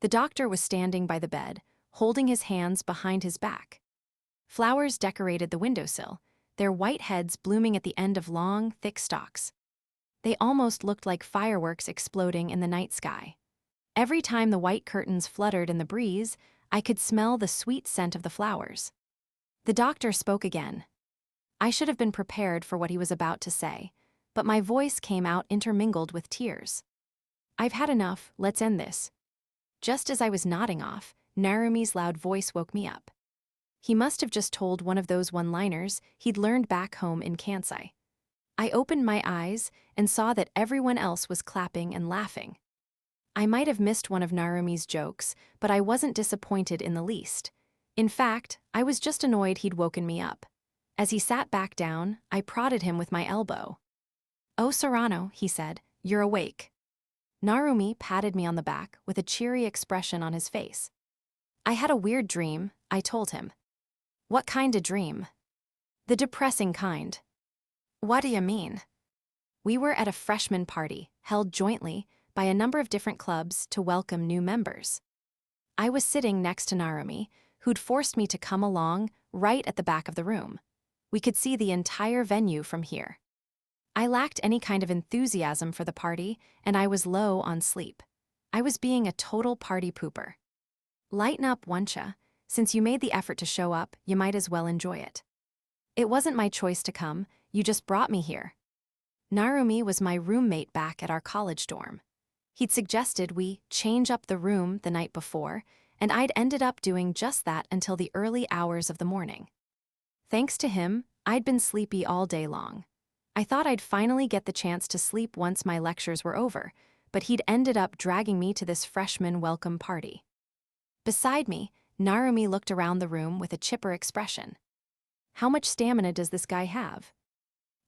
The doctor was standing by the bed, holding his hands behind his back. Flowers decorated the windowsill, their white heads blooming at the end of long, thick stalks. They almost looked like fireworks exploding in the night sky. Every time the white curtains fluttered in the breeze, I could smell the sweet scent of the flowers. The doctor spoke again. I should have been prepared for what he was about to say, but my voice came out intermingled with tears. "I've had enough, let's end this." Just as I was nodding off, Narumi's loud voice woke me up. He must have just told one of those one-liners he'd learned back home in Kansai. I opened my eyes and saw that everyone else was clapping and laughing. I might have missed one of Narumi's jokes, but I wasn't disappointed in the least. In fact, I was just annoyed he'd woken me up. As he sat back down, I prodded him with my elbow. "Oh, Sorano," he said, "you're awake." Narumi patted me on the back with a cheery expression on his face. "I had a weird dream," I told him. "What kind of dream?" "The depressing kind." "What do you mean?" We were at a freshman party, held jointly by a number of different clubs to welcome new members. I was sitting next to Narumi, who'd forced me to come along right at the back of the room. We could see the entire venue from here. I lacked any kind of enthusiasm for the party, and I was low on sleep. I was being a total party pooper. "Lighten up, Woncha. Since you made the effort to show up, you might as well enjoy it. It wasn't my choice to come, you just brought me here." Narumi was my roommate back at our college dorm. He'd suggested we change up the room the night before, and I'd ended up doing just that until the early hours of the morning. Thanks to him, I'd been sleepy all day long. I thought I'd finally get the chance to sleep once my lectures were over, but he'd ended up dragging me to this freshman welcome party. Beside me, Narumi looked around the room with a chipper expression. How much stamina does this guy have?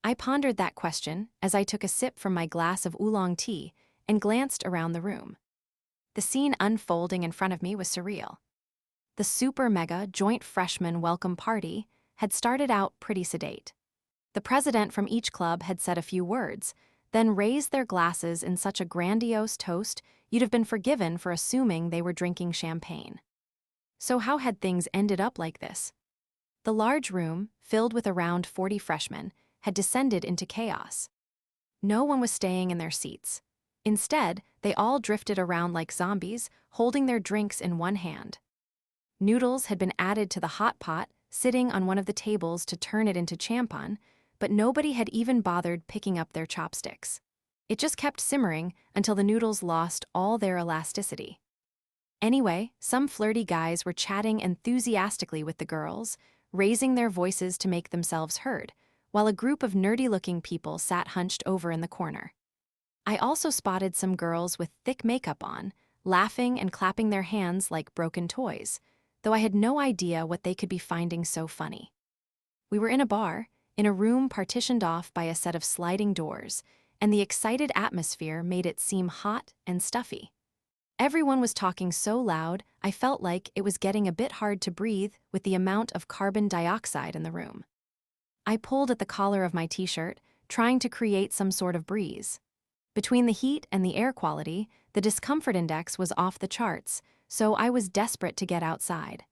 I pondered that question as I took a sip from my glass of oolong tea and glanced around the room. The scene unfolding in front of me was surreal. The super mega joint freshman welcome party had started out pretty sedate. The president from each club had said a few words, then raised their glasses in such a grandiose toast you'd have been forgiven for assuming they were drinking champagne. So how had things ended up like this? The large room, filled with around 40 freshmen, had descended into chaos. No one was staying in their seats. Instead, they all drifted around like zombies, holding their drinks in one hand. Noodles had been added to the hot pot, sitting on one of the tables to turn it into champon, but nobody had even bothered picking up their chopsticks. It just kept simmering until the noodles lost all their elasticity. Anyway, some flirty guys were chatting enthusiastically with the girls, raising their voices to make themselves heard, while a group of nerdy-looking people sat hunched over in the corner. I also spotted some girls with thick makeup on, laughing and clapping their hands like broken toys, though I had no idea what they could be finding so funny. We were in a bar, in a room partitioned off by a set of sliding doors, and the excited atmosphere made it seem hot and stuffy. Everyone was talking so loud, I felt like it was getting a bit hard to breathe with the amount of carbon dioxide in the room. I pulled at the collar of my t-shirt, trying to create some sort of breeze. Between the heat and the air quality, the discomfort index was off the charts, so I was desperate to get outside.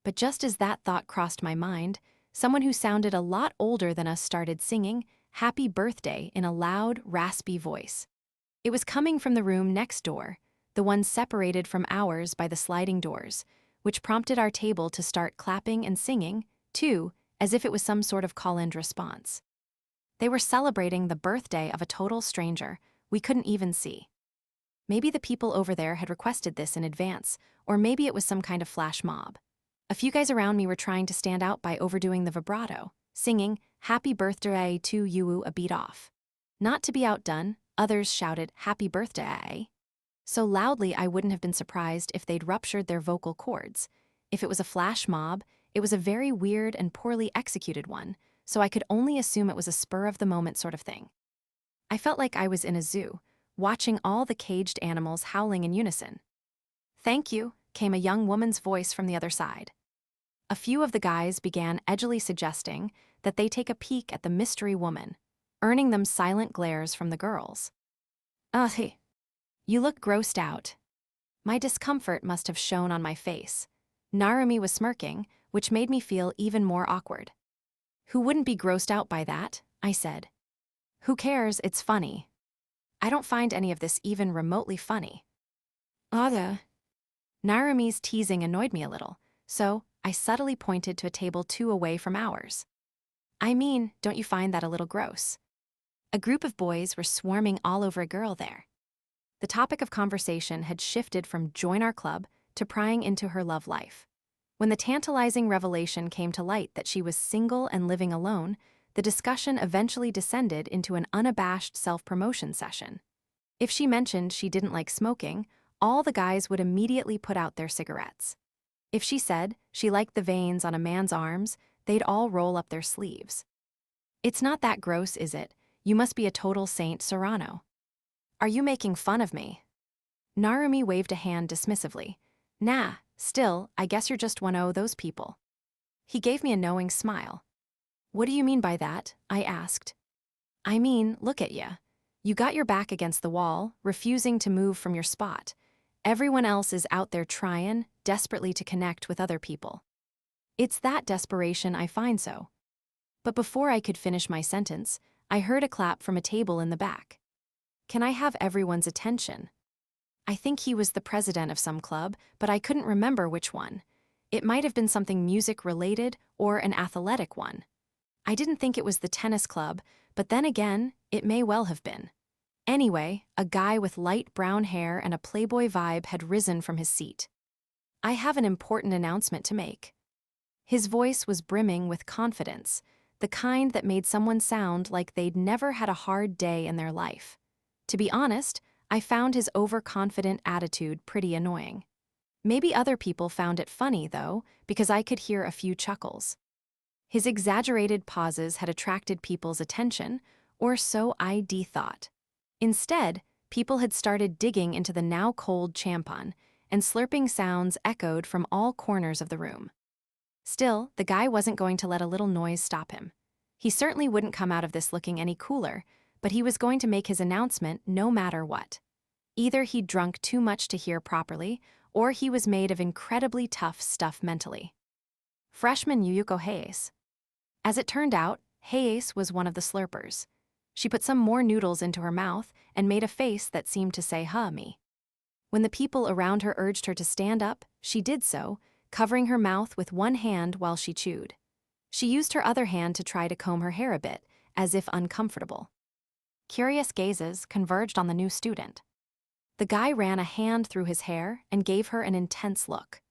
But just as that thought crossed my mind, someone who sounded a lot older than us started singing "Happy Birthday" in a loud, raspy voice. It was coming from the room next door, the one separated from ours by the sliding doors, which prompted our table to start clapping and singing, too, as if it was some sort of call-in response. They were celebrating the birthday of a total stranger we couldn't even see. Maybe the people over there had requested this in advance, or maybe it was some kind of flash mob. A few guys around me were trying to stand out by overdoing the vibrato, singing "Happy Birthday to you" a beat off. Not to be outdone, others shouted "Happy Birthday" so loudly I wouldn't have been surprised if they'd ruptured their vocal cords. If it was a flash mob, it was a very weird and poorly executed one, so I could only assume it was a spur-of-the-moment sort of thing. I felt like I was in a zoo, watching all the caged animals howling in unison. "Thank you," came a young woman's voice from the other side. A few of the guys began edgily suggesting that they take a peek at the mystery woman, earning them silent glares from the girls. "Ugh, you look grossed out." My discomfort must have shown on my face. Narumi was smirking, which made me feel even more awkward. Who wouldn't be grossed out by that? I said. Who cares, it's funny. I don't find any of this even remotely funny. Ada. Narumi's teasing annoyed me a little, so I subtly pointed to a table 2 away from ours. I mean, don't you find that a little gross? A group of boys were swarming all over a girl there. The topic of conversation had shifted from join our club to prying into her love life. When the tantalizing revelation came to light that she was single and living alone, the discussion eventually descended into an unabashed self-promotion session. If she mentioned she didn't like smoking, all the guys would immediately put out their cigarettes. If she said she liked the veins on a man's arms, they'd all roll up their sleeves. It's not that gross, is it? You must be a total saint, Sorano. Are you making fun of me? Narumi waved a hand dismissively. Nah, still, I guess you're just one of those people. He gave me a knowing smile. What do you mean by that? I asked. I mean, look at ya. You got your back against the wall, refusing to move from your spot. Everyone else is out there trying, desperately to connect with other people. It's that desperation I find so. But before I could finish my sentence, I heard a clap from a table in the back. Can I have everyone's attention? I think he was the president of some club, but I couldn't remember which one. It might have been something music-related or an athletic one. I didn't think it was the tennis club, but then again, it may well have been. Anyway, a guy with light brown hair and a playboy vibe had risen from his seat. I have an important announcement to make. His voice was brimming with confidence, the kind that made someone sound like they'd never had a hard day in their life. To be honest, I found his overconfident attitude pretty annoying. Maybe other people found it funny, though, because I could hear a few chuckles. His exaggerated pauses had attracted people's attention, or so I thought. Instead, people had started digging into the now cold champagne, and slurping sounds echoed from all corners of the room. Still, the guy wasn't going to let a little noise stop him. He certainly wouldn't come out of this looking any cooler, but he was going to make his announcement no matter what. Either he'd drunk too much to hear properly, or he was made of incredibly tough stuff mentally. Freshman Yuuko Hayase. As it turned out, Hayase was one of the slurpers. She put some more noodles into her mouth and made a face that seemed to say, "Huh, me." When the people around her urged her to stand up, she did so, covering her mouth with one hand while she chewed. She used her other hand to try to comb her hair a bit, as if uncomfortable. Curious gazes converged on the new student. The guy ran a hand through his hair and gave her an intense look.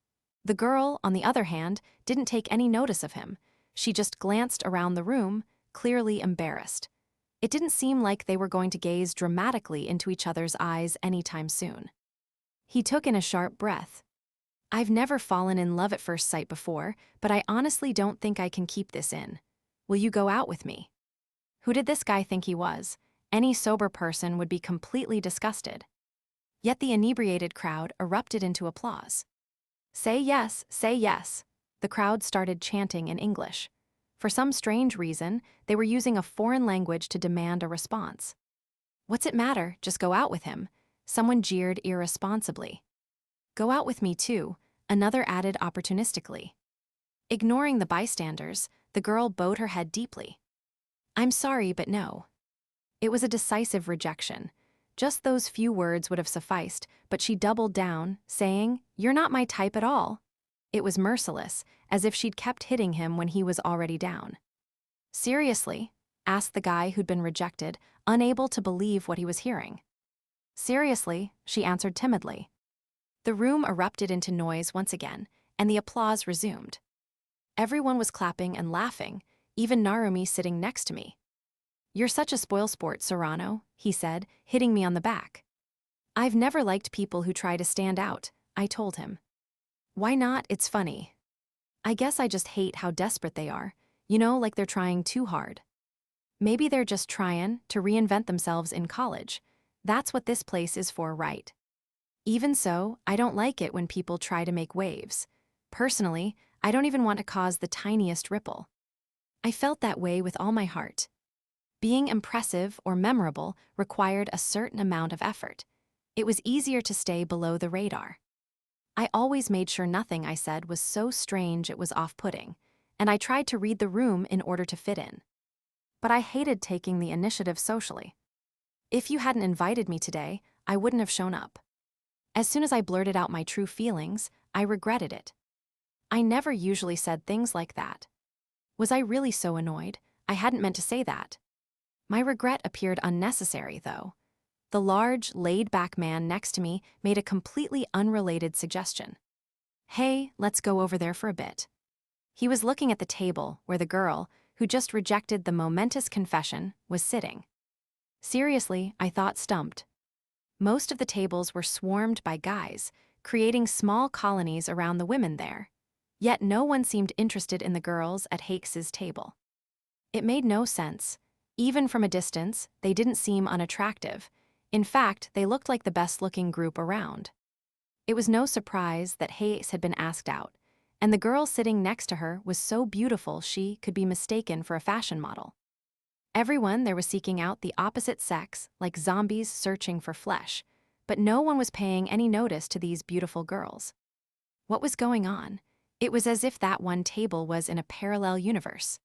The girl, on the other hand, didn't take any notice of him. She just glanced around the room, clearly embarrassed. It didn't seem like they were going to gaze dramatically into each other's eyes anytime soon. He took in a sharp breath. I've never fallen in love at first sight before, but I honestly don't think I can keep this in. Will you go out with me? Who did this guy think he was? Any sober person would be completely disgusted. Yet the inebriated crowd erupted into applause. Say yes, say yes. The crowd started chanting in English. For some strange reason, they were using a foreign language to demand a response. What's it matter? Just go out with him. Someone jeered irresponsibly. Go out with me too, another added opportunistically. Ignoring the bystanders, the girl bowed her head deeply. I'm sorry, but no. It was a decisive rejection. Just those few words would have sufficed, but she doubled down, saying, "You're not my type at all." It was merciless, as if she'd kept hitting him when he was already down. Seriously? Asked the guy who'd been rejected, unable to believe what he was hearing. Seriously, she answered timidly. The room erupted into noise once again, and the applause resumed. Everyone was clapping and laughing, even Narumi sitting next to me. You're such a spoilsport, Sorano, he said, hitting me on the back. I've never liked people who try to stand out, I told him. Why not? It's funny. I guess I just hate how desperate they are, like they're trying too hard. Maybe they're just trying to reinvent themselves in college. That's what this place is for, right? Even so, I don't like it when people try to make waves. Personally, I don't even want to cause the tiniest ripple. I felt that way with all my heart. Being impressive or memorable required a certain amount of effort. It was easier to stay below the radar. I always made sure nothing I said was so strange it was off-putting, and I tried to read the room in order to fit in. But I hated taking the initiative socially. If you hadn't invited me today, I wouldn't have shown up. As soon as I blurted out my true feelings, I regretted it. I never usually said things like that. Was I really so annoyed? I hadn't meant to say that. My regret appeared unnecessary, though. The large, laid-back man next to me made a completely unrelated suggestion. Hey, let's go over there for a bit. He was looking at the table where the girl, who just rejected the momentous confession, was sitting. Seriously, I thought, stumped. Most of the tables were swarmed by guys, creating small colonies around the women there. Yet no one seemed interested in the girls at Hakes's table. It made no sense. Even from a distance, they didn't seem unattractive. In fact, they looked like the best-looking group around. It was no surprise that Hayes had been asked out, and the girl sitting next to her was so beautiful she could be mistaken for a fashion model. Everyone there was seeking out the opposite sex, like zombies searching for flesh, but no one was paying any notice to these beautiful girls. What was going on? It was as if that one table was in a parallel universe.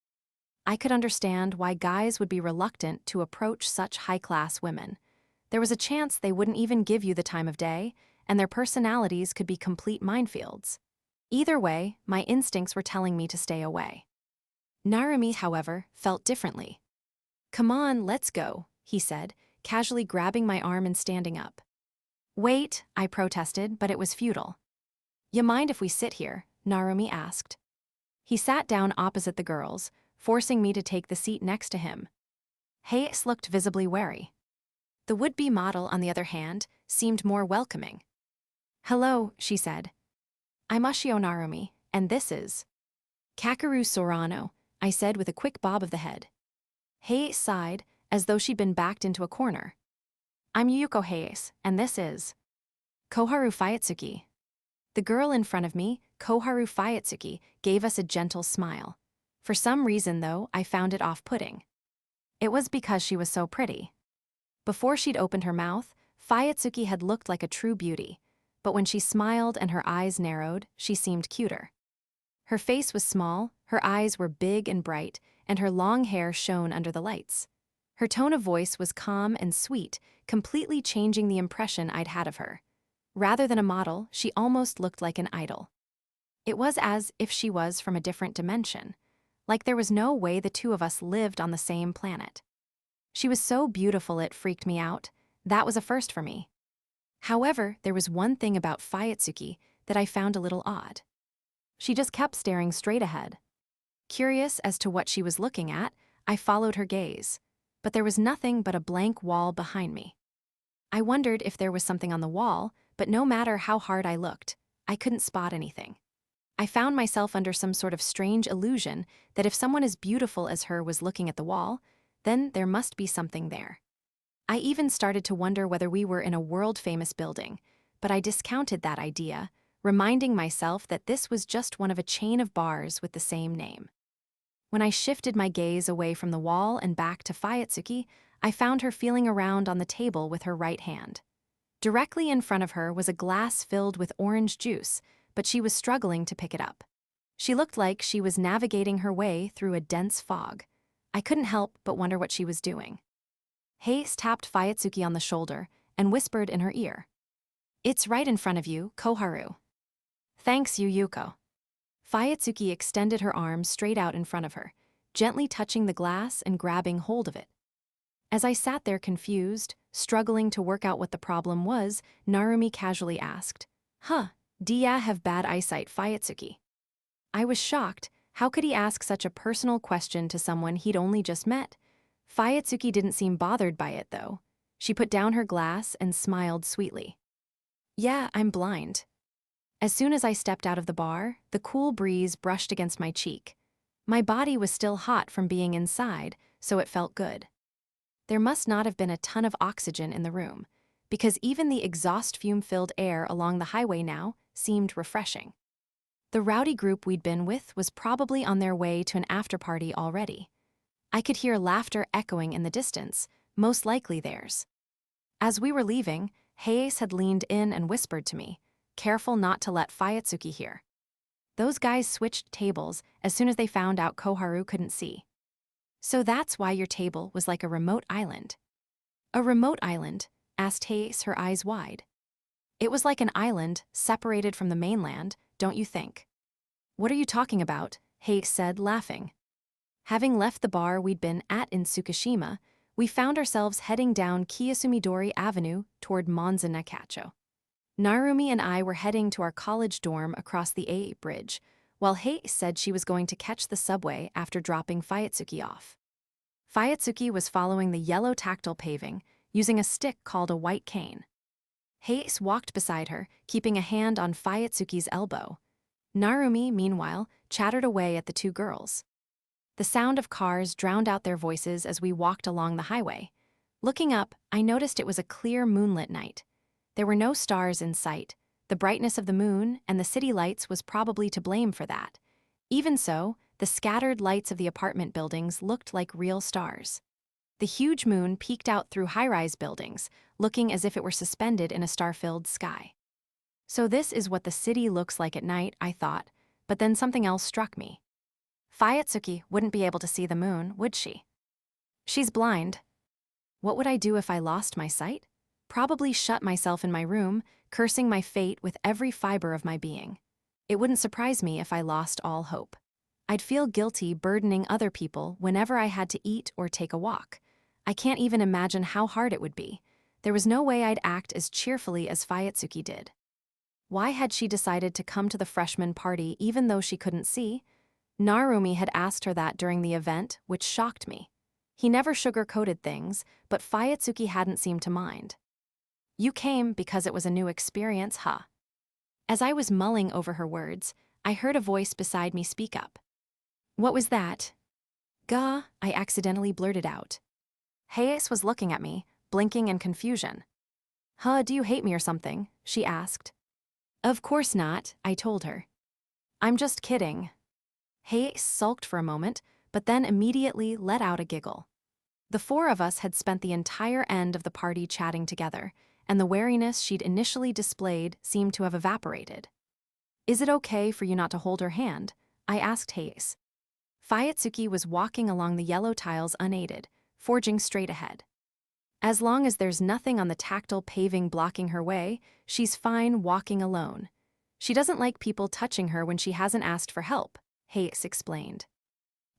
I could understand why guys would be reluctant to approach such high-class women. There was a chance they wouldn't even give you the time of day, and their personalities could be complete minefields. Either way, my instincts were telling me to stay away. Narumi, however, felt differently. "Come on, let's go," he said, casually grabbing my arm and standing up. "Wait," I protested, but it was futile. "You mind if we sit here?" Narumi asked. He sat down opposite the girls, forcing me to take the seat next to him. Hayes looked visibly wary. The would-be model, on the other hand, seemed more welcoming. "Hello," she said. "I'm Ushio Narumi, and this is Kakeru Sorano," I said with a quick bob of the head. Hayes sighed, as though she'd been backed into a corner. "I'm Yuuko Hayase, and this is Koharu Fuyutsuki." The girl in front of me, Koharu Fuyutsuki, gave us a gentle smile. For some reason, though, I found it off-putting. It was because she was so pretty. Before she'd opened her mouth, Fuyutsuki had looked like a true beauty, but when she smiled and her eyes narrowed, she seemed cuter. Her face was small, her eyes were big and bright, and her long hair shone under the lights. Her tone of voice was calm and sweet, completely changing the impression I'd had of her. Rather than a model, she almost looked like an idol. It was as if she was from a different dimension, like there was no way the two of us lived on the same planet. She was so beautiful it freaked me out. That was a first for me. However, there was one thing about Fuyutsuki that I found a little odd. She just kept staring straight ahead. Curious as to what she was looking at, I followed her gaze, but there was nothing but a blank wall behind me. I wondered if there was something on the wall, but no matter how hard I looked, I couldn't spot anything. I found myself under some sort of strange illusion that if someone as beautiful as her was looking at the wall, then there must be something there. I even started to wonder whether we were in a world-famous building, but I discounted that idea, reminding myself that this was just one of a chain of bars with the same name. When I shifted my gaze away from the wall and back to Fuyutsuki, I found her feeling around on the table with her right hand. Directly in front of her was a glass filled with orange juice, but she was struggling to pick it up. She looked like she was navigating her way through a dense fog. I couldn't help but wonder what she was doing. Hayes tapped Fuyutsuki on the shoulder and whispered in her ear. "It's right in front of you, Koharu." "Thanks, Yuuko." Fuyutsuki extended her arms straight out in front of her, gently touching the glass and grabbing hold of it. As I sat there confused, struggling to work out what the problem was, Narumi casually asked, "Do ya have bad eyesight, Fuyutsuki?" I was shocked. How could he ask such a personal question to someone he'd only just met? Fuyutsuki didn't seem bothered by it, though. She put down her glass and smiled sweetly. "Yeah, I'm blind." As soon as I stepped out of the bar, the cool breeze brushed against my cheek. My body was still hot from being inside, so it felt good. There must not have been a ton of oxygen in the room, because even the exhaust fume-filled air along the highway now seemed refreshing. The rowdy group we'd been with was probably on their way to an after-party already. I could hear laughter echoing in the distance, most likely theirs. As we were leaving, Hayes had leaned in and whispered to me, careful not to let Fuyutsuki hear. Those guys switched tables as soon as they found out Koharu couldn't see. So that's why your table was like a remote island. A remote island? Asked Hayes, her eyes wide. It was like an island, separated from the mainland, don't you think? What are you talking about? Hayes said, laughing. Having left the bar we'd been at in Tsukishima, we found ourselves heading down Kiyosumidori Avenue toward Monza Nakacho. Narumi and I were heading to our college dorm across the A bridge, while Hayes said she was going to catch the subway after dropping Fuyutsuki off. Fuyutsuki was following the yellow tactile paving, using a stick called a white cane. Hayes walked beside her, keeping a hand on Fuyutsuki's elbow. Narumi, meanwhile, chattered away at the two girls. The sound of cars drowned out their voices as we walked along the highway. Looking up, I noticed it was a clear moonlit night. There were no stars in sight. The brightness of the moon and the city lights was probably to blame for that. Even so, the scattered lights of the apartment buildings looked like real stars. The huge moon peeked out through high-rise buildings, looking as if it were suspended in a star-filled sky. So this is what the city looks like at night, I thought, but then something else struck me. Fuyutsuki wouldn't be able to see the moon, would she? She's blind. What would I do if I lost my sight? Probably shut myself in my room, cursing my fate with every fiber of my being. It wouldn't surprise me if I lost all hope. I'd feel guilty burdening other people whenever I had to eat or take a walk. I can't even imagine how hard it would be. There was no way I'd act as cheerfully as Fuyutsuki did. Why had she decided to come to the freshman party even though she couldn't see? Narumi had asked her that during the event, which shocked me. He never sugar-coated things, but Fuyutsuki hadn't seemed to mind. You came because it was a new experience, huh? As I was mulling over her words, I heard a voice beside me speak up. What was that? Gah, I accidentally blurted out. Hayes was looking at me, blinking in confusion. Huh, do you hate me or something? She asked. Of course not, I told her. I'm just kidding. Hayes sulked for a moment, but then immediately let out a giggle. The four of us had spent the entire end of the party chatting together, and the wariness she'd initially displayed seemed to have evaporated. Is it okay for you not to hold her hand? I asked Hayes. Fuyutsuki was walking along the yellow tiles unaided, forging straight ahead. As long as there's nothing on the tactile paving blocking her way, she's fine walking alone. She doesn't like people touching her when she hasn't asked for help, Hayes explained.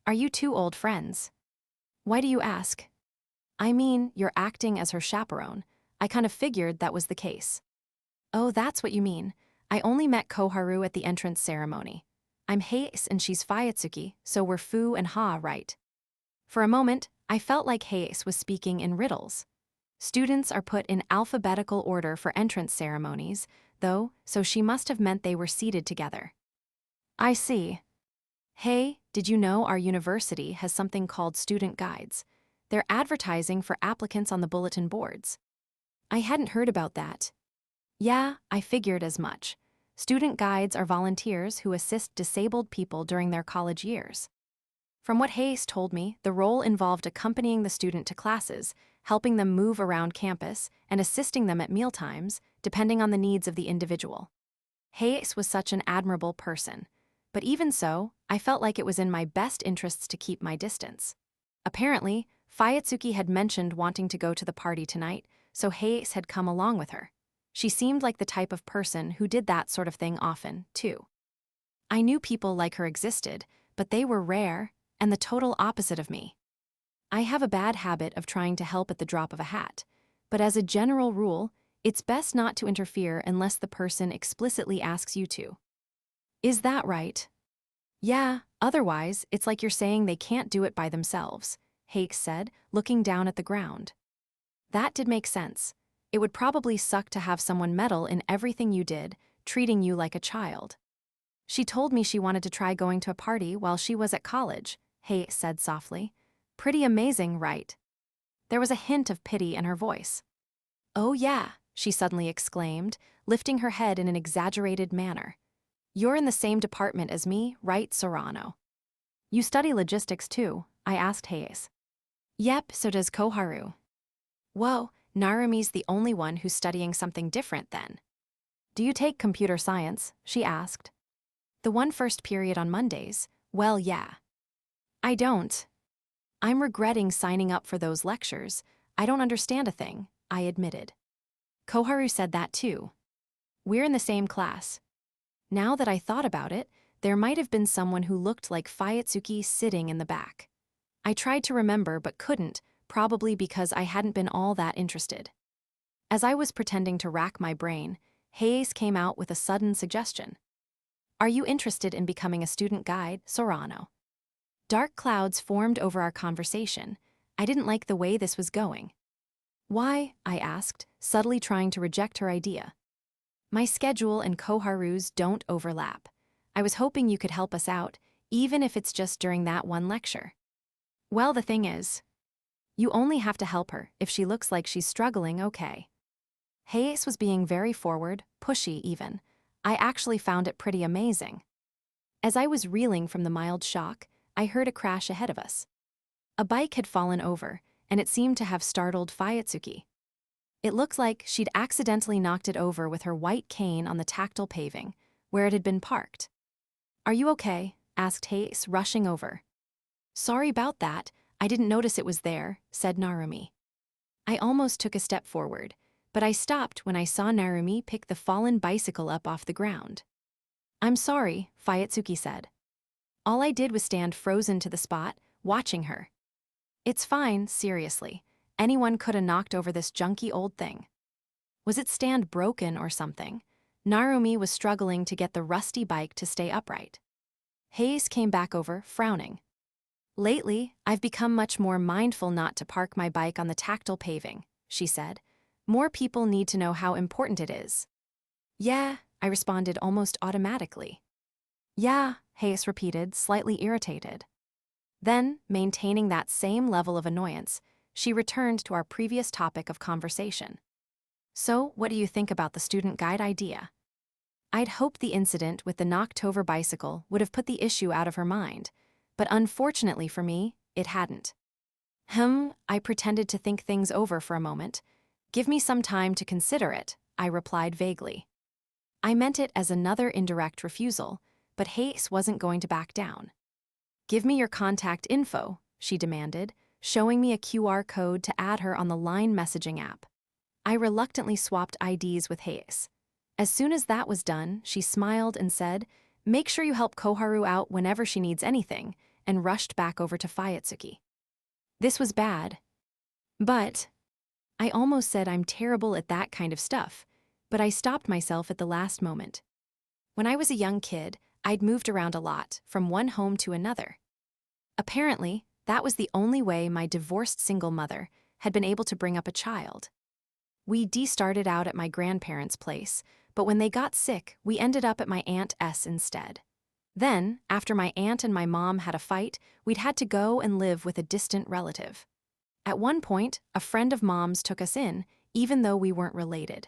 Are you two old friends? Why do you ask? I mean, you're acting as her chaperone. I kind of figured that was the case. Oh, that's what you mean. I only met Koharu at the entrance ceremony. I'm Hayes and she's Fuyutsuki, so we're Fu and Ha, right? For a moment, I felt like Hayes was speaking in riddles. Students are put in alphabetical order for entrance ceremonies, though, so she must have meant they were seated together. I see. Hey, did you know our university has something called student guides? They're advertising for applicants on the bulletin boards. I hadn't heard about that. Yeah, I figured as much. Student guides are volunteers who assist disabled people during their college years. From what Hayes told me, the role involved accompanying the student to classes, helping them move around campus, and assisting them at mealtimes, depending on the needs of the individual. Hayes was such an admirable person. But even so, I felt like it was in my best interests to keep my distance. Apparently, Fuyutsuki had mentioned wanting to go to the party tonight, so Hayes had come along with her. She seemed like the type of person who did that sort of thing often, too. I knew people like her existed, but they were rare, and the total opposite of me. I have a bad habit of trying to help at the drop of a hat, but as a general rule, it's best not to interfere unless the person explicitly asks you to. Is that right? Yeah, otherwise, it's like you're saying they can't do it by themselves, Hayes said, looking down at the ground. That did make sense. It would probably suck to have someone meddle in everything you did, treating you like a child. She told me she wanted to try going to a party while she was at college, Hayes said softly. Pretty amazing, right? There was a hint of pity in her voice. Oh yeah, she suddenly exclaimed, lifting her head in an exaggerated manner. You're in the same department as me, right, Sorano? You study logistics too, I asked Hayes. Yep, so does Koharu. Whoa, Narumi's the only one who's studying something different then. Do you take computer science? She asked. The one first period on Mondays? Well, yeah. I don't. I'm regretting signing up for those lectures. I don't understand a thing, I admitted. Koharu said that too. We're in the same class. Now that I thought about it, there might have been someone who looked like Fuyutsuki sitting in the back. I tried to remember but couldn't, probably because I hadn't been all that interested. As I was pretending to rack my brain, Hayase came out with a sudden suggestion. Are you interested in becoming a student guide, Sorano? Dark clouds formed over our conversation. I didn't like the way this was going. Why? I asked, subtly trying to reject her idea. My schedule and Koharu's don't overlap. I was hoping you could help us out, even if it's just during that one lecture. Well, the thing is, you only have to help her if she looks like she's struggling, okay? Hayase was being very forward, pushy even. I actually found it pretty amazing. As I was reeling from the mild shock, I heard a crash ahead of us. A bike had fallen over, and it seemed to have startled Fuyutsuki. It looked like she'd accidentally knocked it over with her white cane on the tactile paving, where it had been parked. Are you okay? Asked Hayase, rushing over. Sorry about that, I didn't notice it was there, said Narumi. I almost took a step forward, but I stopped when I saw Narumi pick the fallen bicycle up off the ground. I'm sorry, Fuyutsuki said. All I did was stand frozen to the spot, watching her. It's fine, seriously. Anyone could have knocked over this junky old thing. Was its stand broken or something? Narumi was struggling to get the rusty bike to stay upright. Hayase came back over, frowning. Lately, I've become much more mindful not to park my bike on the tactile paving, she said. More people need to know how important it is. Yeah, I responded almost automatically. Yeah, Hayase repeated, slightly irritated. Then, maintaining that same level of annoyance, she returned to our previous topic of conversation. So, what do you think about the student guide idea? I'd hoped the incident with the knocked-over bicycle would have put the issue out of her mind, but unfortunately for me, it hadn't. I pretended to think things over for a moment. Give me some time to consider it, I replied vaguely. I meant it as another indirect refusal, but Hayase wasn't going to back down. Give me your contact info, she demanded, showing me a QR code to add her on the Line messaging app. I reluctantly swapped IDs with Hayase. As soon as that was done, she smiled and said, make sure you help Koharu out whenever she needs anything, and rushed back over to Fuyutsuki. This was bad. But I almost said I'm terrible at that kind of stuff, but I stopped myself at the last moment. When I was a young kid, I'd moved around a lot, from one home to another. Apparently, that was the only way my divorced single mother had been able to bring up a child. We started out at my grandparents' place, but when they got sick, we ended up at my Aunt S instead. Then, after my aunt and my mom had a fight, we'd had to go and live with a distant relative. At one point, a friend of Mom's took us in, even though we weren't related.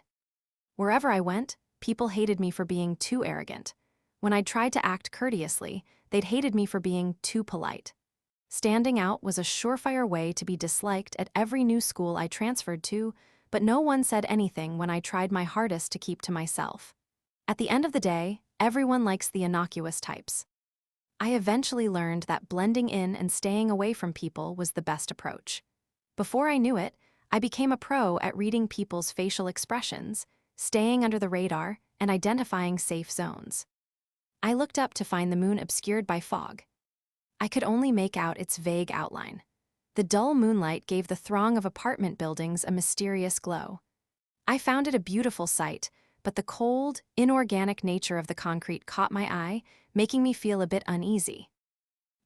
Wherever I went, people hated me for being too arrogant. When I tried to act courteously, they'd hated me for being too polite. Standing out was a surefire way to be disliked at every new school I transferred to, but no one said anything when I tried my hardest to keep to myself. At the end of the day, everyone likes the innocuous types. I eventually learned that blending in and staying away from people was the best approach. Before I knew it, I became a pro at reading people's facial expressions, staying under the radar, and identifying safe zones. I looked up to find the moon obscured by fog. I could only make out its vague outline. The dull moonlight gave the throng of apartment buildings a mysterious glow. I found it a beautiful sight, but the cold, inorganic nature of the concrete caught my eye, making me feel a bit uneasy.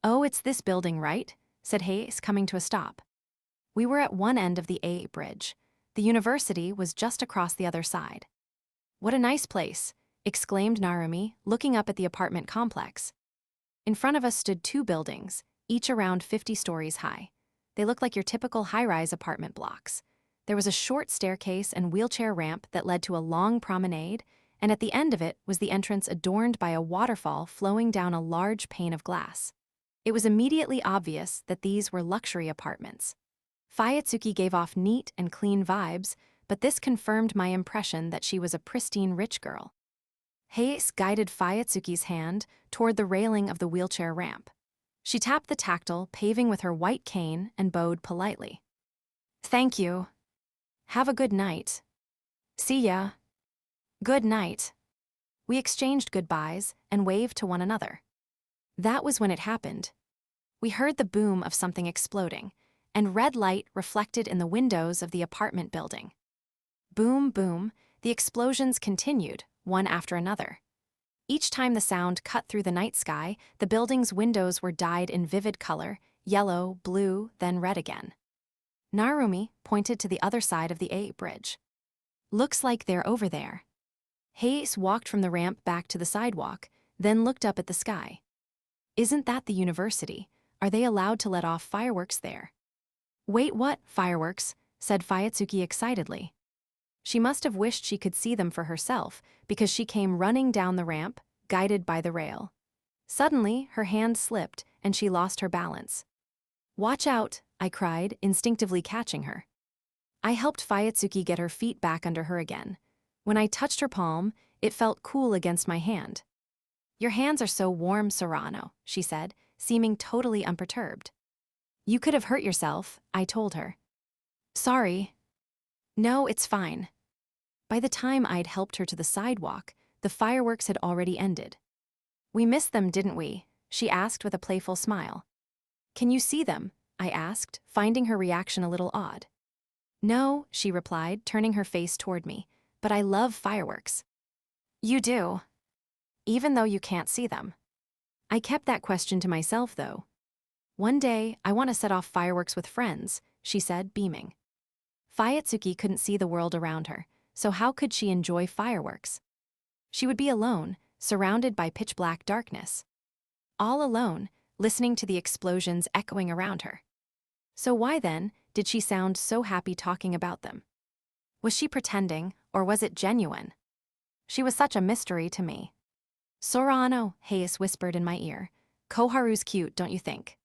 Oh, it's this building, right? Said Hayase, coming to a stop. We were at one end of the A bridge. The university was just across the other side. What a nice place, exclaimed Narumi, looking up at the apartment complex. In front of us stood two buildings, each around 50 stories high. They looked like your typical high-rise apartment blocks. There was a short staircase and wheelchair ramp that led to a long promenade, and at the end of it was the entrance adorned by a waterfall flowing down a large pane of glass. It was immediately obvious that these were luxury apartments. Fuyutsuki gave off neat and clean vibes, but this confirmed my impression that she was a pristine rich girl. Hayase guided Fuyutsuki's hand toward the railing of the wheelchair ramp. She tapped the tactile paving with her white cane and bowed politely. "Thank you. Have a good night." "See ya." "Good night." We exchanged goodbyes and waved to one another. That was when it happened. We heard the boom of something exploding, and red light reflected in the windows of the apartment building. Boom, boom, the explosions continued, one after another. Each time the sound cut through the night sky, the building's windows were dyed in vivid color, yellow, blue, then red again. Narumi pointed to the other side of the A bridge. "Looks like they're over there." Hayes walked from the ramp back to the sidewalk, then looked up at the sky. "Isn't that the university? Are they allowed to let off fireworks there?" "Wait, what fireworks?" said Fuyutsuki excitedly. She must have wished she could see them for herself, because she came running down the ramp, guided by the rail. Suddenly, her hand slipped, and she lost her balance. "Watch out," I cried, instinctively catching her. I helped Fuyutsuki get her feet back under her again. When I touched her palm, it felt cool against my hand. "Your hands are so warm, Sorano," she said, seeming totally unperturbed. "You could have hurt yourself," I told her. "Sorry." "No, it's fine." By the time I'd helped her to the sidewalk, the fireworks had already ended. "We missed them, didn't we?" she asked with a playful smile. "Can you see them?" I asked, finding her reaction a little odd. "No," she replied, turning her face toward me, "but I love fireworks." "You do? Even though you can't see them?" I kept that question to myself, though. "One day, I want to set off fireworks with friends," she said, beaming. Fuyutsuki couldn't see the world around her, so how could she enjoy fireworks? She would be alone, surrounded by pitch-black darkness. All alone, listening to the explosions echoing around her. So why, then, did she sound so happy talking about them? Was she pretending, or was it genuine? She was such a mystery to me. "Sorano," Hayes whispered in my ear. "Koharu's cute, don't you think?"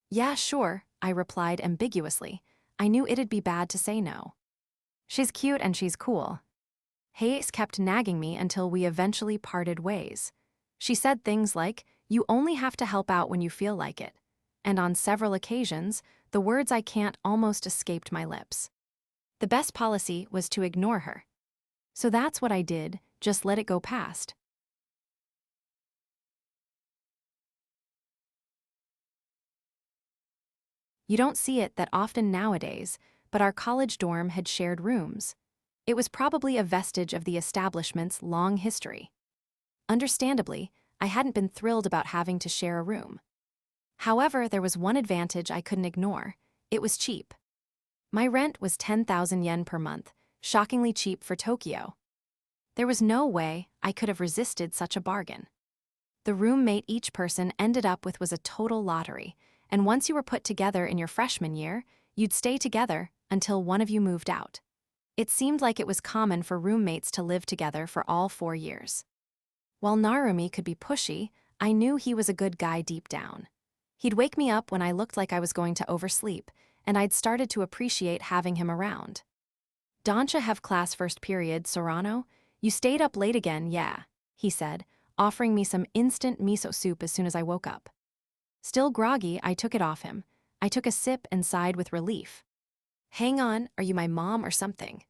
"Yeah, sure," I replied ambiguously. I knew it'd be bad to say no. "She's cute and she's cool." Hayes kept nagging me until we eventually parted ways. She said things like, "You only have to help out when you feel like it." And on several occasions, the words "I can't" almost escaped my lips. The best policy was to ignore her. So that's what I did, just let it go past. You don't see it that often nowadays, but our college dorm had shared rooms. It was probably a vestige of the establishment's long history. Understandably, I hadn't been thrilled about having to share a room. However, there was one advantage I couldn't ignore. It was cheap. My rent was 10,000 yen per month, shockingly cheap for Tokyo. There was no way I could have resisted such a bargain. The roommate each person ended up with was a total lottery, and once you were put together in your freshman year, you'd stay together until one of you moved out. It seemed like it was common for roommates to live together for all 4 years. While Narumi could be pushy, I knew he was a good guy deep down. He'd wake me up when I looked like I was going to oversleep, and I'd started to appreciate having him around. "Don'cha have class first period, Sorano? You stayed up late again, yeah," he said, offering me some instant miso soup as soon as I woke up. Still groggy, I took it off him. I took a sip and sighed with relief. "Hang on, are you my mom or something?"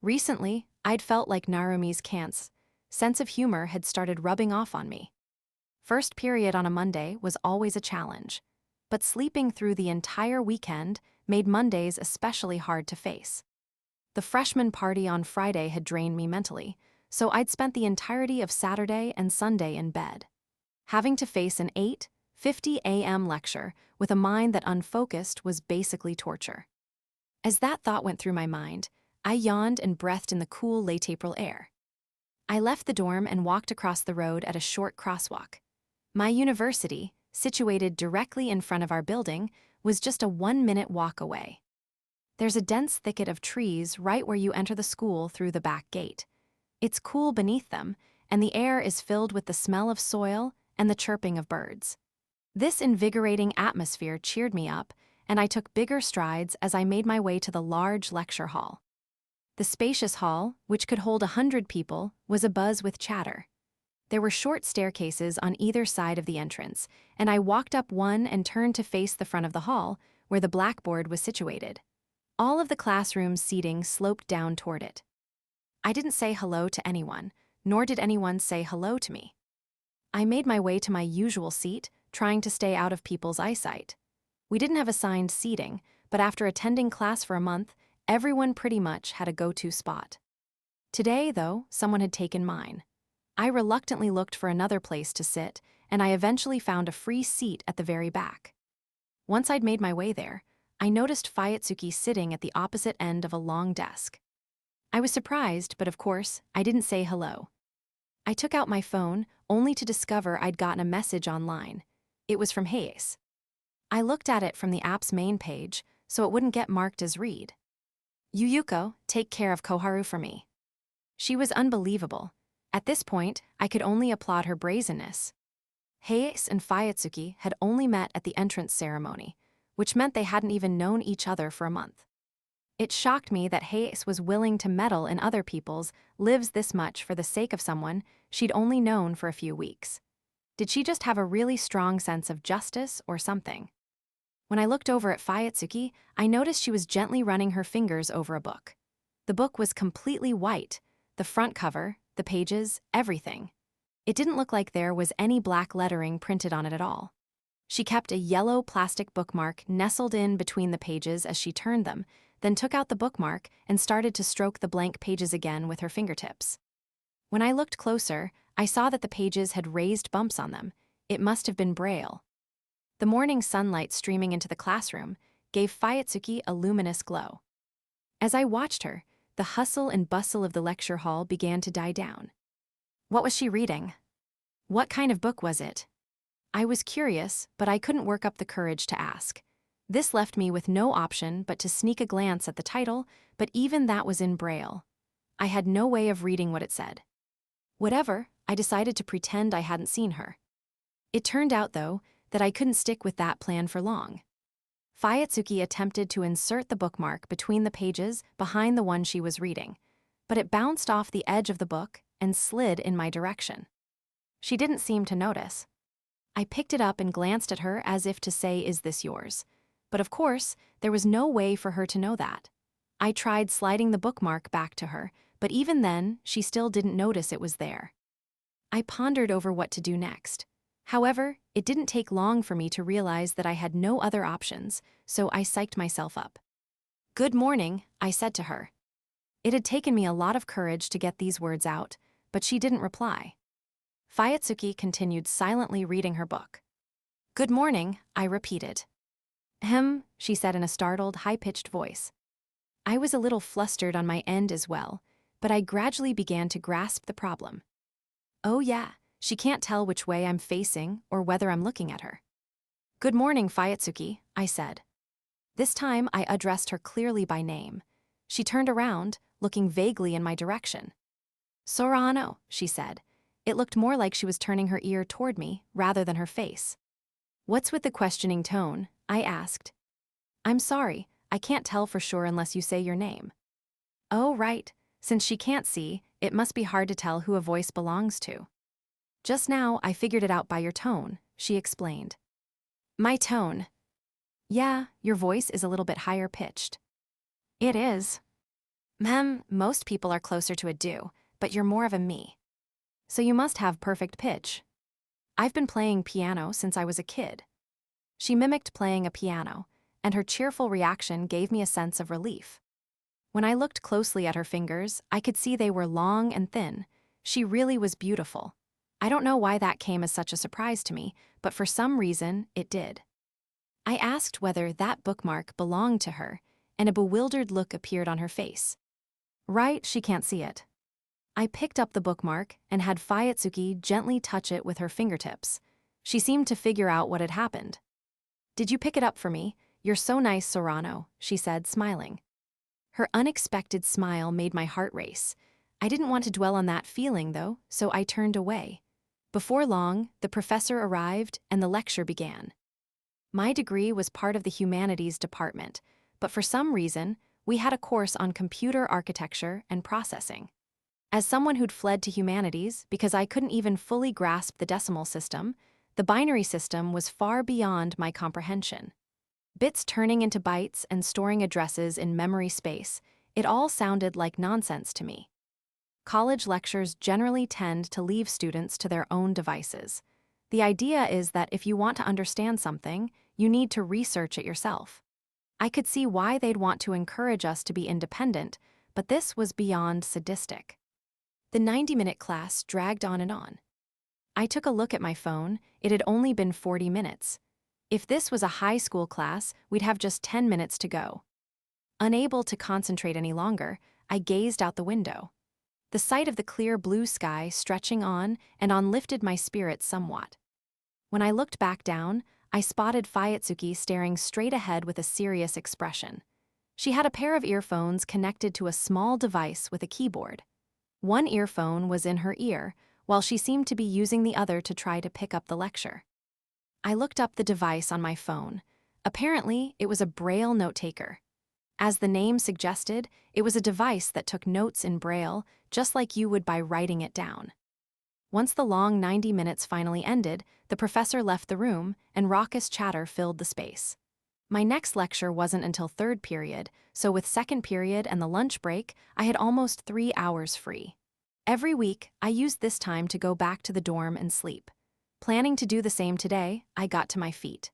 Recently, I'd felt like Narumi's sense of humor had started rubbing off on me. First period on a Monday was always a challenge, but sleeping through the entire weekend made Mondays especially hard to face. The freshman party on Friday had drained me mentally, so I'd spent the entirety of Saturday and Sunday in bed. Having to face an 8:50 a.m. lecture with a mind that unfocused was basically torture. As that thought went through my mind, I yawned and breathed in the cool late April air. I left the dorm and walked across the road at a short crosswalk. My university, situated directly in front of our building, was just a 1-minute walk away. There's a dense thicket of trees right where you enter the school through the back gate. It's cool beneath them, and the air is filled with the smell of soil and the chirping of birds. This invigorating atmosphere cheered me up, and I took bigger strides as I made my way to the large lecture hall. The spacious hall, which could hold 100 people, was abuzz with chatter. There were short staircases on either side of the entrance, and I walked up one and turned to face the front of the hall, where the blackboard was situated. All of the classroom's seating sloped down toward it. I didn't say hello to anyone, nor did anyone say hello to me. I made my way to my usual seat, trying to stay out of people's eyesight. We didn't have assigned seating, but after attending class for a month, everyone pretty much had a go-to spot. Today, though, someone had taken mine. I reluctantly looked for another place to sit, and I eventually found a free seat at the very back. Once I'd made my way there, I noticed Fuyutsuki sitting at the opposite end of a long desk. I was surprised, but of course, I didn't say hello. I took out my phone, only to discover I'd gotten a message online. It was from Hayase. I looked at it from the app's main page, so it wouldn't get marked as read. Yuuko, take care of Koharu for me. She was unbelievable. At this point, I could only applaud her brazenness. Hayase and Fuyutsuki had only met at the entrance ceremony, which meant they hadn't even known each other for a month. It shocked me that Hayase was willing to meddle in other people's lives this much for the sake of someone she'd only known for a few weeks. Did she just have a really strong sense of justice or something? When I looked over at Fuyutsuki, I noticed she was gently running her fingers over a book. The book was completely white, the front cover, the pages, everything. It didn't look like there was any black lettering printed on it at all. She kept a yellow plastic bookmark nestled in between the pages as she turned them, then took out the bookmark and started to stroke the blank pages again with her fingertips. When I looked closer, I saw that the pages had raised bumps on them. It must have been Braille. The morning sunlight streaming into the classroom gave Fuyutsuki a luminous glow. As I watched her, the hustle and bustle of the lecture hall began to die down. What was she reading? What kind of book was it? I was curious, but I couldn't work up the courage to ask. This left me with no option but to sneak a glance at the title, but even that was in Braille. I had no way of reading what it said. Whatever, I decided to pretend I hadn't seen her. It turned out, though, that I couldn't stick with that plan for long. Fuyutsuki attempted to insert the bookmark between the pages behind the one she was reading, but it bounced off the edge of the book and slid in my direction. She didn't seem to notice. I picked it up and glanced at her as if to say, "Is this yours?" But of course, there was no way for her to know that. I tried sliding the bookmark back to her, but even then, she still didn't notice it was there. I pondered over what to do next. However, it didn't take long for me to realize that I had no other options, so I psyched myself up. "Good morning," I said to her. It had taken me a lot of courage to get these words out, but she didn't reply. Fuyutsuki continued silently reading her book. "Good morning," I repeated. She said in a startled, high-pitched voice. I was a little flustered on my end as well, but I gradually began to grasp the problem. Oh yeah, she can't tell which way I'm facing or whether I'm looking at her. "Good morning, Fuyutsuki," I said. This time I addressed her clearly by name. She turned around, looking vaguely in my direction. "Sorano," she said. It looked more like she was turning her ear toward me rather than her face. "What's with the questioning tone?" I asked. "I'm sorry, I can't tell for sure unless you say your name." "Oh, right. Since she can't see, it must be hard to tell who a voice belongs to." "Just now, I figured it out by your tone," she explained. "My tone?" "Yeah, your voice is a little bit higher pitched." "It is." Most people are closer to a do, but you're more of a me. So you must have perfect pitch." "I've been playing piano since I was a kid." She mimicked playing a piano, and her cheerful reaction gave me a sense of relief. When I looked closely at her fingers, I could see they were long and thin. She really was beautiful. I don't know why that came as such a surprise to me, but for some reason, it did. I asked whether that bookmark belonged to her, and a bewildered look appeared on her face. "Right, she can't see it." I picked up the bookmark and had Fuyutsuki gently touch it with her fingertips. She seemed to figure out what had happened. "Did you pick it up for me? You're so nice, Sorano," she said, smiling. Her unexpected smile made my heart race. I didn't want to dwell on that feeling, though, so I turned away. Before long, the professor arrived and the lecture began. My degree was part of the humanities department, but for some reason, we had a course on computer architecture and processing. As someone who'd fled to humanities because I couldn't even fully grasp the decimal system, the binary system was far beyond my comprehension. Bits turning into bytes and storing addresses in memory space, it all sounded like nonsense to me. College lectures generally tend to leave students to their own devices. The idea is that if you want to understand something, you need to research it yourself. I could see why they'd want to encourage us to be independent, but this was beyond sadistic. The 90-minute class dragged on and on. I took a look at my phone. It had only been 40 minutes. If this was a high school class, we'd have just 10 minutes to go. Unable to concentrate any longer, I gazed out the window. The sight of the clear blue sky stretching on and on lifted my spirits somewhat. When I looked back down, I spotted Fuyutsuki staring straight ahead with a serious expression. She had a pair of earphones connected to a small device with a keyboard. One earphone was in her ear, while she seemed to be using the other to try to pick up the lecture. I looked up the device on my phone. Apparently, it was a Braille note-taker. As the name suggested, it was a device that took notes in Braille, just like you would by writing it down. Once the long 90 minutes finally ended, the professor left the room, and raucous chatter filled the space. My next lecture wasn't until third period, so with second period and the lunch break, I had almost 3 hours free. Every week, I used this time to go back to the dorm and sleep. Planning to do the same today, I got to my feet.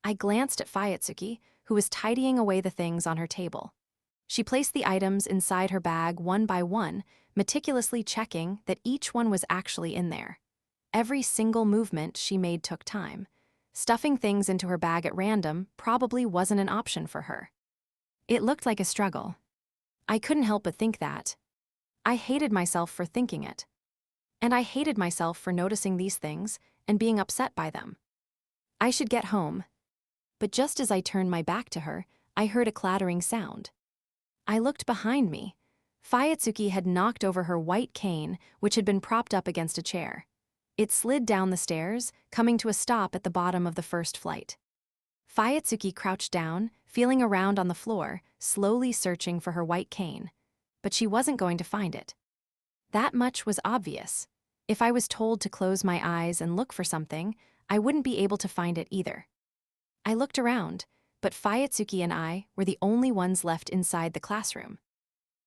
I glanced at Fuyutsuki, who was tidying away the things on her table. She placed the items inside her bag one by one, meticulously checking that each one was actually in there. Every single movement she made took time. Stuffing things into her bag at random probably wasn't an option for her. It looked like a struggle. I couldn't help but think that. I hated myself for thinking it. And I hated myself for noticing these things and being upset by them. I should get home. But just as I turned my back to her, I heard a clattering sound. I looked behind me. Fuyutsuki had knocked over her white cane, which had been propped up against a chair. It slid down the stairs, coming to a stop at the bottom of the first flight. Fuyutsuki crouched down, feeling around on the floor, slowly searching for her white cane. But she wasn't going to find it. That much was obvious. If I was told to close my eyes and look for something, I wouldn't be able to find it either. I looked around, but Fuyutsuki and I were the only ones left inside the classroom.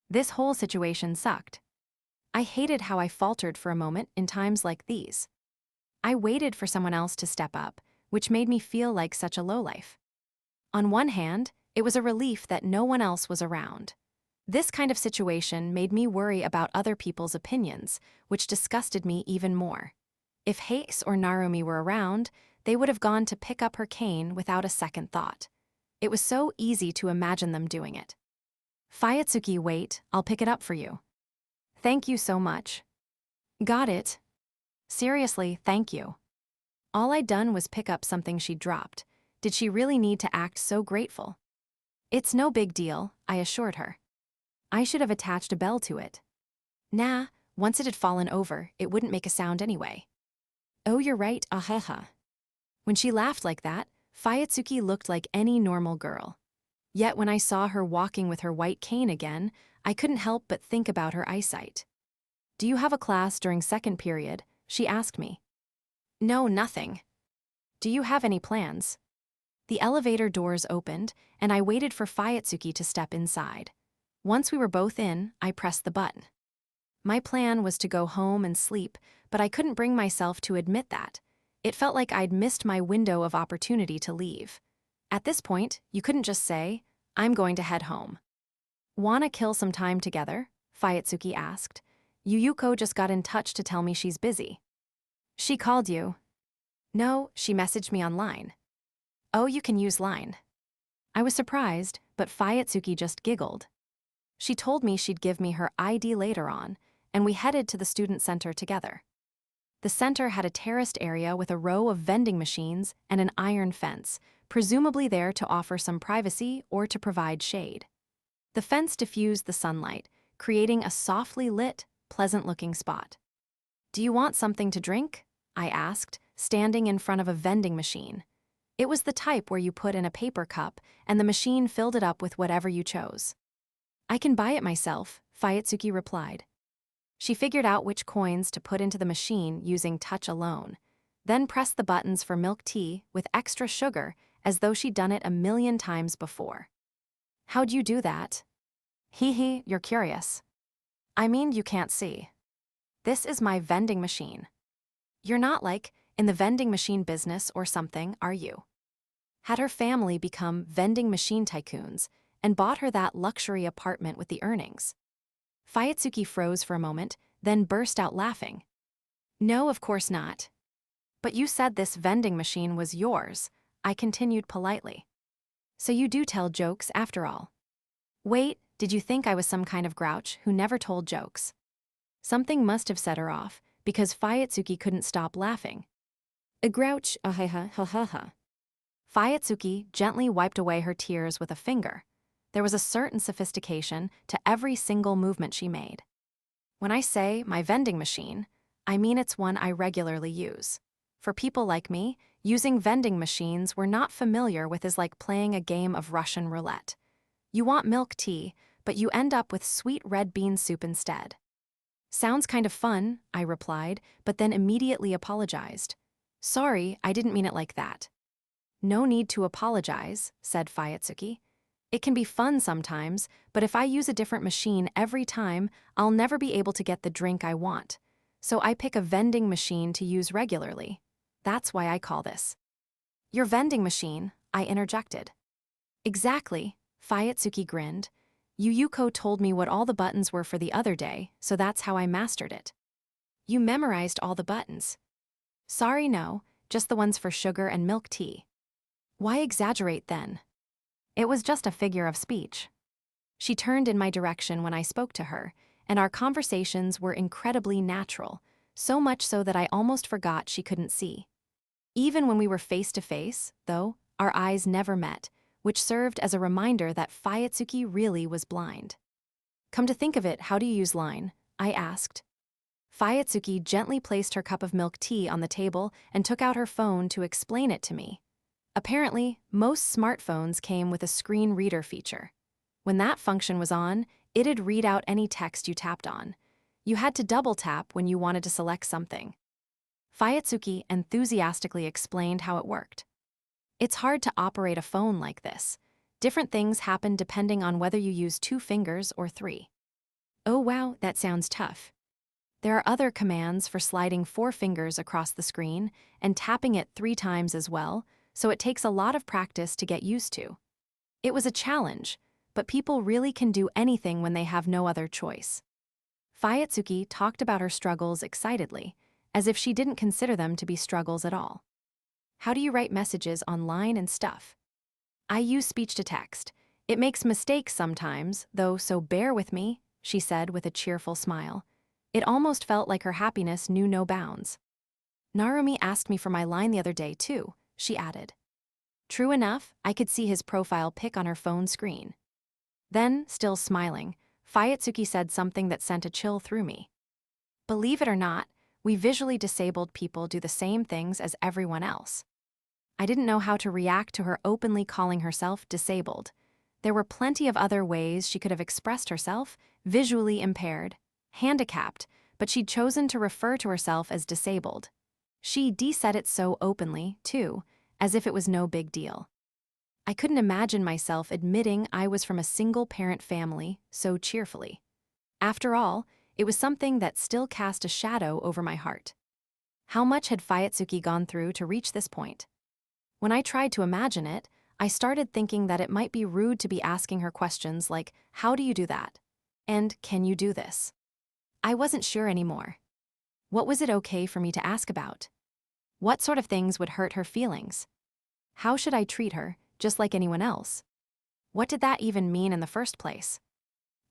This whole situation sucked. I hated how I faltered for a moment in times like these. I waited for someone else to step up, which made me feel like such a lowlife. On one hand, it was a relief that no one else was around. This kind of situation made me worry about other people's opinions, which disgusted me even more. If Hayes or Narumi were around, they would have gone to pick up her cane without a second thought. It was so easy to imagine them doing it. Fuyutsuki, wait, I'll pick it up for you. Thank you so much. Got it. Seriously, thank you. All I'd done was pick up something she'd dropped. Did she really need to act so grateful? It's no big deal, I assured her. I should have attached a bell to it. Nah, once it had fallen over, it wouldn't make a sound anyway. Oh, you're right, ahaha. When she laughed like that, Fuyutsuki looked like any normal girl. Yet when I saw her walking with her white cane again, I couldn't help but think about her eyesight. Do you have a class during second period? She asked me. No, nothing. Do you have any plans? The elevator doors opened, and I waited for Fuyutsuki to step inside. Once we were both in, I pressed the button. My plan was to go home and sleep, but I couldn't bring myself to admit that. It felt like I'd missed my window of opportunity to leave. At this point, you couldn't just say, I'm going to head home. Wanna kill some time together? Fuyutsuki asked. Yuuko just got in touch to tell me she's busy. She called you? No, she messaged me online. Oh, you can use Line. I was surprised, but Fuyutsuki just giggled. She told me she'd give me her ID later on, and we headed to the student center together. The center had a terraced area with a row of vending machines and an iron fence, presumably there to offer some privacy or to provide shade. The fence diffused the sunlight, creating a softly lit, pleasant-looking spot. Do you want something to drink? I asked, standing in front of a vending machine. It was the type where you put in a paper cup and the machine filled it up with whatever you chose. I can buy it myself, Fuyutsuki replied. She figured out which coins to put into the machine using touch alone, then pressed the buttons for milk tea with extra sugar as though she'd done it a million times before. How'd you do that? Hee hee, you're curious. I mean, you can't see. This is my vending machine. You're not like in the vending machine business or something, are you? Had her family become vending machine tycoons and bought her that luxury apartment with the earnings? Fuyutsuki froze for a moment, then burst out laughing. No, of course not. But you said this vending machine was yours, I continued politely. So you do tell jokes after all. Wait, did you think I was some kind of grouch who never told jokes? Something must have set her off, because Fuyutsuki couldn't stop laughing. A grouch, ahaha, ha ha ha. Fuyutsuki gently wiped away her tears with a finger. There was a certain sophistication to every single movement she made. When I say my vending machine, I mean it's one I regularly use. For people like me, using vending machines we're not familiar with is like playing a game of Russian roulette. You want milk tea, but you end up with sweet red bean soup instead. Sounds kind of fun, I replied, but then immediately apologized. Sorry, I didn't mean it like that. No need to apologize, said Fuyutsuki. It can be fun sometimes, but if I use a different machine every time, I'll never be able to get the drink I want. So I pick a vending machine to use regularly. That's why I call this. Your vending machine, I interjected. Exactly, Fuyutsuki grinned. Yuuko told me what all the buttons were for the other day, so that's how I mastered it. You memorized all the buttons. Sorry, no, just the ones for sugar and milk tea. Why exaggerate then? It was just a figure of speech. She turned in my direction when I spoke to her, and our conversations were incredibly natural, so much so that I almost forgot she couldn't see. Even when we were face to face, though, our eyes never met, which served as a reminder that Fuyutsuki really was blind. Come to think of it, how do you use line? I asked. Fuyutsuki gently placed her cup of milk tea on the table and took out her phone to explain it to me. Apparently, most smartphones came with a screen reader feature. When that function was on, it'd read out any text you tapped on. You had to double tap when you wanted to select something. Fuyutsuki enthusiastically explained how it worked. It's hard to operate a phone like this. Different things happen depending on whether you use 2 fingers or 3. Oh wow, that sounds tough. There are other commands for sliding 4 fingers across the screen and tapping it 3 times as well, so it takes a lot of practice to get used to. It was a challenge, but people really can do anything when they have no other choice. Fuyutsuki talked about her struggles excitedly, as if she didn't consider them to be struggles at all. How do you write messages online and stuff? I use speech to text. It makes mistakes sometimes, though, so bear with me, she said with a cheerful smile. It almost felt like her happiness knew no bounds. Narumi asked me for my line the other day, too, she added. True enough, I could see his profile pic on her phone screen. Then, still smiling, Fuyutsuki said something that sent a chill through me. Believe it or not, we visually disabled people do the same things as everyone else. I didn't know how to react to her openly calling herself disabled. There were plenty of other ways she could have expressed herself, visually impaired, handicapped, but she'd chosen to refer to herself as disabled. She said it so openly, too, as if it was no big deal. I couldn't imagine myself admitting I was from a single-parent family so cheerfully. After all, it was something that still cast a shadow over my heart. How much had Fuyutsuki gone through to reach this point? When I tried to imagine it, I started thinking that it might be rude to be asking her questions like, how do you do that? And can you do this? I wasn't sure anymore. What was it okay for me to ask about? What sort of things would hurt her feelings? How should I treat her, just like anyone else? What did that even mean in the first place?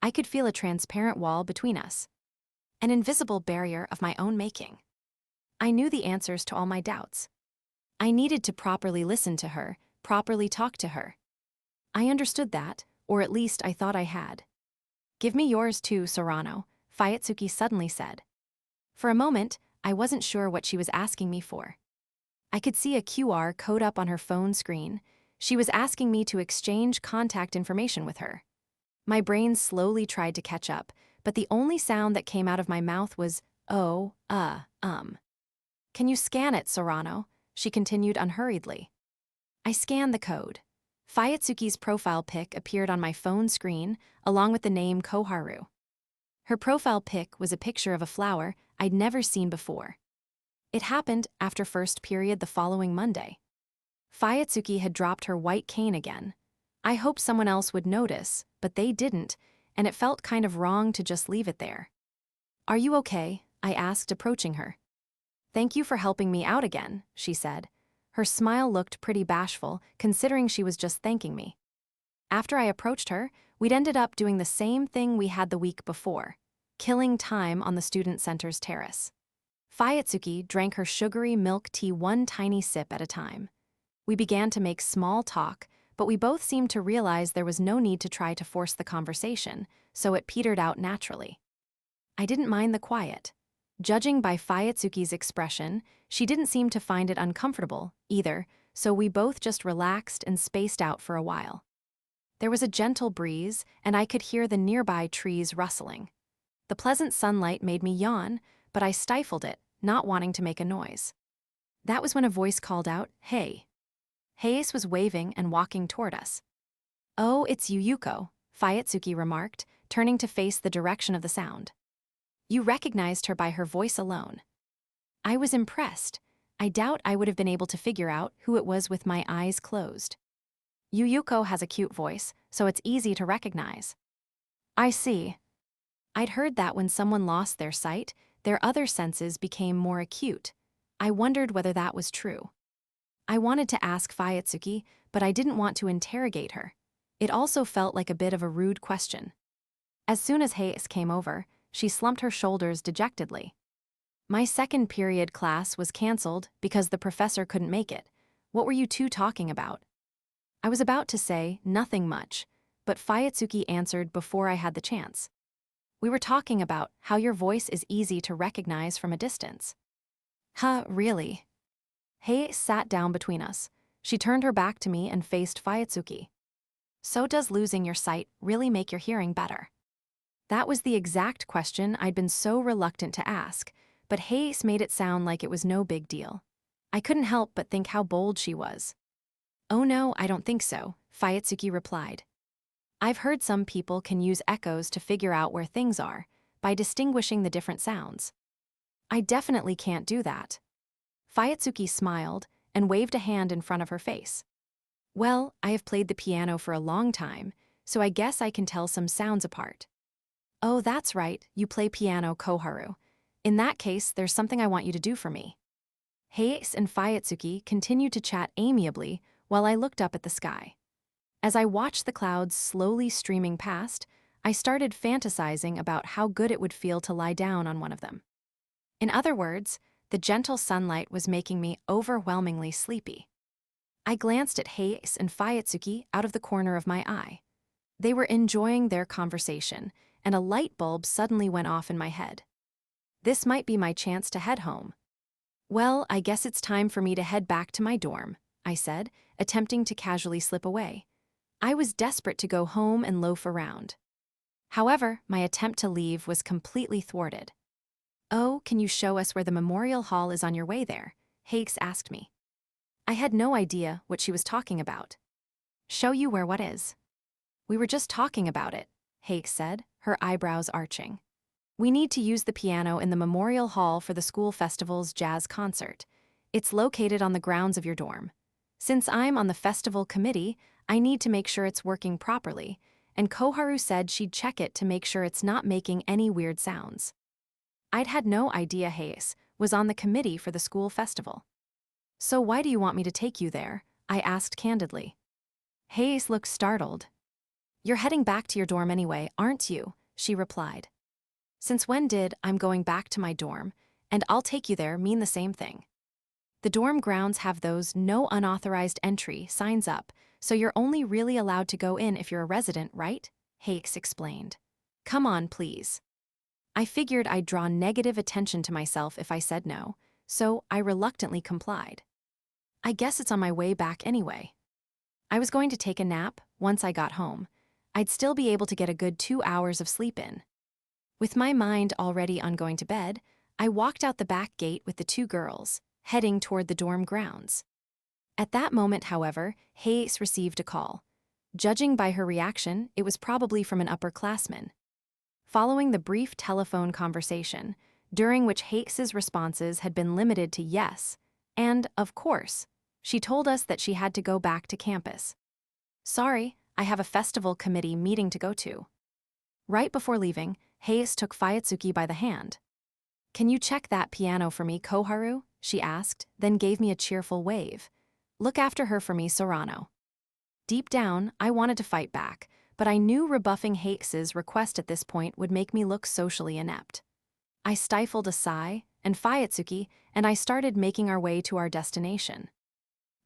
I could feel a transparent wall between us. An invisible barrier of my own making. I knew the answers to all my doubts. I needed to properly listen to her, properly talk to her. I understood that, or at least I thought I had. Give me yours too, Sorano, Fuyutsuki suddenly said. For a moment, I wasn't sure what she was asking me for. I could see a QR code up on her phone screen. She was asking me to exchange contact information with her. My brain slowly tried to catch up, but the only sound that came out of my mouth was, oh, Can you scan it, Sorano? She continued unhurriedly. I scanned the code. Fuyutsuki's profile pic appeared on my phone screen, along with the name Koharu. Her profile pic was a picture of a flower I'd never seen before. It happened after first period the following Monday. Fuyutsuki had dropped her white cane again. I hoped someone else would notice, but they didn't, and it felt kind of wrong to just leave it there. Are you okay? I asked, approaching her. Thank you for helping me out again, she said. Her smile looked pretty bashful, considering she was just thanking me. After I approached her, we'd ended up doing the same thing we had the week before, killing time on the student center's terrace. Fuyutsuki drank her sugary milk tea one tiny sip at a time. We began to make small talk, but we both seemed to realize there was no need to try to force the conversation, so it petered out naturally. I didn't mind the quiet. Judging by Fuyutsuki's expression, she didn't seem to find it uncomfortable, either, so we both just relaxed and spaced out for a while. There was a gentle breeze, and I could hear the nearby trees rustling. The pleasant sunlight made me yawn, but I stifled it, not wanting to make a noise. That was when a voice called out, "Hey." Hayase was waving and walking toward us. "Oh, it's you, Yuuko," Fuyutsuki remarked, turning to face the direction of the sound. You recognized her by her voice alone. I was impressed. I doubt I would have been able to figure out who it was with my eyes closed. Yuuko has a cute voice, so it's easy to recognize. I see. I'd heard that when someone lost their sight, their other senses became more acute. I wondered whether that was true. I wanted to ask Fuyutsuki, but I didn't want to interrogate her. It also felt like a bit of a rude question. As soon as Hayase came over, she slumped her shoulders dejectedly. My second period class was canceled because the professor couldn't make it. What were you two talking about? I was about to say nothing much, but Fuyutsuki answered before I had the chance. We were talking about how your voice is easy to recognize from a distance. Huh, really? Hayase sat down between us. She turned her back to me and faced Fuyutsuki. So does losing your sight really make your hearing better? That was the exact question I'd been so reluctant to ask, but Hayase made it sound like it was no big deal. I couldn't help but think how bold she was. Oh no, I don't think so, Fuyutsuki replied. I've heard some people can use echoes to figure out where things are, by distinguishing the different sounds. I definitely can't do that. Fuyutsuki smiled and waved a hand in front of her face. Well, I have played the piano for a long time, so I guess I can tell some sounds apart. Oh, that's right, you play piano, Koharu. In that case, there's something I want you to do for me. Hayase and Fuyutsuki continued to chat amiably while I looked up at the sky. As I watched the clouds slowly streaming past, I started fantasizing about how good it would feel to lie down on one of them. In other words, the gentle sunlight was making me overwhelmingly sleepy. I glanced at Hayase and Fuyutsuki out of the corner of my eye. They were enjoying their conversation, and a light bulb suddenly went off in my head. This might be my chance to head home. Well, I guess it's time for me to head back to my dorm, I said, attempting to casually slip away. I was desperate to go home and loaf around. However, my attempt to leave was completely thwarted. Oh, can you show us where the memorial hall is on your way there? Hayase asked me. I had no idea what she was talking about. Show you where what is? We were just talking about it, Hayase said, her eyebrows arching. We need to use the piano in the memorial hall for the school festival's jazz concert. It's located on the grounds of your dorm. Since I'm on the festival committee, I need to make sure it's working properly, and Koharu said she'd check it to make sure it's not making any weird sounds. I'd had no idea Hayase was on the committee for the school festival. So why do you want me to take you there? I asked candidly. Hayase looked startled. You're heading back to your dorm anyway, aren't you? She replied. Since when did I'm going back to my dorm, and I'll take you there mean the same thing? The dorm grounds have those no unauthorized entry signs up, so you're only really allowed to go in if you're a resident, right? Hayase explained. Come on, please. I figured I'd draw negative attention to myself if I said no, so I reluctantly complied. I guess it's on my way back anyway. I was going to take a nap once I got home. I'd still be able to get a good 2 hours of sleep in. With my mind already on going to bed, I walked out the back gate with the two girls, heading toward the dorm grounds. At that moment, however, Hayes received a call. Judging by her reaction, it was probably from an upperclassman. Following the brief telephone conversation, during which Hayes's responses had been limited to yes, and, of course, she told us that she had to go back to campus. Sorry, I have a festival committee meeting to go to. Right before leaving, Hayes took Fuyutsuki by the hand. Can you check that piano for me, Koharu? She asked, then gave me a cheerful wave. Look after her for me, Sorano. Deep down, I wanted to fight back, but I knew rebuffing Hayes's request at this point would make me look socially inept. I stifled a sigh, and Fuyutsuki and I started making our way to our destination.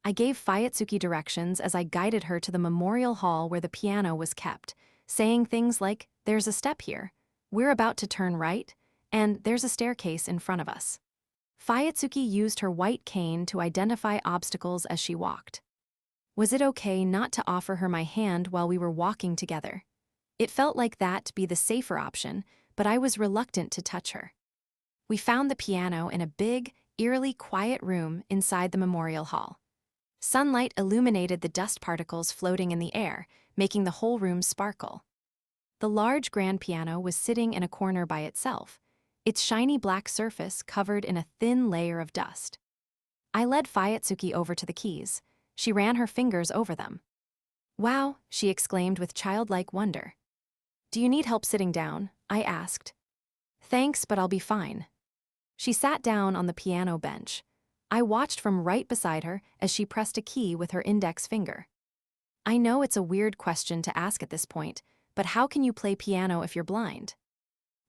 I gave Fuyutsuki directions as I guided her to the memorial hall where the piano was kept, saying things like, there's a step here, we're about to turn right, and there's a staircase in front of us. Fuyutsuki used her white cane to identify obstacles as she walked. Was it okay not to offer her my hand while we were walking together? It felt like that to be the safer option, but I was reluctant to touch her. We found the piano in a big, eerily quiet room inside the memorial hall. Sunlight illuminated the dust particles floating in the air, making the whole room sparkle. The large grand piano was sitting in a corner by itself, its shiny black surface covered in a thin layer of dust. I led Fuyutsuki over to the keys. She ran her fingers over them. Wow, she exclaimed with childlike wonder. Do you need help sitting down? I asked. Thanks, but I'll be fine. She sat down on the piano bench. I watched from right beside her as she pressed a key with her index finger. I know it's a weird question to ask at this point, but how can you play piano if you're blind?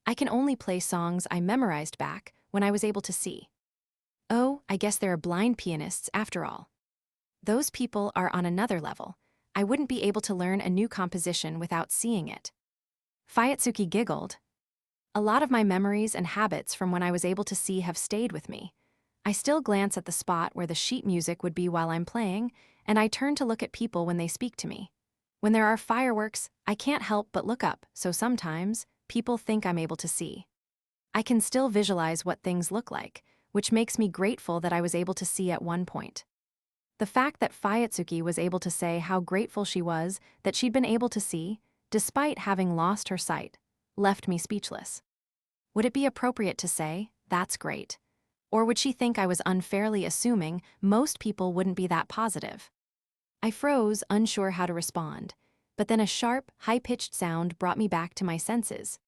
I can only play songs I memorized back when I was able to see. Oh, I guess there are blind pianists after all. Those people are on another level. I wouldn't be able to learn a new composition without seeing it. Fuyutsuki giggled. A lot of my memories and habits from when I was able to see have stayed with me. I still glance at the spot where the sheet music would be while I'm playing, and I turn to look at people when they speak to me. When there are fireworks, I can't help but look up, so sometimes, people think I'm able to see. I can still visualize what things look like, which makes me grateful that I was able to see at one point. The fact that Fuyutsuki was able to say how grateful she was that she'd been able to see, despite having lost her sight, left me speechless. Would it be appropriate to say, that's great? Or would she think I was unfairly assuming most people wouldn't be that positive? I froze, unsure how to respond, but then a sharp, high-pitched sound brought me back to my senses.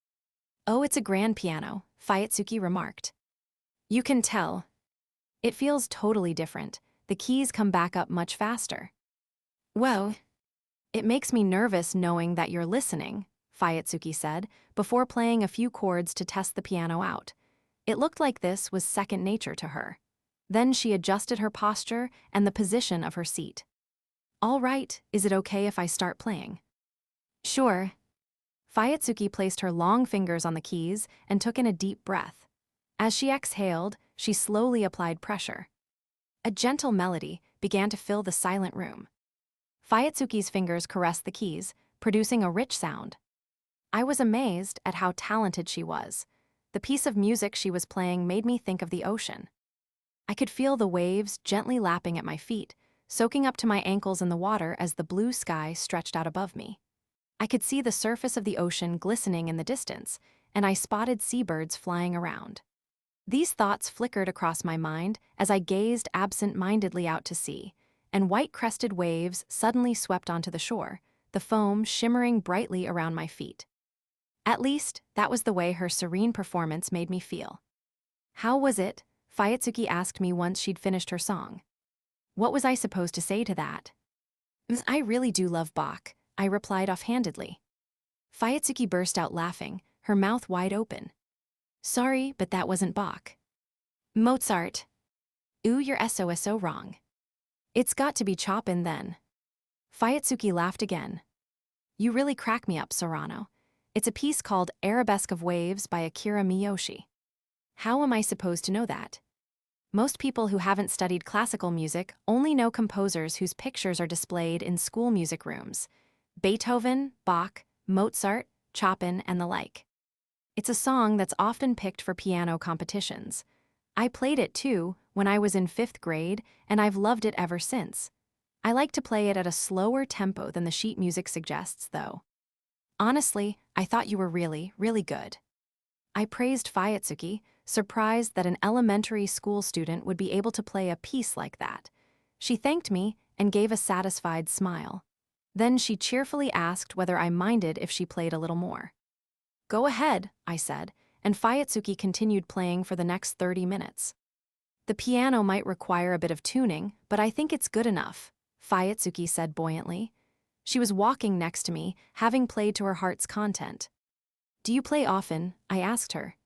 Oh, it's a grand piano, Fuyutsuki remarked. You can tell. It feels totally different. The keys come back up much faster. Well, it makes me nervous knowing that you're listening, Fuyutsuki said, before playing a few chords to test the piano out. It looked like this was second nature to her. Then she adjusted her posture and the position of her seat. All right, is it okay if I start playing? Sure. Fuyutsuki placed her long fingers on the keys and took in a deep breath. As she exhaled, she slowly applied pressure. A gentle melody began to fill the silent room. Fuyutsuki's fingers caressed the keys, producing a rich sound. I was amazed at how talented she was. The piece of music she was playing made me think of the ocean. I could feel the waves gently lapping at my feet, soaking up to my ankles in the water as the blue sky stretched out above me. I could see the surface of the ocean glistening in the distance, and I spotted seabirds flying around. These thoughts flickered across my mind as I gazed absent-mindedly out to sea, and white-crested waves suddenly swept onto the shore, the foam shimmering brightly around my feet. At least, that was the way her serene performance made me feel. How was it? Fuyutsuki asked me once she'd finished her song. What was I supposed to say to that? I really do love Bach, I replied offhandedly. Fuyutsuki burst out laughing, her mouth wide open. Sorry, but that wasn't Bach. Mozart. Ooh, you're so wrong. It's got to be Chopin then. Fuyutsuki laughed again. You really crack me up, Sorano. It's a piece called Arabesque of Waves by Akira Miyoshi. How am I supposed to know that? Most people who haven't studied classical music only know composers whose pictures are displayed in school music rooms. Beethoven, Bach, Mozart, Chopin, and the like. It's a song that's often picked for piano competitions. I played it too when I was in 5th grade, and I've loved it ever since. I like to play it at a slower tempo than the sheet music suggests, though. Honestly, I thought you were really, really good. I praised Fuyutsuki, surprised that an elementary school student would be able to play a piece like that. She thanked me and gave a satisfied smile. Then she cheerfully asked whether I minded if she played a little more. Go ahead, I said, and Fuyutsuki continued playing for the next 30 minutes. The piano might require a bit of tuning, but I think it's good enough, Fuyutsuki said buoyantly. She was walking next to me, having played to her heart's content. Do you play often? I asked her.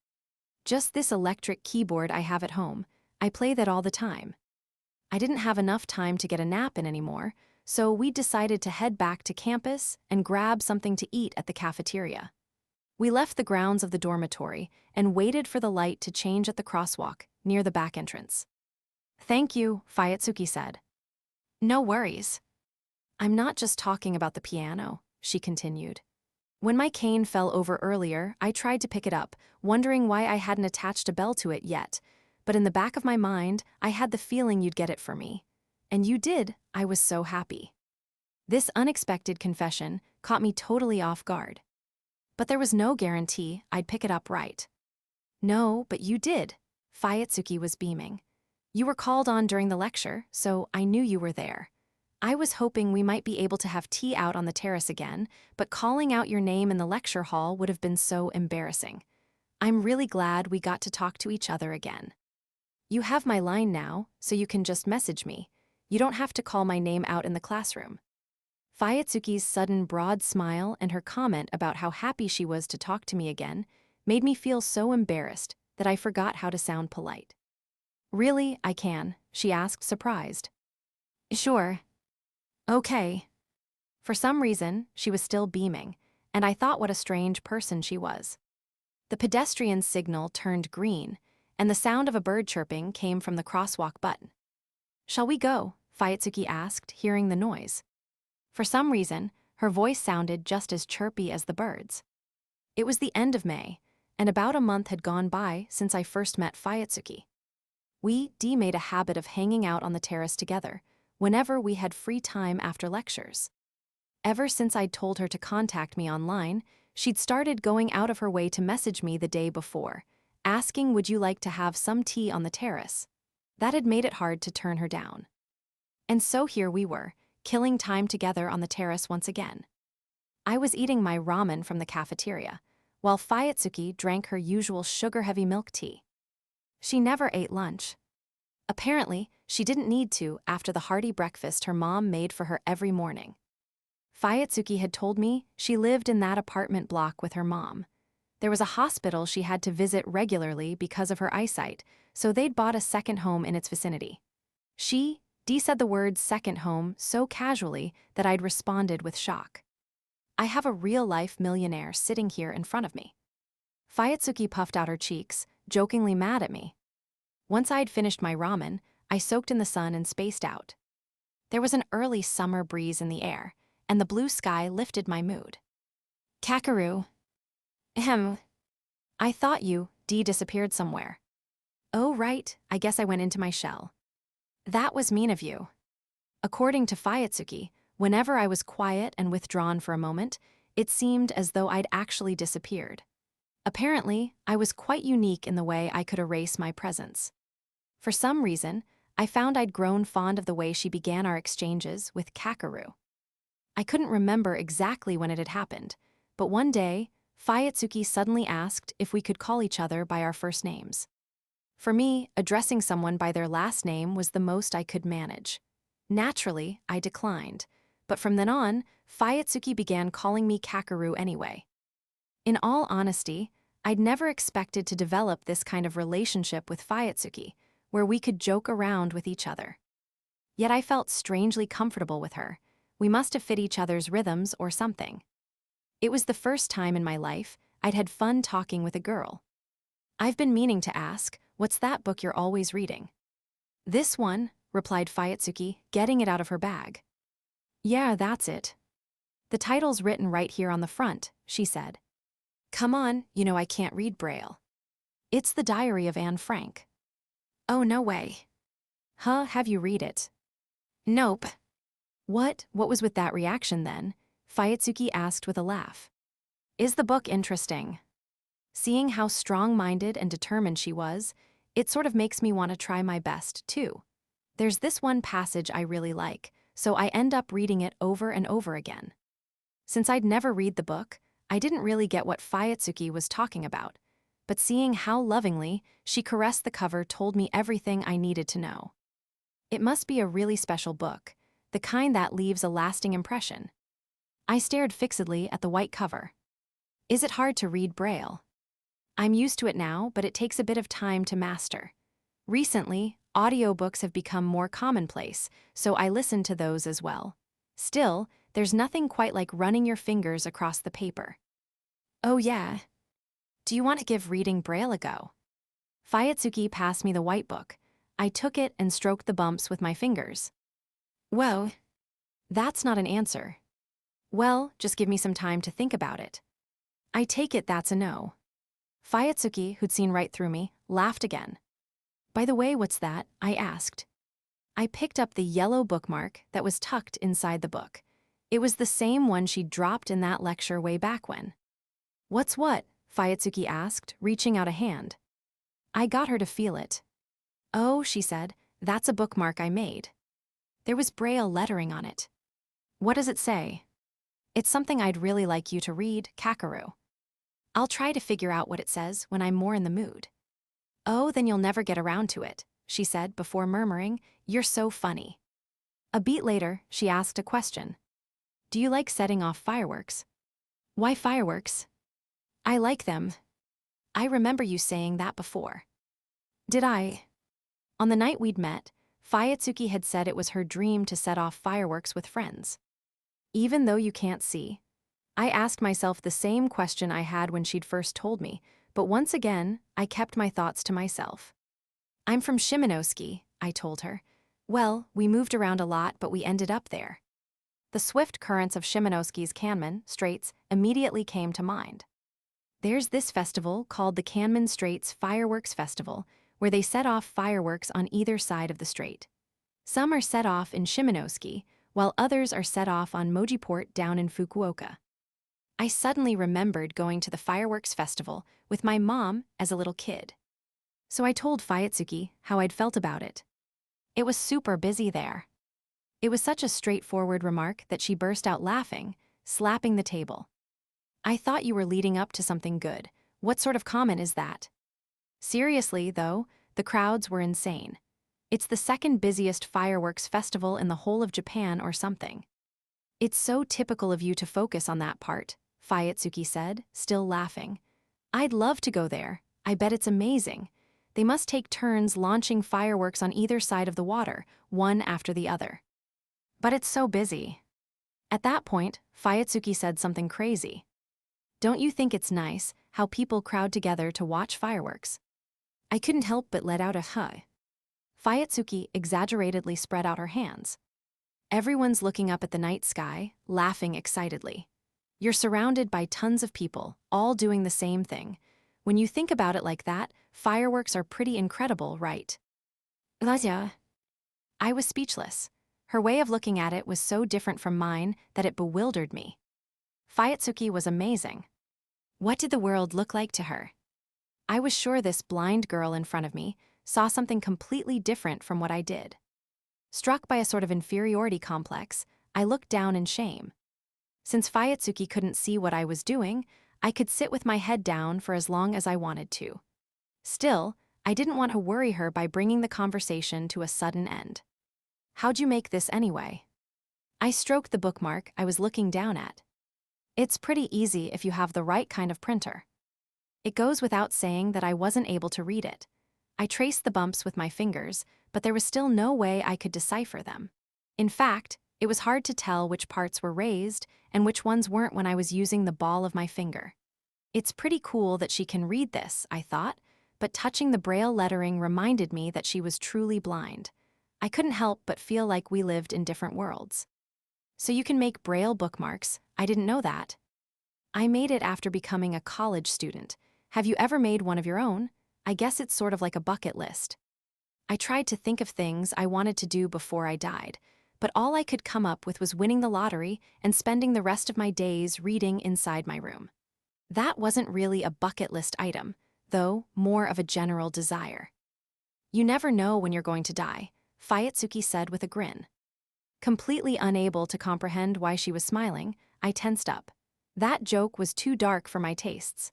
Just this electric keyboard I have at home. I play that all the time. I didn't have enough time to get a nap in anymore, so we decided to head back to campus and grab something to eat at the cafeteria. We left the grounds of the dormitory and waited for the light to change at the crosswalk near the back entrance. Thank you, Fuyutsuki said. No worries. I'm not just talking about the piano, she continued. When my cane fell over earlier, I tried to pick it up, wondering why I hadn't attached a bell to it yet, but in the back of my mind, I had the feeling you'd get it for me. And you did. I was so happy. This unexpected confession caught me totally off guard. But there was no guarantee I'd pick it up right. No, but you did. Fuyutsuki was beaming. You were called on during the lecture, so I knew you were there. I was hoping we might be able to have tea out on the terrace again, but calling out your name in the lecture hall would have been so embarrassing. I'm really glad we got to talk to each other again. You have my line now, so you can just message me. You don't have to call my name out in the classroom. Fuyutsuki's sudden broad smile and her comment about how happy she was to talk to me again made me feel so embarrassed that I forgot how to sound polite. Really, I can? She asked, surprised. Sure. Okay. For some reason, she was still beaming, and I thought what a strange person she was. The pedestrian signal turned green, and the sound of a bird chirping came from the crosswalk button. Shall we go? Fuyutsuki asked, hearing the noise. For some reason, her voice sounded just as chirpy as the birds. It was the end of May, and about a month had gone by since I first met Fuyutsuki. We made a habit of hanging out on the terrace together, whenever we had free time after lectures. Ever since I'd told her to contact me online, she'd started going out of her way to message me the day before, asking would you like to have some tea on the terrace. That had made it hard to turn her down. And so here we were, killing time together on the terrace once again. I was eating my ramen from the cafeteria, while Fuyutsuki drank her usual sugar-heavy milk tea. She never ate lunch. Apparently, she didn't need to after the hearty breakfast her mom made for her every morning. Fuyutsuki had told me she lived in that apartment block with her mom. There was a hospital she had to visit regularly because of her eyesight, so they'd bought a second home in its vicinity. She said the word second home so casually that I'd responded with shock. I have a real-life millionaire sitting here in front of me. Fuyutsuki puffed out her cheeks, jokingly mad at me. Once I'd finished my ramen, I soaked in the sun and spaced out. There was an early summer breeze in the air, and the blue sky lifted my mood. Kakeru. I thought you, disappeared somewhere. Oh right, I guess I went into my shell. That was mean of you. According to Fuyutsuki, whenever I was quiet and withdrawn for a moment, it seemed as though I'd actually disappeared. Apparently, I was quite unique in the way I could erase my presence. For some reason, I found I'd grown fond of the way she began our exchanges with Kakeru. I couldn't remember exactly when it had happened, but one day, Fuyutsuki suddenly asked if we could call each other by our first names. For me, addressing someone by their last name was the most I could manage. Naturally, I declined, but from then on, Fuyutsuki began calling me Kakeru anyway. In all honesty, I'd never expected to develop this kind of relationship with Fuyutsuki, where we could joke around with each other. Yet I felt strangely comfortable with her. We must have fit each other's rhythms or something. It was the first time in my life I'd had fun talking with a girl. I've been meaning to ask, what's that book you're always reading? This one, replied Fuyutsuki, getting it out of her bag. Yeah, that's it. The title's written right here on the front, she said. Come on, you know I can't read Braille. It's the Diary of Anne Frank. Oh, no way. Huh, have you read it? Nope. What was with that reaction then? Fuyutsuki asked with a laugh. Is the book interesting? Seeing how strong-minded and determined she was, it sort of makes me want to try my best, too. There's this one passage I really like, so I end up reading it over and over again. Since I'd never read the book, I didn't really get what Fuyutsuki was talking about, but seeing how lovingly she caressed the cover told me everything I needed to know. It must be a really special book, the kind that leaves a lasting impression. I stared fixedly at the white cover. Is it hard to read Braille? I'm used to it now, but it takes a bit of time to master. Recently, audiobooks have become more commonplace, so I listen to those as well. Still, there's nothing quite like running your fingers across the paper. Oh yeah. Do you want to give reading Braille a go? Fuyutsuki passed me the white book. I took it and stroked the bumps with my fingers. Whoa. That's not an answer. Well, just give me some time to think about it. I take it that's a no. Fuyutsuki, who'd seen right through me, laughed again. By the way, what's that? I asked. I picked up the yellow bookmark that was tucked inside the book. It was the same one she'd dropped in that lecture way back when. What's what? Fuyutsuki asked, reaching out a hand. I got her to feel it. Oh, she said, that's a bookmark I made. There was Braille lettering on it. What does it say? It's something I'd really like you to read, Kakeru. I'll try to figure out what it says when I'm more in the mood. Oh, then you'll never get around to it, she said before murmuring, you're so funny. A beat later, she asked a question. Do you like setting off fireworks? Why fireworks? I like them. I remember you saying that before. Did I? On the night we'd met, Fuyutsuki had said it was her dream to set off fireworks with friends. Even though you can't see, I asked myself the same question I had when she'd first told me, but once again, I kept my thoughts to myself. I'm from Shimonoseki, I told her. Well, we moved around a lot, but we ended up there. The swift currents of Shimonoseki's Kanman Straits immediately came to mind. There's this festival called the Kanman Straits Fireworks Festival, where they set off fireworks on either side of the strait. Some are set off in Shimonoseki, while others are set off on Mojiport down in Fukuoka. I suddenly remembered going to the fireworks festival with my mom as a little kid. So I told Fuyutsuki how I'd felt about it. It was super busy there. It was such a straightforward remark that she burst out laughing, slapping the table. I thought you were leading up to something good. What sort of comment is that? Seriously, though, the crowds were insane. It's the second busiest fireworks festival in the whole of Japan or something. It's so typical of you to focus on that part, Fuyutsuki said, still laughing. I'd love to go there. I bet it's amazing. They must take turns launching fireworks on either side of the water, one after the other. But it's so busy. At that point, Fuyutsuki said something crazy. Don't you think it's nice how people crowd together to watch fireworks? I couldn't help but let out a huh. Fuyutsuki exaggeratedly spread out her hands. Everyone's looking up at the night sky, laughing excitedly. You're surrounded by tons of people, all doing the same thing. When you think about it like that, fireworks are pretty incredible, right? Lazia. I was speechless. Her way of looking at it was so different from mine that it bewildered me. Fuyutsuki was amazing. What did the world look like to her? I was sure this blind girl in front of me saw something completely different from what I did. Struck by a sort of inferiority complex, I looked down in shame. Since Fuyutsuki couldn't see what I was doing, I could sit with my head down for as long as I wanted to. Still, I didn't want to worry her by bringing the conversation to a sudden end. How'd you make this anyway? I stroked the bookmark I was looking down at. It's pretty easy if you have the right kind of printer. It goes without saying that I wasn't able to read it. I traced the bumps with my fingers, but there was still no way I could decipher them. In fact, it was hard to tell which parts were raised and which ones weren't when I was using the ball of my finger. It's pretty cool that she can read this, I thought, but touching the Braille lettering reminded me that she was truly blind. I couldn't help but feel like we lived in different worlds. So you can make Braille bookmarks. I didn't know that. I made it after becoming a college student. Have you ever made one of your own? I guess it's sort of like a bucket list. I tried to think of things I wanted to do before I died, but all I could come up with was winning the lottery and spending the rest of my days reading inside my room. That wasn't really a bucket list item, though more of a general desire. You never know when you're going to die, Fuyutsuki said with a grin. Completely unable to comprehend why she was smiling, I tensed up. That joke was too dark for my tastes.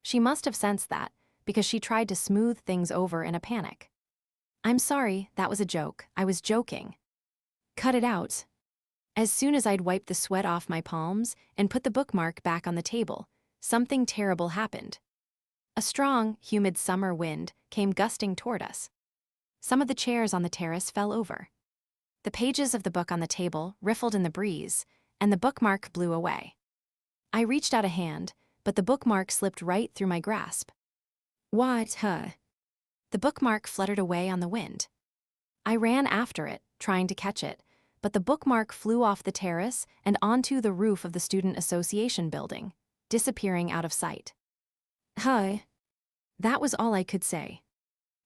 She must have sensed that, because she tried to smooth things over in a panic. I'm sorry, that was a joke. I was joking. Cut it out. As soon as I'd wiped the sweat off my palms and put the bookmark back on the table, something terrible happened. A strong, humid summer wind came gusting toward us. Some of the chairs on the terrace fell over. The pages of the book on the table riffled in the breeze, and the bookmark blew away. I reached out a hand, but the bookmark slipped right through my grasp. What, huh? The bookmark fluttered away on the wind. I ran after it, trying to catch it, but the bookmark flew off the terrace and onto the roof of the Student Association building, disappearing out of sight. Huh? That was all I could say.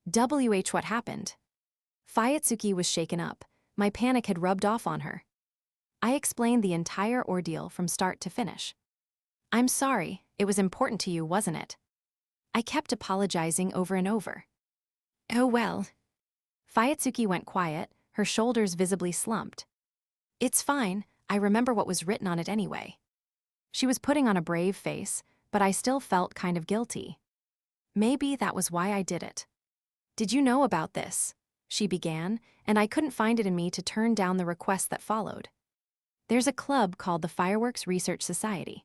What happened? Fuyutsuki was shaken up. My panic had rubbed off on her. I explained the entire ordeal from start to finish. I'm sorry, it was important to you, wasn't it? I kept apologizing over and over. Oh well. Fuyutsuki went quiet, her shoulders visibly slumped. It's fine, I remember what was written on it anyway. She was putting on a brave face, but I still felt kind of guilty. Maybe that was why I did it. Did you know about this? She began, and I couldn't find it in me to turn down the request that followed. There's a club called the Fireworks Research Society.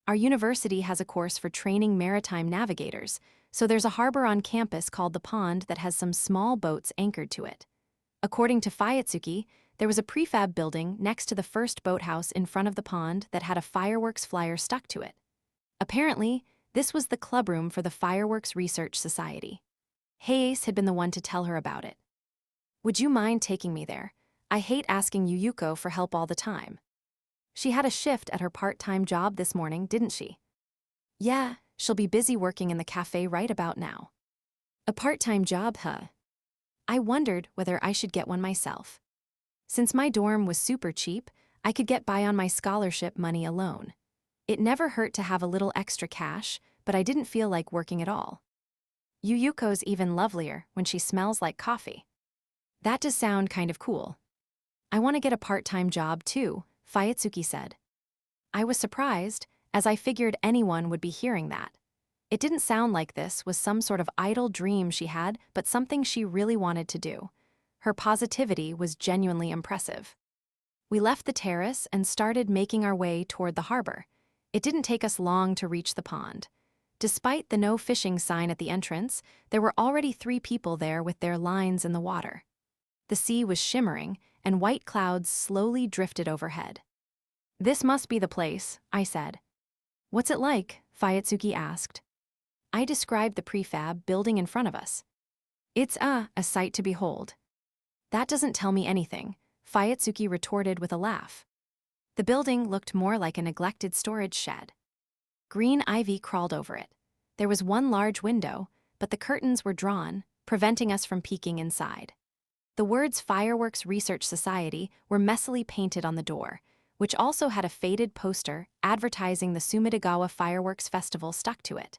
Our university has a course for training maritime navigators, so there's a harbor on campus called the Pond that has some small boats anchored to it. According to Fuyutsuki, there was a prefab building next to the first boathouse in front of the pond that had a fireworks flyer stuck to it. Apparently, this was the clubroom for the Fireworks Research Society. Hayase had been the one to tell her about it. Would you mind taking me there? I hate asking Yuuko for help all the time. She had a shift at her part-time job this morning, didn't she? Yeah, she'll be busy working in the cafe right about now. A part-time job, huh? I wondered whether I should get one myself. Since my dorm was super cheap, I could get by on my scholarship money alone. It never hurt to have a little extra cash, but I didn't feel like working at all. Yuuko's even lovelier when she smells like coffee. That does sound kind of cool. I want to get a part-time job too, Fuyutsuki said. I was surprised, as I figured anyone would be hearing that. It didn't sound like this was some sort of idle dream she had, but something she really wanted to do. Her positivity was genuinely impressive. We left the terrace and started making our way toward the harbor. It didn't take us long to reach the pond. Despite the no fishing sign at the entrance, there were already 3 people there with their lines in the water. The sea was shimmering, and white clouds slowly drifted overhead. This must be the place, I said. What's it like? Fuyutsuki asked. I described the prefab building in front of us. It's a sight to behold. That doesn't tell me anything, Fuyutsuki retorted with a laugh. The building looked more like a neglected storage shed. Green ivy crawled over it. There was one large window, but the curtains were drawn, preventing us from peeking inside. The words Fireworks Research Society were messily painted on the door, which also had a faded poster advertising the Sumidagawa Fireworks Festival stuck to it.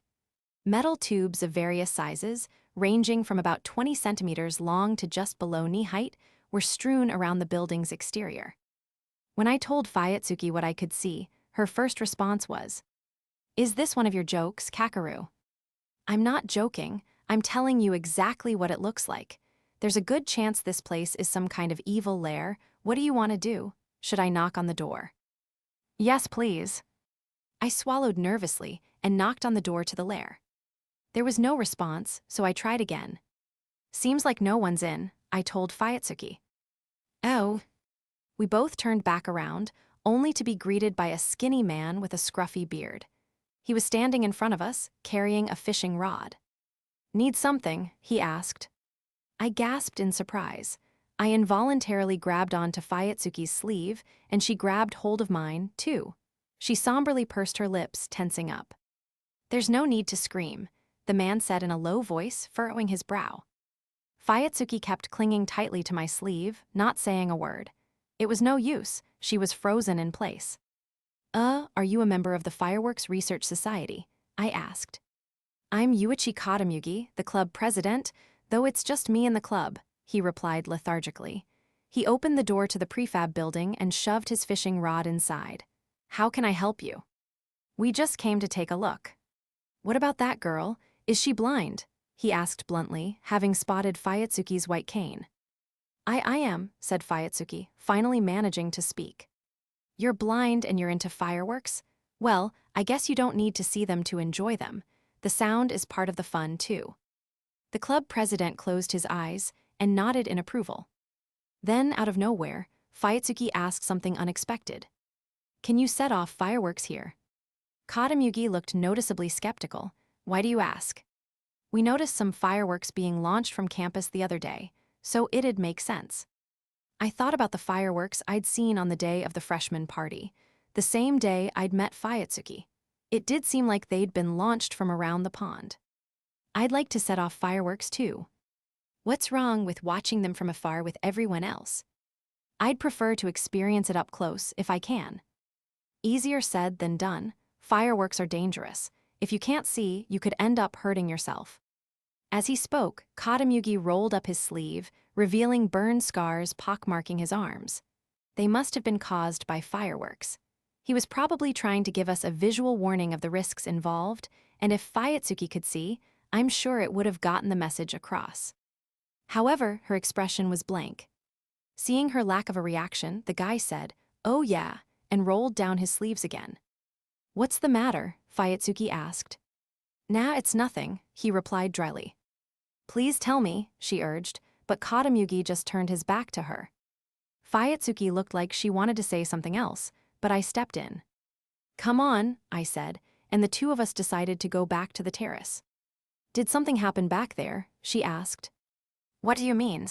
Metal tubes of various sizes, ranging from about 20 centimeters long to just below knee height, were strewn around the building's exterior. When I told Fuyutsuki what I could see, her first response was, "Is this one of your jokes, Kakeru?" I'm not joking, I'm telling you exactly what it looks like. There's a good chance this place is some kind of evil lair. What do you want to do? Should I knock on the door? Yes, please. I swallowed nervously and knocked on the door to the lair. There was no response, so I tried again. Seems like no one's in, I told Fuyutsuki. Oh. We both turned back around, only to be greeted by a skinny man with a scruffy beard. He was standing in front of us, carrying a fishing rod. Need something? He asked. I gasped in surprise. I involuntarily grabbed onto Fuyutsuki's sleeve, and she grabbed hold of mine, too. She somberly pursed her lips, tensing up. "There's no need to scream," the man said in a low voice, furrowing his brow. Fuyutsuki kept clinging tightly to my sleeve, not saying a word. It was no use, she was frozen in place. Are you a member of the Fireworks Research Society?" I asked. "I'm Yuichi Katamugi, the club president, though it's just me in the club," he replied lethargically. He opened the door to the prefab building and shoved his fishing rod inside. "How can I help you?" "We just came to take a look." "What about that girl? Is she blind?" he asked bluntly, having spotted Fuyutsuki's white cane. I am," said Fuyutsuki, finally managing to speak. "You're blind and you're into fireworks? Well, I guess you don't need to see them to enjoy them. The sound is part of the fun, too." The club president closed his eyes and nodded in approval. Then, out of nowhere, Fuyutsuki asked something unexpected. "Can you set off fireworks here?" Katamugi looked noticeably skeptical. "Why do you ask?" "We noticed some fireworks being launched from campus the other day, so it'd make sense." I thought about the fireworks I'd seen on the day of the freshman party, the same day I'd met Fuyutsuki. It did seem like they'd been launched from around the pond. "I'd like to set off fireworks too." "What's wrong with watching them from afar with everyone else?" "I'd prefer to experience it up close if I can." Easier said than done. Fireworks are dangerous. If you can't see, you could end up hurting yourself. As he spoke, Katamugi rolled up his sleeve, revealing burn scars pockmarking his arms. They must have been caused by fireworks. He was probably trying to give us a visual warning of the risks involved, and if Fuyutsuki could see, I'm sure it would have gotten the message across. However, her expression was blank. Seeing her lack of a reaction, the guy said, "Oh yeah," and rolled down his sleeves again. "What's the matter?" Fuyutsuki asked. "Nah, it's nothing," he replied dryly. "Please tell me," she urged, but Katamugi just turned his back to her. Fuyutsuki looked like she wanted to say something else, but I stepped in. "Come on," I said, and the two of us decided to go back to the terrace. "Did something happen back there?" she asked. "What do you mean?"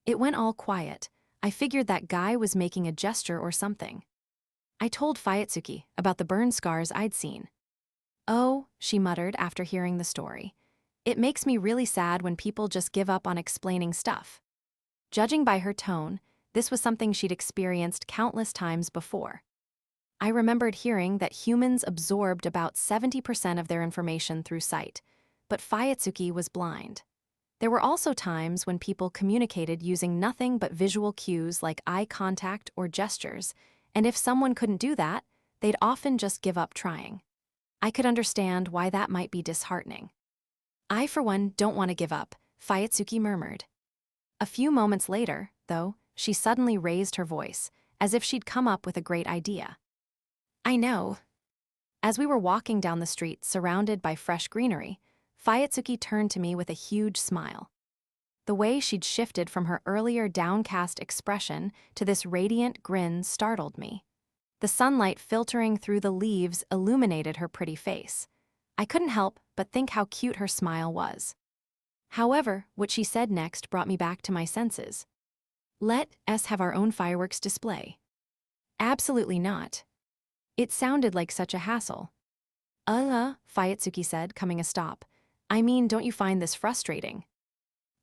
"It went all quiet. I figured that guy was making a gesture or something." I told Fuyutsuki about the burn scars I'd seen. "Oh," she muttered after hearing the story. "It makes me really sad when people just give up on explaining stuff." Judging by her tone, this was something she'd experienced countless times before. I remembered hearing that humans absorbed about 70% of their information through sight, but Fuyutsuki was blind. There were also times when people communicated using nothing but visual cues like eye contact or gestures, and if someone couldn't do that, they'd often just give up trying. I could understand why that might be disheartening. "I, for one, don't want to give up," Fuyutsuki murmured. A few moments later, though, she suddenly raised her voice, as if she'd come up with a great idea. "I know." As we were walking down the street surrounded by fresh greenery, Fuyutsuki turned to me with a huge smile. The way she'd shifted from her earlier downcast expression to this radiant grin startled me. The sunlight filtering through the leaves illuminated her pretty face. I couldn't help but think how cute her smile was. However, what she said next brought me back to my senses. "Let us have our own fireworks display." "Absolutely not." It sounded like such a hassle. Fuyutsuki said, coming a stop. "I mean, don't you find this frustrating?"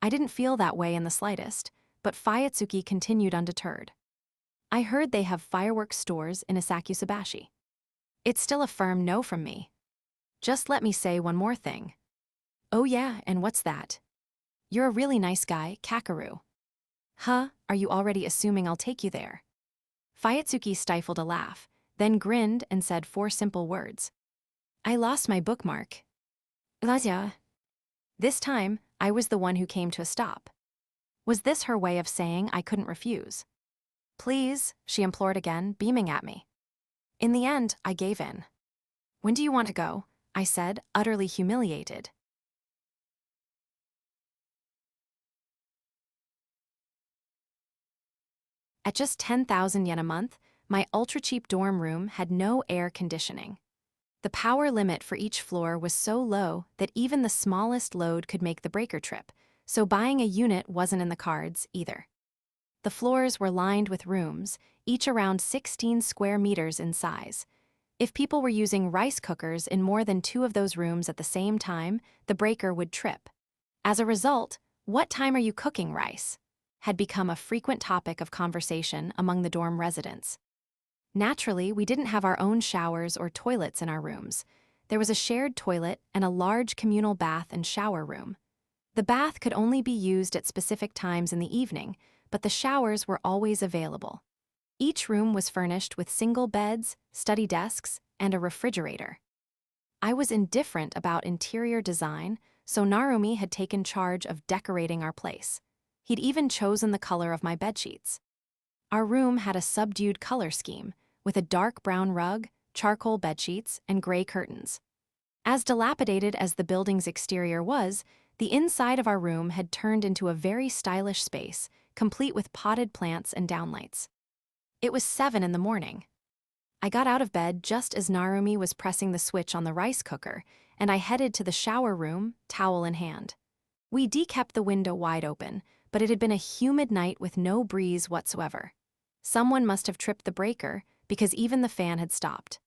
I didn't feel that way in the slightest, but Fuyutsuki continued undeterred. "I heard they have fireworks stores in Asakusabashi." It's still a firm no from me. "Just let me say one more thing." "Oh yeah, and what's that?" "You're a really nice guy, Kakeru." "Huh, are you already assuming I'll take you there?" Fuyutsuki stifled a laugh, then grinned and said 4 simple words. "I lost my bookmark." "Lazia." This time, I was the one who came to a stop. Was this her way of saying I couldn't refuse? "Please," she implored again, beaming at me. In the end, I gave in. "When do you want to go?" I said, utterly humiliated. At just 10,000 yen a month, my ultra-cheap dorm room had no air conditioning. The power limit for each floor was so low that even the smallest load could make the breaker trip, so buying a unit wasn't in the cards either. The floors were lined with rooms, each around 16 square meters in size. If people were using rice cookers in more than 2 of those rooms at the same time, the breaker would trip. As a result, "What time are you cooking rice?" had become a frequent topic of conversation among the dorm residents. Naturally, we didn't have our own showers or toilets in our rooms. There was a shared toilet and a large communal bath and shower room. The bath could only be used at specific times in the evening, but the showers were always available. Each room was furnished with single beds, study desks, and a refrigerator. I was indifferent about interior design, so Narumi had taken charge of decorating our place. He'd even chosen the color of my bedsheets. Our room had a subdued color scheme, with a dark brown rug, charcoal bedsheets, and gray curtains. As dilapidated as the building's exterior was, the inside of our room had turned into a very stylish space, complete with potted plants and downlights. It was 7 in the morning. I got out of bed just as Narumi was pressing the switch on the rice cooker, and I headed to the shower room, towel in hand. We kept the window wide open, but it had been a humid night with no breeze whatsoever. Someone must have tripped the breaker, because even the fan had stopped.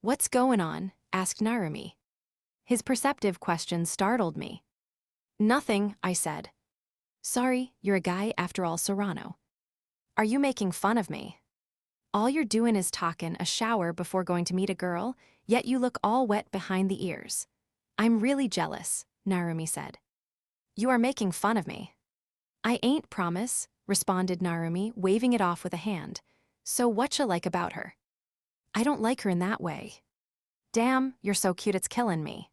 "What's going on?" asked Narumi. His perceptive question startled me. "Nothing," I said. "Sorry, you're a guy after all, Sorano. Are you making fun of me? All you're doing is talking a shower before going to meet a girl, yet you look all wet behind the ears. I'm really jealous," Narumi said. "You are making fun of me." "I ain't, promise," responded Narumi, waving it off with a hand. "So whatcha like about her?" "I don't like her in that way." "Damn, you're so cute it's killing me.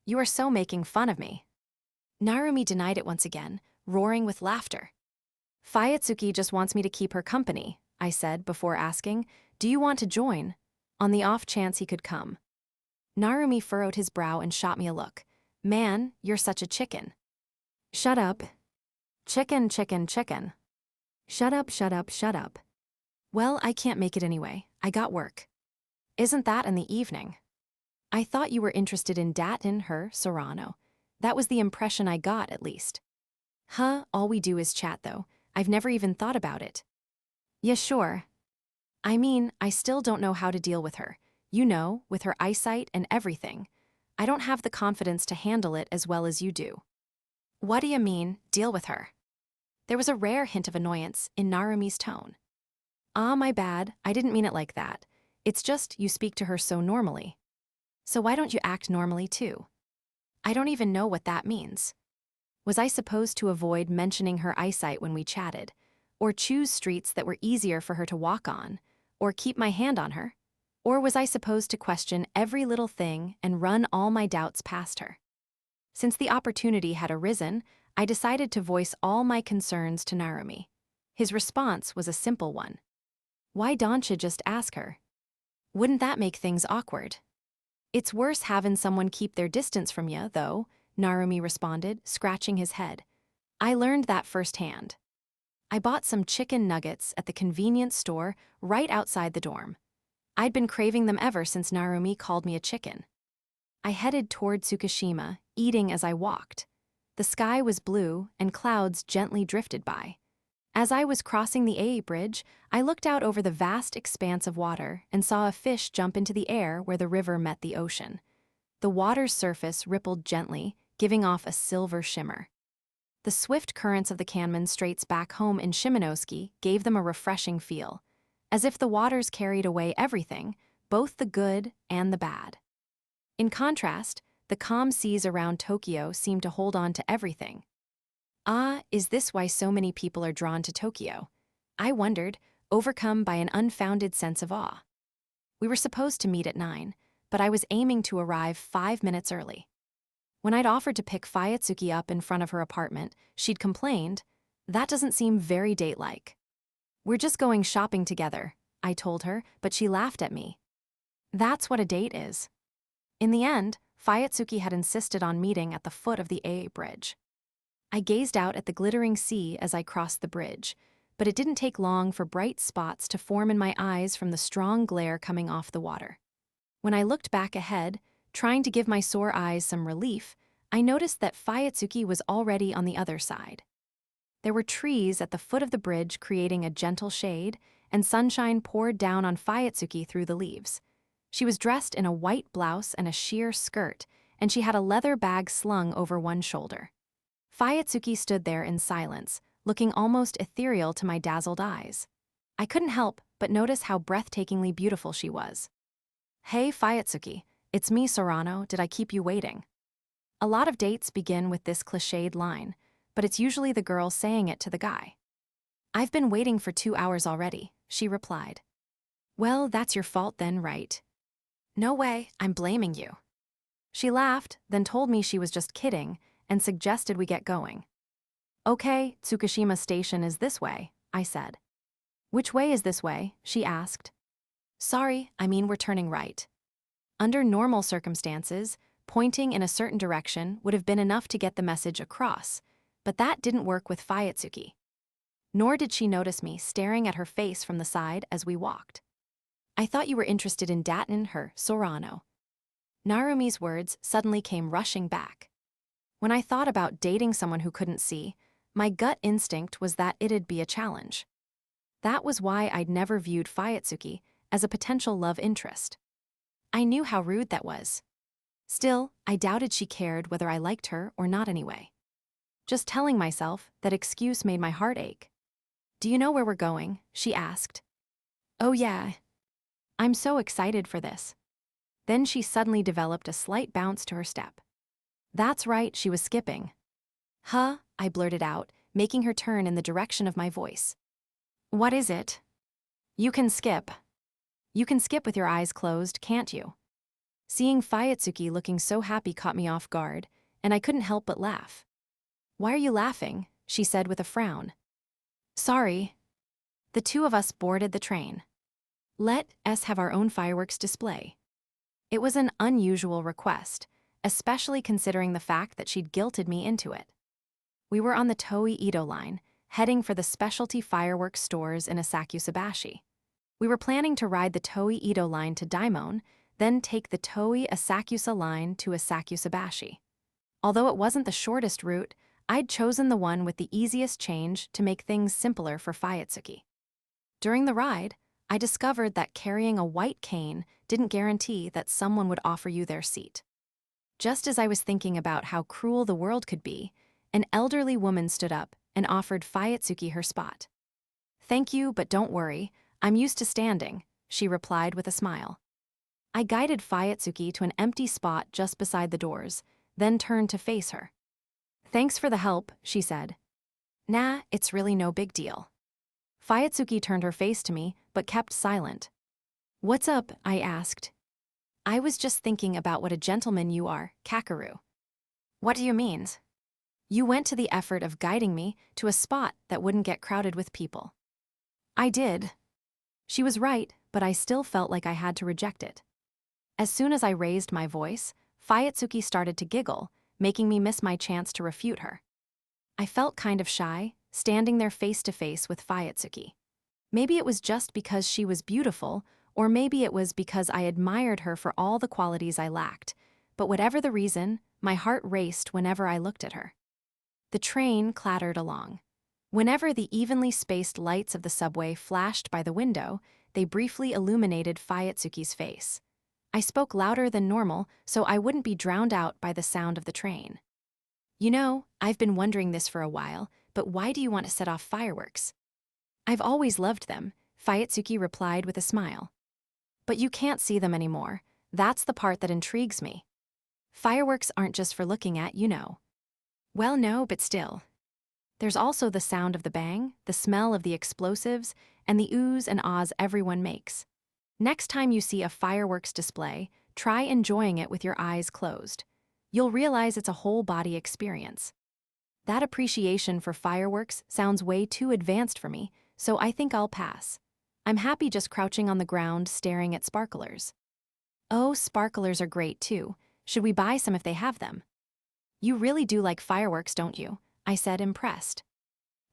You are so making fun of me." Narumi denied it once again, roaring with laughter. "Fuyutsuki just wants me to keep her company," I said before asking, "Do you want to join?" on the off chance he could come. Narumi furrowed his brow and shot me a look. "Man, you're such a chicken." "Shut up. Chicken, chicken, chicken. Shut up, shut up, shut up. Well, I can't make it anyway. I got work." "Isn't that in the evening?" "I thought you were interested in datin' her, Sorano. That was the impression I got, at least." "Huh, all we do is chat, though. I've never even thought about it." "Yeah, sure. I mean, I still don't know how to deal with her. You know, with her eyesight and everything. I don't have the confidence to handle it as well as you do." "What do you mean, deal with her?" There was a rare hint of annoyance in Narumi's tone. "Ah, my bad, I didn't mean it like that. It's just you speak to her so normally. So why don't you act normally too?" "I don't even know what that means." Was I supposed to avoid mentioning her eyesight when we chatted, or choose streets that were easier for her to walk on, or keep my hand on her? Or was I supposed to question every little thing and run all my doubts past her? Since the opportunity had arisen, I decided to voice all my concerns to Narumi. His response was a simple one. "Why don't you just ask her? Wouldn't that make things awkward?" "It's worse having someone keep their distance from you, though," Narumi responded, scratching his head. "I learned that firsthand." I bought some chicken nuggets at the convenience store right outside the dorm. I'd been craving them ever since Narumi called me a chicken. I headed toward Tsukishima, eating as I walked. The sky was blue, and clouds gently drifted by. As I was crossing the A bridge, I looked out over the vast expanse of water and saw a fish jump into the air where the river met the ocean. The water's surface rippled gently, giving off a silver shimmer. The swift currents of the Kanman straits back home in Shimonoseki gave them a refreshing feel, as if the waters carried away everything, both the good and the bad. In contrast, the calm seas around Tokyo seemed to hold on to everything. Ah, is this why so many people are drawn to Tokyo? I wondered, overcome by an unfounded sense of awe. We were supposed to meet at 9, but I was aiming to arrive 5 minutes early. When I'd offered to pick Fuyutsuki up in front of her apartment, she'd complained, "That doesn't seem very date-like." "We're just going shopping together," I told her, but she laughed at me. That's what a date is. In the end, Fuyutsuki had insisted on meeting at the foot of the A bridge. I gazed out at the glittering sea as I crossed the bridge, but it didn't take long for bright spots to form in my eyes from the strong glare coming off the water. When I looked back ahead, trying to give my sore eyes some relief, I noticed that Fuyutsuki was already on the other side. There were trees at the foot of the bridge creating a gentle shade, and sunshine poured down on Fuyutsuki through the leaves. She was dressed in a white blouse and a sheer skirt, and she had a leather bag slung over one shoulder. Fuyutsuki stood there in silence, looking almost ethereal to my dazzled eyes. I couldn't help but notice how breathtakingly beautiful she was. "Hey Fuyutsuki, it's me Sorano, did I keep you waiting?" A lot of dates begin with this cliched line, but it's usually the girl saying it to the guy. "I've been waiting for 2 hours already," she replied. "Well, that's your fault then, right?" "No way, I'm blaming you." She laughed, then told me she was just kidding and suggested we get going. "Okay, Tsukushima Station is this way," I said. "Which way is this way?" she asked. "Sorry, I mean we're turning right." Under normal circumstances, pointing in a certain direction would have been enough to get the message across, but that didn't work with Fuyutsuki. Nor did she notice me staring at her face from the side as we walked. "I thought you were interested in datin' her, Sorano." Narumi's words suddenly came rushing back. When I thought about dating someone who couldn't see, my gut instinct was that it'd be a challenge. That was why I'd never viewed Fuyutsuki as a potential love interest. I knew how rude that was. Still, I doubted she cared whether I liked her or not anyway. Just telling myself that excuse made my heart ache. "Do you know where we're going?" she asked. "Oh yeah. I'm so excited for this." Then she suddenly developed a slight bounce to her step. That's right, she was skipping. "Huh?" I blurted out, making her turn in the direction of my voice. "What is it?" "You can skip. You can skip with your eyes closed, can't you?" Seeing Fuyutsuki looking so happy caught me off guard, and I couldn't help but laugh. "Why are you laughing?" she said with a frown. "Sorry." The two of us boarded the train. Let us have our own fireworks display. It was an unusual request, especially considering the fact that she'd guilted me into it. We were on the Toei Edo line, heading for the specialty fireworks stores in Asakusabashi. We were planning to ride the Toei Edo line to Daimon, then take the Toei Asakusa line to Asakusabashi. Although it wasn't the shortest route, I'd chosen the one with the easiest change to make things simpler for Fuyutsuki. During the ride, I discovered that carrying a white cane didn't guarantee that someone would offer you their seat. Just as I was thinking about how cruel the world could be, an elderly woman stood up and offered Fuyutsuki her spot. "Thank you, but don't worry, I'm used to standing," she replied with a smile. I guided Fuyutsuki to an empty spot just beside the doors, then turned to face her. "Thanks for the help," she said. "Nah, it's really no big deal." Fuyutsuki turned her face to me, but kept silent. "What's up?" I asked. "I was just thinking about what a gentleman you are, Kakeru." "What do you mean?" "You went to the effort of guiding me to a spot that wouldn't get crowded with people." I did. She was right, but I still felt like I had to reject it. As soon as I raised my voice, Fuyutsuki started to giggle, making me miss my chance to refute her. I felt kind of shy, standing there face to face with Fuyutsuki. Maybe it was just because she was beautiful, or maybe it was because I admired her for all the qualities I lacked, but whatever the reason, my heart raced whenever I looked at her. The train clattered along. Whenever the evenly spaced lights of the subway flashed by the window, they briefly illuminated Fuyutsuki's face. I spoke louder than normal so I wouldn't be drowned out by the sound of the train. "You know, I've been wondering this for a while, but why do you want to set off fireworks?" "I've always loved them," Fuyutsuki replied with a smile. "But you can't see them anymore. That's the part that intrigues me. Fireworks aren't just for looking at, you know." "Well, no, but still. There's also the sound of the bang, the smell of the explosives, and the oohs and ahs everyone makes. Next time you see a fireworks display, try enjoying it with your eyes closed. You'll realize it's a whole-body experience." That appreciation for fireworks sounds way too advanced for me, so I think I'll pass. I'm happy just crouching on the ground staring at sparklers. "Oh, sparklers are great too. Should we buy some if they have them?" "You really do like fireworks, don't you?" I said, impressed.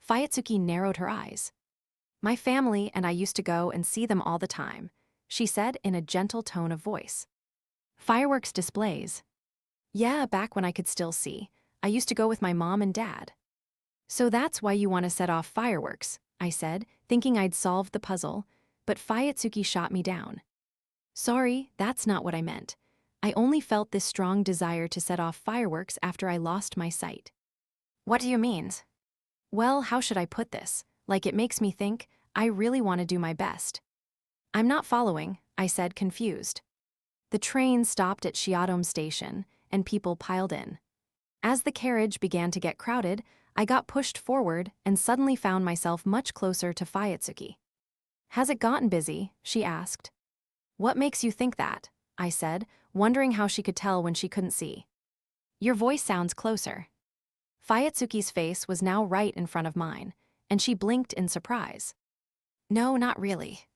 Fuyutsuki narrowed her eyes. "My family and I used to go and see them all the time," she said in a gentle tone of voice. "Fireworks displays?" "Yeah, back when I could still see. I used to go with my mom and dad." So that's why you want to set off fireworks, I said, thinking I'd solved the puzzle, but Fuyutsuki shot me down. Sorry, that's not what I meant. I only felt this strong desire to set off fireworks after I lost my sight. What do you mean? Well, how should I put this? Like it makes me think, I really want to do my best. I'm not following, I said, confused. The train stopped at Shiodome Station, and people piled in. As the carriage began to get crowded, I got pushed forward and suddenly found myself much closer to Fuyutsuki. Has it gotten busy? She asked. What makes you think that? I said, wondering how she could tell when she couldn't see. Your voice sounds closer. Fuyutsuki's face was now right in front of mine, and she blinked in surprise. No, not really.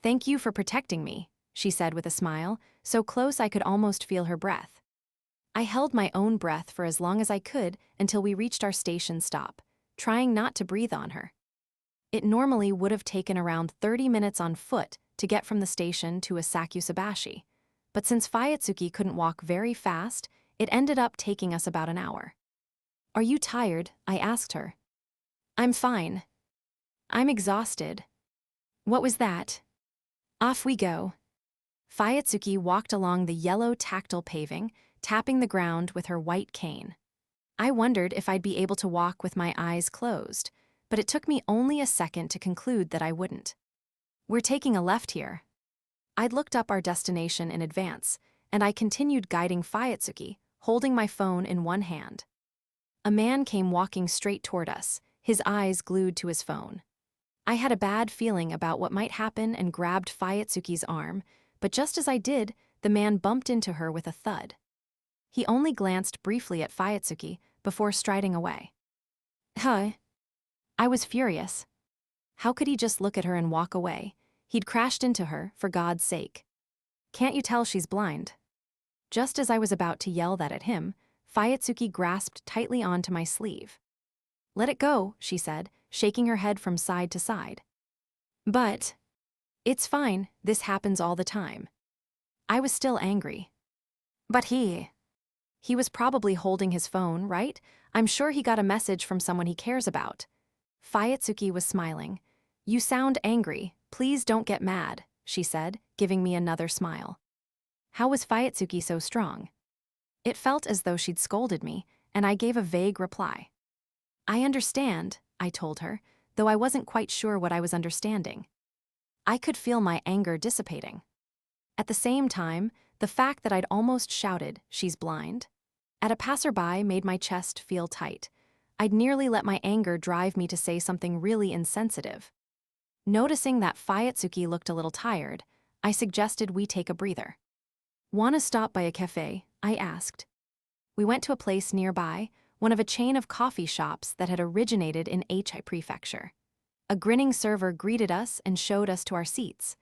Thank you for protecting me, she said with a smile, so close I could almost feel her breath. I held my own breath for as long as I could until we reached our station stop, trying not to breathe on her. It normally would have taken around 30 minutes on foot to get from the station to Asakusabashi, but since Fuyutsuki couldn't walk very fast, it ended up taking us about an hour. Are you tired? I asked her. I'm fine. I'm exhausted. What was that? Off we go. Fuyutsuki walked along the yellow tactile paving, tapping the ground with her white cane. I wondered if I'd be able to walk with my eyes closed, but it took me only a second to conclude that I wouldn't. We're taking a left here. I'd looked up our destination in advance, and I continued guiding Fuyutsuki, holding my phone in one hand. A man came walking straight toward us, his eyes glued to his phone. I had a bad feeling about what might happen and grabbed Fuyutsuki's arm, but just as I did, the man bumped into her with a thud. He only glanced briefly at Fuyutsuki before striding away. Huh? I was furious. How could he just look at her and walk away? He'd crashed into her, for God's sake. Can't you tell she's blind? Just as I was about to yell that at him, Fuyutsuki grasped tightly onto my sleeve. Let it go, she said, shaking her head from side to side. But it's fine, this happens all the time. I was still angry. But he was probably holding his phone, right? I'm sure he got a message from someone he cares about. Fuyutsuki was smiling. You sound angry, please don't get mad, she said, giving me another smile. How was Fuyutsuki so strong? It felt as though she'd scolded me, and I gave a vague reply. I understand, I told her, though I wasn't quite sure what I was understanding. I could feel my anger dissipating. At the same time, the fact that I'd almost shouted, she's blind, at a passerby made my chest feel tight. I'd nearly let my anger drive me to say something really insensitive. Noticing that Fuyutsuki looked a little tired, I suggested we take a breather. Want to stop by a cafe? I asked. We went to a place nearby, one of a chain of coffee shops that had originated in H.I. Prefecture. A grinning server greeted us and showed us to our seats.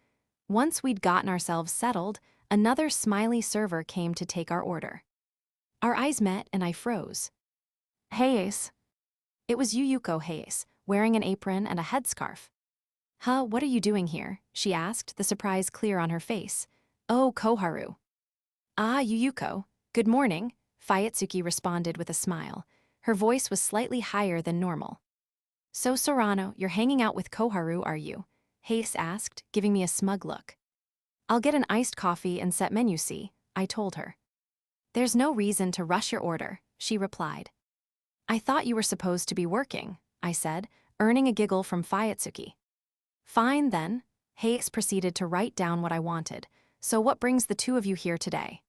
Once we'd gotten ourselves settled, another smiley server came to take our order. Our eyes met and I froze. Hayase. It was Yuuko Hayase, wearing an apron and a headscarf. Huh, what are you doing here? She asked, the surprise clear on her face. Oh, Koharu. Ah, Yuuko. Good morning, Fuyutsuki responded with a smile. Her voice was slightly higher than normal. So Sorano, you're hanging out with Koharu, are you? Hayase asked, giving me a smug look. I'll get an iced coffee and set menu C, I told her. There's no reason to rush your order, she replied. I thought you were supposed to be working, I said, earning a giggle from Fuyutsuki. Fine then, Hayase proceeded to write down what I wanted. So what brings the two of you here today?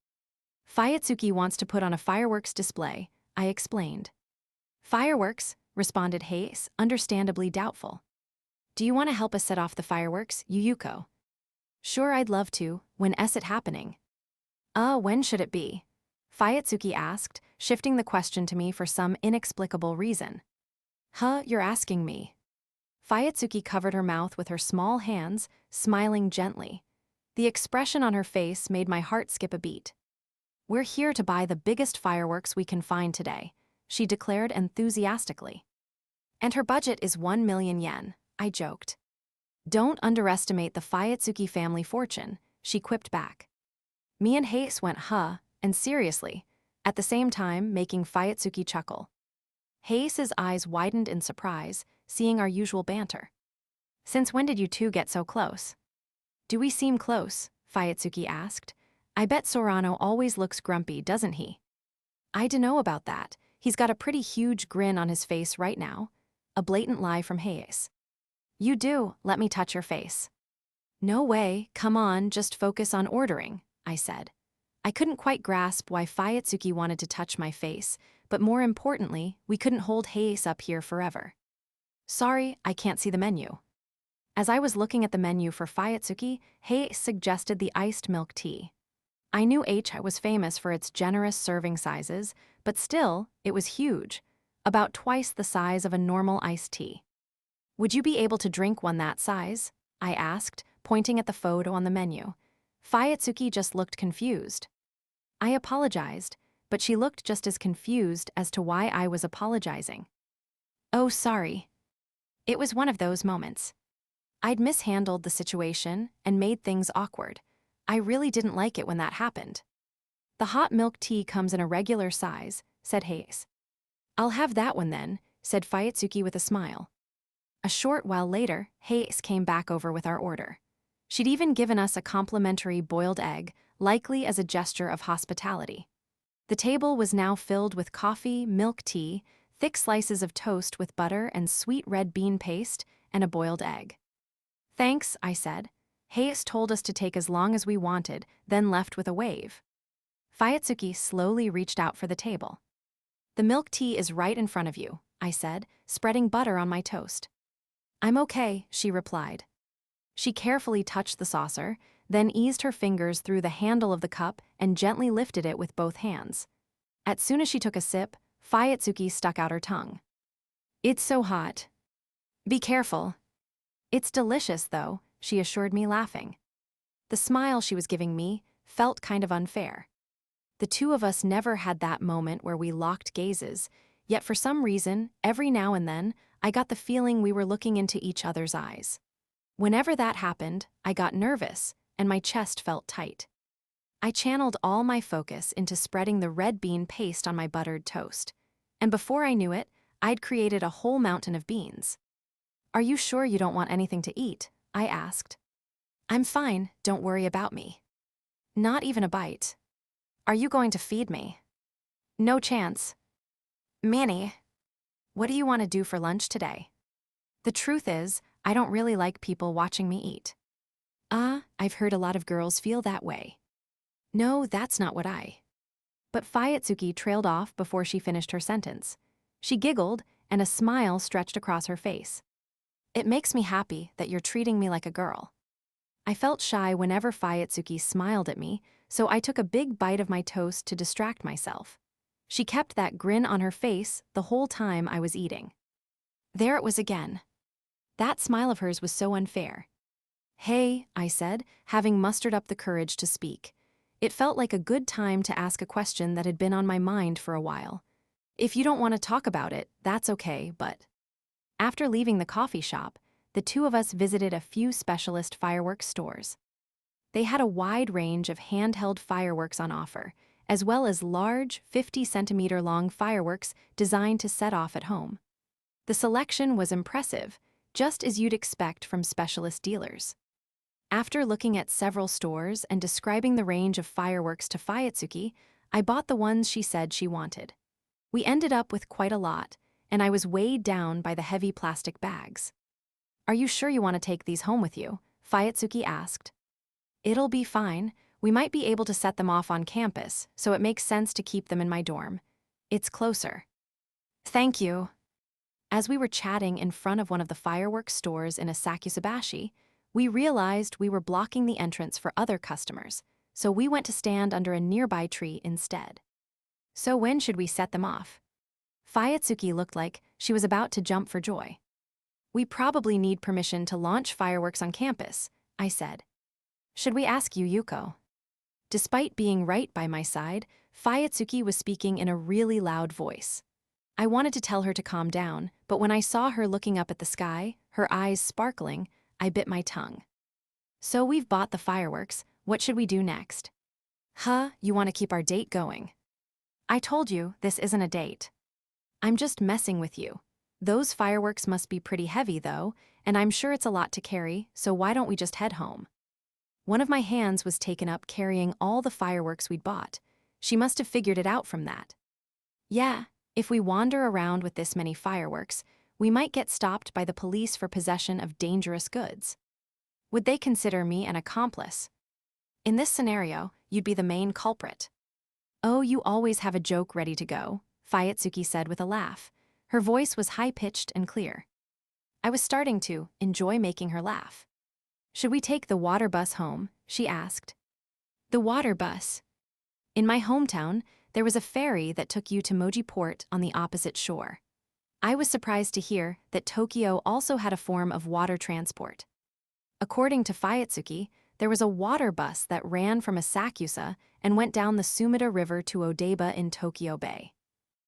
Fuyutsuki wants to put on a fireworks display, I explained. Fireworks, responded Hayase, understandably doubtful. Do you want to help us set off the fireworks, Yuuko? Sure, I'd love to. When is it happening? When should it be? Fuyutsuki asked, shifting the question to me for some inexplicable reason. Huh, you're asking me. Fuyutsuki covered her mouth with her small hands, smiling gently. The expression on her face made my heart skip a beat. We're here to buy the biggest fireworks we can find today, she declared enthusiastically. And her budget is 1 million yen, I joked. Don't underestimate the Fuyutsuki family fortune, she quipped back. Me and Hayase went and seriously, at the same time making Fuyutsuki chuckle. Hayase's eyes widened in surprise, seeing our usual banter. Since when did you two get so close? Do we seem close? Fuyutsuki asked. I bet Sorano always looks grumpy, doesn't he? I dunno about that. He's got a pretty huge grin on his face right now. A blatant lie from Hayase. You do, let me touch your face. No way, come on, just focus on ordering, I said. I couldn't quite grasp why Fuyutsuki wanted to touch my face, but more importantly, we couldn't hold Hayase up here forever. Sorry, I can't see the menu. As I was looking at the menu for Fuyutsuki, Hayase suggested the iced milk tea. I knew H was famous for its generous serving sizes, but still, it was huge, about twice the size of a normal iced tea. Would you be able to drink one that size? I asked, pointing at the photo on the menu. Fuyutsuki just looked confused. I apologized, but she looked just as confused as to why I was apologizing. Oh, sorry. It was one of those moments. I'd mishandled the situation and made things awkward. I really didn't like it when that happened. The hot milk tea comes in a regular size, said Hayase. I'll have that one then, said Fuyutsuki with a smile. A short while later, Hayase came back over with our order. She'd even given us a complimentary boiled egg, likely as a gesture of hospitality. The table was now filled with coffee, milk tea, thick slices of toast with butter and sweet red bean paste, and a boiled egg. Thanks, I said. Hayase told us to take as long as we wanted, then left with a wave. Fuyutsuki slowly reached out for the table. The milk tea is right in front of you, I said, spreading butter on my toast. I'm okay, she replied. She carefully touched the saucer, then eased her fingers through the handle of the cup and gently lifted it with both hands. As soon as she took a sip, Fuyutsuki stuck out her tongue. It's so hot. Be careful. It's delicious, though, she assured me, laughing. The smile she was giving me felt kind of unfair. The two of us never had that moment where we locked gazes, yet for some reason, every now and then, I got the feeling we were looking into each other's eyes. Whenever that happened, I got nervous, and my chest felt tight. I channeled all my focus into spreading the red bean paste on my buttered toast, and before I knew it, I'd created a whole mountain of beans. Are you sure you don't want anything to eat? I asked. I'm fine, don't worry about me. Not even a bite. Are you going to feed me? No chance. Manny, what do you want to do for lunch today? The truth is, I don't really like people watching me eat. I've heard a lot of girls feel that way. No, that's not what I. But Fuyutsuki trailed off before she finished her sentence. She giggled, and a smile stretched across her face. It makes me happy that you're treating me like a girl. I felt shy whenever Fuyutsuki smiled at me, so I took a big bite of my toast to distract myself. She kept that grin on her face the whole time I was eating. There it was again. That smile of hers was so unfair. Hey, I said, having mustered up the courage to speak. It felt like a good time to ask a question that had been on my mind for a while. If you don't want to talk about it, that's okay, but... After leaving the coffee shop, the two of us visited a few specialist fireworks stores. They had a wide range of handheld fireworks on offer, as well as large, 50-centimeter-long fireworks designed to set off at home. The selection was impressive, just as you'd expect from specialist dealers. After looking at several stores and describing the range of fireworks to Fuyutsuki, I bought the ones she said she wanted. We ended up with quite a lot, and I was weighed down by the heavy plastic bags. Are you sure you want to take these home with you? Fuyutsuki asked. It'll be fine. We might be able to set them off on campus, so it makes sense to keep them in my dorm. It's closer. Thank you. As we were chatting in front of one of the fireworks stores in Asakusabashi, we realized we were blocking the entrance for other customers, so we went to stand under a nearby tree instead. So when should we set them off? Fuyutsuki looked like she was about to jump for joy. We probably need permission to launch fireworks on campus, I said. Should we ask you, Yuuko? Despite being right by my side, Fuyutsuki was speaking in a really loud voice. I wanted to tell her to calm down, but when I saw her looking up at the sky, her eyes sparkling, I bit my tongue. So we've bought the fireworks, what should we do next? You want to keep our date going? I told you, this isn't a date. I'm just messing with you. Those fireworks must be pretty heavy, though, and I'm sure it's a lot to carry, so why don't we just head home? One of my hands was taken up carrying all the fireworks we'd bought. She must have figured it out from that. Yeah, if we wander around with this many fireworks, we might get stopped by the police for possession of dangerous goods. Would they consider me an accomplice? In this scenario, you'd be the main culprit. Oh, you always have a joke ready to go, Fuyutsuki said with a laugh. Her voice was high-pitched and clear. I was starting to enjoy making her laugh. Should we take the water bus home? She asked. The water bus. In my hometown, there was a ferry that took you to Moji Port on the opposite shore. I was surprised to hear that Tokyo also had a form of water transport. According to Fuyutsuki, there was a water bus that ran from Asakusa and went down the Sumida River to Odaiba in Tokyo Bay.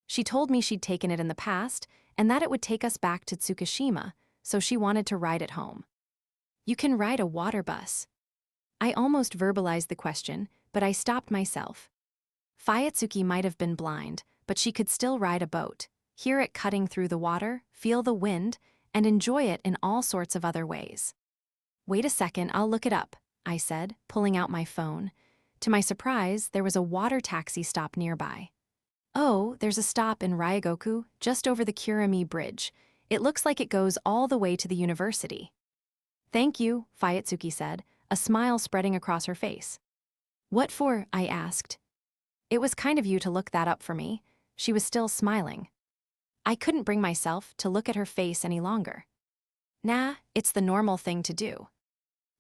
She told me she'd taken it in the past and that it would take us back to Tsukushima, so she wanted to ride it home. You can ride a water bus. I almost verbalized the question, but I stopped myself. Fuyutsuki might have been blind, but she could still ride a boat, hear it cutting through the water, feel the wind, and enjoy it in all sorts of other ways. Wait a second, I'll look it up, I said, pulling out my phone. To my surprise, there was a water taxi stop nearby. Oh, there's a stop in Ryogoku, just over the Kurami Bridge. It looks like it goes all the way to the university. Thank you, Fuyutsuki said, a smile spreading across her face. What for? I asked. It was kind of you to look that up for me. She was still smiling. I couldn't bring myself to look at her face any longer. Nah, it's the normal thing to do.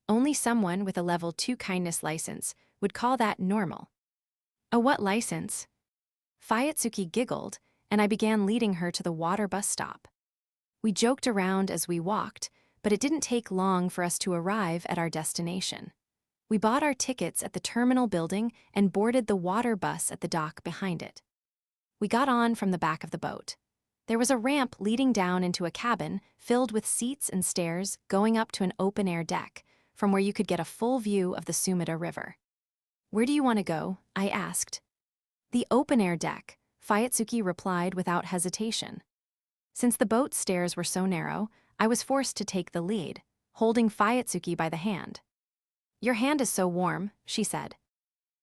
Only someone with a level 2 kindness license would call that normal. A what license? Fuyutsuki giggled, and I began leading her to the water bus stop. We joked around as we walked, but it didn't take long for us to arrive at our destination. We bought our tickets at the terminal building and boarded the water bus at the dock behind it. We got on from the back of the boat. There was a ramp leading down into a cabin filled with seats and stairs going up to an open-air deck, from where you could get a full view of the Sumida River. Where do you want to go? I asked. The open-air deck, Fuyutsuki replied without hesitation. Since the boat's stairs were so narrow, I was forced to take the lead, holding Fuyutsuki by the hand. Your hand is so warm, she said.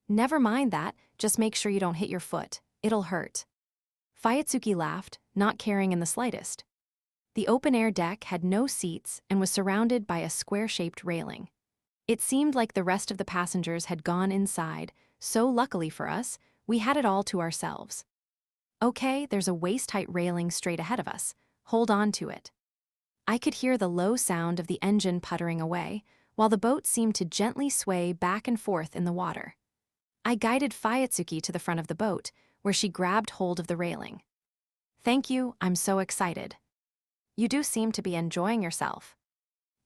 Never mind that, just make sure you don't hit your foot. It'll hurt. Fuyutsuki laughed, not caring in the slightest. The open-air deck had no seats and was surrounded by a square-shaped railing. It seemed like the rest of the passengers had gone inside, so luckily for us, we had it all to ourselves. Okay, there's a waist-height railing straight ahead of us. Hold on to it. I could hear the low sound of the engine puttering away, while the boat seemed to gently sway back and forth in the water. I guided Fuyutsuki to the front of the boat, where she grabbed hold of the railing. Thank you, I'm so excited. You do seem to be enjoying yourself.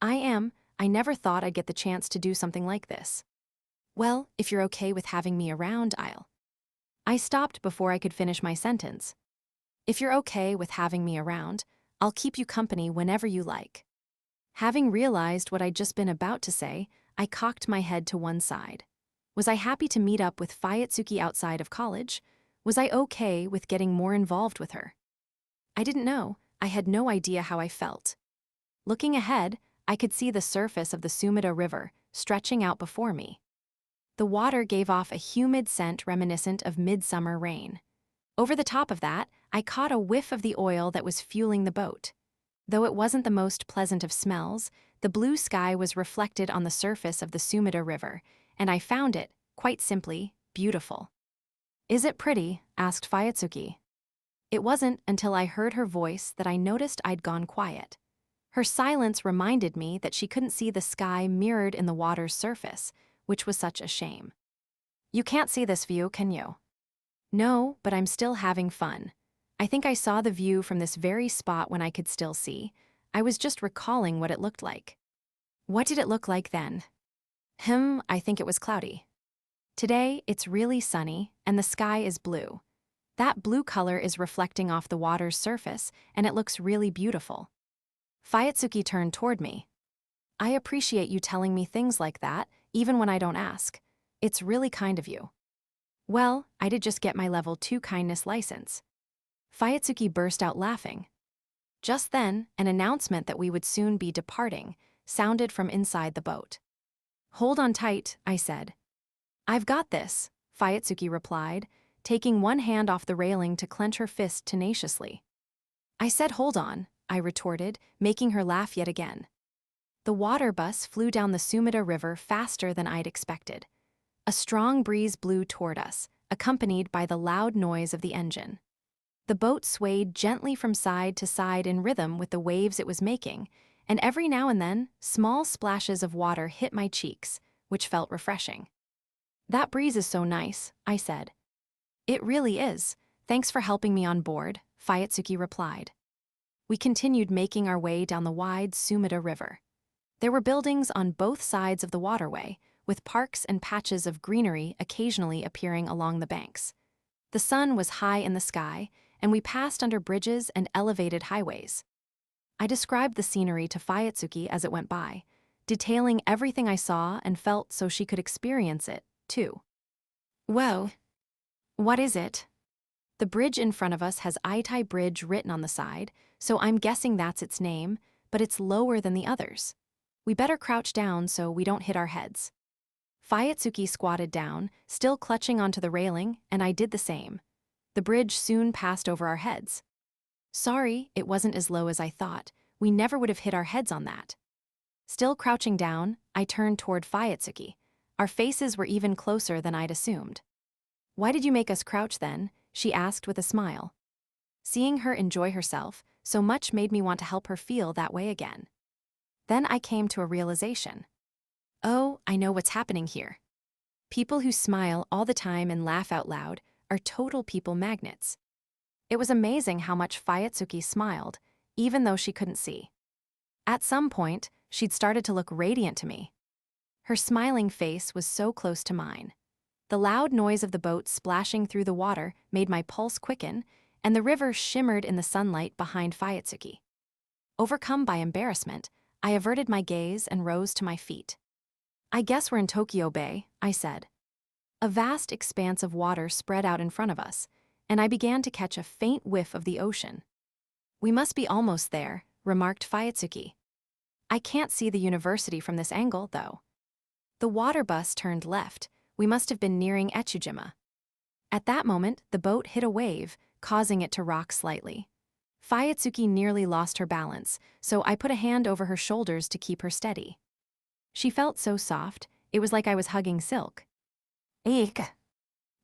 I am. I never thought I'd get the chance to do something like this. Well, if you're okay with having me around, I stopped before I could finish my sentence. If you're okay with having me around, I'll keep you company whenever you like. Having realized what I'd just been about to say, I cocked my head to one side. Was I happy to meet up with Fuyutsuki outside of college? Was I okay with getting more involved with her? I didn't know. I had no idea how I felt. Looking ahead, I could see the surface of the Sumida River stretching out before me. The water gave off a humid scent reminiscent of midsummer rain. Over the top of that, I caught a whiff of the oil that was fueling the boat. Though it wasn't the most pleasant of smells, the blue sky was reflected on the surface of the Sumida River, and I found it, quite simply, beautiful. Is it pretty? Asked Fuyutsuki. It wasn't until I heard her voice that I noticed I'd gone quiet. Her silence reminded me that she couldn't see the sky mirrored in the water's surface, which was such a shame. You can't see this view, can you? No, but I'm still having fun. I think I saw the view from this very spot when I could still see. I was just recalling what it looked like. What did it look like then? I think it was cloudy. Today, it's really sunny, and the sky is blue. That blue color is reflecting off the water's surface, and it looks really beautiful. Fuyutsuki turned toward me. I appreciate you telling me things like that, even when I don't ask. It's really kind of you. Well, I did just get my level 2 kindness license. Fuyutsuki burst out laughing. Just then, an announcement that we would soon be departing sounded from inside the boat. "Hold on tight," I said. "I've got this," Fuyutsuki replied, taking one hand off the railing to clench her fist tenaciously. "I said hold on," I retorted, making her laugh yet again. The water bus flew down the Sumida River faster than I'd expected. A strong breeze blew toward us, accompanied by the loud noise of the engine. The boat swayed gently from side to side in rhythm with the waves it was making, and every now and then, small splashes of water hit my cheeks, which felt refreshing. "That breeze is so nice," I said. "It really is. Thanks for helping me on board," Fuyutsuki replied. We continued making our way down the wide Sumida River. There were buildings on both sides of the waterway, with parks and patches of greenery occasionally appearing along the banks. The sun was high in the sky, and we passed under bridges and elevated highways. I described the scenery to Fuyutsuki as it went by, detailing everything I saw and felt so she could experience it, too. "Whoa. What is it?" "The bridge in front of us has Aitai Bridge written on the side, so I'm guessing that's its name, but it's lower than the others. We better crouch down so we don't hit our heads." Fuyutsuki squatted down, still clutching onto the railing, and I did the same. The bridge soon passed over our heads. "Sorry, it wasn't as low as I thought. We never would have hit our heads on that." Still crouching down, I turned toward Fuyutsuki. Our faces were even closer than I'd assumed. "Why did you make us crouch then?" she asked with a smile. Seeing her enjoy herself so much made me want to help her feel that way again. Then I came to a realization. Oh, I know what's happening here. People who smile all the time and laugh out loud are total people magnets. It was amazing how much Fuyutsuki smiled, even though she couldn't see. At some point, she'd started to look radiant to me. Her smiling face was so close to mine. The loud noise of the boat splashing through the water made my pulse quicken, and the river shimmered in the sunlight behind Fuyutsuki. Overcome by embarrassment, I averted my gaze and rose to my feet. "I guess we're in Tokyo Bay," I said. A vast expanse of water spread out in front of us, and I began to catch a faint whiff of the ocean. "We must be almost there," remarked Fuyutsuki. "I can't see the university from this angle, though." The water bus turned left. We must have been nearing Echujima. At that moment, the boat hit a wave, causing it to rock slightly. Fuyutsuki nearly lost her balance, so I put a hand over her shoulders to keep her steady. She felt so soft, it was like I was hugging silk. "Eek."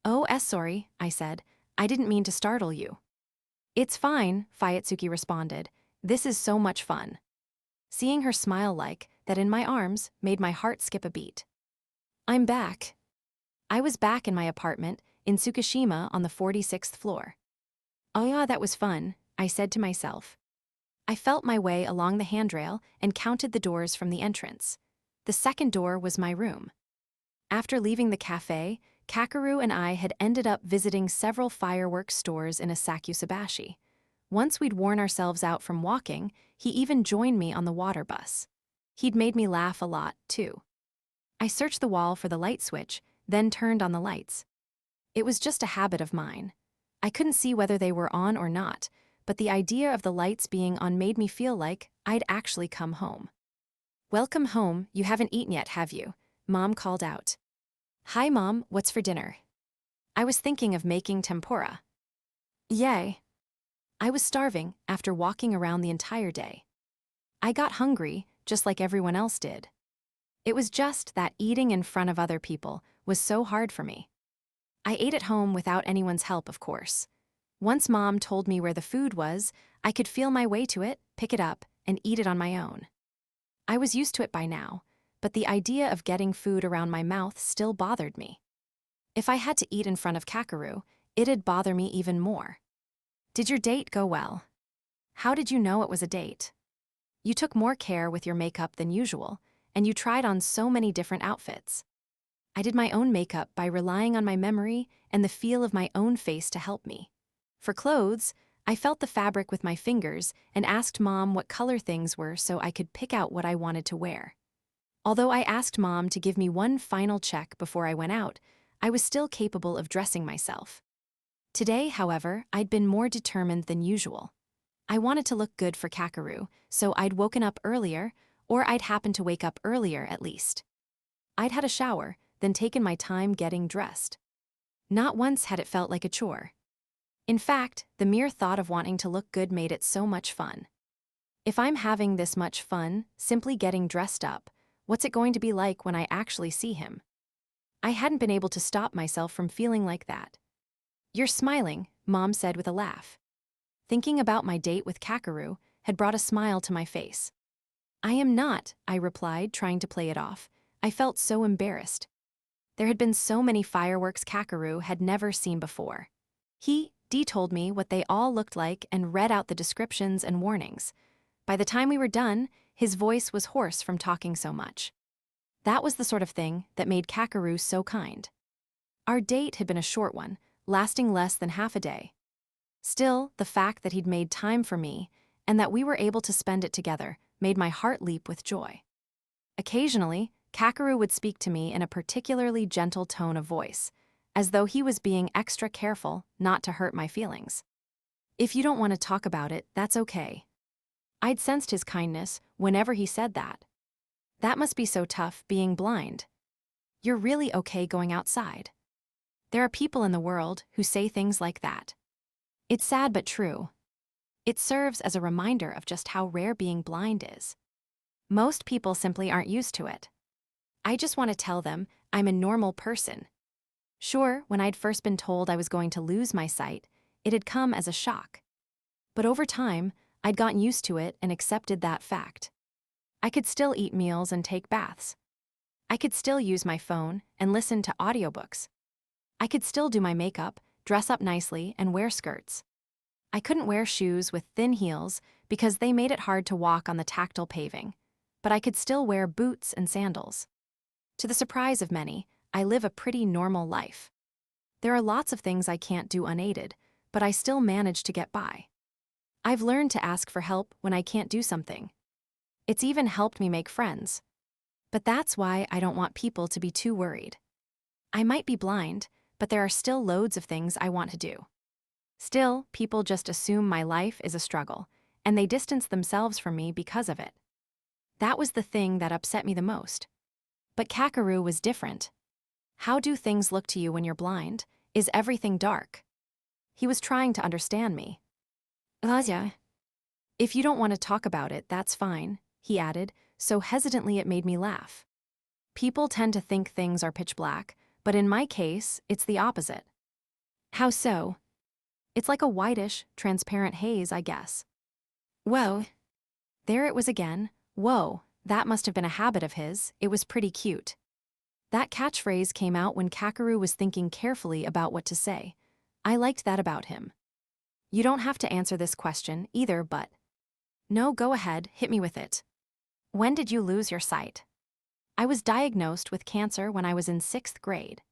"Oh, sorry," I said. "I didn't mean to startle you." "It's fine," Fuyutsuki responded. "This is so much fun." Seeing her smile like that in my arms made my heart skip a beat. I'm back. I was back in my apartment in Tsukishima on the 46th floor. "Oh yeah, that was fun," I said to myself. I felt my way along the handrail and counted the doors from the entrance. The second door was my room. After leaving the cafe, Kakeru and I had ended up visiting several fireworks stores in Asakusabashi. Once we'd worn ourselves out from walking, he even joined me on the water bus. He'd made me laugh a lot, too. I searched the wall for the light switch, then turned on the lights. It was just a habit of mine. I couldn't see whether they were on or not, but the idea of the lights being on made me feel like I'd actually come home. "Welcome home, you haven't eaten yet, have you?" Mom called out. "Hi Mom, what's for dinner?" I was thinking of making tempura. Yay. I was starving after walking around the entire day. I got hungry, just like everyone else did. It was just that eating in front of other people was so hard for me. I ate at home without anyone's help, of course. Once Mom told me where the food was, I could feel my way to it, pick it up, and eat it on my own. I was used to it by now, but the idea of getting food around my mouth still bothered me. If I had to eat in front of Kakeru, it'd bother me even more. "Did your date go well?" "How did you know it was a date?" "You took more care with your makeup than usual, and you tried on so many different outfits." I did my own makeup by relying on my memory and the feel of my own face to help me. For clothes, I felt the fabric with my fingers and asked Mom what color things were so I could pick out what I wanted to wear. Although I asked Mom to give me one final check before I went out, I was still capable of dressing myself. Today, however, I'd been more determined than usual. I wanted to look good for Kakeru, so I'd woken up earlier, or I'd happened to wake up earlier at least. I'd had a shower, then taken my time getting dressed. Not once had it felt like a chore. In fact, the mere thought of wanting to look good made it so much fun. If I'm having this much fun, simply getting dressed up, what's it going to be like when I actually see him? I hadn't been able to stop myself from feeling like that. "You're smiling," Mom said with a laugh. Thinking about my date with Kakeru had brought a smile to my face. "I am not," I replied, trying to play it off. I felt so embarrassed. There had been so many fireworks Kakeru had never seen before. He told me what they all looked like and read out the descriptions and warnings. By the time we were done, his voice was hoarse from talking so much. That was the sort of thing that made Kakeru so kind. Our date had been a short one, lasting less than half a day. Still, the fact that he'd made time for me and that we were able to spend it together made my heart leap with joy. Occasionally, Kakeru would speak to me in a particularly gentle tone of voice, as though he was being extra careful not to hurt my feelings. "If you don't want to talk about it, that's okay." I'd sensed his kindness whenever he said that. That must be so tough, being blind. "You're really okay going outside." There are people in the world who say things like that. It's sad but true. It serves as a reminder of just how rare being blind is. Most people simply aren't used to it. I just want to tell them I'm a normal person. Sure, when I'd first been told I was going to lose my sight, it had come as a shock. But over time, I'd gotten used to it and accepted that fact. I could still eat meals and take baths. I could still use my phone and listen to audiobooks. I could still do my makeup, dress up nicely, and wear skirts. I couldn't wear shoes with thin heels because they made it hard to walk on the tactile paving, but I could still wear boots and sandals. To the surprise of many, I live a pretty normal life. There are lots of things I can't do unaided, but I still manage to get by. I've learned to ask for help when I can't do something. It's even helped me make friends. But that's why I don't want people to be too worried. I might be blind, but there are still loads of things I want to do. Still, people just assume my life is a struggle, and they distance themselves from me because of it. That was the thing that upset me the most. But Kakeru was different. "How do things look to you when you're blind? Is everything dark?" He was trying to understand me. "Yeah. If you don't want to talk about it, that's fine," he added, so hesitantly it made me laugh. People tend to think things are pitch black, but in my case, it's the opposite. "How so?" "It's like a whitish, transparent haze, I guess." "Whoa." There it was again. Whoa, that must have been a habit of his. It was pretty cute. That catchphrase came out when Kakeru was thinking carefully about what to say. I liked that about him. "You don't have to answer this question either, but..." "No, go ahead, hit me with it." "When did you lose your sight?" "I was diagnosed with cancer when I was in 6th grade.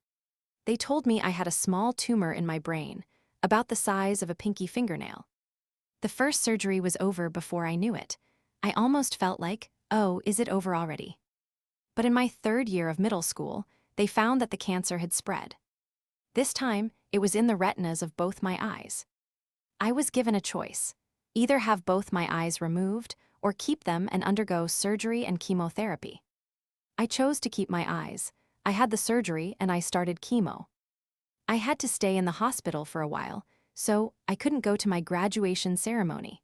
They told me I had a small tumor in my brain, about the size of a pinky fingernail. The first surgery was over before I knew it. I almost felt like, oh, is it over already? But in my 3rd year of middle school, they found that the cancer had spread. This time, it was in the retinas of both my eyes. I was given a choice: either have both my eyes removed or keep them and undergo surgery and chemotherapy. I chose to keep my eyes. I had the surgery and I started chemo. I had to stay in the hospital for a while, so I couldn't go to my graduation ceremony.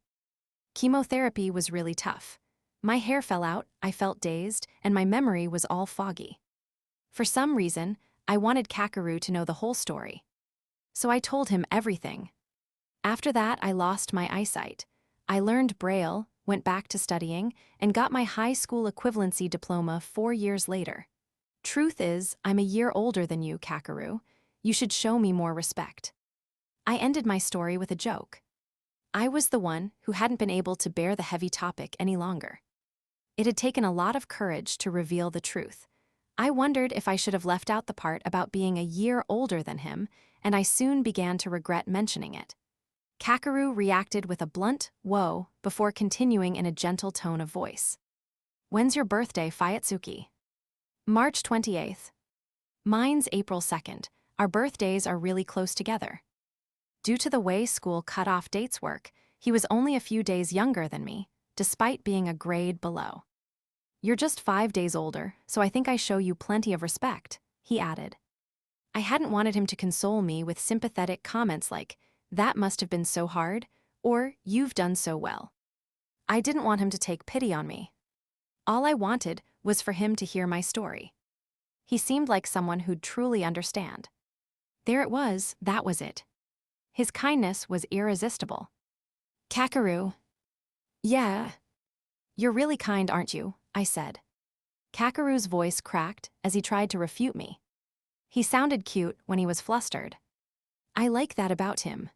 Chemotherapy was really tough. My hair fell out, I felt dazed, and my memory was all foggy. For some reason, I wanted Kakeru to know the whole story. So I told him everything. After that, I lost my eyesight. I learned Braille, went back to studying, and got my high school equivalency diploma 4 years later. Truth is, I'm a year older than you, Kakeru. You should show me more respect. I ended my story with a joke. I was the one who hadn't been able to bear the heavy topic any longer. It had taken a lot of courage to reveal the truth. I wondered if I should have left out the part about being a year older than him, and I soon began to regret mentioning it. Kakeru reacted with a blunt, "whoa," before continuing in a gentle tone of voice. "When's your birthday, Fuyutsuki?" "March 28th. Mine's April 2nd. Our birthdays are really close together." Due to the way school cut-off dates work, he was only a few days younger than me, despite being a grade below. "You're just 5 days older, so I think I show you plenty of respect," he added. I hadn't wanted him to console me with sympathetic comments like, "That must have been so hard," or "You've done so well." I didn't want him to take pity on me. All I wanted was for him to hear my story. He seemed like someone who'd truly understand. There it was, that was it. His kindness was irresistible. "Kakeru." "Yeah. You're really kind, aren't you?" I said. Kakeru's voice cracked as he tried to refute me. He sounded cute when he was flustered. I like that about him.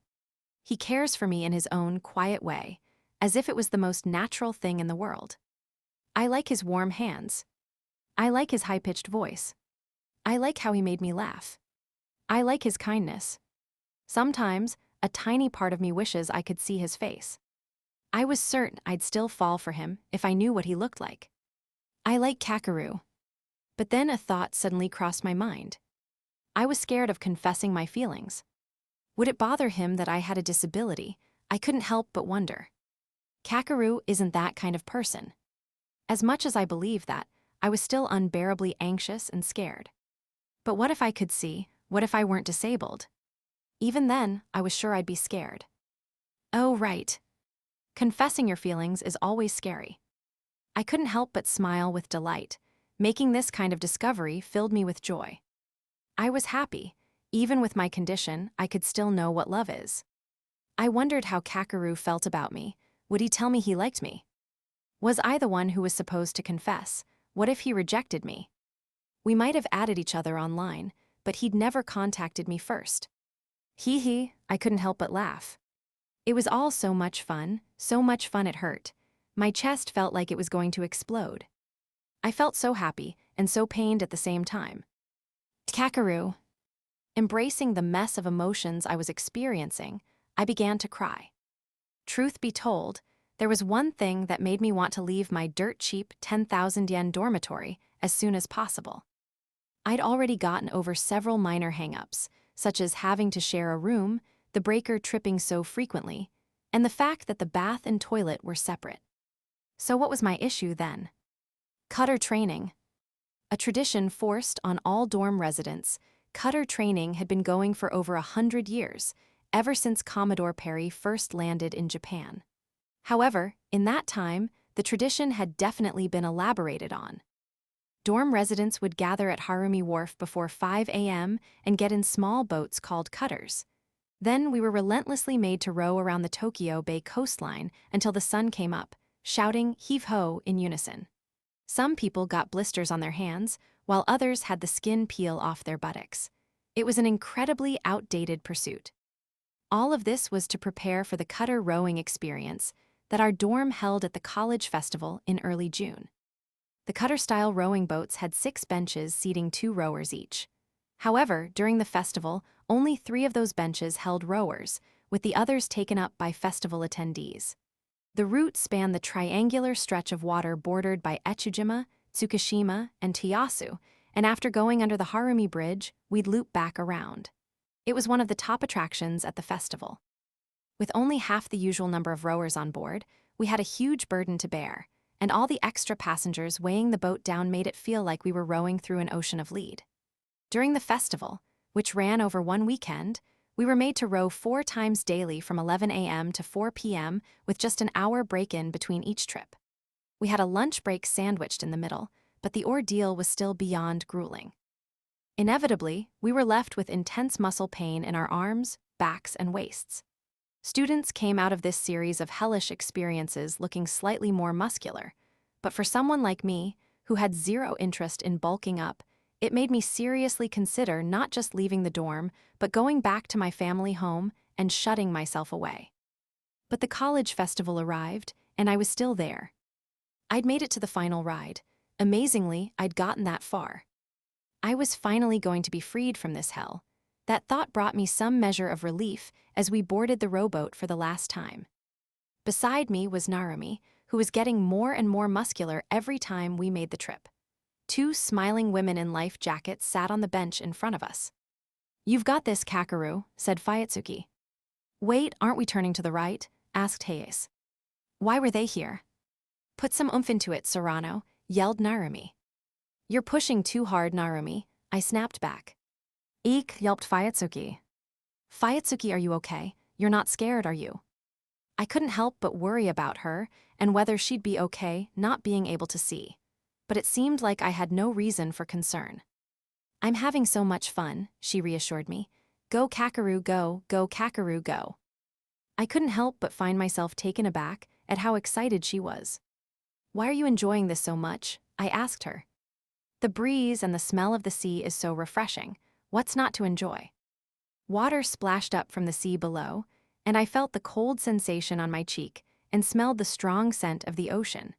He cares for me in his own quiet way, as if it was the most natural thing in the world. I like his warm hands. I like his high-pitched voice. I like how he made me laugh. I like his kindness. Sometimes, a tiny part of me wishes I could see his face. I was certain I'd still fall for him if I knew what he looked like. I like Kakeru. But then a thought suddenly crossed my mind. I was scared of confessing my feelings. Would it bother him that I had a disability? I couldn't help but wonder. Kakeru isn't that kind of person. As much as I believed that, I was still unbearably anxious and scared. But what if I could see? What if I weren't disabled? Even then, I was sure I'd be scared. Oh, right. Confessing your feelings is always scary. I couldn't help but smile with delight. Making this kind of discovery filled me with joy. I was happy. Even with my condition, I could still know what love is. I wondered how Kakeru felt about me. Would he tell me he liked me? Was I the one who was supposed to confess? What if he rejected me? We might have added each other online, but he'd never contacted me first. Hee, I couldn't help but laugh. It was all so much fun it hurt. My chest felt like it was going to explode. I felt so happy and so pained at the same time. Kakeru. Embracing the mess of emotions I was experiencing, I began to cry. Truth be told, there was one thing that made me want to leave my dirt-cheap 10,000 yen dormitory as soon as possible. I'd already gotten over several minor hang-ups, such as having to share a room, the breaker tripping so frequently, and the fact that the bath and toilet were separate. So what was my issue then? Cutter training. A tradition forced on all dorm residents, cutter training had been going for over 100 years, ever since Commodore Perry first landed in Japan. However, in that time, the tradition had definitely been elaborated on. Dorm residents would gather at Harumi Wharf before 5 a.m. and get in small boats called cutters. Then we were relentlessly made to row around the Tokyo Bay coastline until the sun came up, shouting heave-ho in unison. Some people got blisters on their hands, while others had the skin peel off their buttocks. It was an incredibly outdated pursuit. All of this was to prepare for the cutter rowing experience that our dorm held at the college festival in early June. The cutter-style rowing boats had 6 benches seating 2 rowers each. However, during the festival, only 3 of those benches held rowers, with the others taken up by festival attendees. The route spanned the triangular stretch of water bordered by Echujima, Tsukishima, and Toyasu, and after going under the Harumi Bridge, we'd loop back around. It was one of the top attractions at the festival. With only half the usual number of rowers on board, we had a huge burden to bear, and all the extra passengers weighing the boat down made it feel like we were rowing through an ocean of lead. During the festival, which ran over one weekend, we were made to row 4 times daily from 11 a.m. to 4 p.m. with just an hour break-in between each trip. We had a lunch break sandwiched in the middle, but the ordeal was still beyond grueling. Inevitably, we were left with intense muscle pain in our arms, backs, and waists. Students came out of this series of hellish experiences looking slightly more muscular, but for someone like me, who had zero interest in bulking up, it made me seriously consider not just leaving the dorm, but going back to my family home and shutting myself away. But the college festival arrived, and I was still there. I'd made it to the final ride. Amazingly, I'd gotten that far. I was finally going to be freed from this hell. That thought brought me some measure of relief as we boarded the rowboat for the last time. Beside me was Narumi, who was getting more and more muscular every time we made the trip. 2 smiling women in life jackets sat on the bench in front of us. "You've got this, Kakeru," said Fuyutsuki. Wait, aren't we turning to the right? Asked Hayase. Why were they here? Put some oomph into it, Sorano, yelled Narumi. You're pushing too hard, Narumi, I snapped back. Eek, yelped Fuyutsuki. Fuyutsuki, are you okay? You're not scared, are you? I couldn't help but worry about her and whether she'd be okay not being able to see. But it seemed like I had no reason for concern. I'm having so much fun, she reassured me. Go Kakeru, go Kakeru, go. I couldn't help but find myself taken aback at how excited she was. Why are you enjoying this so much? I asked her. The breeze and the smell of the sea is so refreshing. What's not to enjoy? Water splashed up from the sea below, and I felt the cold sensation on my cheek and smelled the strong scent of the ocean.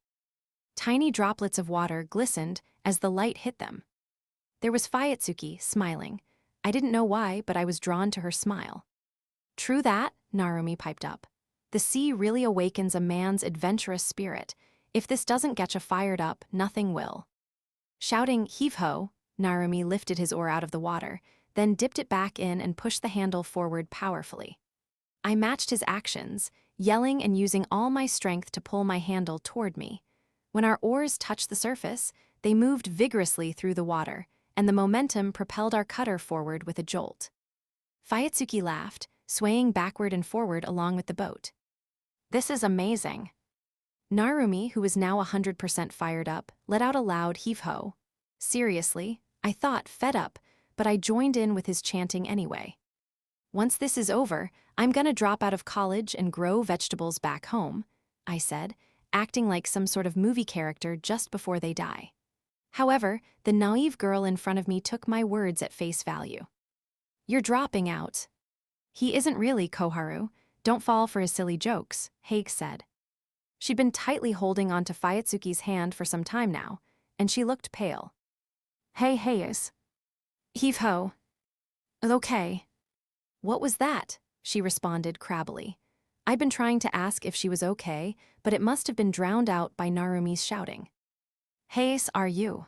Tiny droplets of water glistened as the light hit them. There was Fuyutsuki, smiling. I didn't know why, but I was drawn to her smile. True that, Narumi piped up. The sea really awakens a man's adventurous spirit. If this doesn't get you fired up, nothing will. Shouting, heave-ho, Narumi lifted his oar out of the water, then dipped it back in and pushed the handle forward powerfully. I matched his actions, yelling and using all my strength to pull my handle toward me. When our oars touched the surface, they moved vigorously through the water, and the momentum propelled our cutter forward with a jolt. Fuyutsuki laughed, swaying backward and forward along with the boat. This is amazing. Narumi, who was now 100% fired up, let out a loud heave-ho. Seriously, I thought, fed up, but I joined in with his chanting anyway. Once this is over, I'm gonna drop out of college and grow vegetables back home, I said, acting like some sort of movie character just before they die. However, the naive girl in front of me took my words at face value. You're dropping out. He isn't really, Koharu. Don't fall for his silly jokes, Haig said. She'd been tightly holding onto Fuyutsuki's hand for some time now, and she looked pale. Hey, Hayase. Heave-ho. Okay. What was that? She responded crabbily. I'd been trying to ask if she was okay, but it must have been drowned out by Narumi's shouting. Hayase, are you?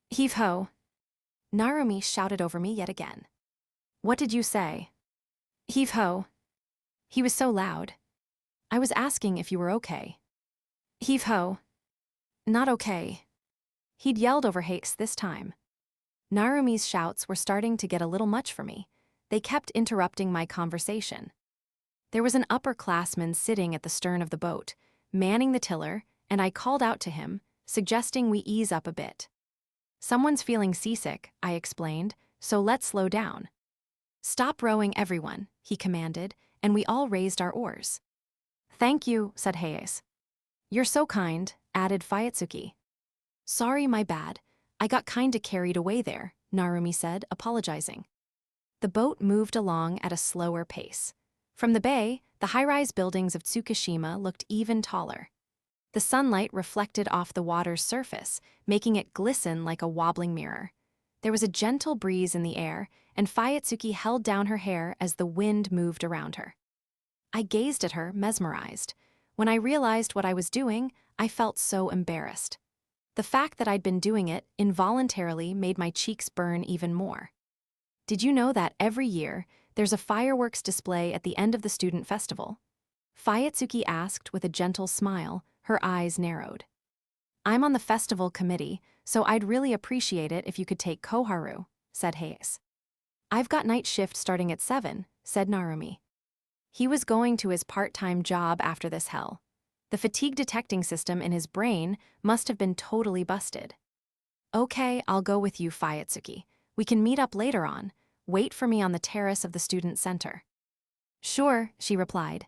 Heave-ho. Narumi shouted over me yet again. What did you say? Heave-ho. He was so loud. I was asking if you were okay. Heave-ho. Not okay. He'd yelled over Hayase this time. Narumi's shouts were starting to get a little much for me. They kept interrupting my conversation. There was an upperclassman sitting at the stern of the boat, manning the tiller, and I called out to him, suggesting we ease up a bit. Someone's feeling seasick, I explained, so let's slow down. Stop rowing, everyone, he commanded, and we all raised our oars. Thank you, said Hayase. You're so kind, added Fuyutsuki. Sorry, my bad. I got kinda carried away there, Narumi said, apologizing. The boat moved along at a slower pace. From the bay, the high-rise buildings of Tsukushima looked even taller. The sunlight reflected off the water's surface, making it glisten like a wobbling mirror. There was a gentle breeze in the air, and Fuyutsuki held down her hair as the wind moved around her. I gazed at her, mesmerized. When I realized what I was doing, I felt so embarrassed. The fact that I'd been doing it involuntarily made my cheeks burn even more. Did you know that every year, there's a fireworks display at the end of the student festival? Fuyutsuki asked with a gentle smile, her eyes narrowed. I'm on the festival committee, so I'd really appreciate it if you could take Koharu, said Hayase. I've got night shift starting at 7, said Narumi. He was going to his part-time job after this hell. The fatigue detecting system in his brain must have been totally busted. Okay, I'll go with you, Fuyutsuki. We can meet up later on. Wait for me on the terrace of the student center. Sure, she replied.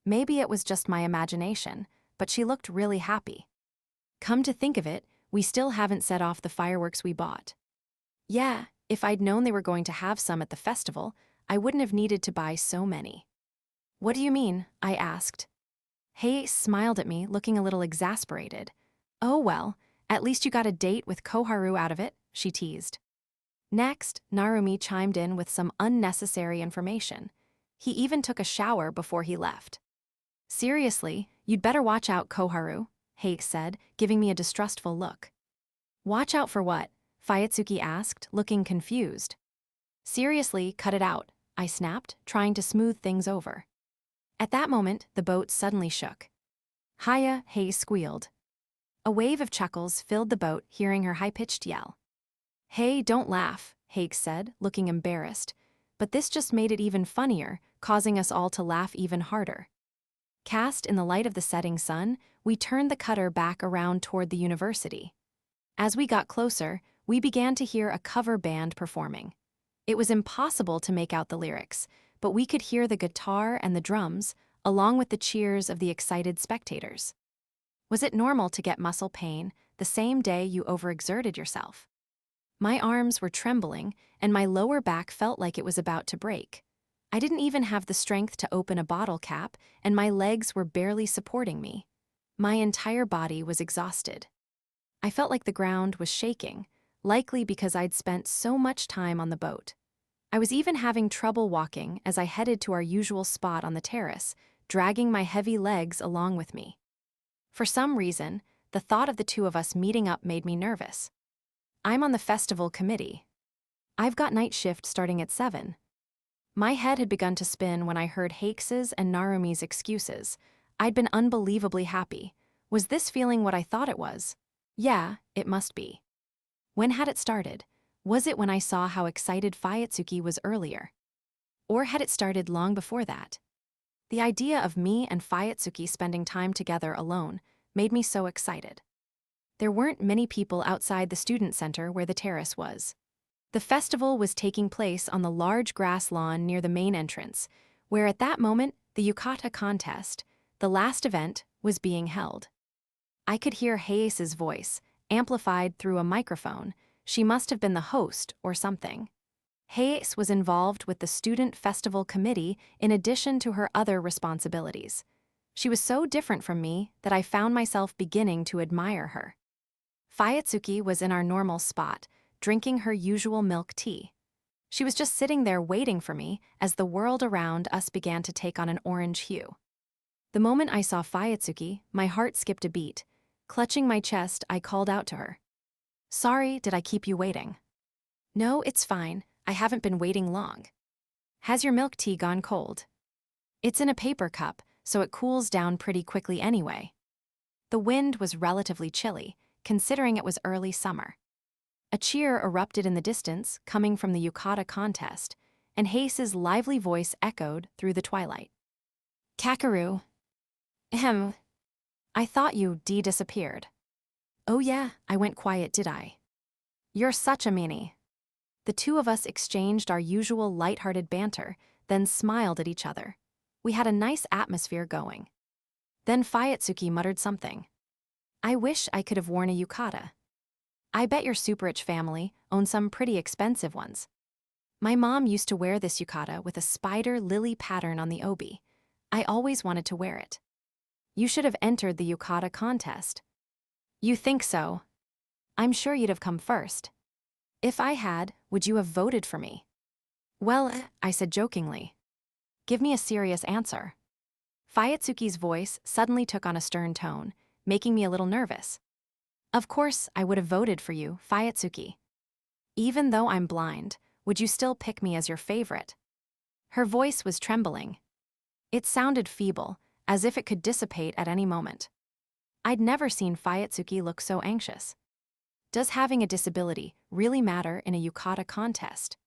Maybe it was just my imagination, but she looked really happy. Come to think of it, we still haven't set off the fireworks we bought. Yeah, if I'd known they were going to have some at the festival, I wouldn't have needed to buy so many. What do you mean? I asked. Hayase smiled at me, looking a little exasperated. Oh well, at least you got a date with Koharu out of it, she teased. Next, Narumi chimed in with some unnecessary information. He even took a shower before he left. Seriously, you'd better watch out, Koharu, Hayase said, giving me a distrustful look. Watch out for what? Fuyutsuki asked, looking confused. Seriously, cut it out, I snapped, trying to smooth things over. At that moment, the boat suddenly shook. Hiya, Hay squealed. A wave of chuckles filled the boat, hearing her high-pitched yell. Hey, don't laugh, Hake said, looking embarrassed. But this just made it even funnier, causing us all to laugh even harder. Cast in the light of the setting sun, we turned the cutter back around toward the university. As we got closer, we began to hear a cover band performing. It was impossible to make out the lyrics, but we could hear the guitar and the drums, along with the cheers of the excited spectators. Was it normal to get muscle pain the same day you overexerted yourself? My arms were trembling, and my lower back felt like it was about to break. I didn't even have the strength to open a bottle cap, and my legs were barely supporting me. My entire body was exhausted. I felt like the ground was shaking, likely because I'd spent so much time on the boat. I was even having trouble walking as I headed to our usual spot on the terrace, dragging my heavy legs along with me. For some reason, the thought of the two of us meeting up made me nervous. I'm on the festival committee. I've got night shift starting at 7. My head had begun to spin when I heard Hakes's and Narumi's excuses. I'd been unbelievably happy. Was this feeling what I thought it was? Yeah, it must be. When had it started? Was it when I saw how excited Fuyutsuki was earlier? Or had it started long before that? The idea of me and Fuyutsuki spending time together alone made me so excited. There weren't many people outside the student center where the terrace was. The festival was taking place on the large grass lawn near the main entrance, where at that moment the yukata contest, the last event, was being held. I could hear Hayase's voice, amplified through a microphone. She must have been the host or something. Hayase was involved with the student festival committee in addition to her other responsibilities. She was so different from me that I found myself beginning to admire her. Fuyutsuki was in our normal spot, drinking her usual milk tea. She was just sitting there waiting for me as the world around us began to take on an orange hue. The moment I saw Fuyutsuki, my heart skipped a beat. Clutching my chest, I called out to her. Sorry, did I keep you waiting? No, it's fine. I haven't been waiting long. Has your milk tea gone cold? It's in a paper cup, so it cools down pretty quickly anyway. The wind was relatively chilly, considering it was early summer. A cheer erupted in the distance, coming from the yukata contest, and Hase's lively voice echoed through the twilight. Kakeru. I thought you disappeared. Oh yeah, I went quiet, did I? You're such a meanie. The two of us exchanged our usual light-hearted banter, then smiled at each other. We had a nice atmosphere going. Then Fuyutsuki muttered something. I wish I could have worn a yukata. I bet your super-rich family owns some pretty expensive ones. My mom used to wear this yukata with a spider lily pattern on the obi. I always wanted to wear it. You should have entered the yukata contest. You think so? I'm sure you'd have come first. If I had, would you have voted for me? Well, I said jokingly. Give me a serious answer. Fuyutsuki's voice suddenly took on a stern tone, making me a little nervous. Of course, I would have voted for you, Fuyutsuki. Even though I'm blind, would you still pick me as your favorite? Her voice was trembling. It sounded feeble, as if it could dissipate at any moment. I'd never seen Fuyutsuki look so anxious. Does having a disability really matter in a yukata contest?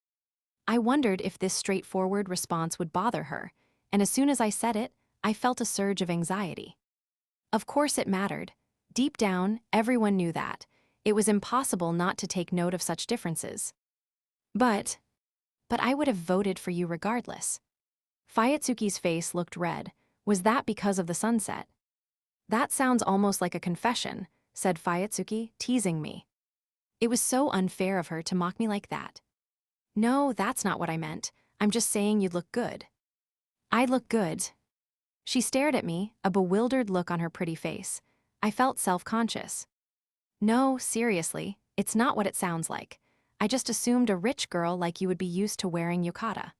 I wondered if this straightforward response would bother her, and as soon as I said it, I felt a surge of anxiety. Of course it mattered. Deep down, everyone knew that. It was impossible not to take note of such differences. But I would have voted for you regardless. Fuyutsuki's face looked red. Was that because of the sunset? That sounds almost like a confession, said Fuyutsuki, teasing me. It was so unfair of her to mock me like that. No, that's not what I meant. I'm just saying you'd look good. I'd look good. She stared at me, a bewildered look on her pretty face. I felt self-conscious. No, seriously, it's not what it sounds like. I just assumed a rich girl like you would be used to wearing yukata.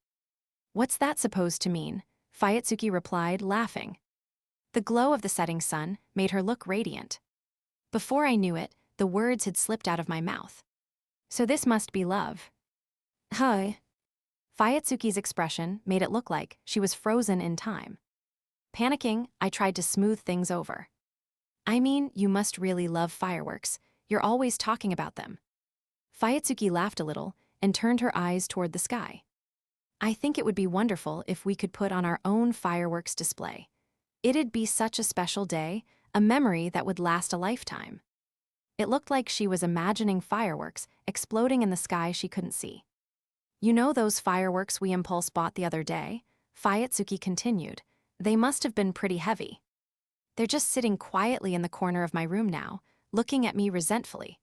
What's that supposed to mean? Fuyutsuki replied, laughing. The glow of the setting sun made her look radiant. Before I knew it, the words had slipped out of my mouth. So this must be love. Hi. Fuyutsuki's expression made it look like she was frozen in time. Panicking, I tried to smooth things over. I mean, you must really love fireworks. You're always talking about them. Fuyutsuki laughed a little and turned her eyes toward the sky. I think it would be wonderful if we could put on our own fireworks display. It'd be such a special day, a memory that would last a lifetime. It looked like she was imagining fireworks exploding in the sky she couldn't see. You know those fireworks we impulse bought the other day? Fuyutsuki continued. They must have been pretty heavy. They're just sitting quietly in the corner of my room now, looking at me resentfully.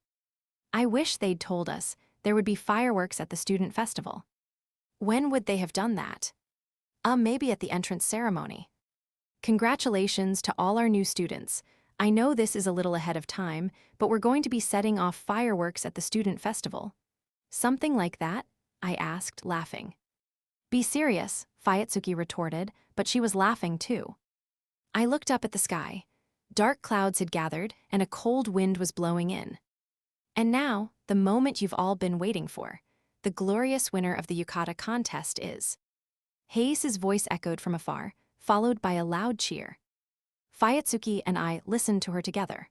I wish they'd told us there would be fireworks at the student festival. When would they have done that? Maybe at the entrance ceremony. Congratulations to all our new students. I know this is a little ahead of time, but we're going to be setting off fireworks at the student festival. Something like that? I asked, laughing. Be serious, Fuyutsuki retorted, but she was laughing too. I looked up at the sky. Dark clouds had gathered, and a cold wind was blowing in. And now, the moment you've all been waiting for. The glorious winner of the yukata contest is. Hayase's voice echoed from afar, followed by a loud cheer. Fuyutsuki and I listened to her together.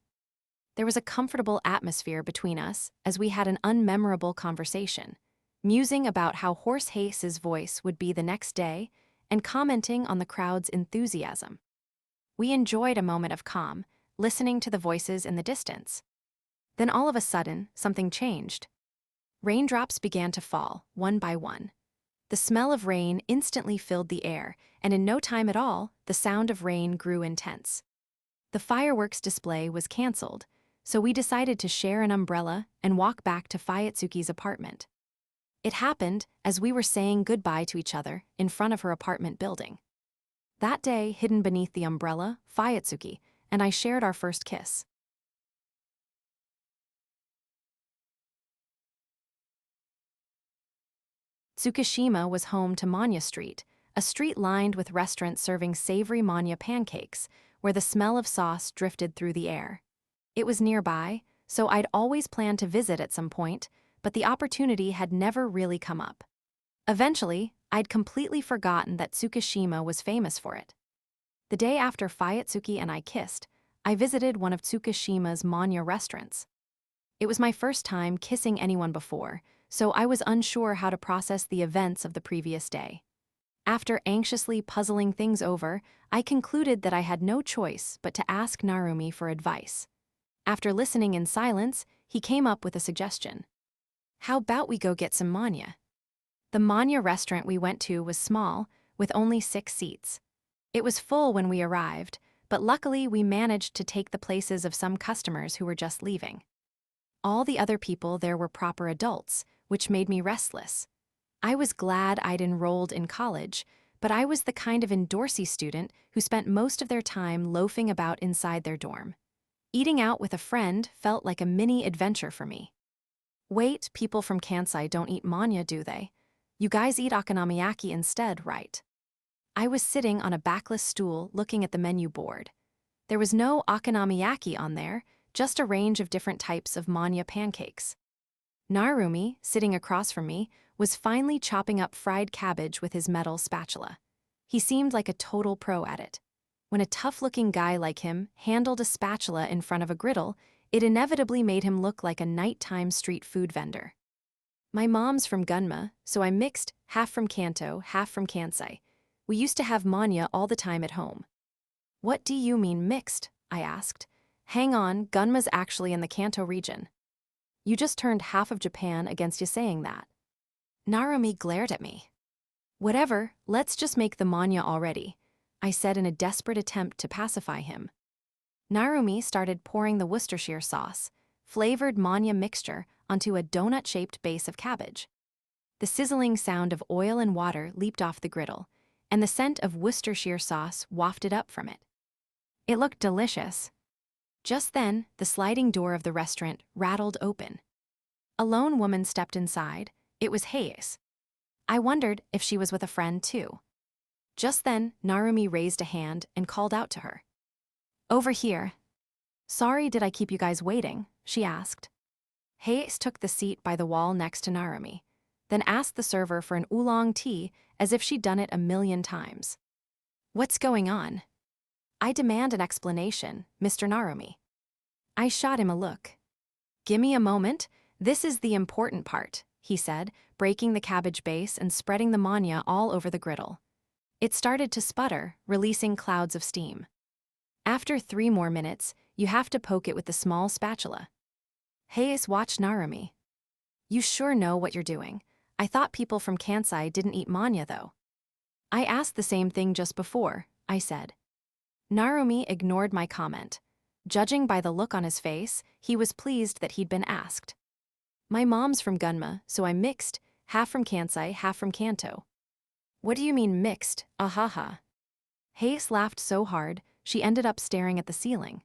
There was a comfortable atmosphere between us as we had an unmemorable conversation, musing about how hoarse Hayase's voice would be the next day and commenting on the crowd's enthusiasm. We enjoyed a moment of calm, listening to the voices in the distance. Then all of a sudden, something changed. Raindrops began to fall, one by one. The smell of rain instantly filled the air, and in no time at all, the sound of rain grew intense. The fireworks display was canceled, so we decided to share an umbrella and walk back to Fuyutsuki's apartment. It happened as we were saying goodbye to each other in front of her apartment building. That day, hidden beneath the umbrella, Fuyutsuki and I shared our first kiss. Tsukishima was home to Monja Street, a street lined with restaurants serving savory Monja pancakes, where the smell of sauce drifted through the air. It was nearby, so I'd always planned to visit at some point, but the opportunity had never really come up. Eventually, I'd completely forgotten that Tsukishima was famous for it. The day after Fuyutsuki and I kissed, I visited one of Tsukishima's Monja restaurants. It was my first time kissing anyone before, so I was unsure how to process the events of the previous day. After anxiously puzzling things over, I concluded that I had no choice but to ask Narumi for advice. After listening in silence, he came up with a suggestion. How about we go get some Monja? The Monja restaurant we went to was small, with only 6 seats. It was full when we arrived, but luckily we managed to take the places of some customers who were just leaving. All the other people there were proper adults, which made me restless. I was glad I'd enrolled in college, but I was the kind of indoorsy student who spent most of their time loafing about inside their dorm. Eating out with a friend felt like a mini adventure for me. Wait, people from Kansai don't eat Monja, do they? You guys eat okonomiyaki instead, right? I was sitting on a backless stool looking at the menu board. There was no okonomiyaki on there, just a range of different types of Monja pancakes. Narumi, sitting across from me, was finally chopping up fried cabbage with his metal spatula. He seemed like a total pro at it. When a tough-looking guy like him handled a spatula in front of a griddle, it inevitably made him look like a nighttime street food vendor. My mom's from Gunma, so I mixed, half from Kanto, half from Kansai. We used to have Monja all the time at home. What do you mean mixed? I asked. Hang on, Gunma's actually in the Kanto region. You just turned half of Japan against you saying that. Narumi glared at me. Whatever, let's just make the Monja already, I said in a desperate attempt to pacify him. Narumi started pouring the Worcestershire sauce, flavored Monja mixture, onto a donut-shaped base of cabbage. The sizzling sound of oil and water leaped off the griddle, and the scent of Worcestershire sauce wafted up from it. It looked delicious. Just then, the sliding door of the restaurant rattled open. A lone woman stepped inside. It was Hayase. I wondered if she was with a friend too. Just then, Narumi raised a hand and called out to her. Over here. Sorry, did I keep you guys waiting? She asked. Hayase took the seat by the wall next to Narumi. then asked the server for an oolong tea as if she'd done it a million times. "What's going on?" "I demand an explanation, Mr. Narumi." I shot him a look. "Gimme a moment, this is the important part," he said, breaking the cabbage base and spreading the manya all over the griddle. It started to sputter, releasing clouds of steam. After 3 more minutes, you have to poke it with the small spatula. Hayase watched Narumi. "You sure know what you're doing. I thought people from Kansai didn't eat manya though." "I asked the same thing just before," I said. Narumi ignored my comment. Judging by the look on his face, he was pleased that he'd been asked. "My mom's from Gunma, so I'm mixed, half from Kansai, half from Kanto." "What do you mean mixed, ahaha?" Hayase laughed so hard, she ended up staring at the ceiling.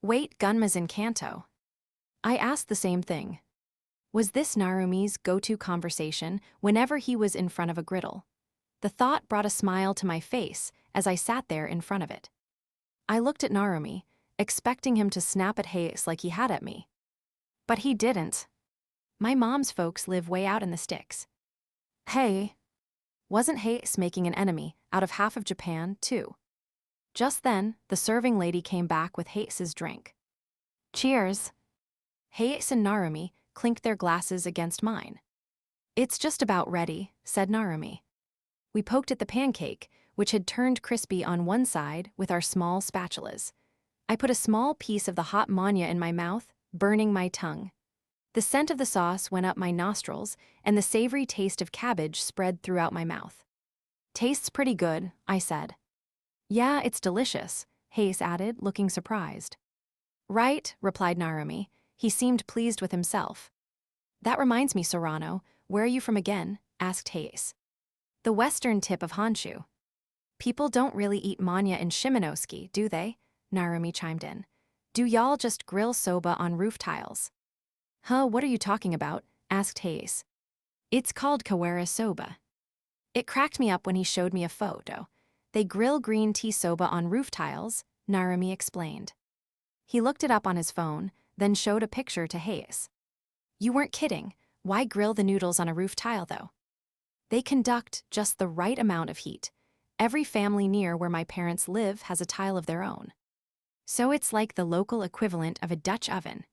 "Wait, Gunma's in Kanto." I asked the same thing. Was this Narumi's go-to conversation whenever he was in front of a griddle? The thought brought a smile to my face as I sat there in front of it. I looked at Narumi, expecting him to snap at Hayase like he had at me. But he didn't. "My mom's folks live way out in the sticks." "Hey." Wasn't Hayase making an enemy out of half of Japan, too? Just then, the serving lady came back with Hayase's drink. "Cheers." Hayase and Narumi clinked their glasses against mine. "It's just about ready," said Narumi. We poked at the pancake, which had turned crispy on one side with our small spatulas. I put a small piece of the hot manya in my mouth, burning my tongue. The scent of the sauce went up my nostrils, and the savory taste of cabbage spread throughout my mouth. "Tastes pretty good," I said. "Yeah, it's delicious," Hayase added, looking surprised. "Right," replied Narumi. He seemed pleased with himself. "That reminds me, Sorano, where are you from again?" asked Hayase. "The western tip of Honshu." "People don't really eat manya in Shimonoseki, do they?" Narumi chimed in. "Do y'all just grill soba on roof tiles?" "Huh, what are you talking about?" asked Hayase. "It's called Kakeru soba." It cracked me up when he showed me a photo. "They grill green tea soba on roof tiles," Narumi explained. He looked it up on his phone, then showed a picture to Hayase. "You weren't kidding. Why grill the noodles on a roof tile, though?" "They conduct just the right amount of heat. Every family near where my parents live has a tile of their own. So it's like the local equivalent of a Dutch oven."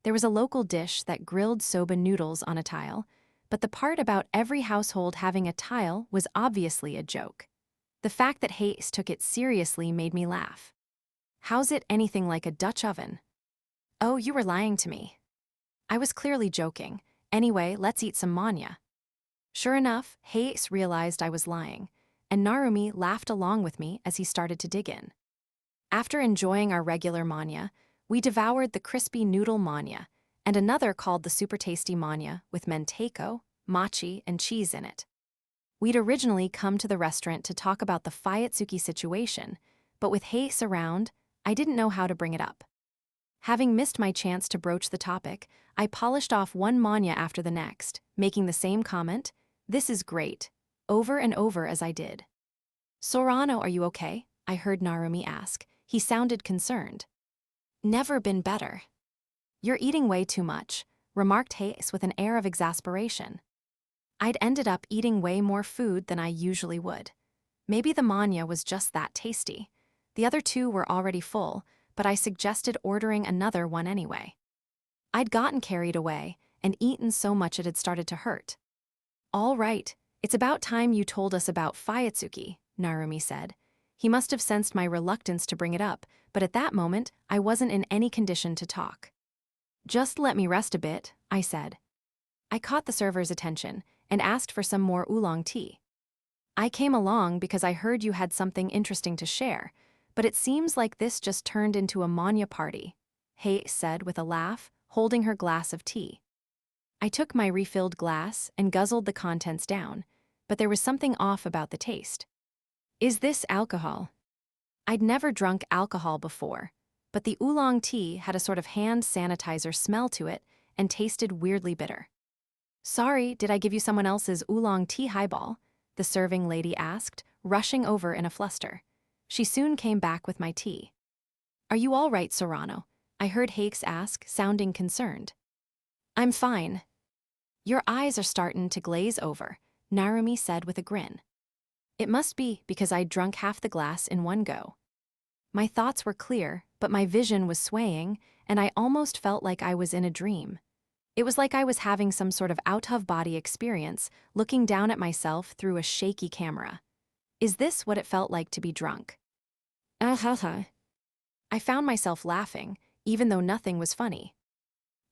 There was a local dish that grilled soba noodles on a tile, but the part about every household having a tile was obviously a joke. The fact that Hayase took it seriously made me laugh. "How's it anything like a Dutch oven?" "Oh, you were lying to me." I was clearly joking. "Anyway, let's eat some manya." Sure enough, Hayase realized I was lying, and Narumi laughed along with me as he started to dig in. After enjoying our regular manya, we devoured the crispy noodle manya, and another called the super tasty manya with mentako, mochi, and cheese in it. We'd originally come to the restaurant to talk about the Fuyutsuki situation, but with Hayase around, I didn't know how to bring it up. Having missed my chance to broach the topic, I polished off one manya after the next, making the same comment, "This is great," over and over as I did. "Sorano, are you okay?" I heard Narumi ask. He sounded concerned. "Never been better." "You're eating way too much," remarked Hayase with an air of exasperation. I'd ended up eating way more food than I usually would. Maybe the manya was just that tasty. The other 2 were already full, but I suggested ordering another one anyway. I'd gotten carried away and eaten so much it had started to hurt. "All right, it's about time you told us about Fuyutsuki," Narumi said. He must have sensed my reluctance to bring it up, but at that moment, I wasn't in any condition to talk. "Just let me rest a bit," I said. I caught the server's attention and asked for some more oolong tea. "I came along because I heard you had something interesting to share, but it seems like this just turned into a manya party," Hayase said with a laugh, holding her glass of tea. I took my refilled glass and guzzled the contents down, but there was something off about the taste. "Is this alcohol?" I'd never drunk alcohol before, but the oolong tea had a sort of hand sanitizer smell to it and tasted weirdly bitter. "Sorry, did I give you someone else's oolong tea highball?" the serving lady asked, rushing over in a fluster. She soon came back with my tea. "Are you all right, Sorano?" I heard Hayase ask, sounding concerned. "I'm fine." Your eyes are startin' to glaze over, Narumi said with a grin. It must be because I'd drunk half the glass in one go. My thoughts were clear, but my vision was swaying, and I almost felt like I was in a dream. It was like I was having some sort of out-of-body experience, looking down at myself through a shaky camera. Is this what it felt like to be drunk? Uh-huh. I found myself laughing, even though nothing was funny.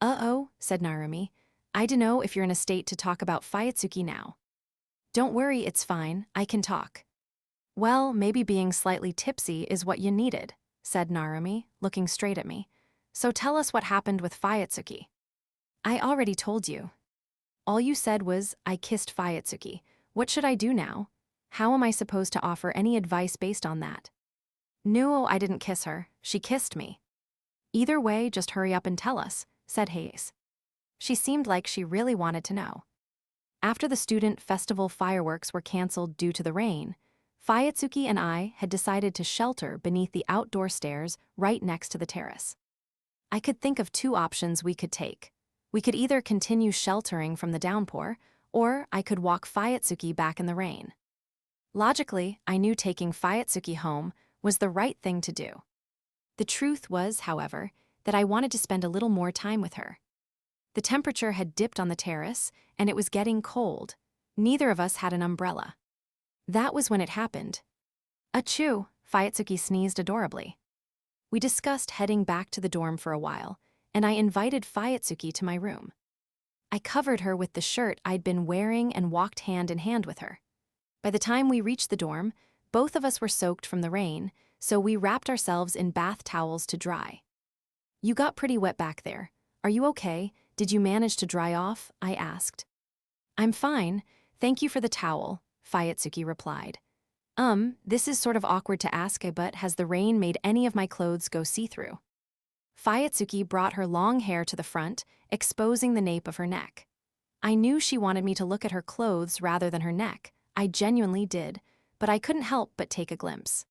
Uh-oh, said Narumi. I dunno if you're in a state to talk about Fuyutsuki now. Don't worry, it's fine, I can talk. Well, maybe being slightly tipsy is what you needed, said Narumi, looking straight at me. So tell us what happened with Fuyutsuki. I already told you. All you said was, I kissed Fuyutsuki. What should I do now? How am I supposed to offer any advice based on that? No, I didn't kiss her. She kissed me. Either way, just hurry up and tell us, said Hayes. She seemed like she really wanted to know. After the student festival fireworks were canceled due to the rain, Fuyutsuki and I had decided to shelter beneath the outdoor stairs right next to the terrace. I could think of two options we could take. We could either continue sheltering from the downpour, or I could walk Fuyutsuki back in the rain. Logically, I knew taking Fuyutsuki home was the right thing to do. The truth was, however, that I wanted to spend a little more time with her. The temperature had dipped on the terrace, and it was getting cold. Neither of us had an umbrella. That was when it happened. Achoo, Fuyutsuki sneezed adorably. We discussed heading back to the dorm for a while, and I invited Fuyutsuki to my room. I covered her with the shirt I'd been wearing and walked hand in hand with her. By the time we reached the dorm, both of us were soaked from the rain, so we wrapped ourselves in bath towels to dry. You got pretty wet back there. Are you okay? Did you manage to dry off? I asked. I'm fine, thank you for the towel, Fuyutsuki replied. This is sort of awkward to ask, but has the rain made any of my clothes go see-through? Fuyutsuki brought her long hair to the front, exposing the nape of her neck. I knew she wanted me to look at her clothes rather than her neck. I genuinely did, but I couldn't help but take a glimpse.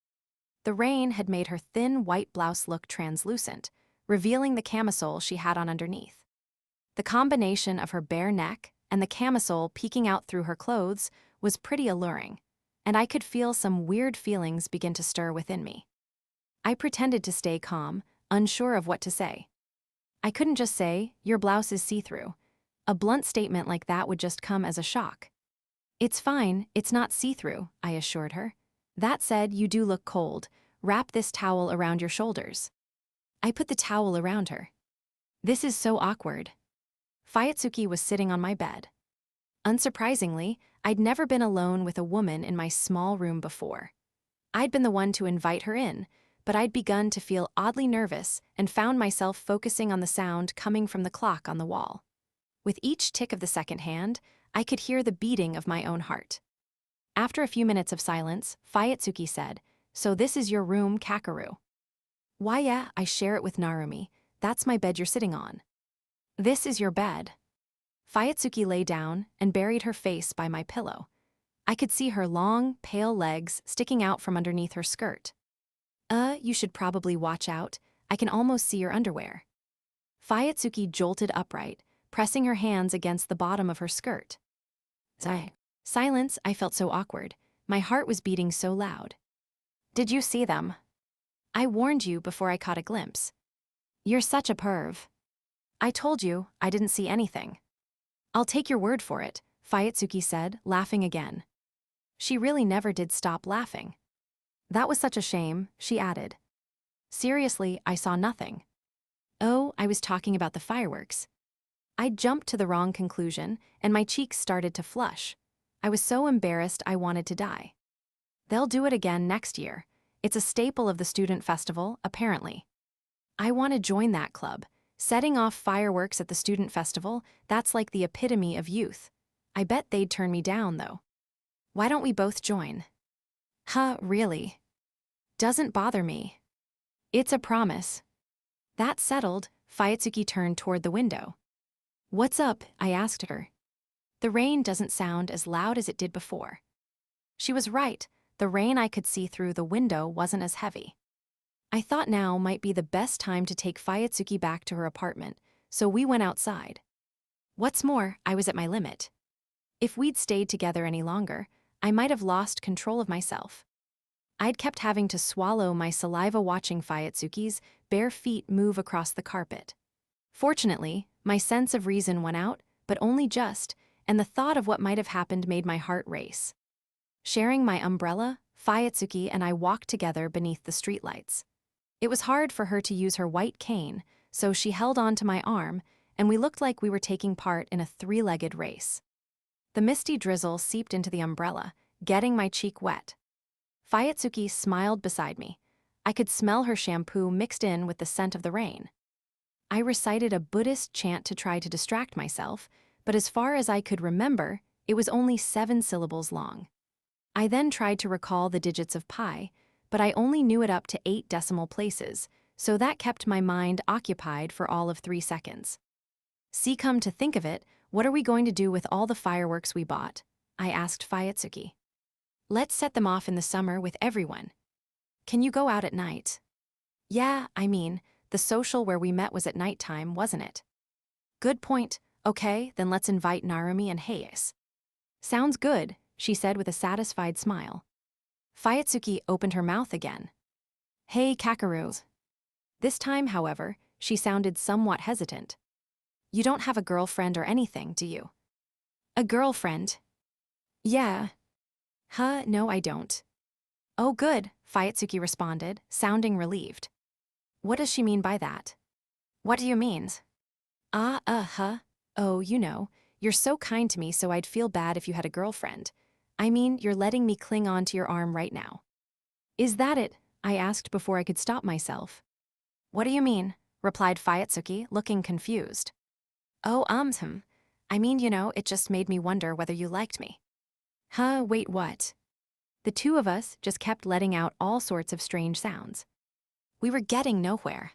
The rain had made her thin white blouse look translucent, revealing the camisole she had on underneath. The combination of her bare neck and the camisole peeking out through her clothes was pretty alluring, and I could feel some weird feelings begin to stir within me. I pretended to stay calm, unsure of what to say. I couldn't just say, your blouse is see-through. A blunt statement like that would just come as a shock. It's fine, it's not see-through, I assured her. That said, you do look cold. Wrap this towel around your shoulders. I put the towel around her. This is so awkward. Fuyutsuki was sitting on my bed. Unsurprisingly, I'd never been alone with a woman in my small room before. I'd been the one to invite her in, but I'd begun to feel oddly nervous and found myself focusing on the sound coming from the clock on the wall. With each tick of the second hand, I could hear the beating of my own heart. After a few minutes of silence, Fuyutsuki said, So this is your room, Kakeru? Why yeah, I share it with Narumi. That's my bed you're sitting on. This is your bed. Fuyutsuki lay down and buried her face by my pillow. I could see her long, pale legs sticking out from underneath her skirt. You should probably watch out. I can almost see your underwear. Fuyutsuki jolted upright, pressing her hands against the bottom of her skirt. Silence, I felt so awkward. My heart was beating so loud. Did you see them? I warned you before I caught a glimpse. You're such a perv. I told you, I didn't see anything. I'll take your word for it, Fuyutsuki said, laughing again. She really never did stop laughing. That was such a shame, she added. Seriously, I saw nothing. Oh, I was talking about the fireworks. I jumped to the wrong conclusion, and my cheeks started to flush. I was so embarrassed I wanted to die. They'll do it again next year. It's a staple of the student festival, apparently. I want to join that club. Setting off fireworks at the student festival, that's like the epitome of youth. I bet they'd turn me down, though. Why don't we both join? Really? Doesn't bother me. It's a promise. That settled, Fuyutsuki turned toward the window. What's up? I asked her. The rain doesn't sound as loud as it did before. She was right. The rain I could see through the window wasn't as heavy. I thought now might be the best time to take Fuyutsuki back to her apartment, so we went outside. What's more, I was at my limit. If we'd stayed together any longer, I might have lost control of myself. I'd kept having to swallow my saliva watching Fuyutsuki's bare feet move across the carpet. Fortunately, my sense of reason won out, but only just, and the thought of what might have happened made my heart race. Sharing my umbrella, Fuyutsuki and I walked together beneath the streetlights. It was hard for her to use her white cane, so she held on to my arm, and we looked like we were taking part in a three-legged race. The misty drizzle seeped into the umbrella, getting my cheek wet. Fuyutsuki smiled beside me. I could smell her shampoo mixed in with the scent of the rain. I recited a Buddhist chant to try to distract myself, but as far as I could remember, it was only 7 syllables long. I then tried to recall the digits of pi, but I only knew it up to 8 decimal places, so that kept my mind occupied for all of 3 seconds. See, come to think of it, what are we going to do with all the fireworks we bought? I asked Fuyutsuki. Let's set them off in the summer with everyone. Can you go out at night? Yeah, I mean, the social where we met was at nighttime, wasn't it? Good point. Okay, then let's invite Narumi and Hayase. Sounds good, she said with a satisfied smile. Fuyutsuki opened her mouth again. Hey, Kakeru. This time, however, she sounded somewhat hesitant. You don't have a girlfriend or anything, do you? A girlfriend? Yeah. No, I don't. Oh, good, Fuyutsuki responded, sounding relieved. What does she mean by that? What do you mean? Oh, you know, you're so kind to me, so I'd feel bad if you had a girlfriend. I mean, you're letting me cling on to your arm right now. Is that it? I asked before I could stop myself. What do you mean? Replied Fuyutsuki, looking confused. Oh, I mean, you know, it just made me wonder whether you liked me. Wait, what? The two of us just kept letting out all sorts of strange sounds. We were getting nowhere.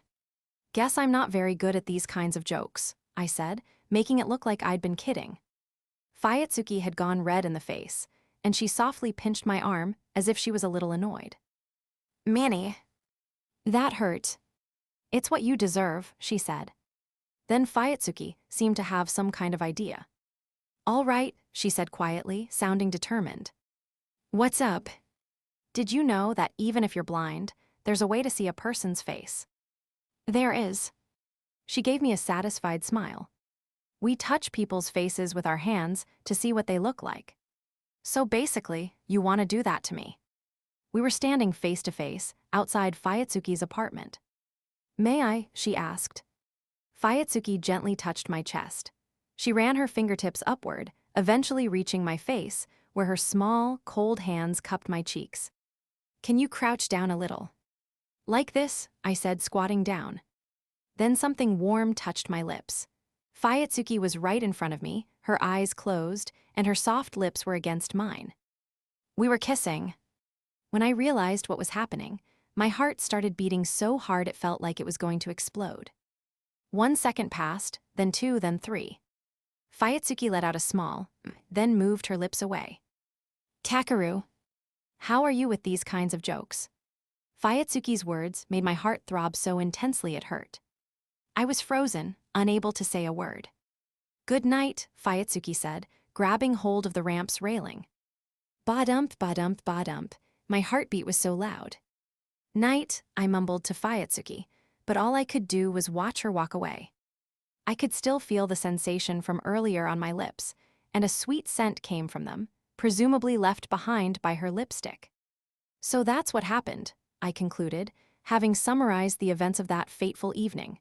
Guess I'm not very good at these kinds of jokes, I said, making it look like I'd been kidding. Fuyutsuki had gone red in the face, and she softly pinched my arm as if she was a little annoyed. Manny. That hurt. It's what you deserve, she said. Then Fuyutsuki seemed to have some kind of idea. All right, she said quietly, sounding determined. What's up? Did you know that even if you're blind, there's a way to see a person's face? There is. She gave me a satisfied smile. We touch people's faces with our hands to see what they look like. So basically, you want to do that to me. We were standing face to face outside Fuyutsuki's apartment. May I? She asked. Fuyutsuki gently touched my chest. She ran her fingertips upward, eventually reaching my face, where her small, cold hands cupped my cheeks. Can you crouch down a little? Like this, I said, squatting down. Then something warm touched my lips. Fuyutsuki was right in front of me, her eyes closed, and her soft lips were against mine. We were kissing. When I realized what was happening, my heart started beating so hard it felt like it was going to explode. 1 second passed, then 2, then 3. Fuyutsuki let out a small, then moved her lips away. Kakeru, how are you with these kinds of jokes? Fuyutsuki's words made my heart throb so intensely it hurt. I was frozen, unable to say a word. Good night, Fuyutsuki said, grabbing hold of the ramp's railing. Ba-dump, ba-dump, ba-dump. My heartbeat was so loud. Night, I mumbled to Fuyutsuki, but all I could do was watch her walk away. I could still feel the sensation from earlier on my lips, and a sweet scent came from them, presumably left behind by her lipstick. So that's what happened, I concluded, having summarized the events of that fateful evening.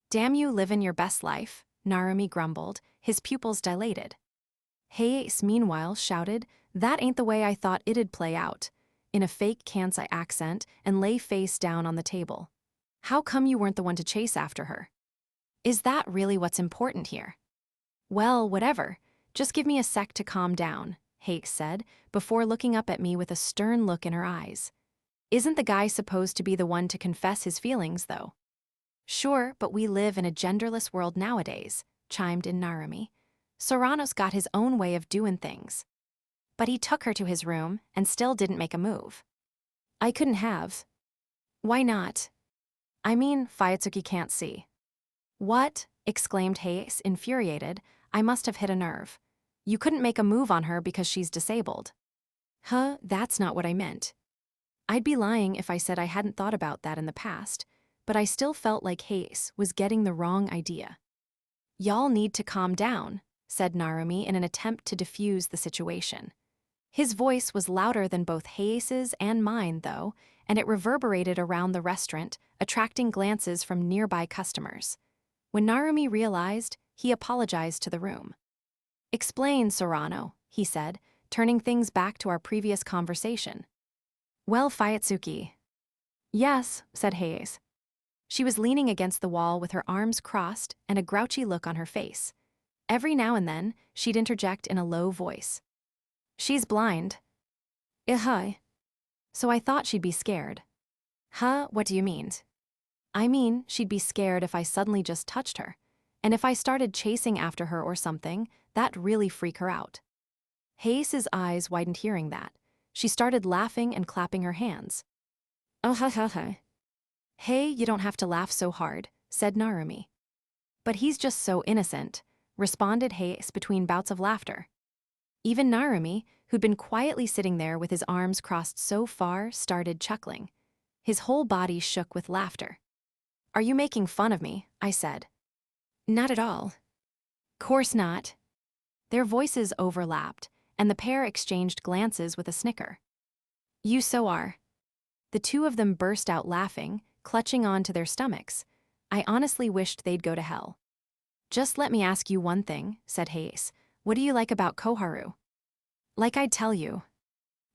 Damn you livin' your best life, Narumi grumbled, his pupils dilated. Hayase meanwhile shouted, that ain't the way I thought it'd play out, in a fake Kansai accent and lay face down on the table. How come you weren't the one to chase after her? Is that really what's important here? Well, whatever. Just give me a sec to calm down, Hayase said, before looking up at me with a stern look in her eyes. Isn't the guy supposed to be the one to confess his feelings, though? Sure, but we live in a genderless world nowadays, chimed in Narumi. Sorano's got his own way of doing things. But he took her to his room and still didn't make a move. I couldn't have. Why not? I mean, Fuyutsuki can't see. What? Exclaimed Hayase, infuriated. I must have hit a nerve. You couldn't make a move on her because she's disabled. Huh, that's not what I meant. I'd be lying if I said I hadn't thought about that in the past, but I still felt like Hayes was getting the wrong idea. Y'all need to calm down, said Narumi in an attempt to diffuse the situation. His voice was louder than both Hayes's and mine, though, and it reverberated around the restaurant, attracting glances from nearby customers. When Narumi realized, he apologized to the room. Explain, Sorano, he said, turning things back to our previous conversation. Well, Fuyutsuki. Yes, said Hayes. She was leaning against the wall with her arms crossed and a grouchy look on her face. Every now and then, she'd interject in a low voice. She's blind. Huh. So I thought she'd be scared. Huh, what do you mean? I mean, she'd be scared if I suddenly just touched her. And if I started chasing after her or something, that'd really freak her out. Hayes's eyes widened hearing that. She started laughing and clapping her hands. Oh, ha ha ha. Hey, you don't have to laugh so hard, said Narumi. But he's just so innocent, responded Hayes between bouts of laughter. Even Narumi, who'd been quietly sitting there with his arms crossed so far, started chuckling. His whole body shook with laughter. Are you making fun of me? I said. Not at all. Course not. Their voices overlapped, and the pair exchanged glances with a snicker. You so are. The two of them burst out laughing, clutching on to their stomachs. I honestly wished they'd go to hell. Just let me ask you one thing, said Hayes. What do you like about Koharu? Like I'd tell you.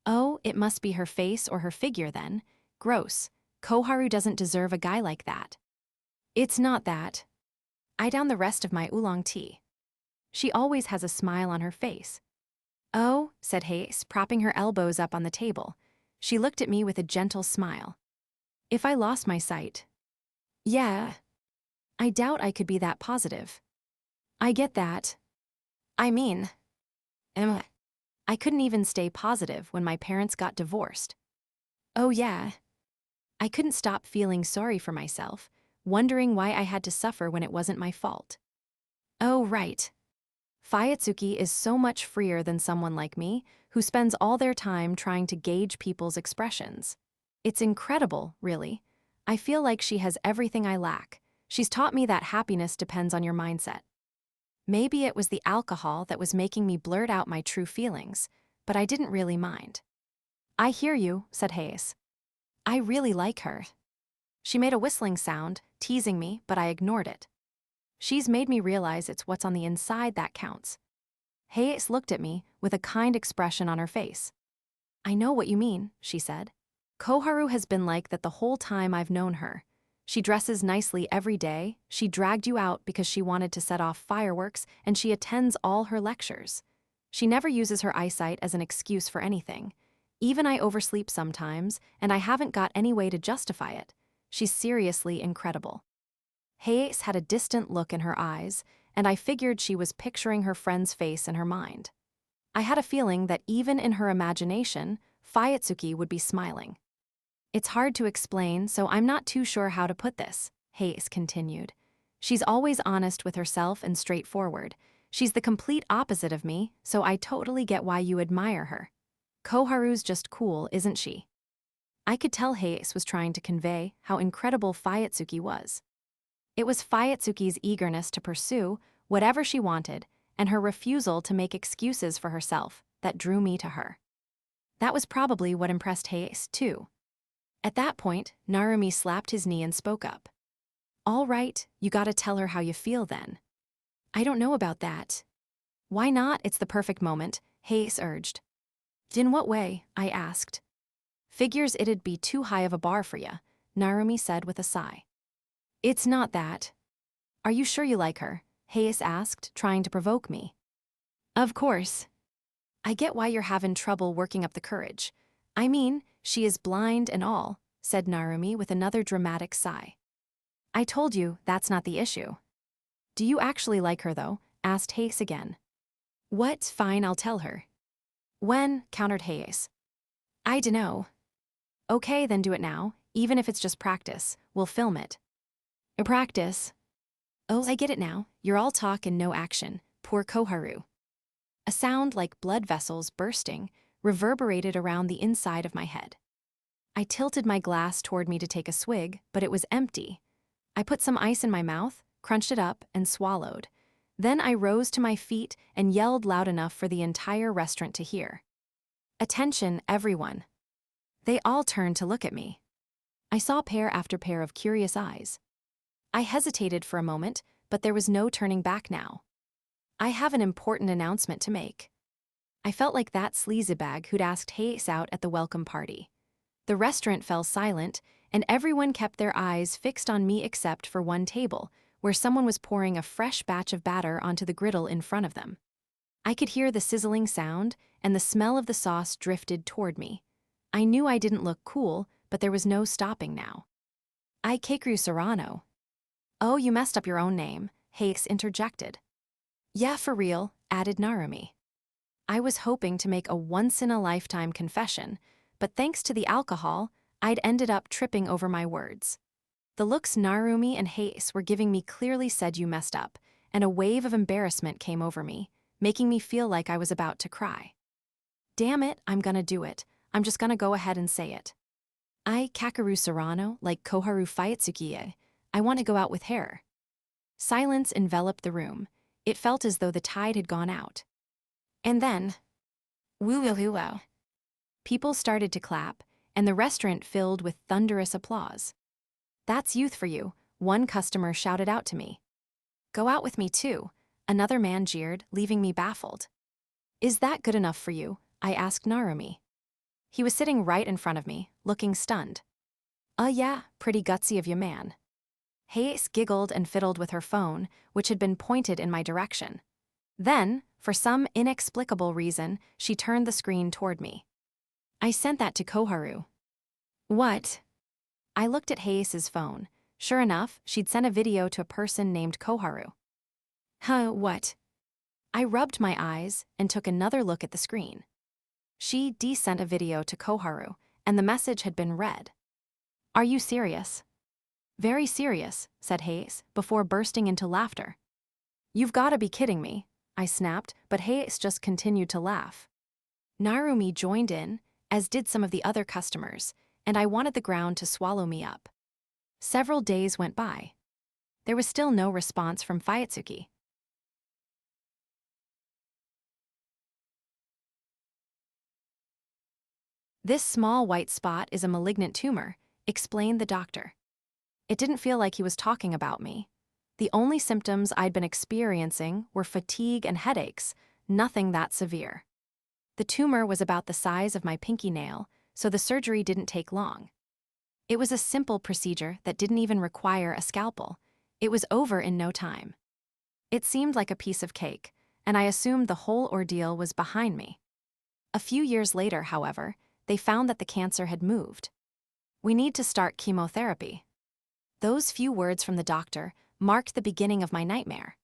Oh, it must be her face or her figure then. Gross. Koharu doesn't deserve a guy like that. It's not that. I down the rest of my oolong tea. She always has a smile on her face. Oh, said Hayes, propping her elbows up on the table. She looked at me with a gentle smile. If I lost my sight. Yeah. I doubt I could be that positive. I get that. I mean, I couldn't even stay positive when my parents got divorced. Oh yeah. I couldn't stop feeling sorry for myself, wondering why I had to suffer when it wasn't my fault. Oh right. Fuyutsuki is so much freer than someone like me, who spends all their time trying to gauge people's expressions. It's incredible, really. I feel like she has everything I lack. She's taught me that happiness depends on your mindset. Maybe it was the alcohol that was making me blurt out my true feelings, but I didn't really mind. I hear you, said Hayes. I really like her. She made a whistling sound, teasing me, but I ignored it. She's made me realize it's what's on the inside that counts. Hayes looked at me with a kind expression on her face. I know what you mean, she said. Koharu has been like that the whole time I've known her. She dresses nicely every day, she dragged you out because she wanted to set off fireworks, and she attends all her lectures. She never uses her eyesight as an excuse for anything. Even I oversleep sometimes, and I haven't got any way to justify it. She's seriously incredible. Hayes had a distant look in her eyes, and I figured she was picturing her friend's face in her mind. I had a feeling that even in her imagination, Fuyutsuki would be smiling. It's hard to explain, so I'm not too sure how to put this, Hayes continued. She's always honest with herself and straightforward. She's the complete opposite of me, so I totally get why you admire her. Koharu's just cool, isn't she? I could tell Hayes was trying to convey how incredible Fuyutsuki was. It was Fuyutsuki's eagerness to pursue whatever she wanted and her refusal to make excuses for herself that drew me to her. That was probably what impressed Hayes, too. At that point, Narumi slapped his knee and spoke up. All right, you gotta tell her how you feel then. I don't know about that. Why not? It's the perfect moment, Hayes urged. In what way? I asked. Figures it'd be too high of a bar for ya, Narumi said with a sigh. It's not that. Are you sure you like her? Hayes asked, trying to provoke me. Of course. I get why you're having trouble working up the courage. I mean, she is blind and all, said Narumi with another dramatic sigh. I told you that's not the issue. Do you actually like her, though? Asked Hayes again. What? Fine, I'll tell her. When? Countered Hayes. I dunno. Okay, then do it now, even if it's just practice. We'll film it. A practice? Oh, I get it now. You're all talk and no action. Poor Koharu. A sound like blood vessels bursting reverberated around the inside of my head. I tilted my glass toward me to take a swig, but it was empty. I put some ice in my mouth, crunched it up, and swallowed. Then I rose to my feet and yelled loud enough for the entire restaurant to hear. "Attention, everyone." They all turned to look at me. I saw pair after pair of curious eyes. I hesitated for a moment, but there was no turning back now. "I have an important announcement to make." I felt like that sleazebag who'd asked Hayes out at the welcome party. The restaurant fell silent, and everyone kept their eyes fixed on me except for one table, where someone was pouring a fresh batch of batter onto the griddle in front of them. I could hear the sizzling sound, and the smell of the sauce drifted toward me. I knew I didn't look cool, but there was no stopping now. "Kakeru Sorano." "Oh, you messed up your own name," Hayes interjected. "Yeah, for real," added Narumi. I was hoping to make a once-in-a-lifetime confession, but thanks to the alcohol, I'd ended up tripping over my words. The looks Narumi and Hayes were giving me clearly said you messed up, and a wave of embarrassment came over me, making me feel like I was about to cry. Damn it, I'm gonna do it. I'm just gonna go ahead and say it. Kakeru Sorano, like Koharu Fuyutsuki. I want to go out with her. Silence enveloped the room. It felt as though the tide had gone out. And then, woo-woo-woo-wow. People started to clap, and the restaurant filled with thunderous applause. "That's youth for you," one customer shouted out to me. "Go out with me too," another man jeered, leaving me baffled. "Is that good enough for you?" I asked Narumi. He was sitting right in front of me, looking stunned. Yeah, pretty gutsy of you, man." Hayes giggled and fiddled with her phone, which had been pointed in my direction. Then, for some inexplicable reason, she turned the screen toward me. "I sent that to Koharu." "What?" I looked at Hayes's phone. Sure enough, she'd sent a video to a person named Koharu. What? I rubbed my eyes and took another look at the screen. She sent a video to Koharu, and the message had been read. "Are you serious?" "Very serious," said Hayes, before bursting into laughter. "You've gotta be kidding me," I snapped, but Hayes just continued to laugh. Narumi joined in, as did some of the other customers, and I wanted the ground to swallow me up. Several days went by. There was still no response from Fuyutsuki. "This small white spot is a malignant tumor," explained the doctor. It didn't feel like he was talking about me. The only symptoms I'd been experiencing were fatigue and headaches, nothing that severe. The tumor was about the size of my pinky nail, so the surgery didn't take long. It was a simple procedure that didn't even require a scalpel. It was over in no time. It seemed like a piece of cake, and I assumed the whole ordeal was behind me. A few years later, however, they found that the cancer had moved. "We need to start chemotherapy." Those few words from the doctor marked the beginning of my nightmare.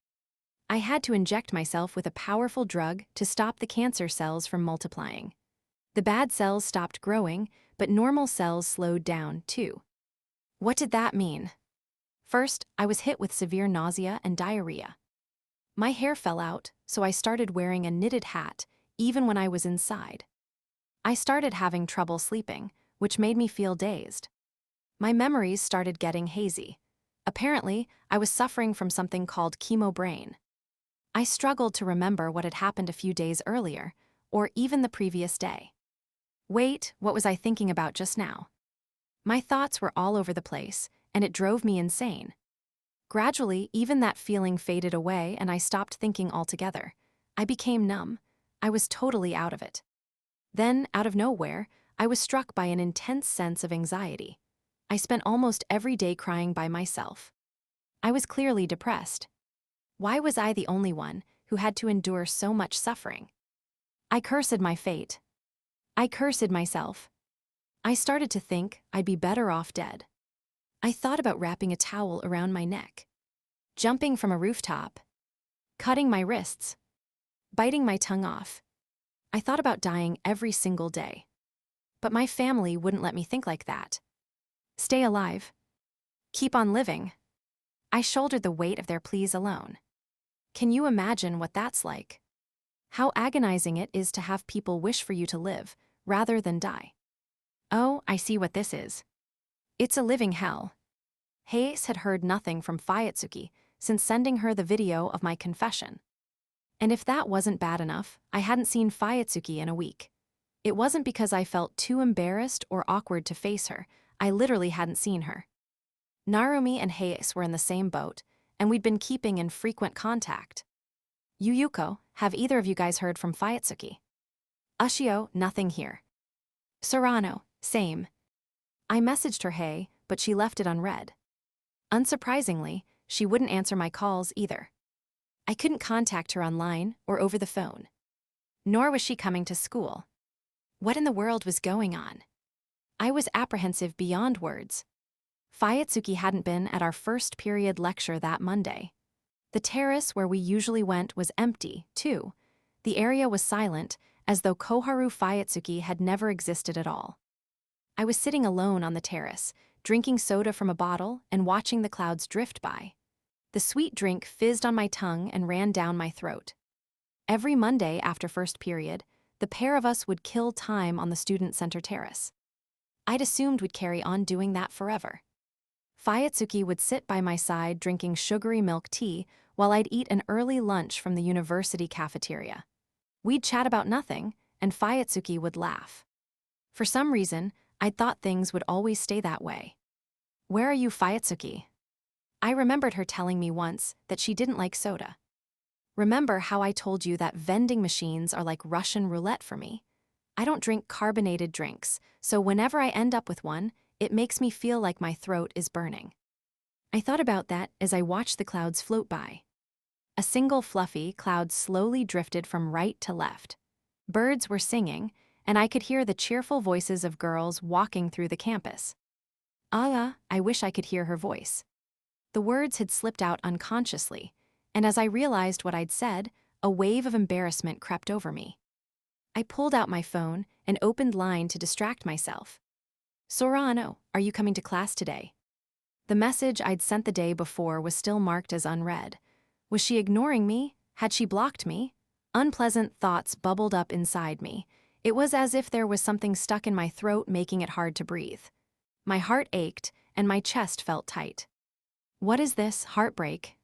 I had to inject myself with a powerful drug to stop the cancer cells from multiplying. The bad cells stopped growing, but normal cells slowed down, too. What did that mean? First, I was hit with severe nausea and diarrhea. My hair fell out, so I started wearing a knitted hat, even when I was inside. I started having trouble sleeping, which made me feel dazed. My memories started getting hazy. Apparently, I was suffering from something called chemo brain. I struggled to remember what had happened a few days earlier, or even the previous day. Wait, what was I thinking about just now? My thoughts were all over the place, and it drove me insane. Gradually, even that feeling faded away and I stopped thinking altogether. I became numb. I was totally out of it. Then, out of nowhere, I was struck by an intense sense of anxiety. I spent almost every day crying by myself. I was clearly depressed. Why was I the only one who had to endure so much suffering? I cursed my fate. I cursed myself. I started to think I'd be better off dead. I thought about wrapping a towel around my neck, jumping from a rooftop, cutting my wrists, biting my tongue off. I thought about dying every single day. But my family wouldn't let me think like that. Stay alive. Keep on living. I shouldered the weight of their pleas alone. Can you imagine what that's like? How agonizing it is to have people wish for you to live, rather than die. Oh, I see what this is. It's a living hell. Hayase had heard nothing from Fuyutsuki since sending her the video of my confession. And if that wasn't bad enough, I hadn't seen Fuyutsuki in a week. It wasn't because I felt too embarrassed or awkward to face her, I literally hadn't seen her. Narumi and Hayase were in the same boat, and we'd been keeping in frequent contact. Yuuko, have either of you guys heard from Fuyutsuki? Ushio, nothing here. Sorano, same. I messaged her hey, but she left it unread. Unsurprisingly, she wouldn't answer my calls either. I couldn't contact her online or over the phone. Nor was she coming to school. What in the world was going on? I was apprehensive beyond words. Fuyutsuki hadn't been at our first period lecture that Monday. The terrace where we usually went was empty, too. The area was silent, as though Koharu Fuyutsuki had never existed at all. I was sitting alone on the terrace, drinking soda from a bottle and watching the clouds drift by. The sweet drink fizzed on my tongue and ran down my throat. Every Monday after first period, the pair of us would kill time on the student center terrace. I'd assumed we'd carry on doing that forever. Fuyutsuki would sit by my side drinking sugary milk tea while I'd eat an early lunch from the university cafeteria. We'd chat about nothing, and Fuyutsuki would laugh. For some reason, I'd thought things would always stay that way. Where are you, Fuyutsuki? I remembered her telling me once that she didn't like soda. Remember how I told you that vending machines are like Russian roulette for me? I don't drink carbonated drinks, so whenever I end up with one, it makes me feel like my throat is burning. I thought about that as I watched the clouds float by. A single fluffy cloud slowly drifted from right to left. Birds were singing, and I could hear the cheerful voices of girls walking through the campus. I wish I could hear her voice. The words had slipped out unconsciously, and as I realized what I'd said, a wave of embarrassment crept over me. I pulled out my phone and opened Line to distract myself. Sorano, are you coming to class today? The message I'd sent the day before was still marked as unread. Was she ignoring me? Had she blocked me? Unpleasant thoughts bubbled up inside me. It was as if there was something stuck in my throat making it hard to breathe. My heart ached, and my chest felt tight. What is this, heartbreak?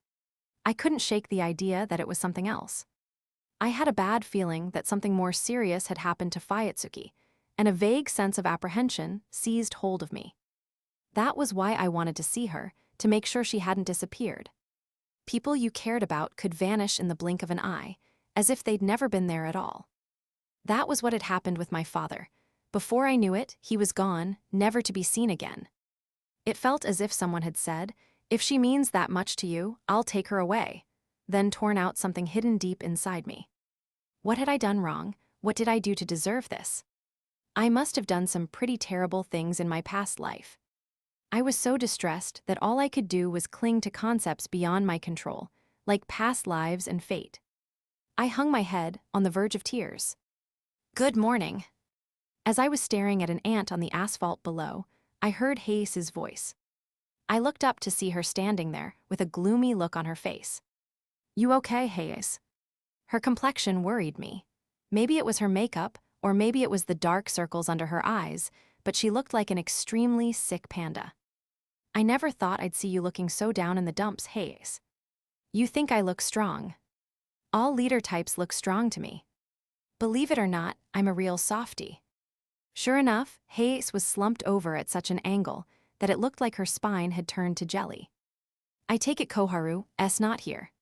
I couldn't shake the idea that it was something else. I had a bad feeling that something more serious had happened to Fuyutsuki, and a vague sense of apprehension seized hold of me. That was why I wanted to see her, to make sure she hadn't disappeared. People you cared about could vanish in the blink of an eye, as if they'd never been there at all. That was what had happened with my father. Before I knew it, he was gone, never to be seen again. It felt as if someone had said, "If she means that much to you, I'll take her away," then torn out something hidden deep inside me. What had I done wrong? What did I do to deserve this? I must have done some pretty terrible things in my past life. I was so distressed that all I could do was cling to concepts beyond my control, like past lives and fate. I hung my head on the verge of tears. Good morning. As I was staring at an ant on the asphalt below, I heard Hayase's voice. I looked up to see her standing there with a gloomy look on her face. You okay, Hayase? Her complexion worried me. Maybe it was her makeup, or maybe it was the dark circles under her eyes, but she looked like an extremely sick panda. I never thought I'd see you looking so down in the dumps, Hayase. You think I look strong. All leader types look strong to me. Believe it or not, I'm a real softie. Sure enough, Hayase was slumped over at such an angle that it looked like her spine had turned to jelly. I take it Koharu's not here.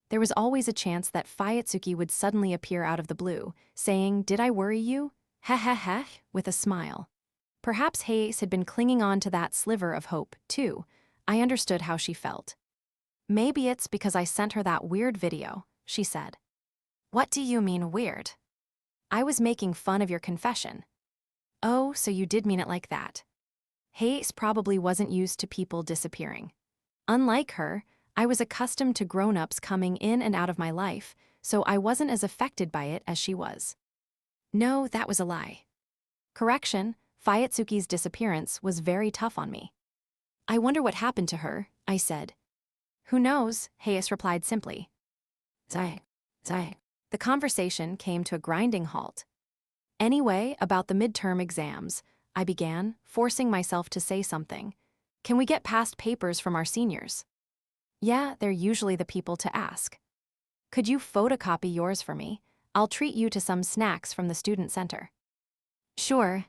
There was always a chance that Fuyutsuki would suddenly appear out of the blue, saying, "Did I worry you?" Heh, with a smile. Perhaps Hayase had been clinging on to that sliver of hope, too. I understood how she felt. Maybe it's because I sent her that weird video, she said. What do you mean weird? I was making fun of your confession. Oh, so you did mean it like that. Hayase probably wasn't used to people disappearing. Unlike her, I was accustomed to grown-ups coming in and out of my life, so I wasn't as affected by it as she was. No, that was a lie. Correction, Fuyutsuki's disappearance was very tough on me. I wonder what happened to her, I said. Who knows, Hayase replied simply. Zai. The conversation came to a grinding halt. Anyway, about the midterm exams, I began, forcing myself to say something. Can we get past papers from our seniors? Yeah, they're usually the people to ask. Could you photocopy yours for me? I'll treat you to some snacks from the student center. Sure.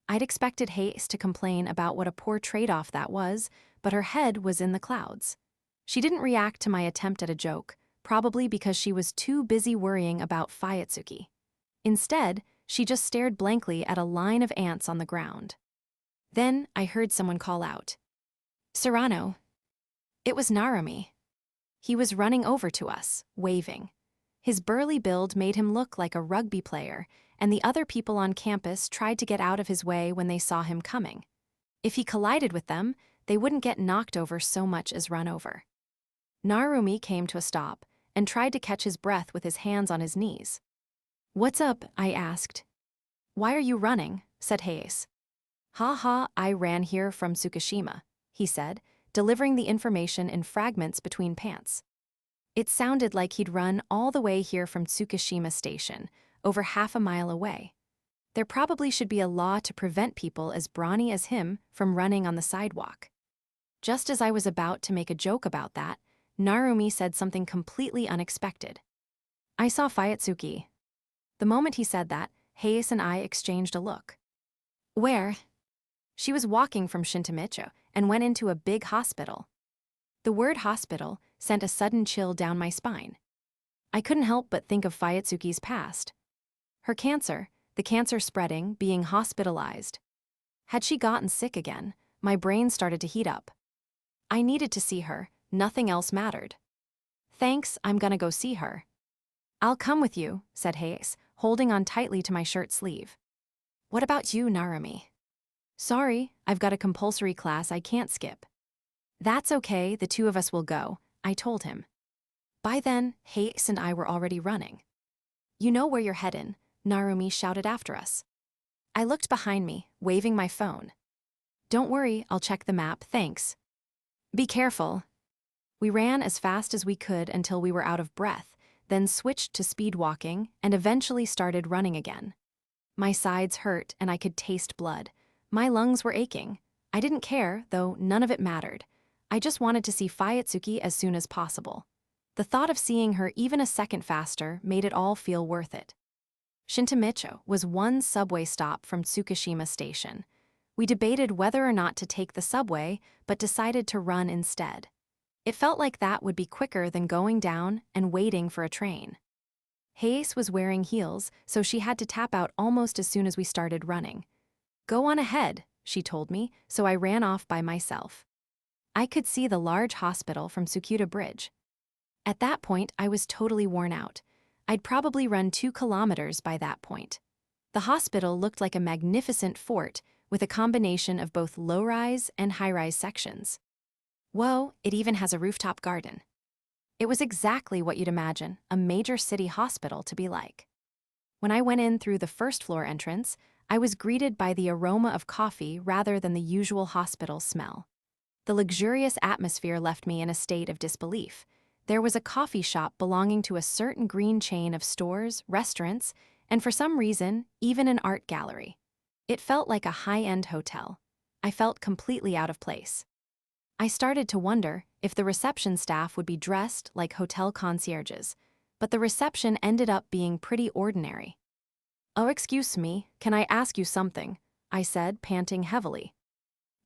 I'd expected Hayes to complain about what a poor trade-off that was, but her head was in the clouds. She didn't react to my attempt at a joke, probably because she was too busy worrying about Fuyutsuki. Instead, she just stared blankly at a line of ants on the ground. Then I heard someone call out, Sorano. It was Narumi. He was running over to us, waving. His burly build made him look like a rugby player, and the other people on campus tried to get out of his way when they saw him coming. If he collided with them, they wouldn't get knocked over so much as run over. Narumi came to a stop and tried to catch his breath with his hands on his knees. What's up? I asked. Why are you running? Said Hayes. Ha, I ran here from Tsukishima, he said, delivering the information in fragments between pants. It sounded like he'd run all the way here from Tsukishima Station, over half a mile away. There probably should be a law to prevent people as brawny as him from running on the sidewalk. Just as I was about to make a joke about that, Narumi said something completely unexpected. I saw Fuyutsuki. The moment he said that, Hayes and I exchanged a look. Where? She was walking from Shintamicho and went into a big hospital. The word hospital sent a sudden chill down my spine. I couldn't help but think of Fuyutsuki's past. Her cancer, the cancer spreading, being hospitalized. Had she gotten sick again, my brain started to heat up. I needed to see her, nothing else mattered. Thanks, I'm gonna go see her. I'll come with you, said Hayes, holding on tightly to my shirt sleeve. What about you, Narumi? Sorry, I've got a compulsory class I can't skip. That's okay, the two of us will go, I told him. By then, Hayes and I were already running. You know where you're headin', Narumi shouted after us. I looked behind me, waving my phone. Don't worry, I'll check the map, thanks. Be careful. We ran as fast as we could until we were out of breath, then switched to speed walking and eventually started running again. My sides hurt and I could taste blood. My lungs were aching. I didn't care, though none of it mattered. I just wanted to see Fuyutsuki as soon as possible. The thought of seeing her even a second faster made it all feel worth it. Shintamicho was one subway stop from Tsukishima Station. We debated whether or not to take the subway, but decided to run instead. It felt like that would be quicker than going down and waiting for a train. Hayes was wearing heels, so she had to tap out almost as soon as we started running. Go on ahead, she told me, so I ran off by myself. I could see the large hospital from Tsukuda Bridge. At that point, I was totally worn out. I'd probably run 2 kilometers by that point. The hospital looked like a magnificent fort with a combination of both low-rise and high-rise sections. Whoa, it even has a rooftop garden. It was exactly what you'd imagine a major city hospital to be like. When I went in through the first-floor entrance, I was greeted by the aroma of coffee rather than the usual hospital smell. The luxurious atmosphere left me in a state of disbelief. There was a coffee shop belonging to a certain green chain of stores, restaurants, and for some reason, even an art gallery. It felt like a high-end hotel. I felt completely out of place. I started to wonder if the reception staff would be dressed like hotel concierges, but the reception ended up being pretty ordinary. Oh, excuse me, can I ask you something? I said, panting heavily.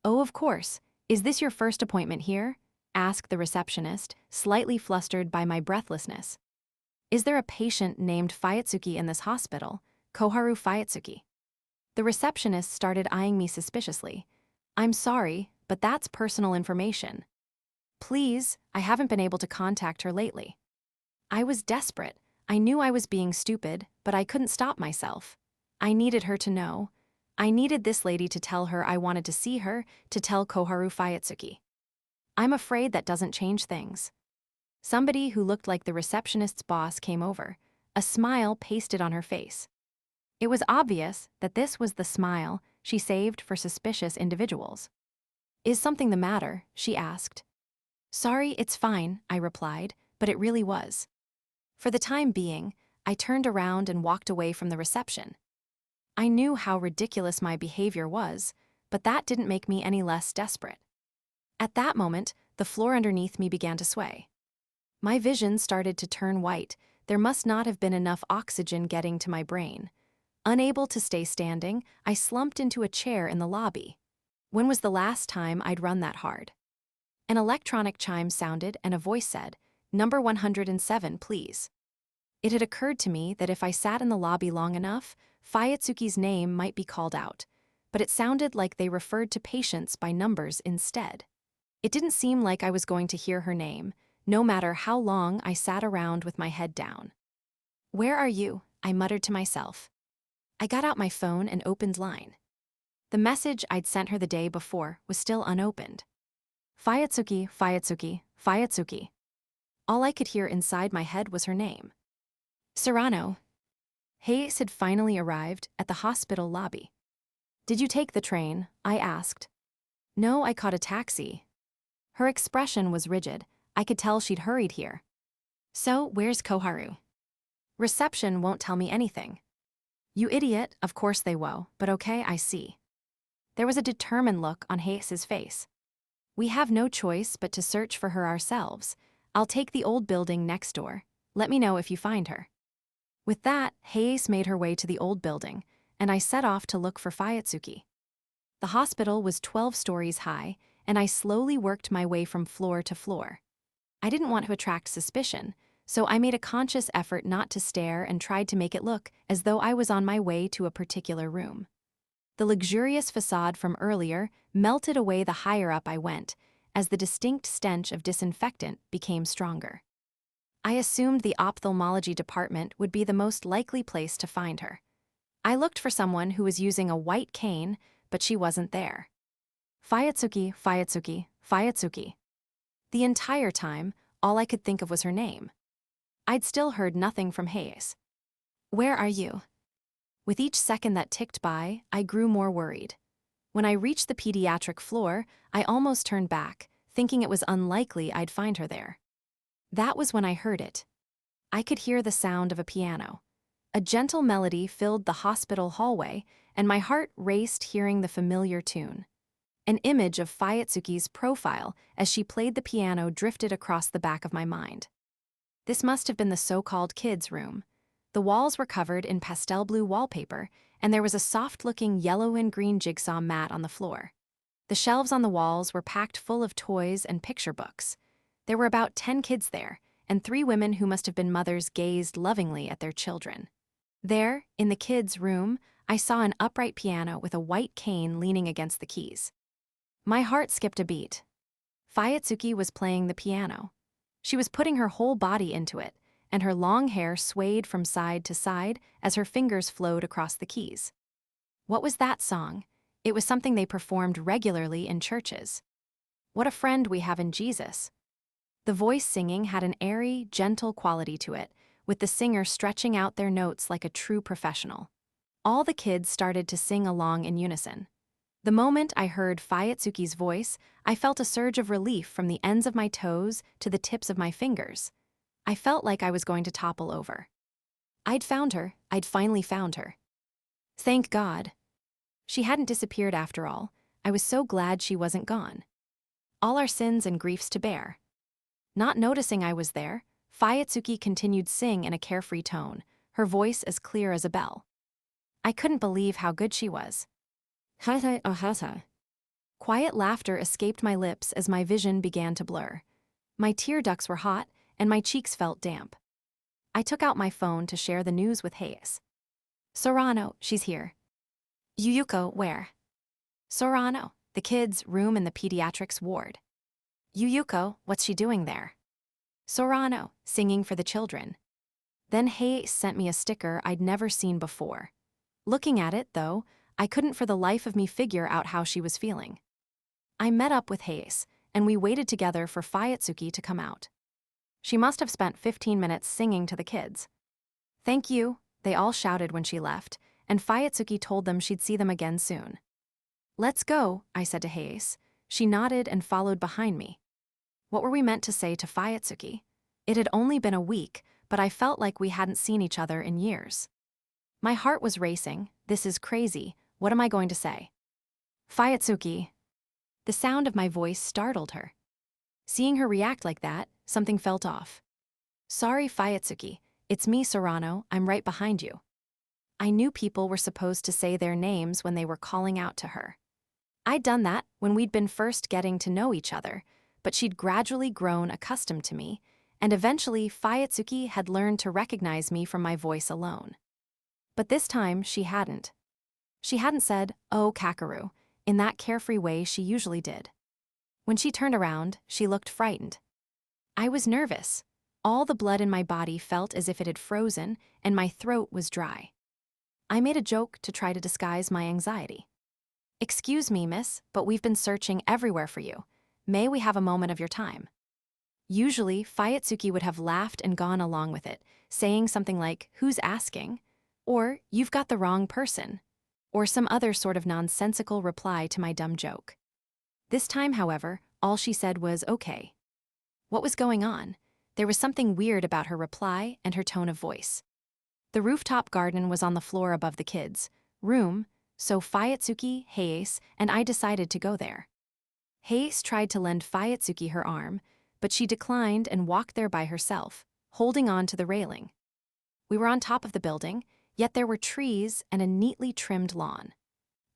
Oh, of course. Is this your first appointment here? Asked the receptionist, slightly flustered by my breathlessness. Is there a patient named Fuyutsuki in this hospital? Koharu Fuyutsuki. The receptionist started eyeing me suspiciously. I'm sorry, but that's personal information. Please, I haven't been able to contact her lately. I was desperate. I knew I was being stupid, but I couldn't stop myself. I needed her to know. I needed this lady to tell her I wanted to see her, to tell Koharu Fuyutsuki. I'm afraid that doesn't change things. Somebody who looked like the receptionist's boss came over, a smile pasted on her face. It was obvious that this was the smile she saved for suspicious individuals. Is something the matter? She asked. Sorry, it's fine, I replied, but it really was. For the time being, I turned around and walked away from the reception. I knew how ridiculous my behavior was, but that didn't make me any less desperate. At that moment, the floor underneath me began to sway. My vision started to turn white. There must not have been enough oxygen getting to my brain. Unable to stay standing, I slumped into a chair in the lobby. When was the last time I'd run that hard? An electronic chime sounded and a voice said, "Number 107, please." It had occurred to me that if I sat in the lobby long enough, Fuyutsuki's name might be called out, but it sounded like they referred to patients by numbers instead. It didn't seem like I was going to hear her name, no matter how long I sat around with my head down. "Where are you?" I muttered to myself. I got out my phone and opened Line. The message I'd sent her the day before was still unopened. Fuyutsuki, Fuyutsuki, Fuyutsuki. All I could hear inside my head was her name. Sorano. Hayase had finally arrived at the hospital lobby. "Did you take the train?" I asked. "No, I caught a taxi." Her expression was rigid. I could tell she'd hurried here. "So, where's Koharu?" "Reception won't tell me anything." "You idiot, of course they will, but okay, I see." There was a determined look on Hayase's face. "We have no choice but to search for her ourselves. I'll take the old building next door. Let me know if you find her." With that, Hayase made her way to the old building, and I set off to look for Fuyutsuki. The hospital was 12 stories high, and I slowly worked my way from floor to floor. I didn't want to attract suspicion, so I made a conscious effort not to stare and tried to make it look as though I was on my way to a particular room. The luxurious facade from earlier melted away the higher up I went, as the distinct stench of disinfectant became stronger. I assumed the ophthalmology department would be the most likely place to find her. I looked for someone who was using a white cane, but she wasn't there. Fuyutsuki, Fuyutsuki, Fuyutsuki. The entire time, all I could think of was her name. I'd still heard nothing from Hayase. "Where are you?" With each second that ticked by, I grew more worried. When I reached the pediatric floor, I almost turned back, thinking it was unlikely I'd find her there. That was when I heard it. I could hear the sound of a piano. A gentle melody filled the hospital hallway, and my heart raced hearing the familiar tune. An image of Fuyutsuki's profile as she played the piano drifted across the back of my mind. This must have been the so-called kids' room. The walls were covered in pastel blue wallpaper, and there was a soft-looking yellow and green jigsaw mat on the floor. The shelves on the walls were packed full of toys and picture books. There were about 10 kids there, and 3 women who must have been mothers gazed lovingly at their children. There, in the kids' room, I saw an upright piano with a white cane leaning against the keys. My heart skipped a beat. Fuyutsuki was playing the piano. She was putting her whole body into it, and her long hair swayed from side to side as her fingers flowed across the keys. What was that song? It was something they performed regularly in churches. "What a friend we have in Jesus." The voice singing had an airy, gentle quality to it, with the singer stretching out their notes like a true professional. All the kids started to sing along in unison. The moment I heard Fuyutsuki's voice, I felt a surge of relief from the ends of my toes to the tips of my fingers. I felt like I was going to topple over. I'd found her. I'd finally found her. Thank God. She hadn't disappeared after all. I was so glad she wasn't gone. All our sins and griefs to bear. Not noticing I was there, Fuyutsuki continued sing in a carefree tone, her voice as clear as a bell. I couldn't believe how good she was. Hata ahata. Quiet laughter escaped my lips as my vision began to blur. My tear ducts were hot, and my cheeks felt damp. I took out my phone to share the news with Hayase. "Sorano, she's here." "Yuuko, where?" "Sorano, the kids' room in the pediatrics ward." "Yuuko, what's she doing there?" "Sorano, singing for the children." Then Hayase sent me a sticker I'd never seen before. Looking at it, though, I couldn't for the life of me figure out how she was feeling. I met up with Hayase, and we waited together for Fuyutsuki to come out. She must have spent 15 minutes singing to the kids. "Thank you," they all shouted when she left, and Fuyutsuki told them she'd see them again soon. "Let's go," I said to Hayase. She nodded and followed behind me. What were we meant to say to Fuyutsuki? It had only been a week, but I felt like we hadn't seen each other in years. My heart was racing. This is crazy. What am I going to say? Fuyutsuki. The sound of my voice startled her. Seeing her react like that, something felt off. Sorry, Fuyutsuki. It's me, Sorano. I'm right behind you. I knew people were supposed to say their names when they were calling out to her. I'd done that when we'd been first getting to know each other, but she'd gradually grown accustomed to me, and eventually Fuyutsuki had learned to recognize me from my voice alone. But this time, she hadn't. She hadn't said, "Oh, Kakeru," in that carefree way she usually did. When she turned around, she looked frightened. I was nervous. All the blood in my body felt as if it had frozen, and my throat was dry. I made a joke to try to disguise my anxiety. "Excuse me, miss, but we've been searching everywhere for you. May we have a moment of your time?" Usually, Fuyutsuki would have laughed and gone along with it, saying something like, "Who's asking?" or "You've got the wrong person," or some other sort of nonsensical reply to my dumb joke. This time, however, all she said was, "Okay." What was going on? There was something weird about her reply and her tone of voice. The rooftop garden was on the floor above the kids' room, so Fuyutsuki, Hayase, and I decided to go there. Hayase tried to lend Fuyutsuki her arm, but she declined and walked there by herself, holding on to the railing. We were on top of the building, yet there were trees and a neatly trimmed lawn.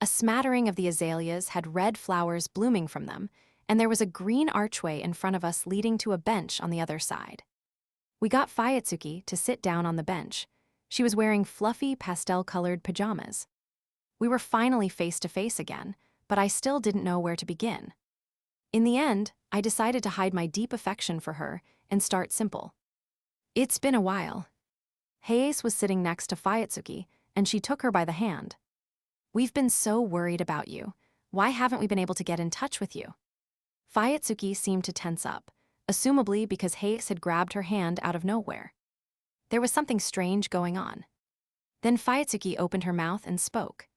A smattering of the azaleas had red flowers blooming from them, and there was a green archway in front of us leading to a bench on the other side. We got Fuyutsuki to sit down on the bench. She was wearing fluffy, pastel-colored pajamas. We were finally face to face again, but I still didn't know where to begin. In the end, I decided to hide my deep affection for her and start simple. "It's been a while." Hayase was sitting next to Fuyutsuki, and she took her by the hand. "We've been so worried about you. Why haven't we been able to get in touch with you?" Fuyutsuki seemed to tense up, assumably because Hayase had grabbed her hand out of nowhere. There was something strange going on. Then Fuyutsuki opened her mouth and spoke.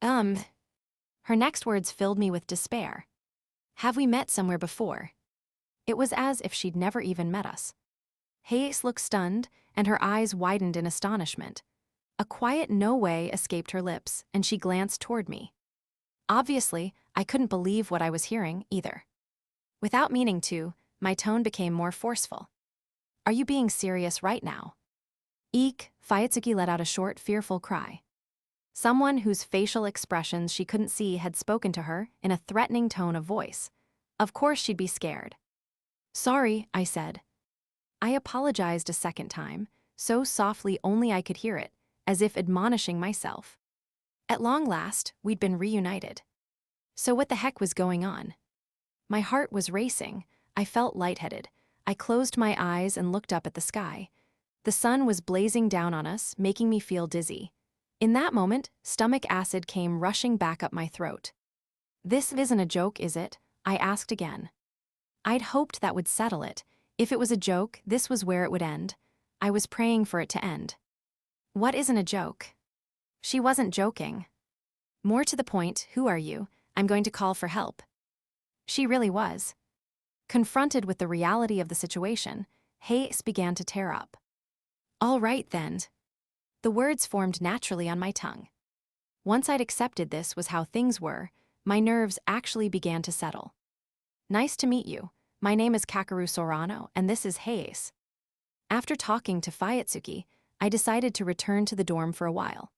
Her next words filled me with despair. "Have we met somewhere before?" It was as if she'd never even met us. Hayase looked stunned, and her eyes widened in astonishment. A quiet "no way" escaped her lips, and she glanced toward me. Obviously, I couldn't believe what I was hearing, either. Without meaning to, my tone became more forceful. "Are you being serious right now?" Eek, Fuyutsuki let out a short, fearful cry. Someone whose facial expressions she couldn't see had spoken to her in a threatening tone of voice. Of course she'd be scared. "Sorry," I said. I apologized a second time, so softly only I could hear it, as if admonishing myself. At long last, we'd been reunited. So what the heck was going on? My heart was racing. I felt lightheaded. I closed my eyes and looked up at the sky. The sun was blazing down on us, making me feel dizzy. In that moment, stomach acid came rushing back up my throat. "This isn't a joke, is it?" I asked again. I'd hoped that would settle it. If it was a joke, this was where it would end. I was praying for it to end. "What isn't a joke?" She wasn't joking. More to the point, "Who are you? I'm going to call for help." She really was. Confronted with the reality of the situation, Hayes began to tear up. "All right, then." The words formed naturally on my tongue. Once I'd accepted this was how things were, my nerves actually began to settle. "Nice to meet you. My name is Kakeru Sorano, and this is Hayase." After talking to Fuyutsuki, I decided to return to the dorm for a while.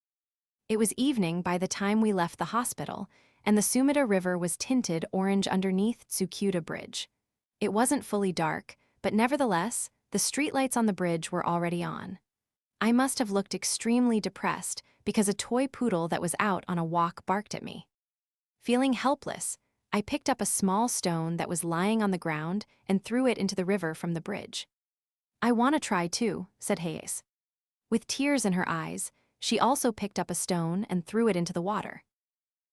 It was evening by the time we left the hospital, and the Sumida River was tinted orange underneath Tsukuda Bridge. It wasn't fully dark, but nevertheless, the streetlights on the bridge were already on. I must have looked extremely depressed because a toy poodle that was out on a walk barked at me. Feeling helpless, I picked up a small stone that was lying on the ground and threw it into the river from the bridge. "I want to try too," said Hayase. With tears in her eyes, she also picked up a stone and threw it into the water.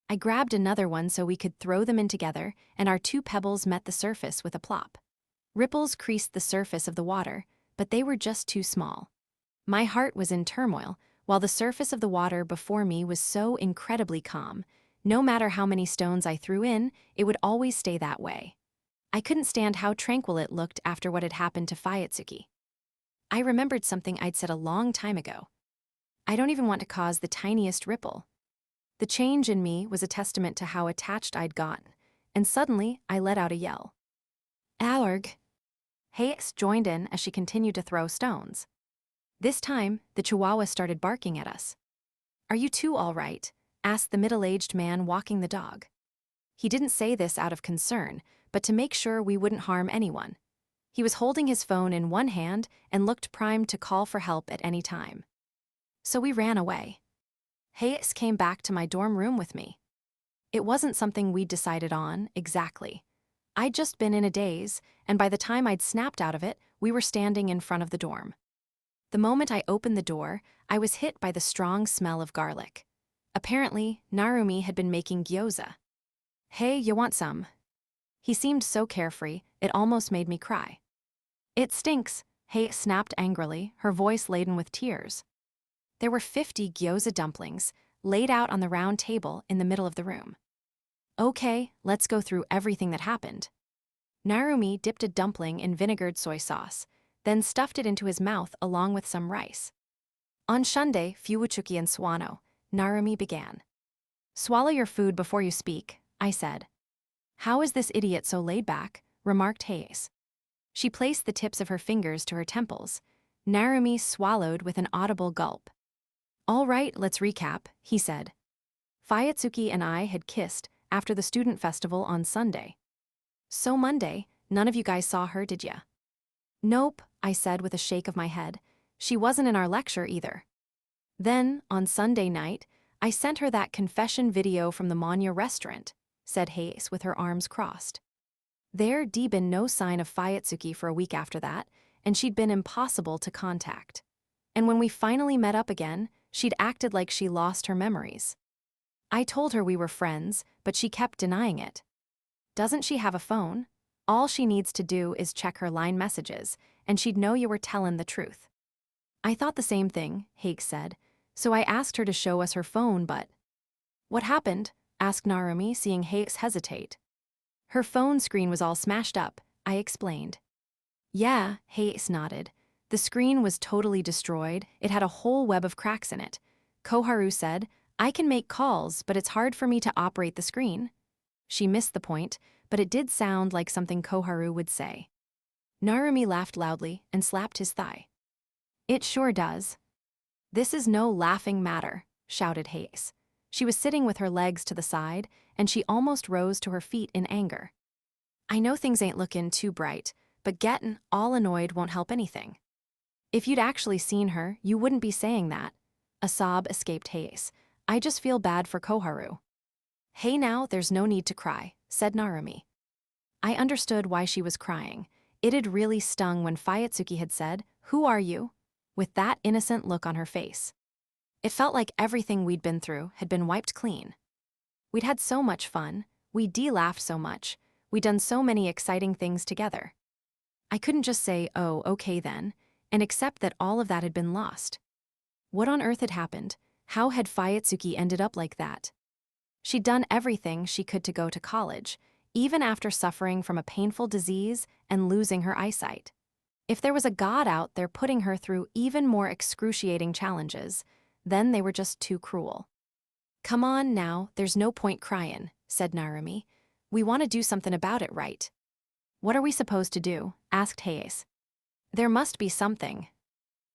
I grabbed another one so we could throw them in together, and our two pebbles met the surface with a plop. Ripples creased the surface of the water, but they were just too small. My heart was in turmoil, while the surface of the water before me was so incredibly calm. No matter how many stones I threw in, it would always stay that way. I couldn't stand how tranquil it looked after what had happened to Fuyutsuki. I remembered something I'd said a long time ago. I don't even want to cause the tiniest ripple. The change in me was a testament to how attached I'd gotten, and suddenly I let out a yell. Allerg. Hayes joined in as she continued to throw stones. This time, the chihuahua started barking at us. Are you two all right? Asked the middle-aged man walking the dog. He didn't say this out of concern, but to make sure we wouldn't harm anyone. He was holding his phone in one hand and looked primed to call for help at any time. So we ran away. Hayes came back to my dorm room with me. It wasn't something we'd decided on, exactly. I'd just been in a daze, and by the time I'd snapped out of it, we were standing in front of the dorm. The moment I opened the door, I was hit by the strong smell of garlic. Apparently, Narumi had been making gyoza. Hey, you want some? He seemed so carefree, it almost made me cry. It stinks, Hey snapped angrily, her voice laden with tears. There were 50 gyoza dumplings, laid out on the round table in the middle of the room. Okay, let's go through everything that happened. Narumi dipped a dumpling in vinegared soy sauce, then stuffed it into his mouth along with some rice. On Shunde, Fuyutsuki and Suano, Narumi began. Swallow your food before you speak, I said. How is this idiot so laid back? Remarked Hayes. She placed the tips of her fingers to her temples. Narumi swallowed with an audible gulp. All right, let's recap, he said. Fuyutsuki and I had kissed after the student festival on Sunday. So Monday, none of you guys saw her, did ya? Nope, I said with a shake of my head. She wasn't in our lecture either. Then, on Sunday night, I sent her that confession video from the Monja restaurant, said Hayes with her arms crossed. There'd been no sign of Fuyutsuki for a week after that, and she'd been impossible to contact. And when we finally met up again, she'd acted like she lost her memories. I told her we were friends, but she kept denying it. Doesn't she have a phone? All she needs to do is check her line messages, and she'd know you were tellin' the truth. I thought the same thing, Hayes said, so I asked her to show us her phone, but... What happened? Asked Narumi, seeing Hayes hesitate. Her phone screen was all smashed up, I explained. Yeah, Hayes nodded. The screen was totally destroyed, it had a whole web of cracks in it. Koharu said, I can make calls, but it's hard for me to operate the screen. She missed the point, but it did sound like something Koharu would say. Narumi laughed loudly and slapped his thigh. It sure does. This is no laughing matter, shouted Hayes. She was sitting with her legs to the side, and she almost rose to her feet in anger. I know things ain't looking too bright, but gettin' all annoyed won't help anything. If you'd actually seen her, you wouldn't be saying that. A sob escaped Hayes. I just feel bad for Koharu. Hey now, there's no need to cry, said Narumi. I understood why she was crying. It had really stung when Fuyutsuki had said, Who are you? With that innocent look on her face. It felt like everything we'd been through had been wiped clean. We'd had so much fun, we'd laughed so much, we'd done so many exciting things together. I couldn't just say, oh, okay then, and accept that all of that had been lost. What on earth had happened? How had Fuyutsuki ended up like that? She'd done everything she could to go to college, even after suffering from a painful disease and losing her eyesight. If there was a god out there putting her through even more excruciating challenges, then they were just too cruel. Come on now, there's no point cryin', said Narumi. We want to do something about it, right? What are we supposed to do? Asked Hayes. There must be something.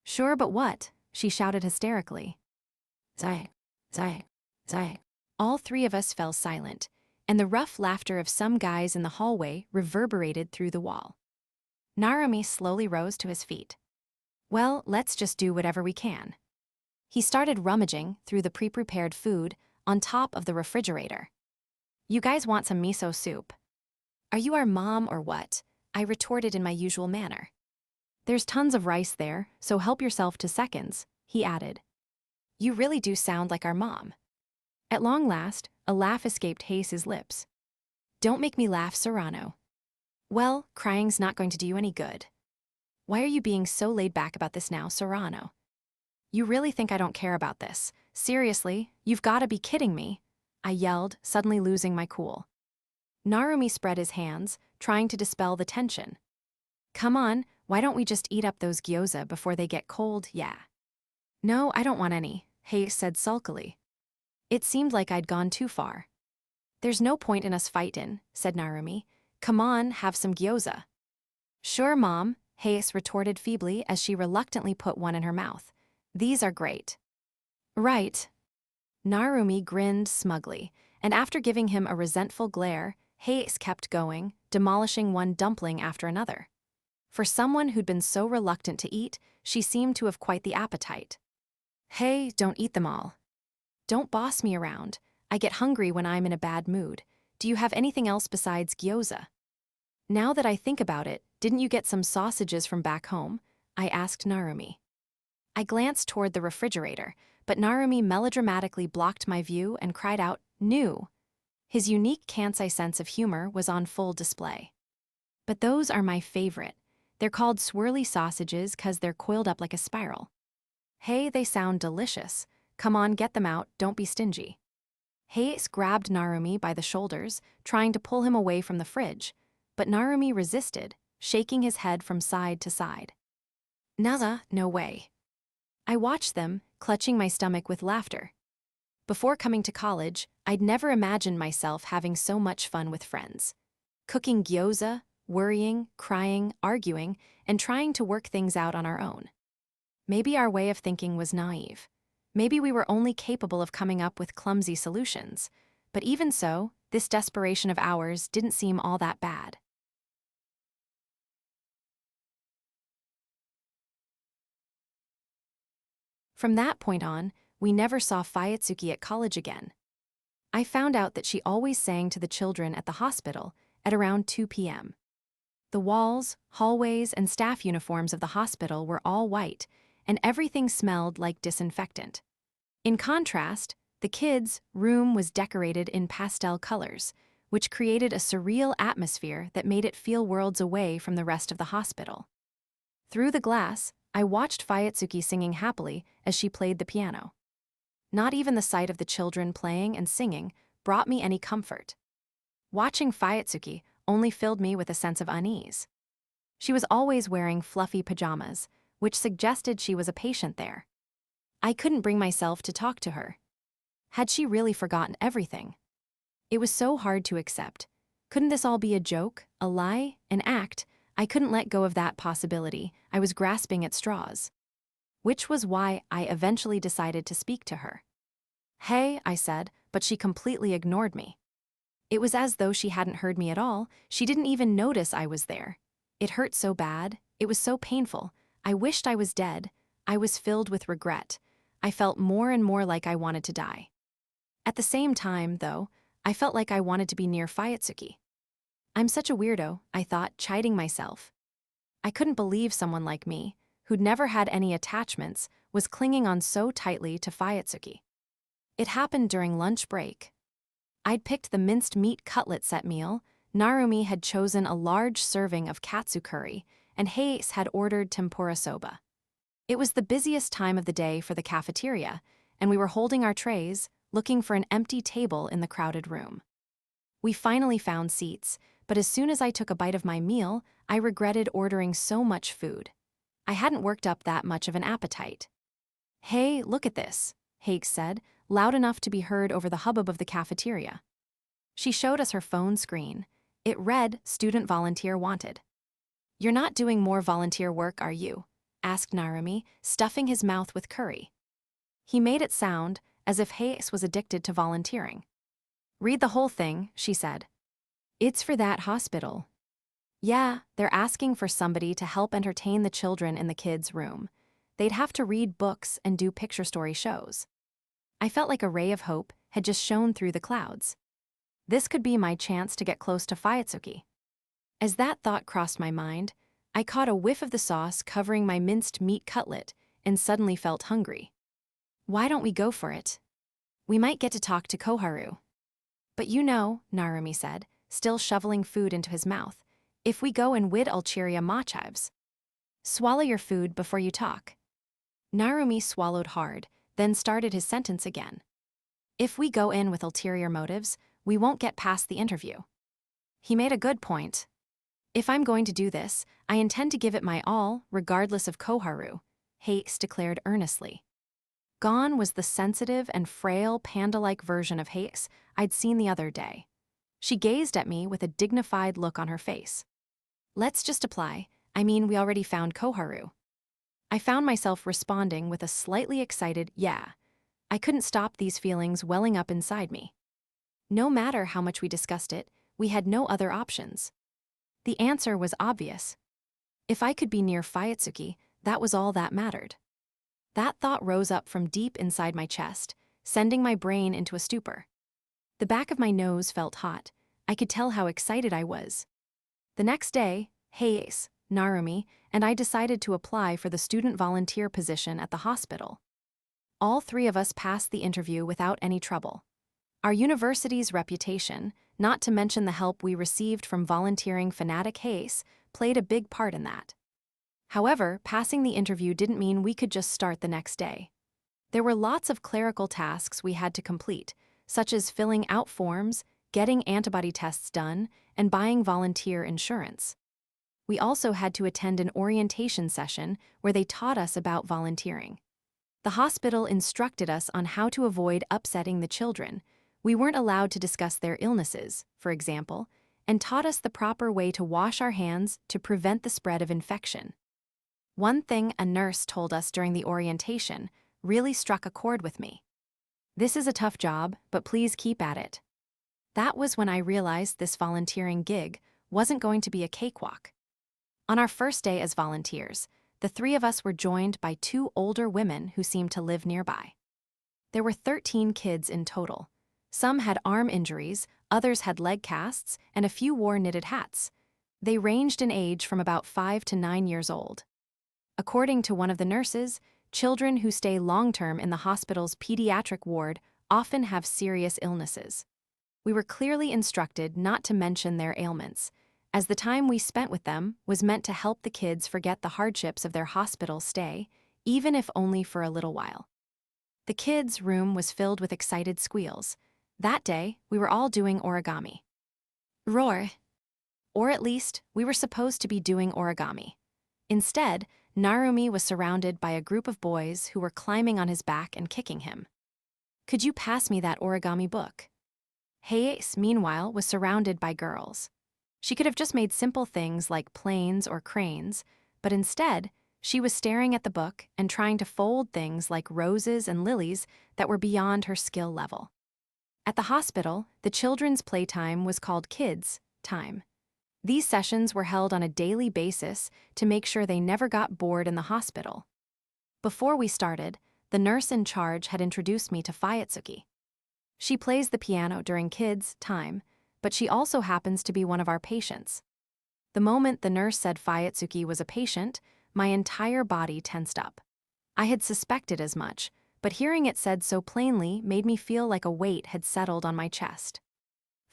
Sure, but what? She shouted hysterically. Zai, zai, zai. All three of us fell silent, and the rough laughter of some guys in the hallway reverberated through the wall. Narumi slowly rose to his feet. Well, let's just do whatever we can. He started rummaging through the pre-prepared food on top of the refrigerator. You guys want some miso soup? Are you our mom or what? I retorted in my usual manner. There's tons of rice there, so help yourself to seconds, he added. You really do sound like our mom. At long last, a laugh escaped Hayes' lips. Don't make me laugh, Sorano. Well, crying's not going to do you any good. Why are you being so laid back about this now, Sorano? You really think I don't care about this? Seriously, you've got to be kidding me, I yelled, suddenly losing my cool. Narumi spread his hands, trying to dispel the tension. Come on, Why don't we just eat up those gyoza before they get cold? Yeah. No, I don't want any, Hayase said sulkily. It seemed like I'd gone too far. There's no point in us fightin', said Narumi. Come on, have some gyoza. Sure, Mom, Hayase retorted feebly as she reluctantly put one in her mouth. These are great. Right. Narumi grinned smugly, and after giving him a resentful glare, Hayase kept going, demolishing one dumpling after another. For someone who'd been so reluctant to eat, she seemed to have quite the appetite. Hey, don't eat them all. Don't boss me around. I get hungry when I'm in a bad mood. Do you have anything else besides gyoza? Now that I think about it, didn't you get some sausages from back home? I asked Narumi. I glanced toward the refrigerator, but Narumi melodramatically blocked my view and cried out, "New!" His unique Kansai sense of humor was on full display. But those are my favorite. They're called swirly sausages 'cause they're coiled up like a spiral. Hey, they sound delicious. Come on, get them out, don't be stingy. Hayase grabbed Narumi by the shoulders, trying to pull him away from the fridge, but Narumi resisted, shaking his head from side to side. Naza, no way. I watched them, clutching my stomach with laughter. Before coming to college, I'd never imagined myself having so much fun with friends. Cooking gyoza, worrying, crying, arguing, and trying to work things out on our own. Maybe our way of thinking was naive. Maybe we were only capable of coming up with clumsy solutions. But even so, this desperation of ours didn't seem all that bad. From that point on, we never saw Fuyutsuki at college again. I found out that she always sang to the children at the hospital at around 2 p.m. The walls, hallways, and staff uniforms of the hospital were all white, and everything smelled like disinfectant. In contrast, the kids' room was decorated in pastel colors, which created a surreal atmosphere that made it feel worlds away from the rest of the hospital. Through the glass, I watched Fuyutsuki singing happily as she played the piano. Not even the sight of the children playing and singing brought me any comfort. Watching Fuyutsuki only filled me with a sense of unease. She was always wearing fluffy pajamas, which suggested she was a patient there. I couldn't bring myself to talk to her. Had she really forgotten everything? It was so hard to accept. Couldn't this all be a joke, a lie, an act? I couldn't let go of that possibility. I was grasping at straws. Which was why I eventually decided to speak to her. Hey, I said, but she completely ignored me. It was as though she hadn't heard me at all. She didn't even notice I was there. It hurt so bad. It was so painful. I wished I was dead. I was filled with regret. I felt more and more like I wanted to die. At the same time, though, I felt like I wanted to be near Fuyutsuki. I'm such a weirdo, I thought, chiding myself. I couldn't believe someone like me, who'd never had any attachments, was clinging on so tightly to Fuyutsuki. It happened during lunch break. I'd picked the minced meat cutlet set meal, Narumi had chosen a large serving of katsu curry, and Hayase had ordered tempura soba. It was the busiest time of the day for the cafeteria, and we were holding our trays, looking for an empty table in the crowded room. We finally found seats, but as soon as I took a bite of my meal, I regretted ordering so much food. I hadn't worked up that much of an appetite. Hey, look at this, Hayase said, loud enough to be heard over the hubbub of the cafeteria. She showed us her phone screen. It read, "Student volunteer wanted." You're not doing more volunteer work, are you? Asked Narumi, stuffing his mouth with curry. He made it sound as if Hayase was addicted to volunteering. Read the whole thing, she said. It's for that hospital. Yeah, they're asking for somebody to help entertain the children in the kids' room. They'd have to read books and do picture story shows. I felt like a ray of hope had just shone through the clouds. This could be my chance to get close to Fuyutsuki. As that thought crossed my mind, I caught a whiff of the sauce covering my minced meat cutlet and suddenly felt hungry. Why don't we go for it? We might get to talk to Koharu. But you know, Narumi said, still shoveling food into his mouth, if we go and wid Ulcheria Machivs. Swallow your food before you talk. Narumi swallowed hard, then started his sentence again. If we go in with ulterior motives, we won't get past the interview. He made a good point. If I'm going to do this, I intend to give it my all, regardless of Koharu, Hayase declared earnestly. Gone was the sensitive and frail panda-like version of Hayase I'd seen the other day. She gazed at me with a dignified look on her face. Let's just apply. I mean, we already found Koharu. I found myself responding with a slightly excited yeah. I couldn't stop these feelings welling up inside me. No matter how much we discussed it, we had no other options. The answer was obvious. If I could be near Fuyutsuki, that was all that mattered. That thought rose up from deep inside my chest, sending my brain into a stupor. The back of my nose felt hot. I could tell how excited I was. The next day, Hayase, Narumi, and I decided to apply for the student volunteer position at the hospital. All three of us passed the interview without any trouble. Our university's reputation, not to mention the help we received from volunteering fanatic Hayase, played a big part in that. However, passing the interview didn't mean we could just start the next day. There were lots of clerical tasks we had to complete, such as filling out forms, getting antibody tests done, and buying volunteer insurance. We also had to attend an orientation session where they taught us about volunteering. The hospital instructed us on how to avoid upsetting the children. We weren't allowed to discuss their illnesses, for example, and taught us the proper way to wash our hands to prevent the spread of infection. One thing a nurse told us during the orientation really struck a chord with me. This is a tough job, but please keep at it. That was when I realized this volunteering gig wasn't going to be a cakewalk. On our first day as volunteers, the three of us were joined by two older women who seemed to live nearby. There were 13 kids in total. Some had arm injuries, others had leg casts, and a few wore knitted hats. They ranged in age from about 5 to 9 years old. According to one of the nurses, children who stay long-term in the hospital's pediatric ward often have serious illnesses. We were clearly instructed not to mention their ailments, as the time we spent with them was meant to help the kids forget the hardships of their hospital stay, even if only for a little while. The kids' room was filled with excited squeals. That day, we were all doing origami. Roar! Or at least, we were supposed to be doing origami. Instead, Narumi was surrounded by a group of boys who were climbing on his back and kicking him. Could you pass me that origami book? Hayase, meanwhile, was surrounded by girls. She could have just made simple things like planes or cranes, but instead, she was staring at the book and trying to fold things like roses and lilies that were beyond her skill level. At the hospital, the children's playtime was called kids' time. These sessions were held on a daily basis to make sure they never got bored in the hospital. Before we started, the nurse in charge had introduced me to Fuyutsuki. She plays the piano during kids' time, but she also happens to be one of our patients. The moment the nurse said Fuyutsuki was a patient, my entire body tensed up. I had suspected as much, but hearing it said so plainly made me feel like a weight had settled on my chest.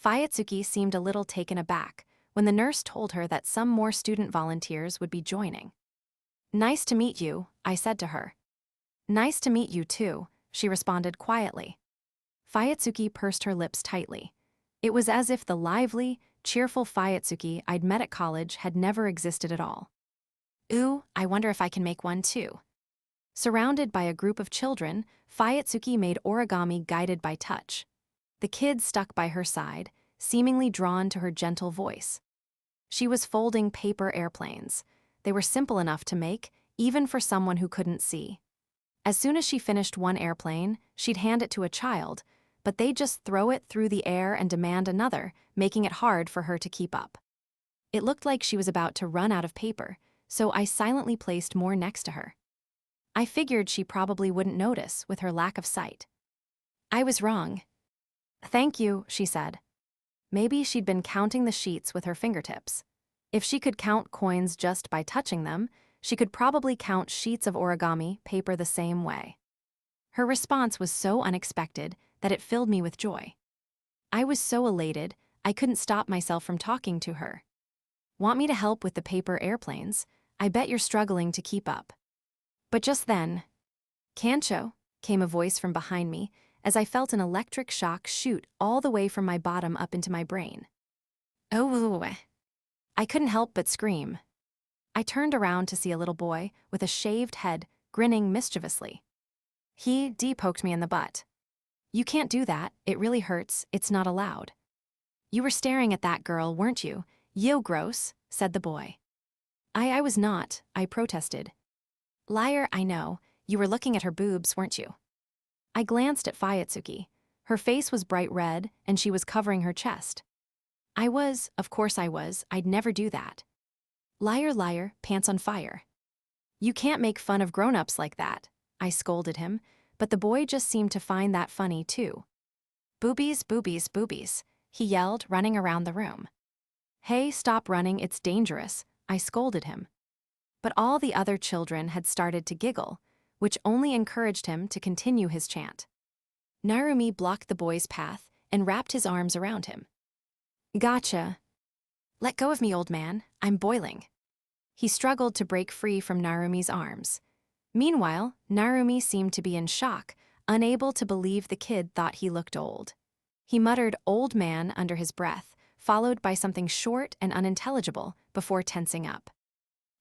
Fuyutsuki seemed a little taken aback when the nurse told her that some more student volunteers would be joining. "Nice to meet you," I said to her. "Nice to meet you too," she responded quietly. Fuyutsuki pursed her lips tightly. It was as if the lively, cheerful Fuyutsuki I'd met at college had never existed at all. Ooh, I wonder if I can make one too. Surrounded by a group of children, Fuyutsuki made origami guided by touch. The kids stuck by her side, seemingly drawn to her gentle voice. She was folding paper airplanes. They were simple enough to make, even for someone who couldn't see. As soon as she finished one airplane, she'd hand it to a child, but they'd just throw it through the air and demand another, making it hard for her to keep up. It looked like she was about to run out of paper, so I silently placed more next to her. I figured she probably wouldn't notice with her lack of sight. I was wrong. "Thank you," she said. Maybe she'd been counting the sheets with her fingertips. If she could count coins just by touching them, she could probably count sheets of origami paper the same way. Her response was so unexpected that it filled me with joy. I was so elated, I couldn't stop myself from talking to her. "Want me to help with the paper airplanes? I bet you're struggling to keep up." But just then, "Kancho," came a voice from behind me as I felt an electric shock shoot all the way from my bottom up into my brain. "Oh." I couldn't help but scream. I turned around to see a little boy with a shaved head, grinning mischievously. He poked me in the butt. You can't do that, it really hurts, it's not allowed. You were staring at that girl, weren't you? Yo gross, said the boy. I was not, I protested. Liar, I know, you were looking at her boobs, weren't you? I glanced at Fuyutsuki. Her face was bright red, and she was covering her chest. I was, of course I was, I'd never do that. Liar, liar, pants on fire. You can't make fun of grown-ups like that, I scolded him, but the boy just seemed to find that funny too. Boobies, boobies, boobies, he yelled, running around the room. Hey, stop running, it's dangerous, I scolded him. But all the other children had started to giggle, which only encouraged him to continue his chant. Narumi blocked the boy's path and wrapped his arms around him. Gotcha. Let go of me, old man, I'm boiling. He struggled to break free from Narumi's arms. Meanwhile, Narumi seemed to be in shock, unable to believe the kid thought he looked old. He muttered "old man" under his breath, followed by something short and unintelligible before tensing up.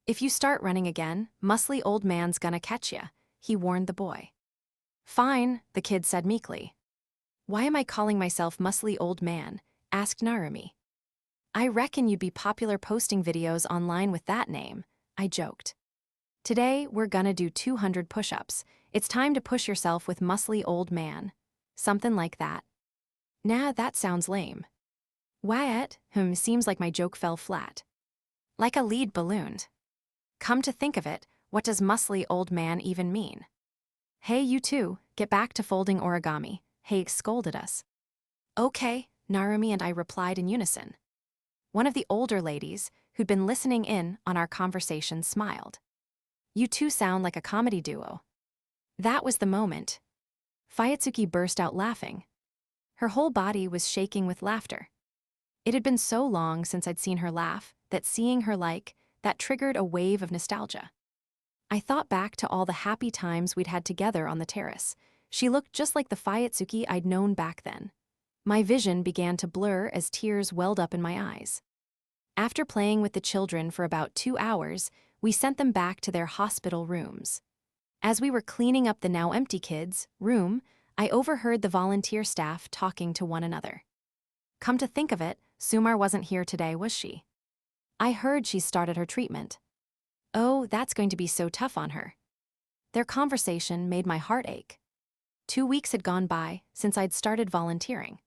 If you start running again, muscly old man's gonna catch ya, he warned the boy. Fine, the kid said meekly. Why am I calling myself muscly old man? Asked Narumi. I reckon you'd be popular posting videos online with that name, I joked. Today, we're gonna do 200 push-ups. It's time to push yourself with muscly old man. Something like that. Nah, that sounds lame. Wyatt, seems like my joke fell flat. Like a lead ballooned. Come to think of it, what does muscly old man even mean? Hey, you two, get back to folding origami, Haig scolded us. Okay, Narumi and I replied in unison. One of the older ladies, who'd been listening in on our conversation, smiled. You two sound like a comedy duo. That was the moment. Fuyutsuki burst out laughing. Her whole body was shaking with laughter. It had been so long since I'd seen her laugh that seeing her like that triggered a wave of nostalgia. I thought back to all the happy times we'd had together on the terrace. She looked just like the Fuyutsuki I'd known back then. My vision began to blur as tears welled up in my eyes. After playing with the children for about 2 hours, we sent them back to their hospital rooms. As we were cleaning up the now empty kids' room, I overheard the volunteer staff talking to one another. Come to think of it, Sumar wasn't here today, was she? I heard she started her treatment. Oh, that's going to be so tough on her. Their conversation made my heart ache. 2 weeks had gone by since I'd started volunteering.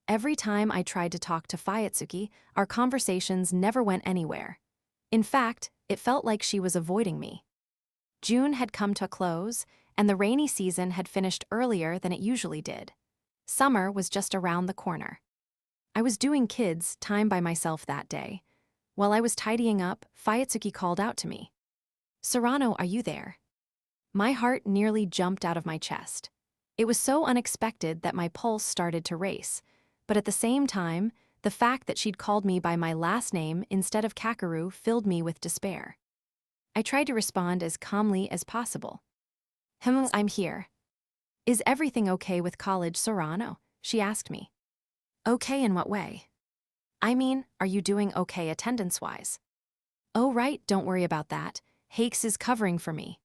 Every time I tried to talk to Fuyutsuki, our conversations never went anywhere. In fact, it felt like she was avoiding me. June had come to a close, and the rainy season had finished earlier than it usually did. Summer was just around the corner. I was doing kids' time by myself that day. While I was tidying up, Fuyutsuki called out to me. Sorano, are you there? My heart nearly jumped out of my chest. It was so unexpected that my pulse started to race, but at the same time, the fact that she'd called me by my last name instead of Kakeru filled me with despair. I tried to respond as calmly as possible. I'm here. Is everything okay with college, Sorano? She asked me. Okay in what way? I mean, are you doing okay attendance-wise? Oh right, don't worry about that. Hakes is covering for me.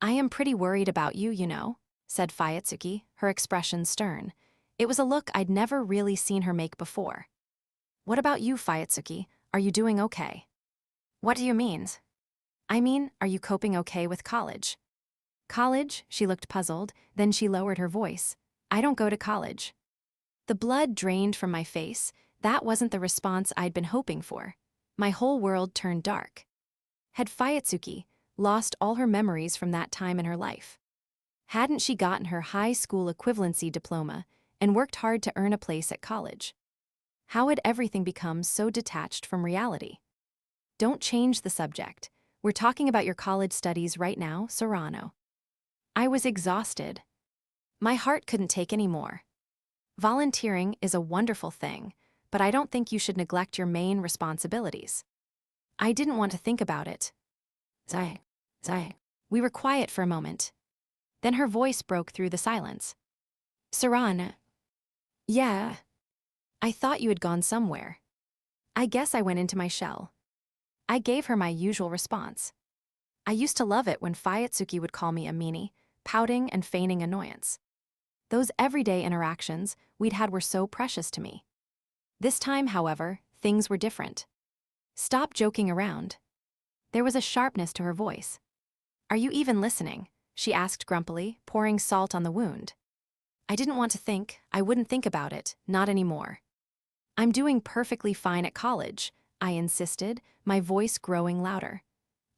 I am pretty worried about you, you know, said Fuyutsuki, her expression stern. It was a look I'd never really seen her make before. What about you, Fuyutsuki? Are you doing okay? What do you mean? I mean, are you coping okay with college? College? She looked puzzled, then she lowered her voice. I don't go to college. The blood drained from my face. That wasn't the response I'd been hoping for. My whole world turned dark. Had Fuyutsuki lost all her memories from that time in her life? Hadn't she gotten her high school equivalency diploma and worked hard to earn a place at college? How had everything become so detached from reality? Don't change the subject. We're talking about your college studies right now, Sorano. I was exhausted. My heart couldn't take any more. Volunteering is a wonderful thing, but I don't think you should neglect your main responsibilities. I didn't want to think about it. Zai. We were quiet for a moment. Then her voice broke through the silence. Sorana. Yeah. I thought you had gone somewhere. I guess I went into my shell. I gave her my usual response. I used to love it when Fuyutsuki would call me a meanie, pouting and feigning annoyance. Those everyday interactions we'd had were so precious to me. This time, however, things were different. Stop joking around. There was a sharpness to her voice. Are you even listening? She asked grumpily, pouring salt on the wound. I didn't want to think, I wouldn't think about it, not anymore. I'm doing perfectly fine at college, I insisted, my voice growing louder.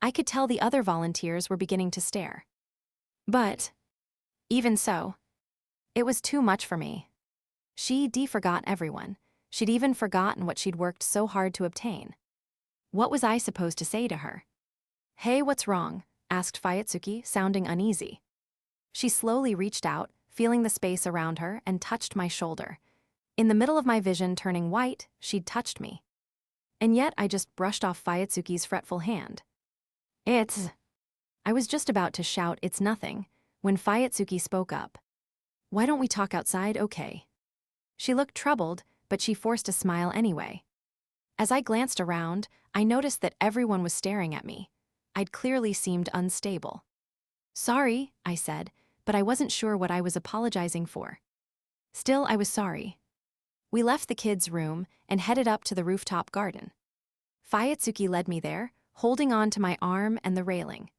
I could tell the other volunteers were beginning to stare. But, even so, it was too much for me. She'd forgot everyone. She'd even forgotten what she'd worked so hard to obtain. What was I supposed to say to her? Hey, what's wrong? Asked Fuyutsuki, sounding uneasy. She slowly reached out, feeling the space around her, and touched my shoulder. In the middle of my vision turning white, she'd touched me. And yet I just brushed off Fuyutsuki's fretful hand. I was just about to shout, it's nothing, when Fuyutsuki spoke up. Why don't we talk outside, okay? She looked troubled, but she forced a smile anyway. As I glanced around, I noticed that everyone was staring at me. I'd clearly seemed unstable. Sorry, I said, but I wasn't sure what I was apologizing for. Still, I was sorry. We left the kids' room and headed up to the rooftop garden. Fuyutsuki led me there, holding on to my arm and the railing.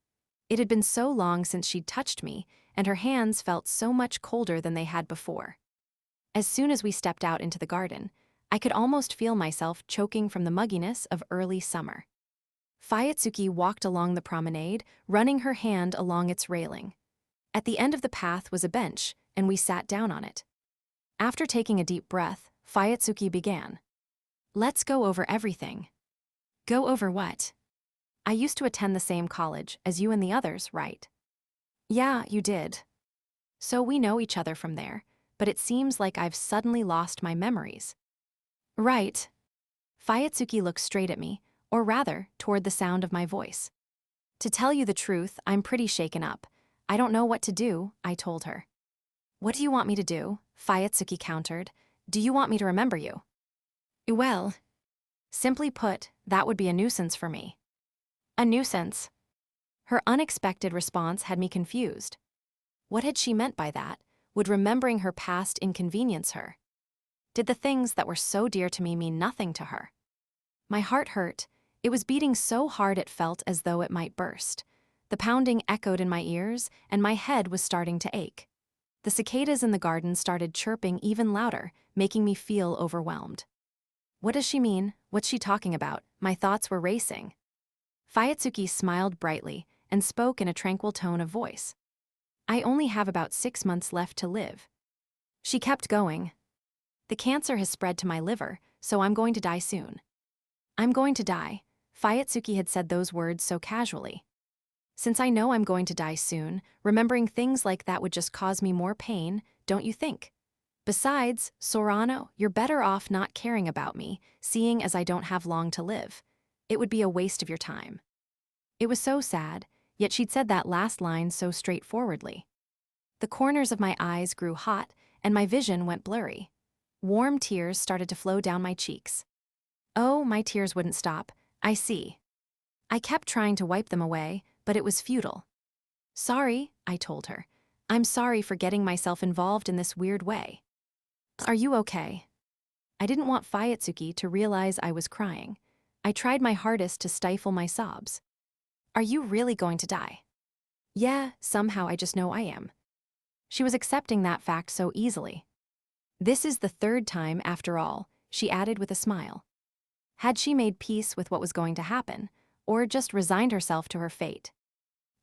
It had been so long since she'd touched me, and her hands felt so much colder than they had before. As soon as we stepped out into the garden, I could almost feel myself choking from the mugginess of early summer. Fuyutsuki walked along the promenade, running her hand along its railing. At the end of the path was a bench, and we sat down on it. After taking a deep breath, Fuyutsuki began. Let's go over everything. Go over what? I used to attend the same college as you and the others, right? Yeah, you did. So we know each other from there, but it seems like I've suddenly lost my memories. Right. Fuyutsuki looked straight at me, or rather, toward the sound of my voice. To tell you the truth, I'm pretty shaken up. I don't know what to do, I told her. What do you want me to do? Fuyutsuki countered. Do you want me to remember you? Well, simply put, that would be a nuisance for me. A nuisance? Her unexpected response had me confused. What had she meant by that? Would remembering her past inconvenience her? Did the things that were so dear to me mean nothing to her? My heart hurt. It was beating so hard it felt as though it might burst. The pounding echoed in my ears, and my head was starting to ache. The cicadas in the garden started chirping even louder, making me feel overwhelmed. What does she mean? What's she talking about? My thoughts were racing. Fuyutsuki smiled brightly and spoke in a tranquil tone of voice. I only have about 6 months left to live. She kept going. The cancer has spread to my liver, so I'm going to die soon. I'm going to die. Fuyutsuki had said those words so casually. Since I know I'm going to die soon, remembering things like that would just cause me more pain, don't you think? Besides, Sorano, you're better off not caring about me, seeing as I don't have long to live. It would be a waste of your time. It was so sad, yet she'd said that last line so straightforwardly. The corners of my eyes grew hot, and my vision went blurry. Warm tears started to flow down my cheeks. Oh, my tears wouldn't stop. I see. I kept trying to wipe them away, but it was futile. Sorry, I told her. I'm sorry for getting myself involved in this weird way. Are you okay? I didn't want Fuyutsuki to realize I was crying. I tried my hardest to stifle my sobs. Are you really going to die? Yeah, somehow I just know I am. She was accepting that fact so easily. This is the 3rd time, after all, she added with a smile. Had she made peace with what was going to happen, or just resigned herself to her fate?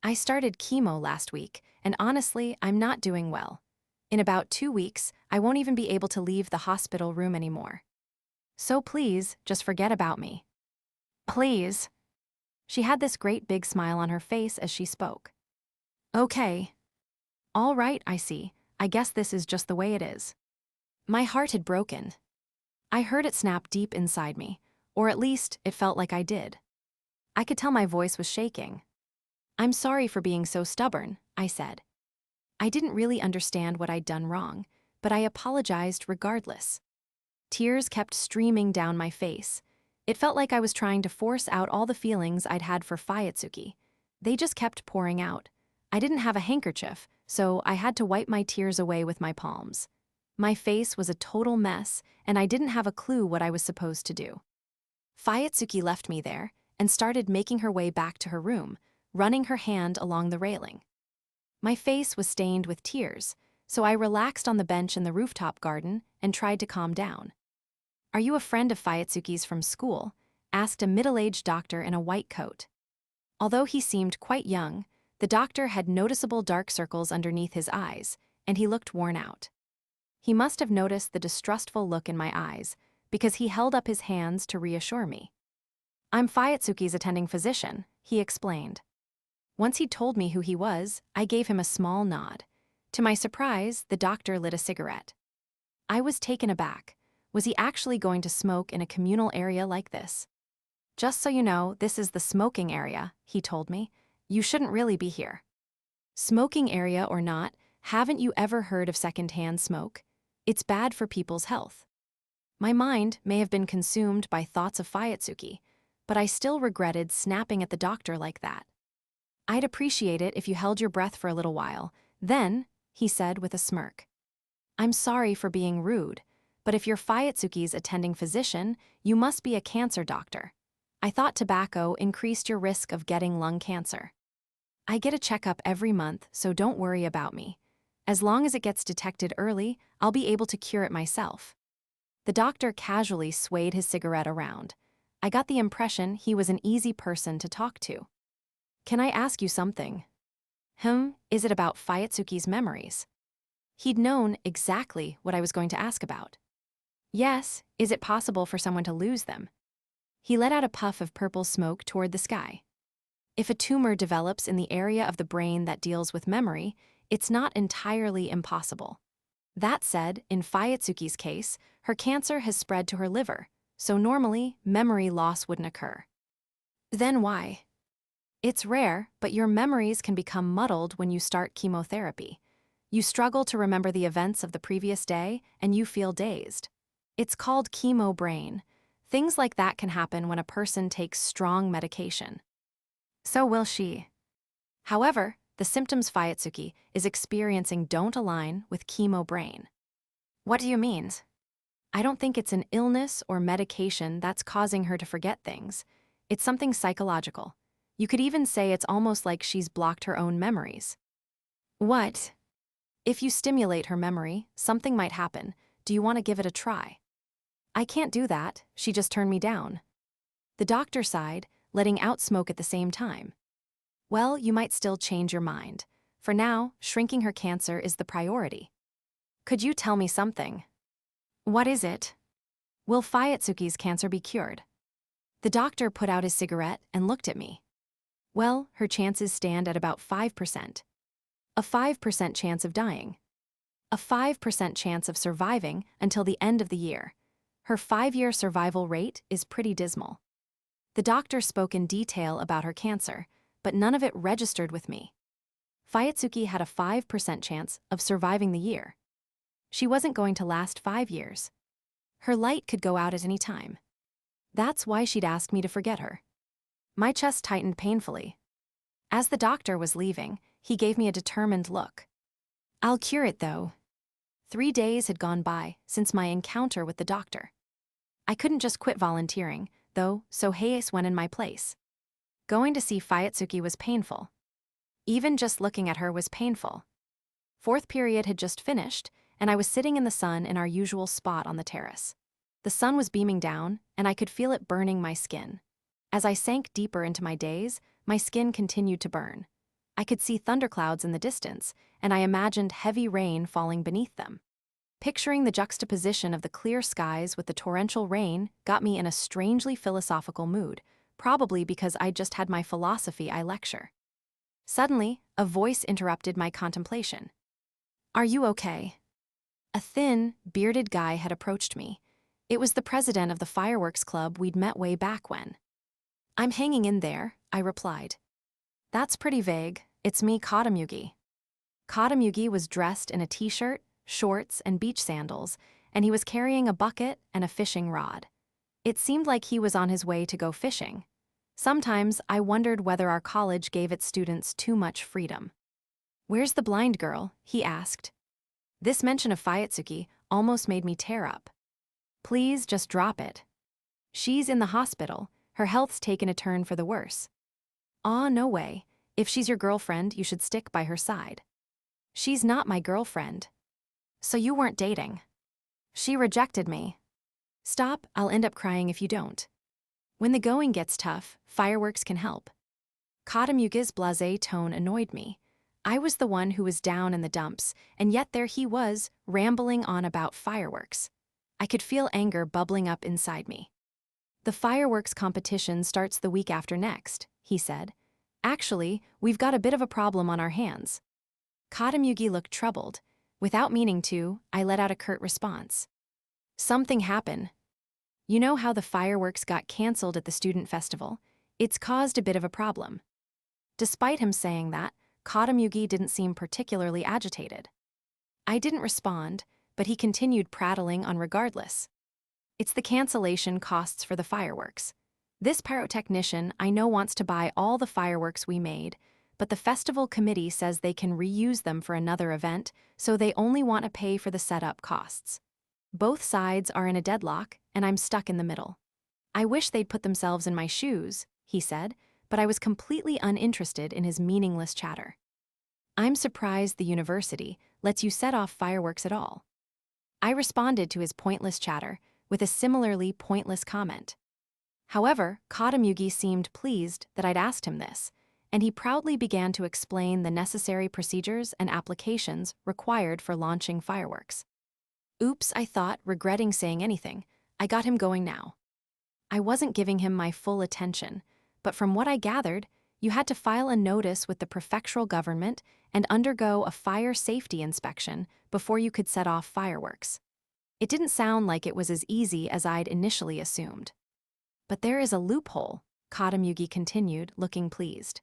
I started chemo last week, and honestly, I'm not doing well. In about 2 weeks, I won't even be able to leave the hospital room anymore. So please, just forget about me. Please. She had this great big smile on her face as she spoke. Okay. All right, I see. I guess this is just the way it is. My heart had broken. I heard it snap deep inside me, or at least it felt like I did. I could tell my voice was shaking. I'm sorry for being so stubborn, I said. I didn't really understand what I'd done wrong, but I apologized regardless. Tears kept streaming down my face. It felt like I was trying to force out all the feelings I'd had for Fuyutsuki. They just kept pouring out. I didn't have a handkerchief, so I had to wipe my tears away with my palms. My face was a total mess, and I didn't have a clue what I was supposed to do. Fuyutsuki left me there and started making her way back to her room, running her hand along the railing. My face was stained with tears, so I relaxed on the bench in the rooftop garden and tried to calm down. "Are you a friend of Fuyutsuki's from school?" asked a middle-aged doctor in a white coat. Although he seemed quite young, the doctor had noticeable dark circles underneath his eyes, and he looked worn out. He must have noticed the distrustful look in my eyes, because he held up his hands to reassure me. "I'm Fuyutsuki's attending physician," he explained. Once he told me who he was, I gave him a small nod. To my surprise, the doctor lit a cigarette. I was taken aback. Was he actually going to smoke in a communal area like this? "Just so you know, this is the smoking area," he told me. "You shouldn't really be here." Smoking area or not, haven't you ever heard of secondhand smoke? It's bad for people's health. My mind may have been consumed by thoughts of Fuyutsuki, but I still regretted snapping at the doctor like that. "I'd appreciate it if you held your breath for a little while. Then," he said with a smirk. "I'm sorry for being rude, but if you're Fuyutsuki's attending physician, you must be a cancer doctor. I thought tobacco increased your risk of getting lung cancer. I get a checkup every month, so don't worry about me. As long as it gets detected early, I'll be able to cure it myself." The doctor casually swayed his cigarette around. I got the impression he was an easy person to talk to. "Can I ask you something?" Is it about Fuyutsuki's memories? He'd known exactly what I was going to ask about. "Yes, is it possible for someone to lose them?" He let out a puff of purple smoke toward the sky. "If a tumor develops in the area of the brain that deals with memory, it's not entirely impossible. That said, in Fuyutsuki's case, her cancer has spread to her liver, so normally, memory loss wouldn't occur." "Then why?" "It's rare, but your memories can become muddled when you start chemotherapy. You struggle to remember the events of the previous day, and you feel dazed. It's called chemo brain. Things like that can happen when a person takes strong medication. So will she. However, the symptoms Fuyutsuki is experiencing don't align with chemo brain." "What do you mean?" "I don't think it's an illness or medication that's causing her to forget things. It's something psychological. You could even say it's almost like she's blocked her own memories." "What?" "If you stimulate her memory, something might happen. Do you want to give it a try?" "I can't do that. She just turned me down." The doctor sighed, letting out smoke at the same time. "Well, you might still change your mind. For now, shrinking her cancer is the priority." "Could you tell me something?" "What is it?" "Will Fuyutsuki's cancer be cured?" The doctor put out his cigarette and looked at me. "Well, her chances stand at about 5%. A 5% chance of dying. A 5% chance of surviving until the end of the year. Her 5-year survival rate is pretty dismal." The doctor spoke in detail about her cancer, but none of it registered with me. Fuyutsuki had a 5% chance of surviving the year. She wasn't going to last 5 years. Her light could go out at any time. That's why she'd asked me to forget her. My chest tightened painfully. As the doctor was leaving, he gave me a determined look. "I'll cure it, though." 3 days had gone by since my encounter with the doctor. I couldn't just quit volunteering, though, so Hayase went in my place. Going to see Fuyutsuki was painful. Even just looking at her was painful. 4th period had just finished, and I was sitting in the sun in our usual spot on the terrace. The sun was beaming down, and I could feel it burning my skin. As I sank deeper into my daze, my skin continued to burn. I could see thunderclouds in the distance, and I imagined heavy rain falling beneath them. Picturing the juxtaposition of the clear skies with the torrential rain got me in a strangely philosophical mood, probably because I'd just had my philosophy I lecture. Suddenly, a voice interrupted my contemplation. "Are you okay?" A thin, bearded guy had approached me. It was the president of the fireworks club we'd met way back when. "I'm hanging in there," I replied. "That's pretty vague. It's me, Katamugi." Katamugi was dressed in a t-shirt, shorts, and beach sandals, and he was carrying a bucket and a fishing rod. It seemed like he was on his way to go fishing. Sometimes I wondered whether our college gave its students too much freedom. "Where's the blind girl?" he asked. This mention of Fuyutsuki almost made me tear up. "Please just drop it. She's in the hospital. Her health's taken a turn for the worse." "Aw, no way. If she's your girlfriend, you should stick by her side." "She's not my girlfriend." "So you weren't dating?" "She rejected me." "Stop, I'll end up crying if you don't." When the going gets tough, fireworks can help. Katamugi's blasé tone annoyed me. I was the one who was down in the dumps, and yet there he was, rambling on about fireworks. I could feel anger bubbling up inside me. "The fireworks competition starts the week after next," he said. "Actually, we've got a bit of a problem on our hands." Katamugi looked troubled. Without meaning to, I let out a curt response. "Something happened. You know how the fireworks got cancelled at the student festival? It's caused a bit of a problem." Despite him saying that, Katamugi didn't seem particularly agitated. I didn't respond, but he continued prattling on regardless. "It's the cancellation costs for the fireworks. This pyrotechnician I know wants to buy all the fireworks we made, but the festival committee says they can reuse them for another event, so they only want to pay for the setup costs. Both sides are in a deadlock, and I'm stuck in the middle. I wish they'd put themselves in my shoes," he said, but I was completely uninterested in his meaningless chatter. "I'm surprised the university lets you set off fireworks at all." I responded to his pointless chatter with a similarly pointless comment. However, Katamugi seemed pleased that I'd asked him this, and he proudly began to explain the necessary procedures and applications required for launching fireworks. Oops, I thought, regretting saying anything. I got him going now. I wasn't giving him my full attention, but from what I gathered, you had to file a notice with the prefectural government and undergo a fire safety inspection before you could set off fireworks. It didn't sound like it was as easy as I'd initially assumed. "But there is a loophole," Katamugi continued, looking pleased.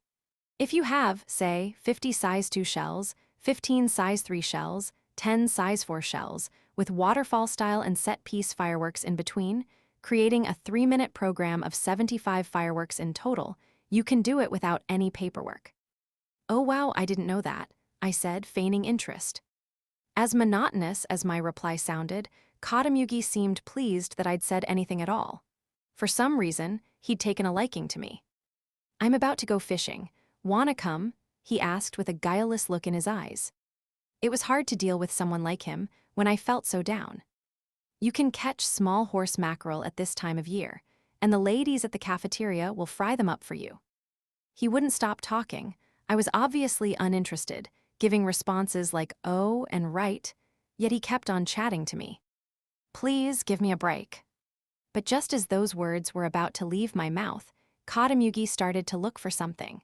"If you have, say, 50 size 2 shells, 15 size 3 shells, 10 size 4 shells, with waterfall-style and set-piece fireworks in between, creating a 3-minute program of 75 fireworks in total, you can do it without any paperwork." "Oh wow, I didn't know that," I said, feigning interest. As monotonous as my reply sounded, Katamugi seemed pleased that I'd said anything at all. For some reason, he'd taken a liking to me. "I'm about to go fishing. Wanna come?" he asked with a guileless look in his eyes. It was hard to deal with someone like him when I felt so down. "You can catch small horse mackerel at this time of year, and the ladies at the cafeteria will fry them up for you." He wouldn't stop talking. I was obviously uninterested, giving responses like "oh" and "right," yet he kept on chatting to me. "Please give me a break." But just as those words were about to leave my mouth, Katamugi started to look for something.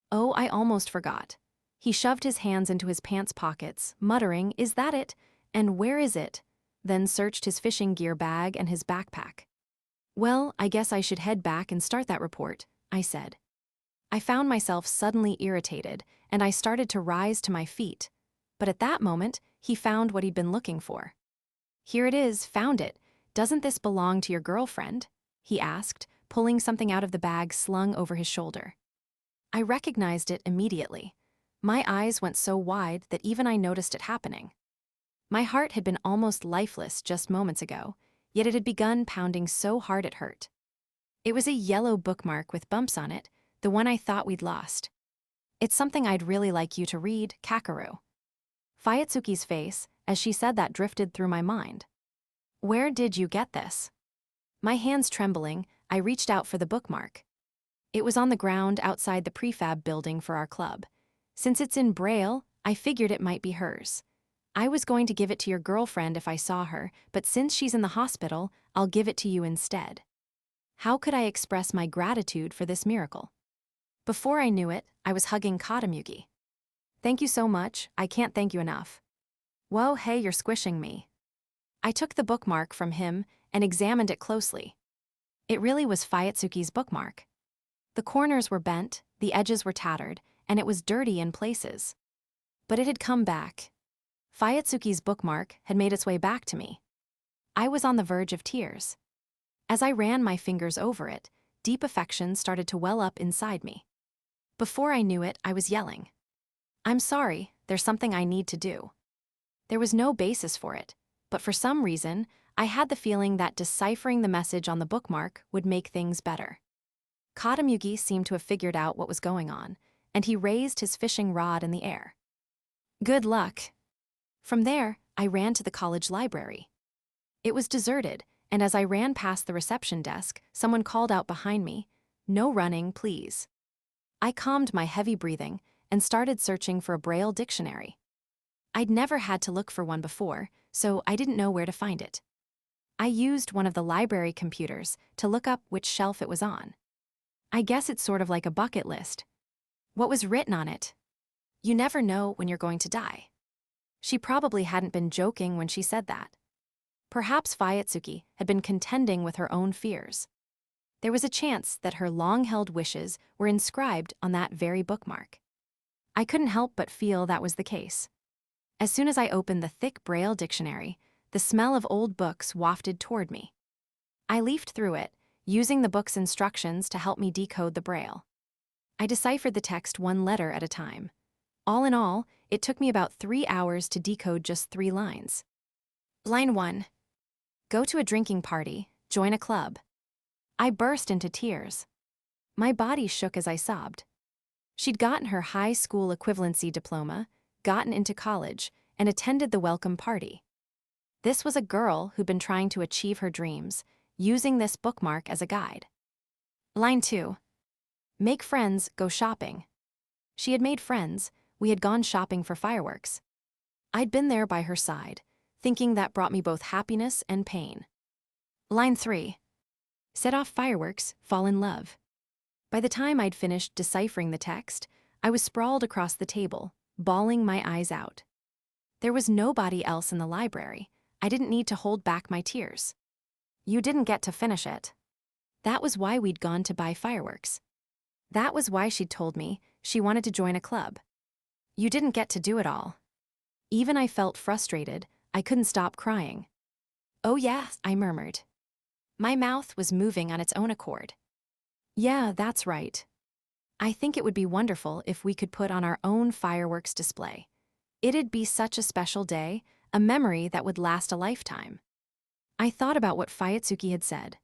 "Oh, I almost forgot." He shoved his hands into his pants pockets, muttering, "Is that it? And where is it?" Then searched his fishing gear bag and his backpack. "Well, I guess I should head back and start that report," I said. I found myself suddenly irritated, and I started to rise to my feet. But at that moment, he found what he'd been looking for. "Here it is, found it. Doesn't this belong to your girlfriend?" he asked, pulling something out of the bag slung over his shoulder. I recognized it immediately. My eyes went so wide that even I noticed it happening. My heart had been almost lifeless just moments ago, yet it had begun pounding so hard it hurt. It was a yellow bookmark with bumps on it, the one I thought we'd lost. "It's something I'd really like you to read, Kakeru." Fuyutsuki's face, as she said that, drifted through my mind. "Where did you get this?" My hands trembling, I reached out for the bookmark. It was on the ground outside the prefab building for our club. Since it's in Braille, I figured it might be hers. "I was going to give it to your girlfriend if I saw her, but since she's in the hospital, I'll give it to you instead." How could I express my gratitude for this miracle? Before I knew it, I was hugging Katamugi. "Thank you so much, I can't thank you enough." "Whoa, hey, you're squishing me." I took the bookmark from him and examined it closely. It really was Fuyutsuki's bookmark. The corners were bent, the edges were tattered, and it was dirty in places. But it had come back. Fuyutsuki's bookmark had made its way back to me. I was on the verge of tears. As I ran my fingers over it, deep affection started to well up inside me. Before I knew it, I was yelling. "I'm sorry, there's something I need to do." There was no basis for it, but for some reason, I had the feeling that deciphering the message on the bookmark would make things better. Katamugi seemed to have figured out what was going on, and he raised his fishing rod in the air. Good luck. From there, I ran to the college library. It was deserted, and as I ran past the reception desk, someone called out behind me, "No running, please." I calmed my heavy breathing and started searching for a Braille dictionary. I'd never had to look for one before, so I didn't know where to find it. I used one of the library computers to look up which shelf it was on. I guess it's sort of like a bucket list. What was written on it? You never know when you're going to die. She probably hadn't been joking when she said that. Perhaps Fuyutsuki had been contending with her own fears. There was a chance that her long-held wishes were inscribed on that very bookmark. I couldn't help but feel that was the case. As soon as I opened the thick Braille dictionary, the smell of old books wafted toward me. I leafed through it, using the book's instructions to help me decode the Braille. I deciphered the text one letter at a time. All in all, it took me about 3 hours to decode just 3 lines. Line 1. Go to a drinking party, join a club. I burst into tears. My body shook as I sobbed. She'd gotten her high school equivalency diploma, gotten into college, and attended the welcome party. This was a girl who'd been trying to achieve her dreams, using this bookmark as a guide. Line 2. Make friends, go shopping. She had made friends, we had gone shopping for fireworks. I'd been there by her side, thinking that brought me both happiness and pain. Line 3. Set off fireworks, fall in love. By the time I'd finished deciphering the text, I was sprawled across the table, bawling my eyes out. There was nobody else in the library. I didn't need to hold back my tears. You didn't get to finish it. That was why we'd gone to buy fireworks. That was why she'd told me she wanted to join a club. You didn't get to do it all. Even I felt frustrated, I couldn't stop crying. Oh yeah, I murmured. My mouth was moving on its own accord. Yeah, that's right. I think it would be wonderful if we could put on our own fireworks display. It'd be such a special day, a memory that would last a lifetime. I thought about what Fuyutsuki had said.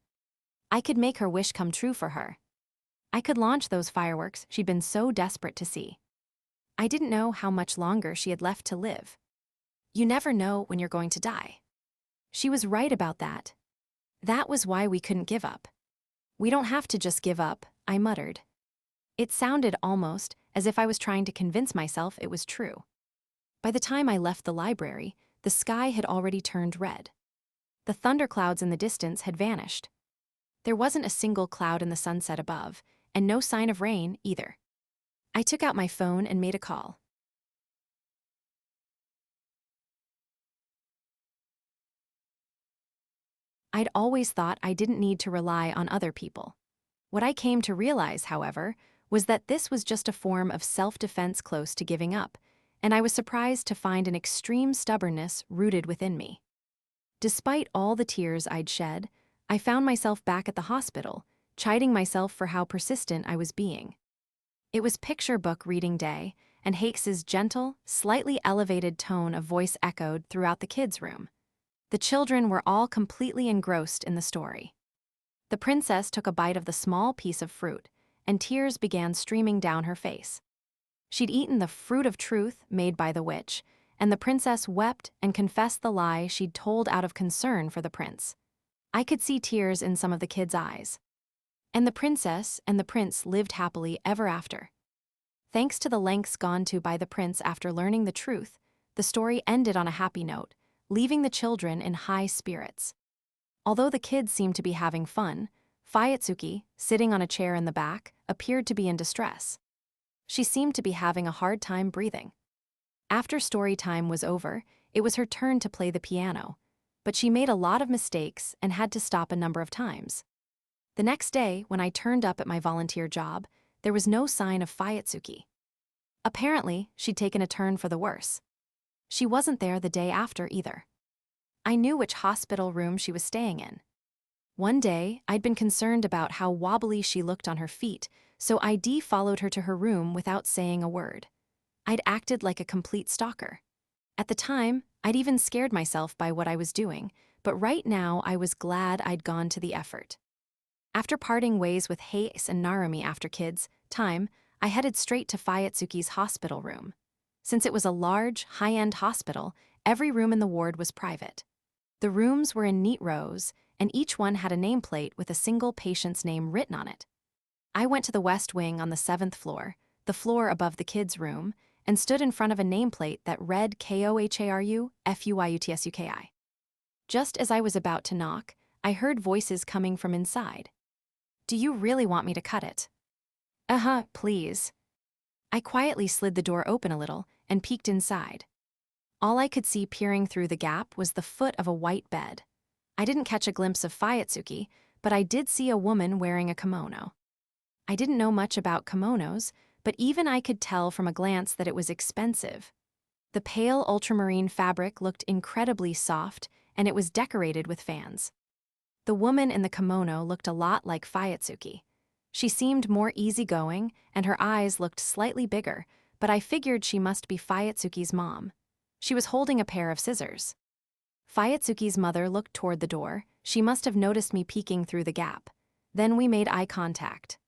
I could make her wish come true for her. I could launch those fireworks she'd been so desperate to see. I didn't know how much longer she had left to live. You never know when you're going to die. She was right about that. That was why we couldn't give up. We don't have to just give up, I muttered. It sounded almost as if I was trying to convince myself it was true. By the time I left the library, the sky had already turned red. The thunderclouds in the distance had vanished. There wasn't a single cloud in the sunset above, and no sign of rain either. I took out my phone and made a call. I'd always thought I didn't need to rely on other people. What I came to realize, however, was that this was just a form of self-defense close to giving up, and I was surprised to find an extreme stubbornness rooted within me. Despite all the tears I'd shed, I found myself back at the hospital, chiding myself for how persistent I was being. It was picture book reading day, and Hakes's gentle, slightly elevated tone of voice echoed throughout the kids' room. The children were all completely engrossed in the story. The princess took a bite of the small piece of fruit, and tears began streaming down her face. She'd eaten the fruit of truth made by the witch, and the princess wept and confessed the lie she'd told out of concern for the prince. I could see tears in some of the kids' eyes. And the princess and the prince lived happily ever after. Thanks to the lengths gone to by the prince after learning the truth, the story ended on a happy note, leaving the children in high spirits. Although the kids seemed to be having fun, Fuyutsuki, sitting on a chair in the back, appeared to be in distress. She seemed to be having a hard time breathing. After story time was over, it was her turn to play the piano, but she made a lot of mistakes and had to stop a number of times. The next day, when I turned up at my volunteer job, there was no sign of Fuyutsuki. Apparently, she'd taken a turn for the worse. She wasn't there the day after either. I knew which hospital room she was staying in. One day, I'd been concerned about how wobbly she looked on her feet, so I followed her to her room without saying a word. I'd acted like a complete stalker. At the time, I'd even scared myself by what I was doing, but right now I was glad I'd gone to the effort. After parting ways with Hayase and Narumi after kids' time, I headed straight to Fuyutsuki's hospital room. Since it was a large, high-end hospital, every room in the ward was private. The rooms were in neat rows, and each one had a nameplate with a single patient's name written on it. I went to the west wing on the 7th floor, the floor above the kids' room, and stood in front of a nameplate that read Koharu Fuyutsuki. Just as I was about to knock, I heard voices coming from inside. "Do you really want me to cut it?" Please." I quietly slid the door open a little and peeked inside. All I could see peering through the gap was the foot of a white bed. I didn't catch a glimpse of Fuyutsuki, but I did see a woman wearing a kimono. I didn't know much about kimonos, but even I could tell from a glance that it was expensive. The pale ultramarine fabric looked incredibly soft, and it was decorated with fans. The woman in the kimono looked a lot like Fuyutsuki. She seemed more easygoing, and her eyes looked slightly bigger, but I figured she must be Fuyutsuki's mom. She was holding a pair of scissors. Fuyutsuki's mother looked toward the door. She must have noticed me peeking through the gap. Then we made eye contact.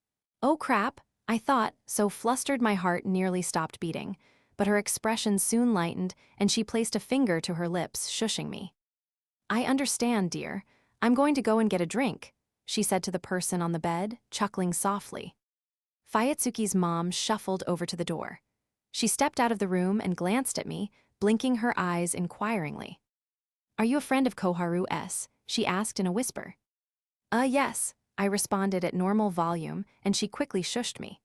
"Oh crap," I thought, so flustered my heart nearly stopped beating, but her expression soon lightened and she placed a finger to her lips, shushing me. "I understand, dear. I'm going to go and get a drink," she said to the person on the bed, chuckling softly. Fuyutsuki's mom shuffled over to the door. She stepped out of the room and glanced at me, blinking her eyes inquiringly. "Are you a friend of Koharu's?" she asked in a whisper. Yes," I responded at normal volume, and she quickly shushed me.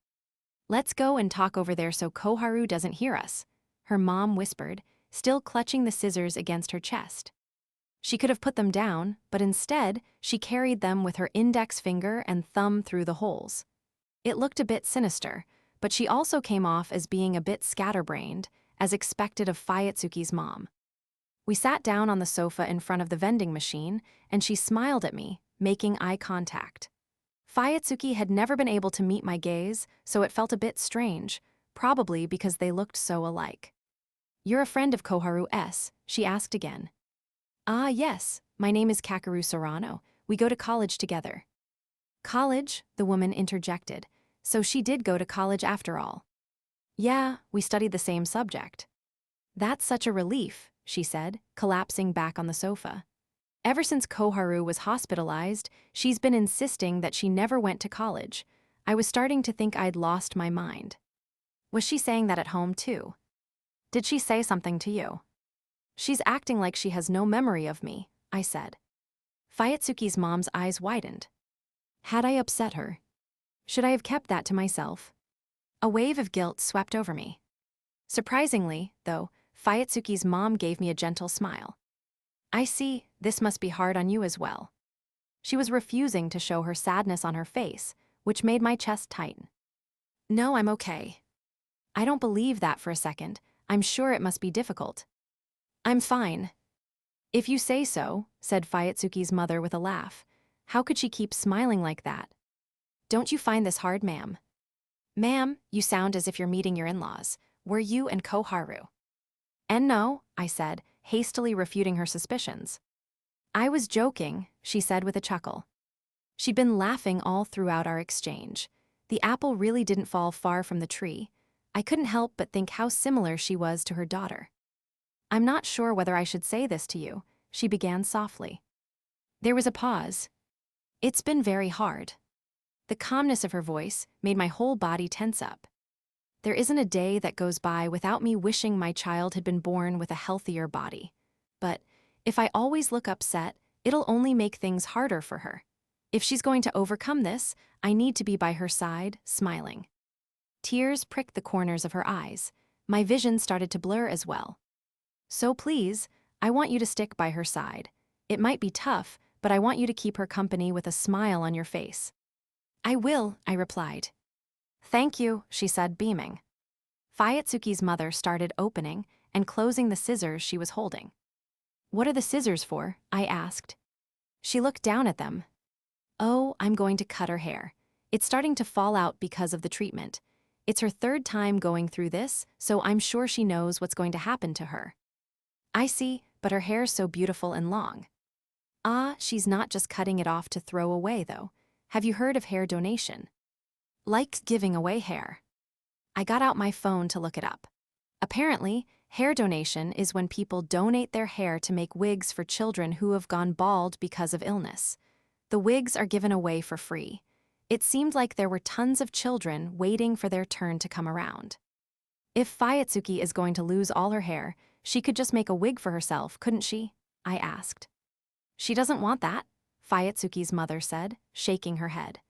"Let's go and talk over there so Koharu doesn't hear us," her mom whispered, still clutching the scissors against her chest. She could have put them down, but instead, she carried them with her index finger and thumb through the holes. It looked a bit sinister, but she also came off as being a bit scatterbrained, as expected of Fuyutsuki's mom. We sat down on the sofa in front of the vending machine, and she smiled at me, making eye contact. Fuyutsuki had never been able to meet my gaze, so it felt a bit strange, probably because they looked so alike. "You're a friend of Koharu's?" she asked again. Yes, my name is Kakeru Sorano. We go to college together." "College?" the woman interjected. "So she did go to college after all." "Yeah, we studied the same subject." "That's such a relief," she said, collapsing back on the sofa. "Ever since Koharu was hospitalized, she's been insisting that she never went to college. I was starting to think I'd lost my mind." "Was she saying that at home too? Did she say something to you?" "She's acting like she has no memory of me," I said. Fuyutsuki's mom's eyes widened. Had I upset her? Should I have kept that to myself? A wave of guilt swept over me. Surprisingly, though, Fuyutsuki's mom gave me a gentle smile. "I see, this must be hard on you as well." She was refusing to show her sadness on her face, which made my chest tighten. "No, I'm okay." "I don't believe that for a second. I'm sure it must be difficult." "I'm fine." "If you say so," said Fuyutsuki's mother with a laugh. How could she keep smiling like that? "Don't you find this hard, ma'am?" "Ma'am, you sound as if you're meeting your in-laws. Were you and Koharu?" "And no," I said, hastily refuting her suspicions. "I was joking," she said with a chuckle. She'd been laughing all throughout our exchange. The apple really didn't fall far from the tree. I couldn't help but think how similar she was to her daughter. "I'm not sure whether I should say this to you," she began softly. There was a pause. "It's been very hard." The calmness of her voice made my whole body tense up. There isn't a day that goes by without me wishing my child had been born with a healthier body. But if I always look upset, it'll only make things harder for her. If she's going to overcome this, I need to be by her side, smiling. Tears pricked the corners of her eyes. My vision started to blur as well. "So please, I want you to stick by her side. It might be tough, but I want you to keep her company with a smile on your face." "I will," I replied. "Thank you," she said, beaming. Fuyutsuki's mother started opening and closing the scissors she was holding. "What are the scissors for?" I asked. She looked down at them. Oh, I'm going to cut her hair. It's starting to fall out because of the treatment. It's her third time going through this, so I'm sure she knows what's going to happen to her. I see, but her hair's so beautiful and long. Ah, she's not just cutting it off to throw away, though. Have you heard of hair donation? Like giving away hair. I got out my phone to look it up. Apparently, hair donation is when people donate their hair to make wigs for children who have gone bald because of illness. The wigs are given away for free. It seemed like there were tons of children waiting for their turn to come around. If Fuyutsuki is going to lose all her hair, she could just make a wig for herself, couldn't she? I asked. She doesn't want that, Fuyutsuki's mother said, shaking her head.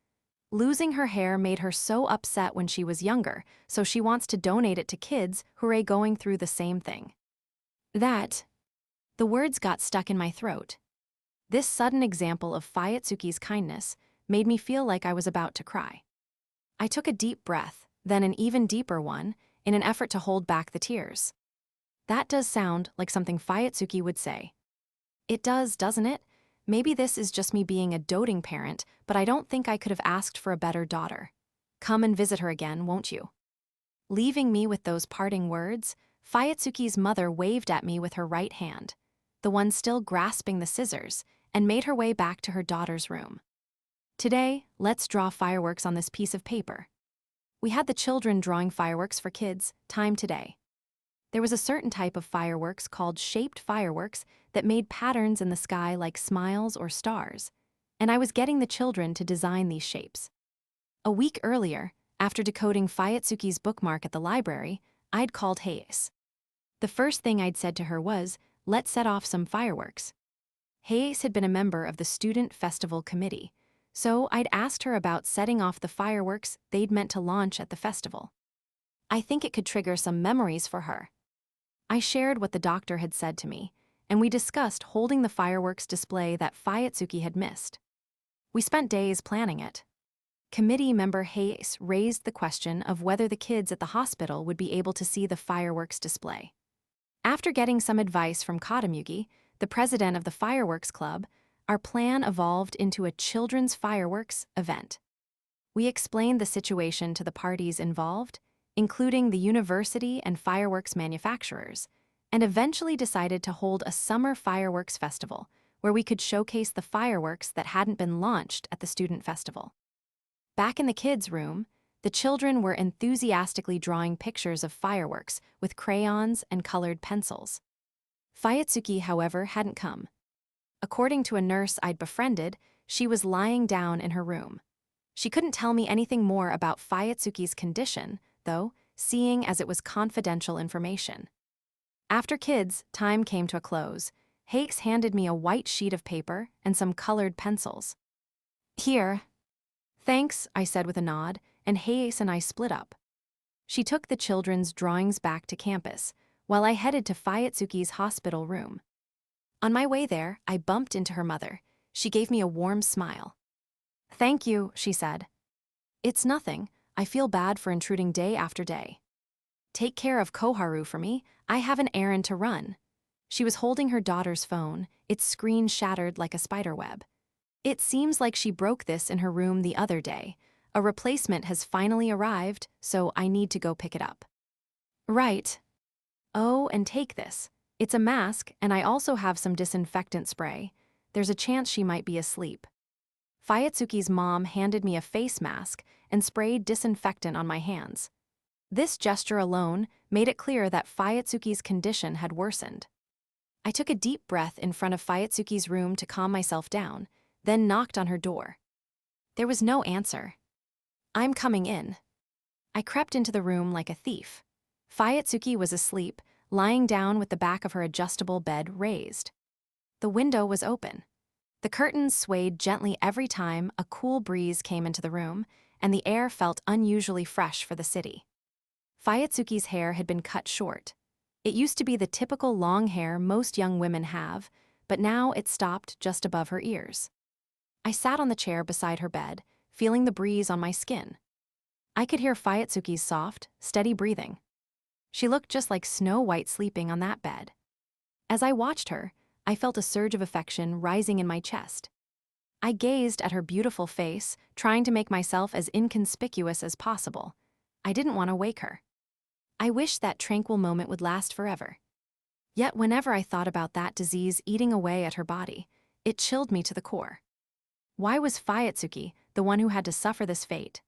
Losing her hair made her so upset when she was younger, so she wants to donate it to kids who are going through the same thing. The words got stuck in my throat. This sudden example of Fuyutsuki's kindness made me feel like I was about to cry. I took a deep breath, then an even deeper one, in an effort to hold back the tears. That does sound like something Fuyutsuki would say. It does, doesn't it? Maybe this is just me being a doting parent, but I don't think I could have asked for a better daughter. Come and visit her again, won't you? Leaving me with those parting words, Fuyutsuki's mother waved at me with her right hand, the one still grasping the scissors, and made her way back to her daughter's room. Today, let's draw fireworks on this piece of paper. We had the children drawing fireworks for kids, time today. There was a certain type of fireworks called shaped fireworks that made patterns in the sky like smiles or stars, and I was getting the children to design these shapes. A week earlier, after decoding Fuyutsuki's bookmark at the library, I'd called Hayase. The first thing I'd said to her was, let's set off some fireworks. Hayase had been a member of the student festival committee, so I'd asked her about setting off the fireworks they'd meant to launch at the festival. I think it could trigger some memories for her. I shared what the doctor had said to me, and we discussed holding the fireworks display that Fuyutsuki had missed. We spent days planning it. Committee member Hayase raised the question of whether the kids at the hospital would be able to see the fireworks display. After getting some advice from Katamugi, the president of the fireworks club, our plan evolved into a children's fireworks event. We explained the situation to the parties involved, including the university and fireworks manufacturers, and eventually decided to hold a summer fireworks festival where we could showcase the fireworks that hadn't been launched at the student festival. Back in the kids' room, the children were enthusiastically drawing pictures of fireworks with crayons and colored pencils. Fuyutsuki, however, hadn't come. According to a nurse I'd befriended, she was lying down in her room. She couldn't tell me anything more about Fuyutsuki's condition, though, seeing as it was confidential information. After kids, time came to a close. Hayes handed me a white sheet of paper and some colored pencils. Here. Thanks, I said with a nod, and Hayes and I split up. She took the children's drawings back to campus, while I headed to Fuyutsuki's hospital room. On my way there, I bumped into her mother. She gave me a warm smile. Thank you, she said. It's nothing. I feel bad for intruding day after day. Take care of Koharu for me. I have an errand to run. She was holding her daughter's phone, its screen shattered like a spiderweb. It seems like she broke this in her room the other day. A replacement has finally arrived, so I need to go pick it up. Right. Oh, and take this. It's a mask, and I also have some disinfectant spray. There's a chance she might be asleep. Fuyutsuki's mom handed me a face mask and sprayed disinfectant on my hands. This gesture alone made it clear that Fuyutsuki's condition had worsened. I took a deep breath in front of Fuyutsuki's room to calm myself down, then knocked on her door. There was no answer. I'm coming in. I crept into the room like a thief. Fuyutsuki was asleep, lying down with the back of her adjustable bed raised. The window was open. The curtains swayed gently every time a cool breeze came into the room, and the air felt unusually fresh for the city. Fuyutsuki's hair had been cut short. It used to be the typical long hair most young women have, but now it stopped just above her ears. I sat on the chair beside her bed, feeling the breeze on my skin. I could hear Fuyutsuki's soft, steady breathing. She looked just like Snow White sleeping on that bed. As I watched her, I felt a surge of affection rising in my chest. I gazed at her beautiful face, trying to make myself as inconspicuous as possible. I didn't want to wake her. I wished that tranquil moment would last forever. Yet whenever I thought about that disease eating away at her body, it chilled me to the core. Why was Fuyutsuki the one who had to suffer this fate?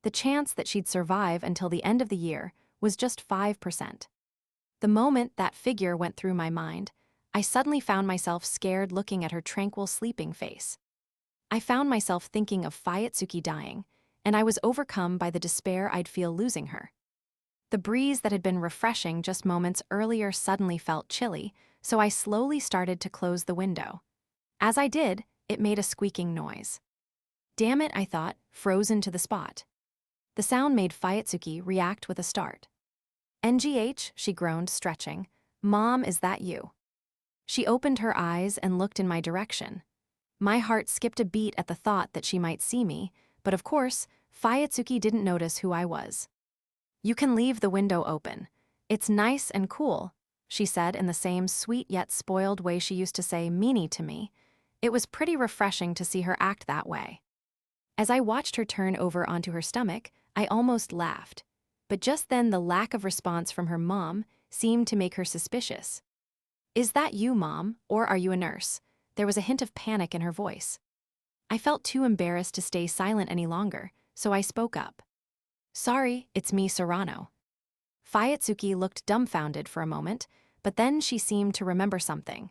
The chance that she'd survive until the end of the year was just 5%. The moment that figure went through my mind, I suddenly found myself scared looking at her tranquil sleeping face. I found myself thinking of Fuyutsuki dying, and I was overcome by the despair I'd feel losing her. The breeze that had been refreshing just moments earlier suddenly felt chilly, so I slowly started to close the window. As I did, it made a squeaking noise. Damn it, I thought, frozen to the spot. The sound made Fuyutsuki react with a start. "NGH," she groaned, stretching. "Mom, is that you?" She opened her eyes and looked in my direction. My heart skipped a beat at the thought that she might see me, but of course, Fuyutsuki didn't notice who I was. "You can leave the window open. It's nice and cool," she said in the same sweet yet spoiled way she used to say "meanie" to me. It was pretty refreshing to see her act that way. As I watched her turn over onto her stomach, I almost laughed. But just then the lack of response from her mom seemed to make her suspicious. "Is that you, Mom, or are you a nurse?" There was a hint of panic in her voice. I felt too embarrassed to stay silent any longer, so I spoke up. "Sorry, it's me, Sorano." Fuyutsuki looked dumbfounded for a moment, but then she seemed to remember something.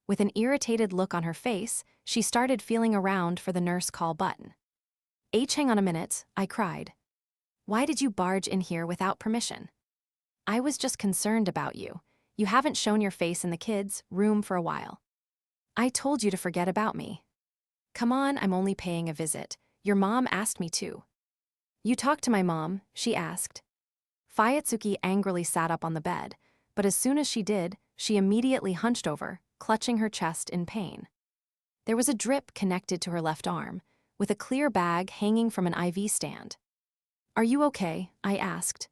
With an irritated look on her face, she started feeling around for the nurse call button. "Hang on a minute," I cried. "Why did you barge in here without permission?" "I was just concerned about you. You haven't shown your face in the kids' room for a while." "I told you to forget about me." "Come on, I'm only paying a visit. Your mom asked me to." "You talked to my mom?" she asked. Fuyutsuki angrily sat up on the bed, but as soon as she did, she immediately hunched over, clutching her chest in pain. There was a drip connected to her left arm, with a clear bag hanging from an IV stand. "Are you okay?" I asked.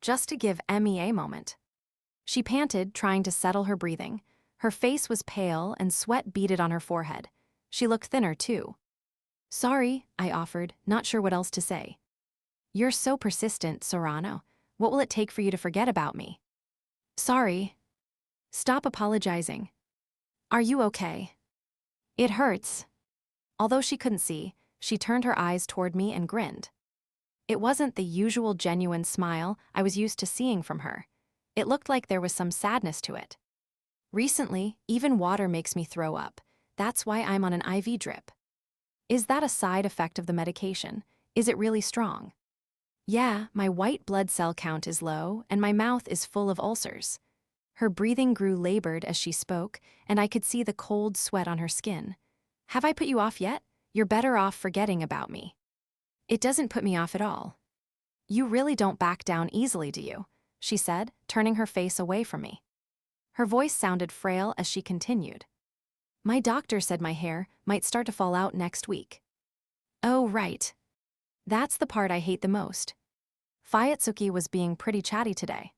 Just to give Emmy a moment. She panted, trying to settle her breathing. Her face was pale and sweat beaded on her forehead. She looked thinner, too. "Sorry," I offered, not sure what else to say. "You're so persistent, Sorano. What will it take for you to forget about me?" "Sorry." "Stop apologizing." "Are you okay?" "It hurts." Although she couldn't see, she turned her eyes toward me and grinned. It wasn't the usual genuine smile I was used to seeing from her. It looked like there was some sadness to it. "Recently, even water makes me throw up. That's why I'm on an IV drip." "Is that a side effect of the medication? Is it really strong?" "Yeah, my white blood cell count is low, and my mouth is full of ulcers." Her breathing grew labored as she spoke, and I could see the cold sweat on her skin. "Have I put you off yet? You're better off forgetting about me." "It doesn't put me off at all." "You really don't back down easily, do you?" she said, turning her face away from me. Her voice sounded frail as she continued. "My doctor said my hair might start to fall out next week." "Oh, right. That's the part I hate the most." Fuyutsuki was being pretty chatty today.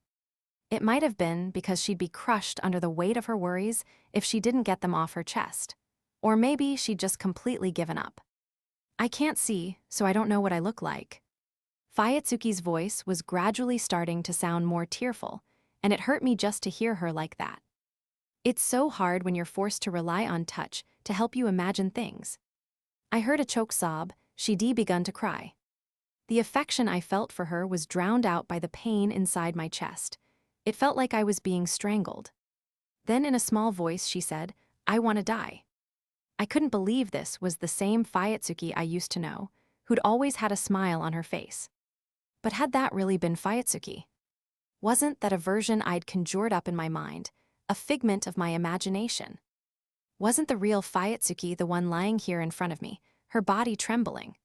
It might have been because she'd be crushed under the weight of her worries if she didn't get them off her chest. Or maybe she'd just completely given up. "I can't see, so I don't know what I look like." Fuyutsuki's voice was gradually starting to sound more tearful, and it hurt me just to hear her like that. It's so hard when you're forced to rely on touch to help you imagine things. I heard a choke sob. She'd begun to cry. The affection I felt for her was drowned out by the pain inside my chest. It felt like I was being strangled. Then in a small voice she said, "I want to die." I couldn't believe this was the same Fuyutsuki I used to know, who'd always had a smile on her face. But had that really been Fuyutsuki? Wasn't that a version I'd conjured up in my mind, a figment of my imagination? Wasn't the real Fuyutsuki the one lying here in front of me, her body trembling?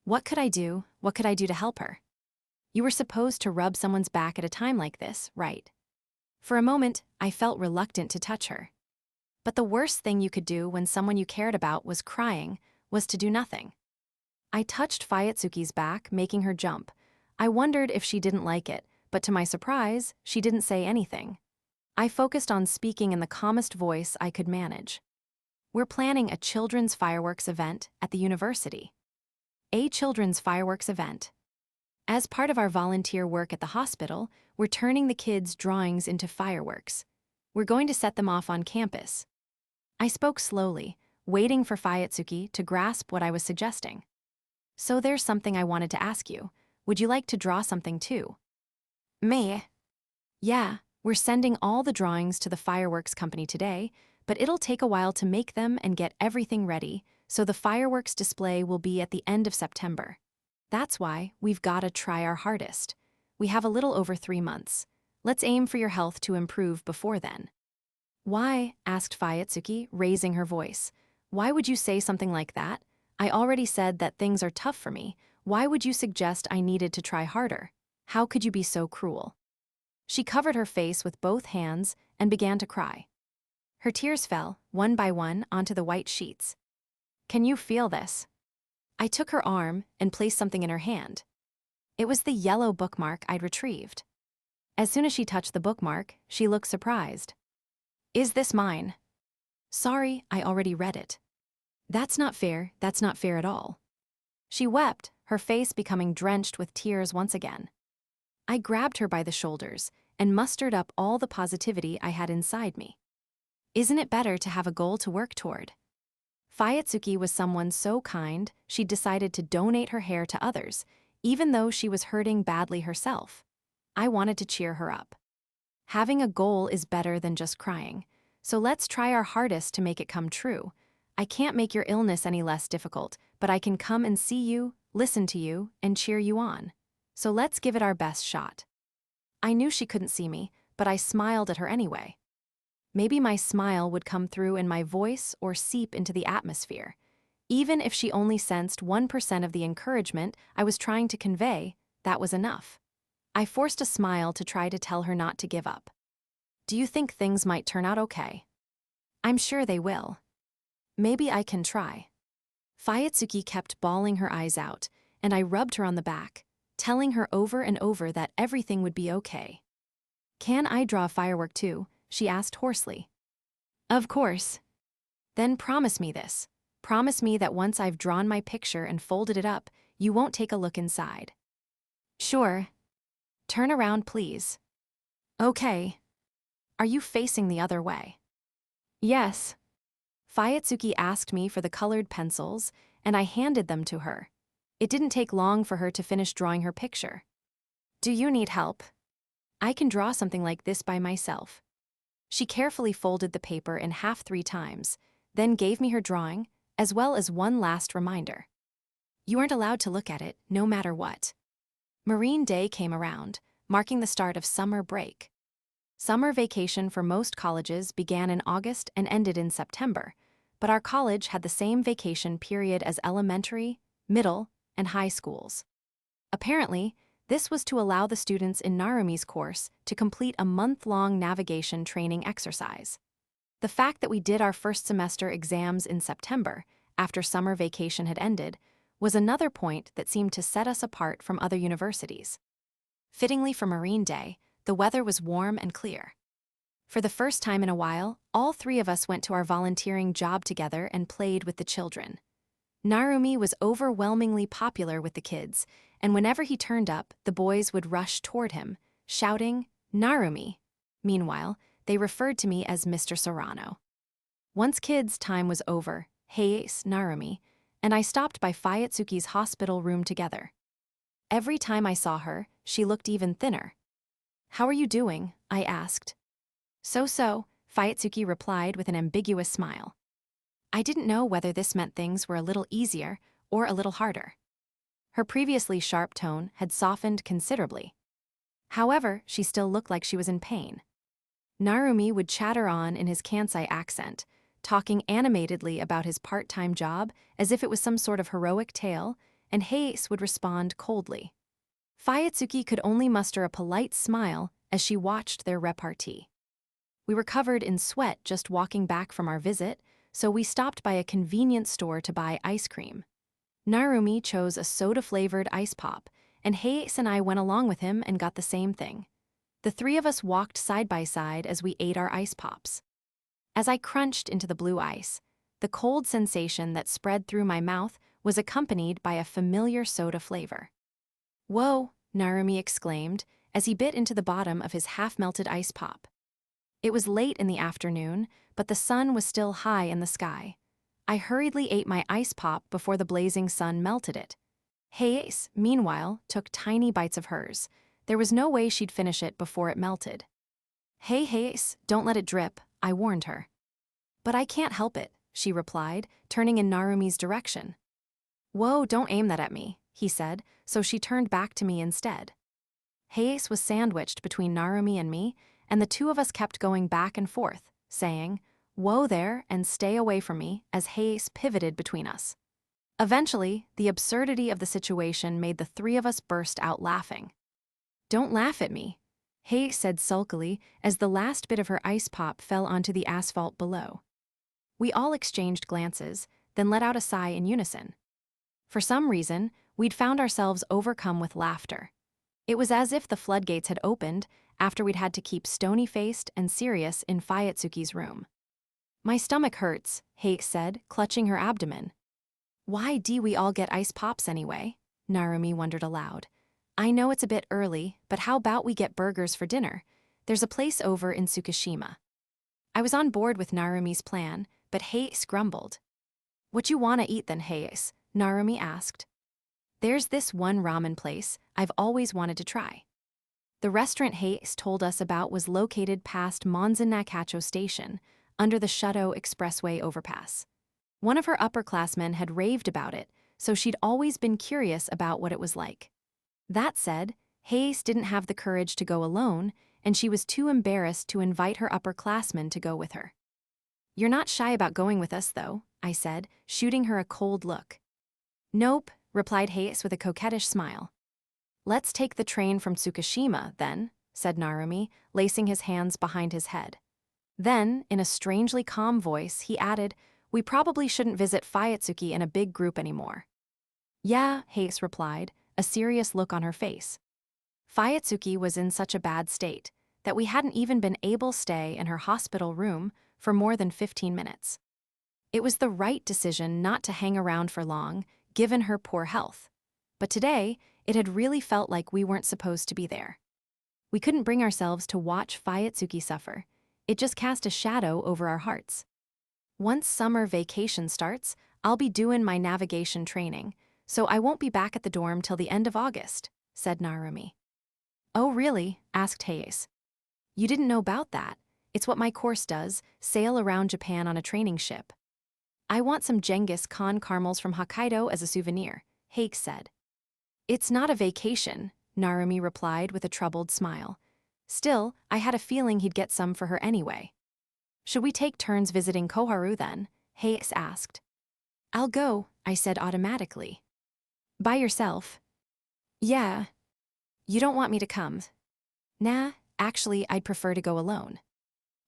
What could I do? What could I do to help her? You were supposed to rub someone's back at a time like this, right? For a moment, I felt reluctant to touch her. But the worst thing you could do when someone you cared about was crying was to do nothing. I touched Fuyutsuki's back, making her jump. I wondered if she didn't like it, but to my surprise, she didn't say anything. I focused on speaking in the calmest voice I could manage. We're planning a children's fireworks event at the university. A children's fireworks event. As part of our volunteer work at the hospital, we're turning the kids' drawings into fireworks. We're going to set them off on campus. I spoke slowly, waiting for Fuyutsuki to grasp what I was suggesting. So there's something I wanted to ask you. Would you like to draw something too? Me? Yeah, we're sending all the drawings to the fireworks company today, but it'll take a while to make them and get everything ready, so the fireworks display will be at the end of September. That's why we've gotta try our hardest. We have a little over 3 months. Let's aim for your health to improve before then. Why? Asked Fuyutsuki, raising her voice. Why would you say something like that? I already said that things are tough for me. Why would you suggest I needed to try harder? How could you be so cruel? She covered her face with both hands and began to cry. Her tears fell, one by one, onto the white sheets. Can you feel this? I took her arm and placed something in her hand. It was the yellow bookmark I'd retrieved. As soon as she touched the bookmark, she looked surprised. Is this mine? Sorry, I already read it. That's not fair at all. She wept, her face becoming drenched with tears once again. I grabbed her by the shoulders and mustered up all the positivity I had inside me. Isn't it better to have a goal to work toward? Fuyutsuki was someone so kind, she decided to donate her hair to others, even though she was hurting badly herself. I wanted to cheer her up. Having a goal is better than just crying, so let's try our hardest to make it come true. I can't make your illness any less difficult, but I can come and see you, listen to you, and cheer you on. So let's give it our best shot. I knew she couldn't see me, but I smiled at her anyway. Maybe my smile would come through in my voice or seep into the atmosphere. Even if she only sensed 1% of the encouragement I was trying to convey, that was enough. I forced a smile to try to tell her not to give up. Do you think things might turn out okay? I'm sure they will. Maybe I can try. Fuyutsuki kept bawling her eyes out, and I rubbed her on the back, telling her over and over that everything would be okay. Can I draw a firework too? She asked hoarsely. Of course. Then promise me this. Promise me that once I've drawn my picture and folded it up, you won't take a look inside. Sure. Turn around, please. Okay. Are you facing the other way? Yes. Fuyutsuki asked me for the colored pencils, and I handed them to her. It didn't take long for her to finish drawing her picture. Do you need help? I can draw something like this by myself. She carefully folded the paper in half 3 times, then gave me her drawing, as well as one last reminder. You aren't allowed to look at it, no matter what. Marine Day came around, marking the start of summer break. Summer vacation for most colleges began in August and ended in September, but our college had the same vacation period as elementary, middle, and high schools. Apparently, this was to allow the students in Narumi's course to complete a month-long navigation training exercise. The fact that we did our first semester exams in September, after summer vacation had ended, was another point that seemed to set us apart from other universities. Fittingly for Marine Day, the weather was warm and clear. For the first time in a while, all 3 of us went to our volunteering job together and played with the children. Narumi was overwhelmingly popular with the kids, and whenever he turned up, the boys would rush toward him, shouting, "Narumi." Meanwhile, they referred to me as Mr. Sorano. Once kids' time was over, Hayase, Narumi, and I stopped by Fuyutsuki's hospital room together. Every time I saw her, she looked even thinner. How are you doing? I asked. So, Fuyutsuki replied with an ambiguous smile. I didn't know whether this meant things were a little easier or a little harder. Her previously sharp tone had softened considerably. However, she still looked like she was in pain. Narumi would chatter on in his Kansai accent, talking animatedly about his part-time job as if it was some sort of heroic tale, and Hayase would respond coldly. Fuyutsuki could only muster a polite smile as she watched their repartee. We were covered in sweat just walking back from our visit, so we stopped by a convenience store to buy ice cream. Narumi chose a soda-flavored ice pop, and Hayase and I went along with him and got the same thing. The 3 of us walked side by side as we ate our ice pops. As I crunched into the blue ice, The cold sensation that spread through my mouth was accompanied by a familiar soda flavor. "Whoa," Narumi exclaimed as he bit into the bottom of his half-melted ice pop. It was late in the afternoon, but the sun was still high in the sky. I hurriedly ate my ice pop before the blazing sun melted it. Hayase, meanwhile, took tiny bites of hers. There was no way she'd finish it before it melted. "Hey, Hayase, don't let it drip," I warned her. "But I can't help it," she replied, turning in Narumi's direction. "Whoa, don't aim that at me," he said, so she turned back to me instead. Hayase was sandwiched between Narumi and me, and the two of us kept going back and forth, saying, "Whoa there," and "stay away from me," as Hayase pivoted between us. Eventually, the absurdity of the situation made the three of us burst out laughing. "Don't laugh at me," Hayase said sulkily as the last bit of her ice pop fell onto the asphalt below. We all exchanged glances, then let out a sigh in unison. For some reason, we'd found ourselves overcome with laughter. It was as if the floodgates had opened after we'd had to keep stony-faced and serious in Fuyutsuki's room. "My stomach hurts," Hayase said, clutching her abdomen. "Why do we all get ice pops anyway?" Narumi wondered aloud. "I know it's a bit early, but how about we get burgers for dinner? There's a place over in Tsukishima." I was on board with Narumi's plan, but Hayase grumbled. "What you wanna eat then, Hayase?" Narumi asked. "There's this one ramen place I've always wanted to try." The restaurant Hayase told us about was located past Monja Nakacho Station, under the Shuto Expressway overpass. One of her upperclassmen had raved about it, so she'd always been curious about what it was like. That said, Hayase didn't have the courage to go alone, and she was too embarrassed to invite her upperclassmen to go with her. "You're not shy about going with us, though," I said, shooting her a cold look. "Nope," replied Hayase with a coquettish smile. "Let's take the train from Tsukishima, then," said Narumi, lacing his hands behind his head. Then, in a strangely calm voice, he added, "We probably shouldn't visit Fuyutsuki in a big group anymore." "Yeah," Hayase replied, a serious look on her face. Fuyutsuki was in such a bad state that we hadn't even been able to stay in her hospital room for more than 15 minutes. It was the right decision not to hang around for long, given her poor health. But today, it had really felt like we weren't supposed to be there. We couldn't bring ourselves to watch Fuyutsuki suffer. It just cast a shadow over our hearts. "Once summer vacation starts, I'll be doing my navigation training, so I won't be back at the dorm till the end of August," said Narumi. "Oh, really?" asked Hayase. "You didn't know about that. It's what my course does, sail around Japan on a training ship." "I want some Genghis Khan caramels from Hokkaido as a souvenir," Hayase said. "It's not a vacation," Narumi replied with a troubled smile. Still, I had a feeling he'd get some for her anyway. "Should we take turns visiting Koharu then?" Hayase asked. "I'll go," I said automatically. "By yourself?" "Yeah." "You don't want me to come?" "Nah, actually, I'd prefer to go alone."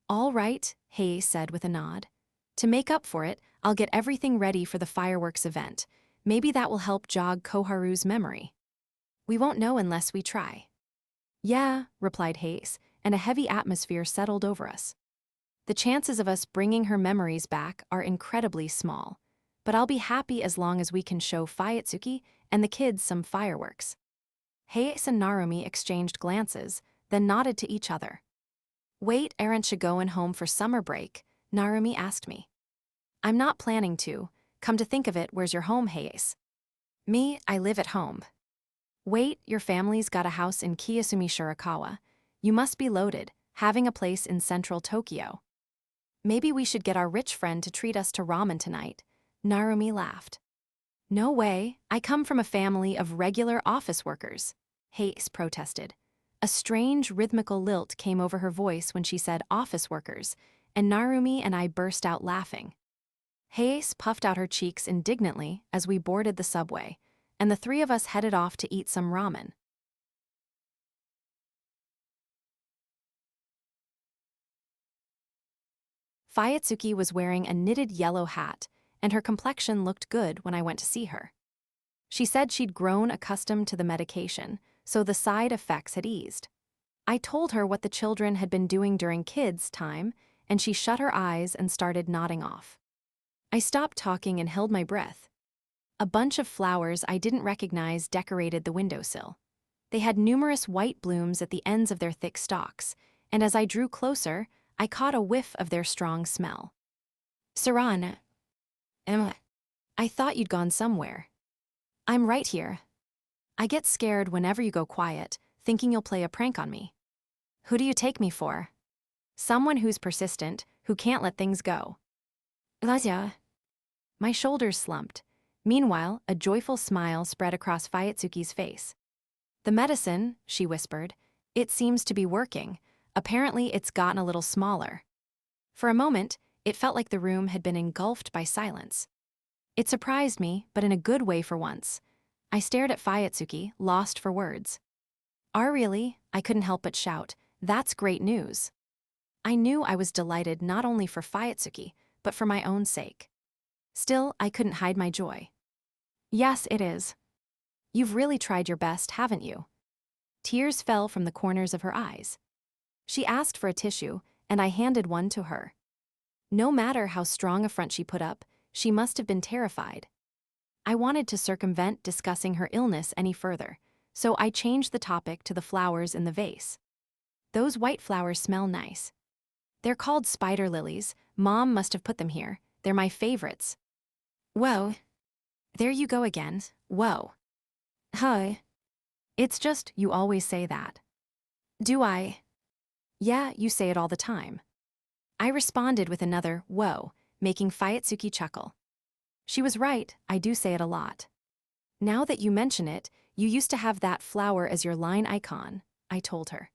"All right," Hayase said with a nod. "To make up for it, I'll get everything ready for the fireworks event. Maybe that will help jog Koharu's memory." "We won't know unless we try." "Yeah," replied Hayase, and a heavy atmosphere settled over us. The chances of us bringing her memories back are incredibly small, but I'll be happy as long as we can show Fuyutsuki and the kids some fireworks. Hayase and Narumi exchanged glances, then nodded to each other. "Wait, aren't you going home for summer break?" Narumi asked me. "I'm not planning to. Come to think of it, where's your home, Hayase?" "Me, I live at home." "Wait, your family's got a house in Kiyosumi Shirakawa. You must be loaded, having a place in central Tokyo." "Maybe we should get our rich friend to treat us to ramen tonight." Narumi laughed. "No way, I come from a family of regular office workers," Hayase protested. A strange rhythmical lilt came over her voice when she said office workers, and Narumi and I burst out laughing. Hayase puffed out her cheeks indignantly as we boarded the subway, and the three of us headed off to eat some ramen. Fuyutsuki was wearing a knitted yellow hat, and her complexion looked good when I went to see her. She said she'd grown accustomed to the medication, so the side effects had eased. I told her what the children had been doing during kids' time, and she shut her eyes and started nodding off. I stopped talking and held my breath. A bunch of flowers I didn't recognize decorated the windowsill. They had numerous white blooms at the ends of their thick stalks, and as I drew closer, I caught a whiff of their strong smell. Sorano. Emma. I thought you'd gone somewhere. I'm right here. I get scared whenever you go quiet, thinking you'll play a prank on me. Who do you take me for? Someone who's persistent, who can't let things go. Lazia. My shoulders slumped. Meanwhile, a joyful smile spread across Fuyutsuki's face. The medicine, she whispered, it seems to be working. Apparently it's gotten a little smaller. For a moment, it felt like the room had been engulfed by silence. It surprised me, but in a good way for once. I stared at Fuyutsuki, lost for words. Really? I couldn't help but shout, that's great news. I knew I was delighted not only for Fuyutsuki, but for my own sake. Still, I couldn't hide my joy. Yes, it is. You've really tried your best, haven't you? Tears fell from the corners of her eyes. She asked for a tissue, and I handed one to her. No matter how strong a front she put up, she must have been terrified. I wanted to circumvent discussing her illness any further, so I changed the topic to the flowers in the vase. Those white flowers smell nice. They're called spider lilies. Mom must have put them here. They're my favorites. Whoa. There you go again. Whoa. Hi. It's just, you always say that. Do I? Yeah, you say it all the time. I responded with another, whoa, making Fuyutsuki chuckle. She was right, I do say it a lot. Now that you mention it, you used to have that flower as your line icon, I told her.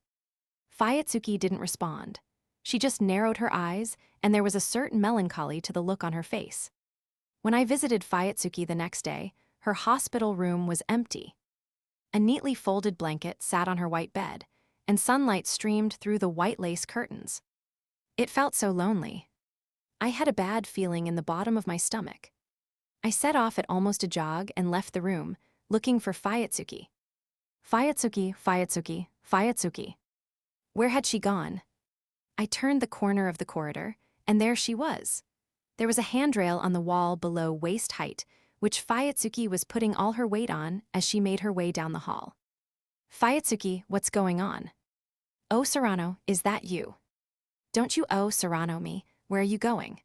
Fuyutsuki didn't respond. She just narrowed her eyes, and there was a certain melancholy to the look on her face. When I visited Fuyutsuki the next day, her hospital room was empty. A neatly folded blanket sat on her white bed, and sunlight streamed through the white lace curtains. It felt so lonely. I had a bad feeling in the bottom of my stomach. I set off at almost a jog and left the room, looking for Fuyutsuki. Fuyutsuki, Fuyutsuki, Fuyutsuki. Where had she gone? I turned the corner of the corridor, and there she was. There was a handrail on the wall below waist height, which Fuyutsuki was putting all her weight on as she made her way down the hall. Fuyutsuki, what's going on? Oh, Sorano, is that you? Don't you owe Sorano me? Where are you going?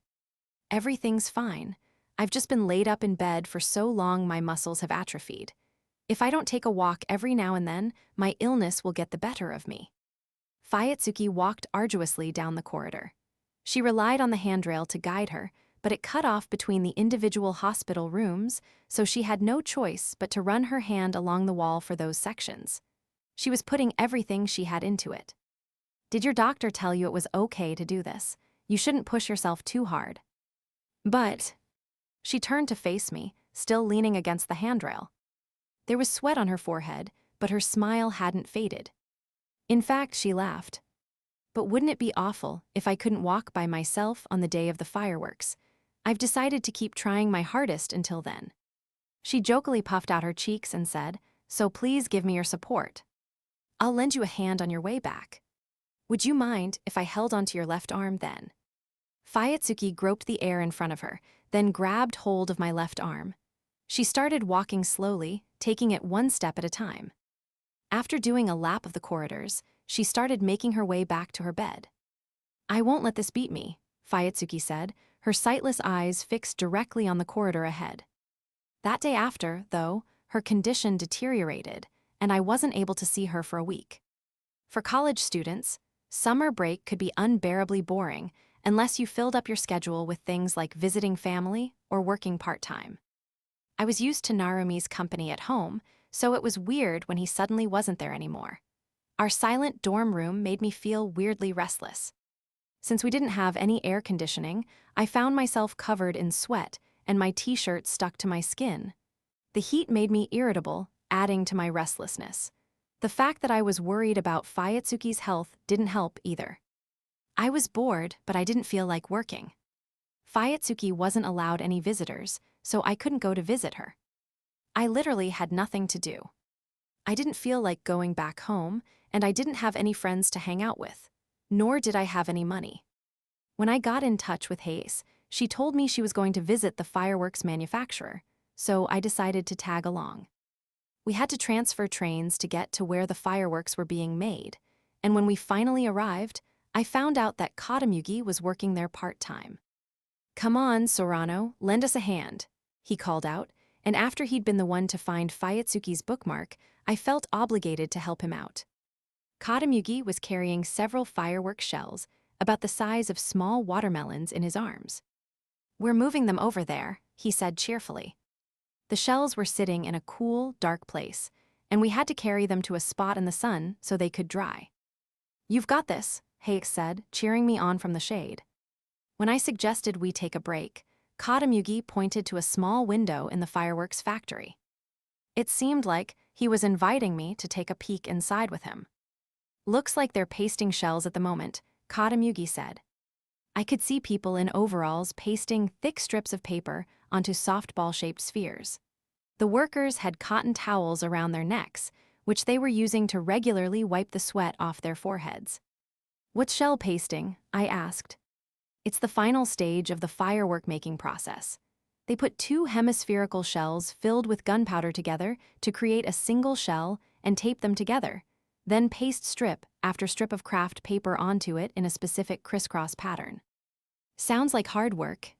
Everything's fine. I've just been laid up in bed for so long my muscles have atrophied. If I don't take a walk every now and then, my illness will get the better of me. Fuyutsuki walked arduously down the corridor. She relied on the handrail to guide her, but it cut off between the individual hospital rooms, so she had no choice but to run her hand along the wall for those sections. She was putting everything she had into it. Did your doctor tell you it was okay to do this? You shouldn't push yourself too hard. But... She turned to face me, still leaning against the handrail. There was sweat on her forehead, but her smile hadn't faded. In fact, she laughed. But wouldn't it be awful if I couldn't walk by myself on the day of the fireworks? I've decided to keep trying my hardest until then. She jokily puffed out her cheeks and said, so please give me your support. I'll lend you a hand on your way back. Would you mind if I held onto your left arm then? Fuyutsuki groped the air in front of her, then grabbed hold of my left arm. She started walking slowly, taking it one step at a time. After doing a lap of the corridors, she started making her way back to her bed. I won't let this beat me, Fuyutsuki said, her sightless eyes fixed directly on the corridor ahead. That day after, though, her condition deteriorated, and I wasn't able to see her for a week. For college students, summer break could be unbearably boring unless you filled up your schedule with things like visiting family or working part-time. I was used to Narumi's company at home, so it was weird when he suddenly wasn't there anymore. Our silent dorm room made me feel weirdly restless. Since we didn't have any air conditioning, I found myself covered in sweat and my t-shirt stuck to my skin. The heat made me irritable, adding to my restlessness. The fact that I was worried about Fuyutsuki's health didn't help either. I was bored, but I didn't feel like working. Fuyutsuki wasn't allowed any visitors, so I couldn't go to visit her. I literally had nothing to do. I didn't feel like going back home, and I didn't have any friends to hang out with, nor did I have any money. When I got in touch with Hayase, She told me she was going to visit the fireworks manufacturer, so I decided to tag along. We had to transfer trains to get to where the fireworks were being made, and when we finally arrived, I found out that Katamugi was working there part-time. "Come on, Sorano, lend us a hand," he called out, and after he'd been the one to find Fuyutsuki's bookmark, I felt obligated to help him out. Katamugi was carrying several firework shells, about the size of small watermelons, in his arms. "We're moving them over there," he said cheerfully. The shells were sitting in a cool, dark place, and we had to carry them to a spot in the sun so they could dry. "You've got this," Hayek said, cheering me on from the shade. When I suggested we take a break, Katamugi pointed to a small window in the fireworks factory. It seemed like he was inviting me to take a peek inside with him. "Looks like they're pasting shells at the moment," Katamugi said. I could see people in overalls pasting thick strips of paper onto softball-shaped spheres. The workers had cotton towels around their necks, which they were using to regularly wipe the sweat off their foreheads. "What's shell pasting?" I asked. "It's the final stage of the firework making process. They put two hemispherical shells filled with gunpowder together to create a single shell and tape them together, then paste strip after strip of craft paper onto it in a specific crisscross pattern." Sounds like hard work.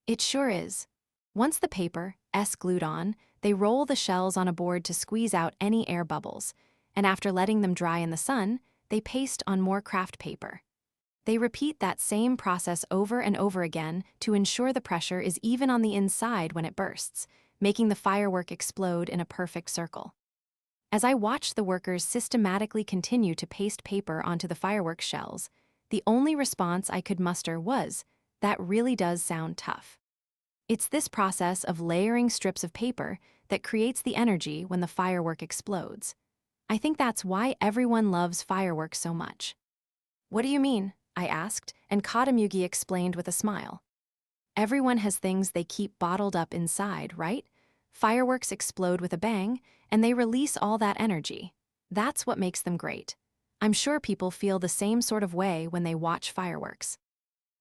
It sure is. Once the paper is glued on, they roll the shells on a board to squeeze out any air bubbles, and after letting them dry in the sun, they paste on more craft paper. They repeat that same process over and over again to ensure the pressure is even on the inside when it bursts, making the firework explode in a perfect circle. As I watched the workers systematically continue to paste paper onto the fireworks shells, the only response I could muster was, "That really does sound tough." It's this process of layering strips of paper that creates the energy when the firework explodes. I think that's why everyone loves fireworks so much. "What do you mean?" I asked, and Katamugi explained with a smile. "Everyone has things they keep bottled up inside, right? Fireworks explode with a bang, and they release all that energy. That's what makes them great. I'm sure people feel the same sort of way when they watch fireworks."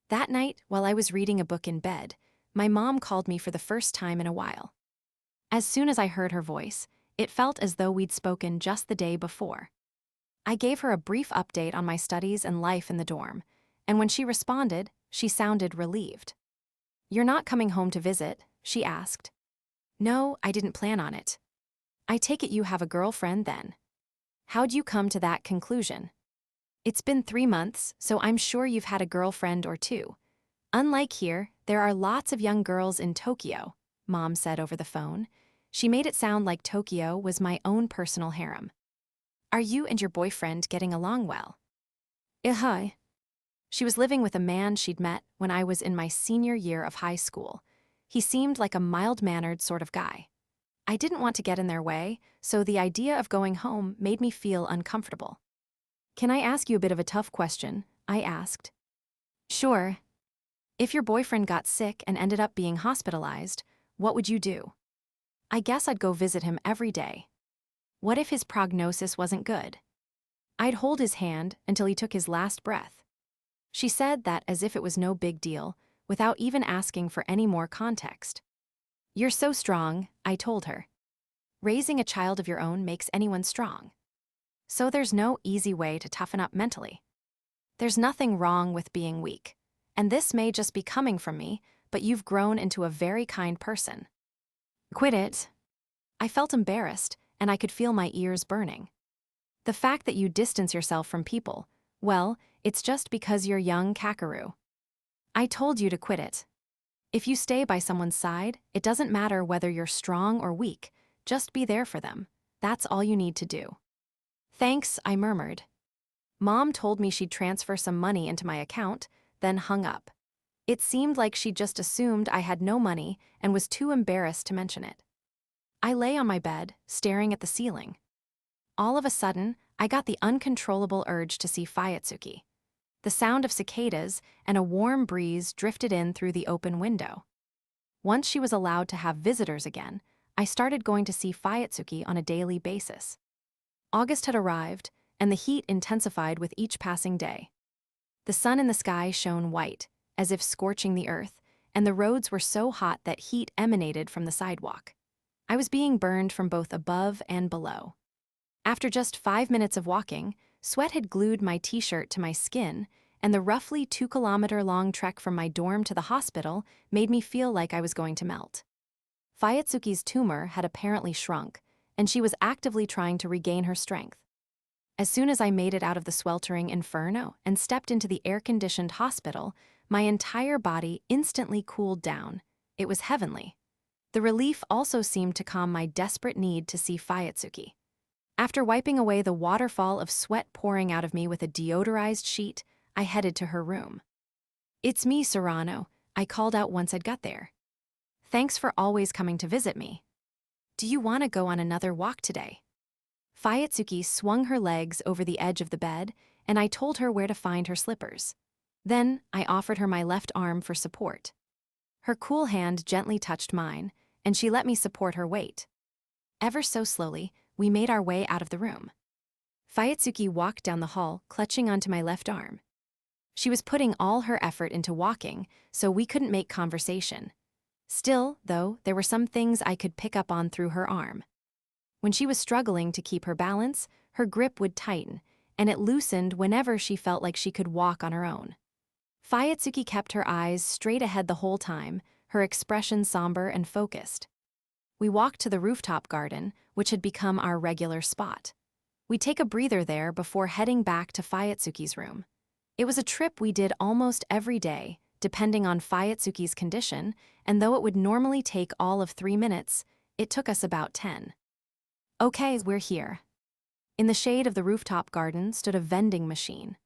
That night, while I was reading a book in bed, my mom called me for the first time in a while. As soon as I heard her voice, it felt as though we'd spoken just the day before. I gave her a brief update on my studies and life in the dorm, and when she responded, she sounded relieved. "You're not coming home to visit?" she asked. "No, I didn't plan on it." "I take it you have a girlfriend then." "How'd you come to that conclusion?" "It's been 3 months, so I'm sure you've had a girlfriend or two. Unlike here, there are lots of young girls in Tokyo," Mom said over the phone. She made it sound like Tokyo was my own personal harem. "Are you and your boyfriend getting along well?" Hi. She was living with a man she'd met when I was in my senior year of high school. He seemed like a mild-mannered sort of guy. I didn't want to get in their way, so the idea of going home made me feel uncomfortable. "Can I ask you a bit of a tough question?" I asked. "Sure. If your boyfriend got sick and ended up being hospitalized, what would you do?" "I guess I'd go visit him every day." "What if his prognosis wasn't good?" "I'd hold his hand until he took his last breath." She said that as if it was no big deal, without even asking for any more context. "You're so strong," I told her. "Raising a child of your own makes anyone strong. So there's no easy way to toughen up mentally. There's nothing wrong with being weak, and this may just be coming from me, but you've grown into a very kind person." "Quit it." I felt embarrassed, and I could feel my ears burning. "The fact that you distance yourself from people, well, it's just because you're young, Kakeru. I told you to quit it. If you stay by someone's side, it doesn't matter whether you're strong or weak, just be there for them. That's all you need to do." "Thanks," I murmured. Mom told me she'd transfer some money into my account, then hung up. It seemed like she just assumed I had no money and was too embarrassed to mention it. I lay on my bed, staring at the ceiling. All of a sudden, I got the uncontrollable urge to see Fuyutsuki. The sound of cicadas and a warm breeze drifted in through the open window. Once she was allowed to have visitors again, I started going to see Fuyutsuki on a daily basis. August had arrived, and the heat intensified with each passing day. The sun in the sky shone white, as if scorching the earth, and the roads were so hot that heat emanated from the sidewalk. I was being burned from both above and below. After just 5 minutes of walking, sweat had glued my t-shirt to my skin, and the roughly 2-kilometer-long trek from my dorm to the hospital made me feel like I was going to melt. Fuyutsuki's tumor had apparently shrunk, and she was actively trying to regain her strength. As soon as I made it out of the sweltering inferno and stepped into the air-conditioned hospital, my entire body instantly cooled down. It was heavenly. The relief also seemed to calm my desperate need to see Fuyutsuki. After wiping away the waterfall of sweat pouring out of me with a deodorized sheet, I headed to her room. "It's me, Sorano," I called out once I'd got there. "Thanks for always coming to visit me. Do you want to go on another walk today?" Fuyutsuki swung her legs over the edge of the bed, and I told her where to find her slippers. Then I offered her my left arm for support. Her cool hand gently touched mine, and she let me support her weight. Ever so slowly, we made our way out of the room. Fuyutsuki walked down the hall, clutching onto my left arm. She was putting all her effort into walking, so we couldn't make conversation. Still, though, there were some things I could pick up on through her arm. When she was struggling to keep her balance, her grip would tighten, and it loosened whenever she felt like she could walk on her own. Fuyutsuki kept her eyes straight ahead the whole time, her expression somber and focused. We walked to the rooftop garden, which had become our regular spot. We'd take a breather there before heading back to Fuyutsuki's room. It was a trip we did almost every day, depending on Fuyutsuki's condition, and though it would normally take all of 3 minutes, it took us about 10. Okay, we're here. In the shade of the rooftop garden stood a vending machine.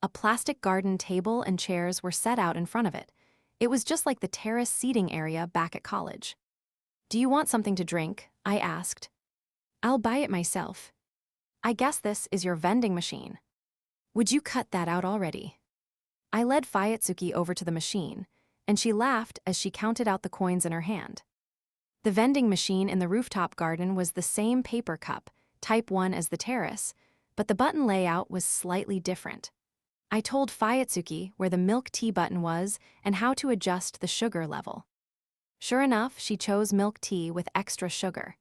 A plastic garden table and chairs were set out in front of it. It was just like the terrace seating area back at college. "Do you want something to drink?" I asked. "I'll buy it myself." "I guess this is your vending machine. Would you cut that out already?" I led Fuyutsuki over to the machine, and she laughed as she counted out the coins in her hand. The vending machine in the rooftop garden was the same paper cup, type 1 as the terrace, but the button layout was slightly different. I told Fuyutsuki where the milk tea button was and how to adjust the sugar level. Sure enough, she chose milk tea with extra sugar.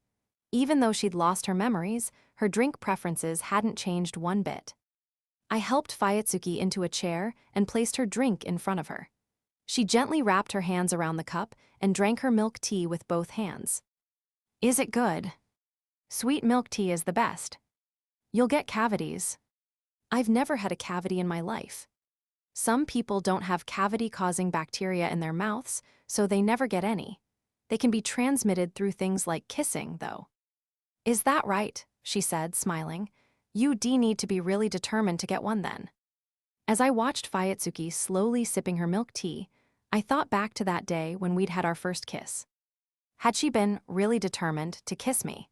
Even though she'd lost her memories, her drink preferences hadn't changed one bit. I helped Fuyutsuki into a chair and placed her drink in front of her. She gently wrapped her hands around the cup and drank her milk tea with both hands. "Is it good?" "Sweet milk tea is the best. You'll get cavities." I've never had a cavity in my life. Some people don't have cavity-causing bacteria in their mouths, so they never get any. They can be transmitted through things like kissing, though. "Is that right?" she said, smiling. "You need to be really determined to get one then." As I watched Fuyutsuki slowly sipping her milk tea, I thought back to that day when we'd had our first kiss. Had she been really determined to kiss me?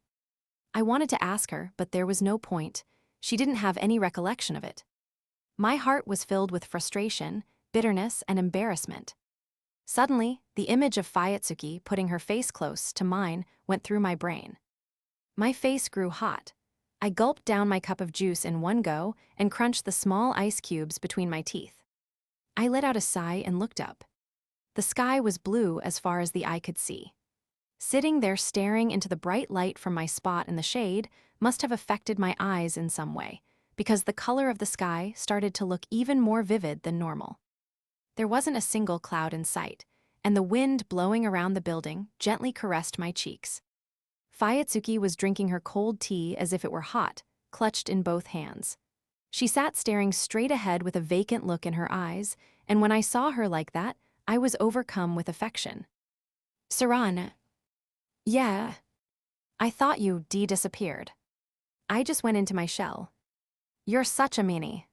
I wanted to ask her, but there was no point. She didn't have any recollection of it. My heart was filled with frustration, bitterness, and embarrassment. Suddenly, the image of Fuyutsuki putting her face close to mine went through my brain. My face grew hot. I gulped down my cup of juice in one go and crunched the small ice cubes between my teeth. I let out a sigh and looked up. The sky was blue as far as the eye could see. Sitting there staring into the bright light from my spot in the shade must have affected my eyes in some way, because the color of the sky started to look even more vivid than normal. There wasn't a single cloud in sight, and the wind blowing around the building gently caressed my cheeks. Fuyutsuki was drinking her cold tea as if it were hot, clutched in both hands. She sat staring straight ahead with a vacant look in her eyes, and when I saw her like that, I was overcome with affection. "Sorano." "Yeah. I thought you disappeared." "I just went into my shell." "You're such a meanie."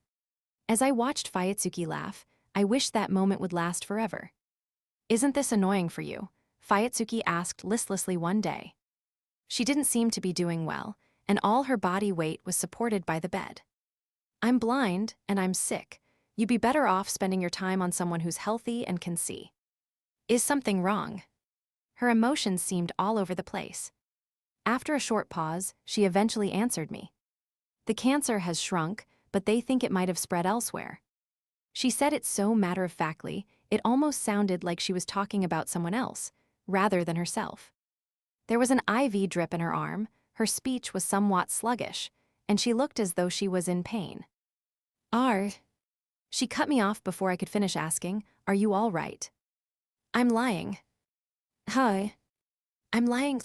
As I watched Fuyutsuki laugh, I wished that moment would last forever. "Isn't this annoying for you?" Fuyutsuki asked listlessly one day. She didn't seem to be doing well, and all her body weight was supported by the bed. "I'm blind, and I'm sick. You'd be better off spending your time on someone who's healthy and can see." "Is something wrong?" Her emotions seemed all over the place. After a short pause, she eventually answered me. "The cancer has shrunk, but they think it might have spread elsewhere." She said it so matter-of-factly, It almost sounded like she was talking about someone else, rather than herself. There was an IV drip in her arm, her speech was somewhat sluggish, and she looked as though she was in pain. She cut me off before I could finish asking, "Are you all right?" "I'm lying." "Hi." "I'm lying.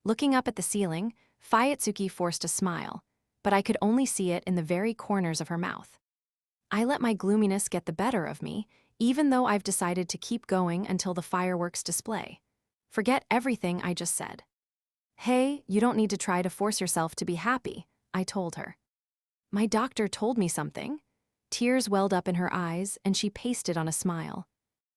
Looking up at the ceiling, Fuyutsuki forced a smile, but I could only see it in the very corners of her mouth. I let my gloominess get the better of me, even though I've decided to keep going until the fireworks display. Forget everything I just said. "Hey, you don't need to try to force yourself to be happy," I told her. "My doctor told me something." Tears welled up in her eyes, and she pasted on a smile.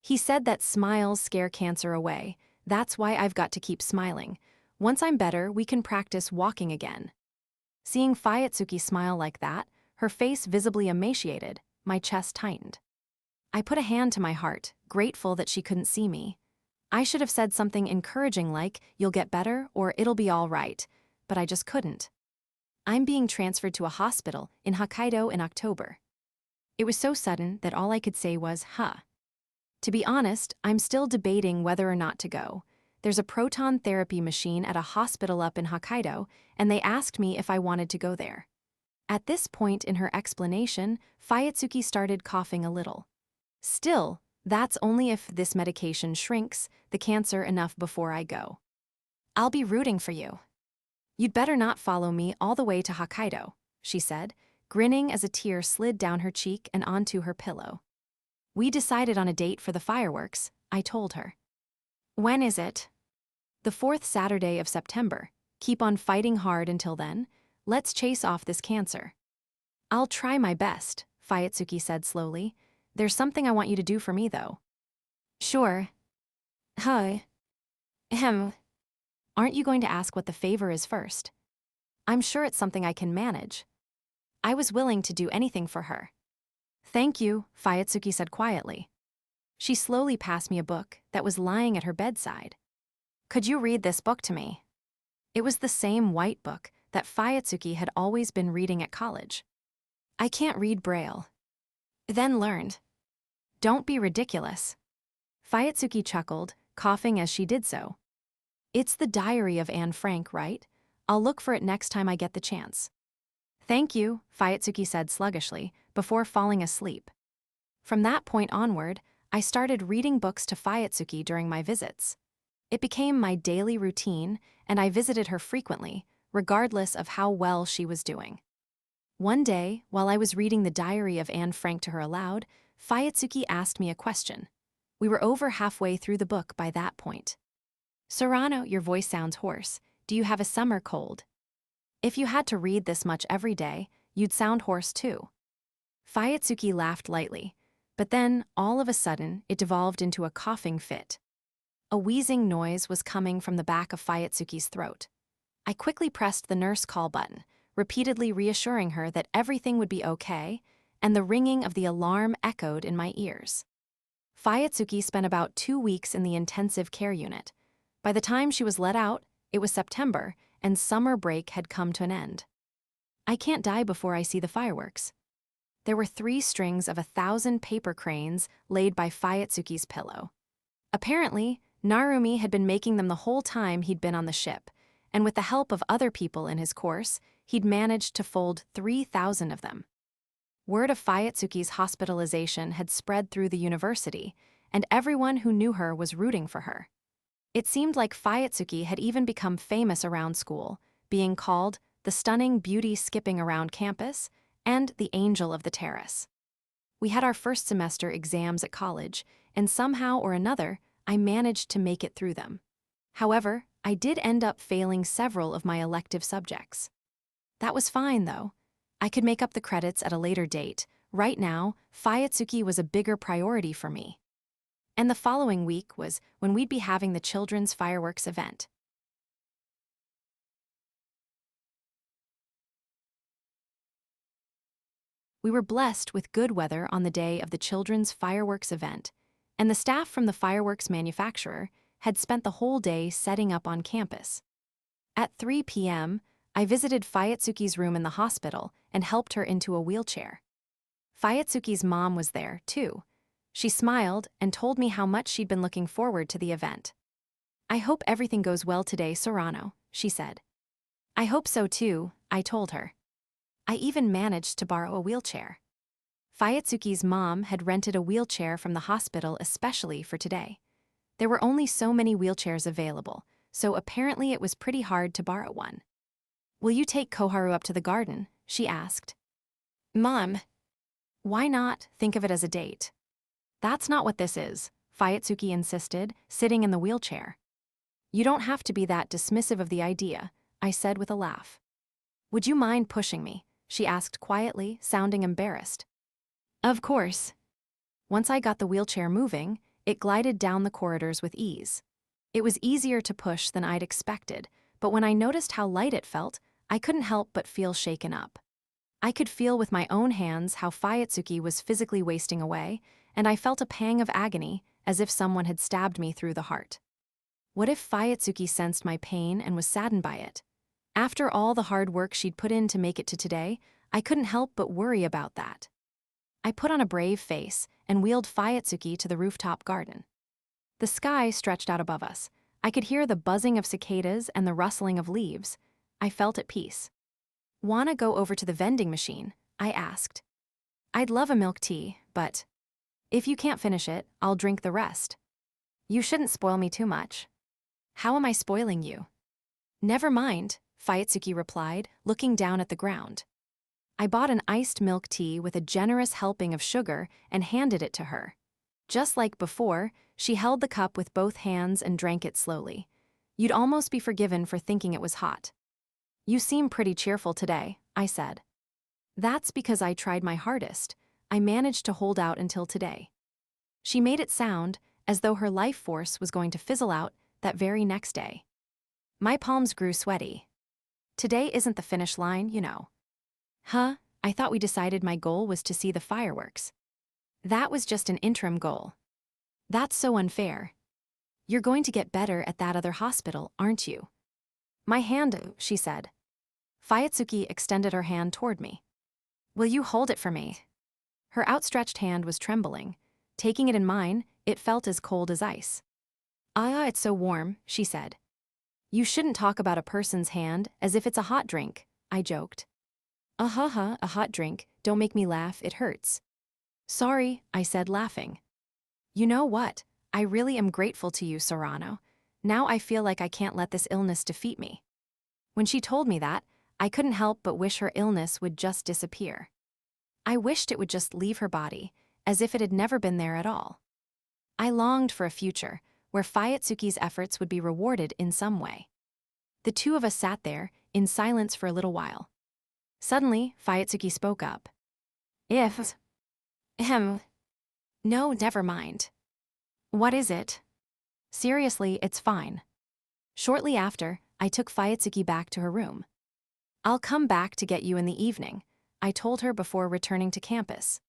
"He said that smiles scare cancer away. That's why I've got to keep smiling. Once I'm better, we can practice walking again." Seeing Fuyutsuki smile like that, her face visibly emaciated, my chest tightened. I put a hand to my heart, grateful that she couldn't see me. I should have said something encouraging like, "You'll get better," or "It'll be all right," but I just couldn't. "I'm being transferred to a hospital in Hokkaido in October." It was so sudden that all I could say was, "Huh." To be honest, I'm still debating whether or not to go. There's a proton therapy machine at a hospital up in Hokkaido, and they asked me if I wanted to go there. At this point in her explanation, Fuyutsuki started coughing a little. "Still, that's only if this medication shrinks the cancer enough before I go. I'll be rooting for you." "You'd better not follow me all the way to Hokkaido," she said, grinning as a tear slid down her cheek and onto her pillow. "We decided on a date for the fireworks," I told her. "When is it?" "The 4th Saturday of September. Keep on fighting hard until then. Let's chase off this cancer." "I'll try my best," Fuyutsuki said slowly. "There's something I want you to do for me, though." "Sure." "Hi." "Ahem. Aren't you going to ask what the favor is first?" "I'm sure it's something I can manage." I was willing to do anything for her. "Thank you," Fuyutsuki said quietly. She slowly passed me a book that was lying at her bedside. "Could you read this book to me?" It was the same white book that Fuyutsuki had always been reading at college. "I can't read Braille." "Then learned." "Don't be ridiculous." Fuyutsuki chuckled, coughing as she did so. "It's the Diary of Anne Frank, right? I'll look for it next time I get the chance." "Thank you," Fuyutsuki said sluggishly, before falling asleep. From that point onward, I started reading books to Fuyutsuki during my visits. It became my daily routine, and I visited her frequently, regardless of how well she was doing. One day, while I was reading the Diary of Anne Frank to her aloud, Fuyutsuki asked me a question. We were over halfway through the book by that point. "Sorano, your voice sounds hoarse. Do you have a summer cold?" "If you had to read this much every day, you'd sound hoarse too." Fuyutsuki laughed lightly, but then, all of a sudden, it devolved into a coughing fit. A wheezing noise was coming from the back of Fuyutsuki's throat. I quickly pressed the nurse call button, repeatedly reassuring her that everything would be okay, and the ringing of the alarm echoed in my ears. Fuyutsuki spent about 2 weeks in the intensive care unit. By the time she was let out, it was September, and summer break had come to an end. I can't die before I see the fireworks. There were 3 strings of 1,000 paper cranes laid by Fuyutsuki's pillow. Apparently, Narumi had been making them the whole time he'd been on the ship, and with the help of other people in his course, he'd managed to fold 3,000 of them. Word of Fuyutsuki's hospitalization had spread through the university, and everyone who knew her was rooting for her. It seemed like Fuyutsuki had even become famous around school, being called the stunning beauty skipping around campus and the angel of the terrace. We had our first semester exams at college, and somehow or another, I managed to make it through them. However, I did end up failing several of my elective subjects. That was fine, though. I could make up the credits at a later date. Right now, Fuyutsuki was a bigger priority for me. And the following week was when we'd be having the children's fireworks event. We were blessed with good weather on the day of the children's fireworks event, and the staff from the fireworks manufacturer had spent the whole day setting up on campus. At 3 p.m., I visited Fuyutsuki's room in the hospital and helped her into a wheelchair. Fuyutsuki's mom was there, too. She smiled and told me how much she'd been looking forward to the event. "I hope everything goes well today, Sorano," she said. "I hope so too," I told her. I even managed to borrow a wheelchair. Fuyutsuki's mom had rented a wheelchair from the hospital especially for today. There were only so many wheelchairs available, so apparently it was pretty hard to borrow one. "Will you take Koharu up to the garden?" she asked. "Mom." "Why not think of it as a date?" "That's not what this is," Fuyutsuki insisted, sitting in the wheelchair. "You don't have to be that dismissive of the idea," I said with a laugh. "Would you mind pushing me?" she asked quietly, sounding embarrassed. "Of course." Once I got the wheelchair moving, it glided down the corridors with ease. It was easier to push than I'd expected, but when I noticed how light it felt, I couldn't help but feel shaken up. I could feel with my own hands how Fuyutsuki was physically wasting away, and I felt a pang of agony, as if someone had stabbed me through the heart. What if Fuyutsuki sensed my pain and was saddened by it? After all the hard work she'd put in to make it to today, I couldn't help but worry about that. I put on a brave face and wheeled Fuyutsuki to the rooftop garden. The sky stretched out above us. I could hear the buzzing of cicadas and the rustling of leaves. I felt at peace. "Wanna go over to the vending machine?" I asked. "I'd love a milk tea, but if you can't finish it, I'll drink the rest." "You shouldn't spoil me too much." "How am I spoiling you?" "Never mind," Fuyutsuki replied, looking down at the ground. I bought an iced milk tea with a generous helping of sugar and handed it to her. Just like before, she held the cup with both hands and drank it slowly. You'd almost be forgiven for thinking it was hot. "You seem pretty cheerful today," I said. "That's because I tried my hardest. I managed to hold out until today." She made it sound as though her life force was going to fizzle out that very next day. My palms grew sweaty. "Today isn't the finish line, you know." "Huh? I thought we decided my goal was to see the fireworks." "That was just an interim goal." "That's so unfair." "You're going to get better at that other hospital, aren't you?" "My hand," she said. Fuyutsuki extended her hand toward me. "Will you hold it for me?" Her outstretched hand was trembling. Taking it in mine, it felt as cold as ice. "Ah, it's so warm," she said. "You shouldn't talk about a person's hand as if it's a hot drink," I joked. A hot drink, don't make me laugh, it hurts." "Sorry," I said, laughing. "You know what? I really am grateful to you, Sorano. Now I feel like I can't let this illness defeat me." When she told me that, I couldn't help but wish her illness would just disappear. I wished it would just leave her body, as if it had never been there at all. I longed for a future where Fuyutsuki's efforts would be rewarded in some way. The two of us sat there, in silence for a little while. Suddenly, Fuyutsuki spoke up. No, never mind." "What is it?" "Seriously, it's fine." Shortly after, I took Fuyutsuki back to her room. "I'll come back to get you in the evening," I told her before returning to campus.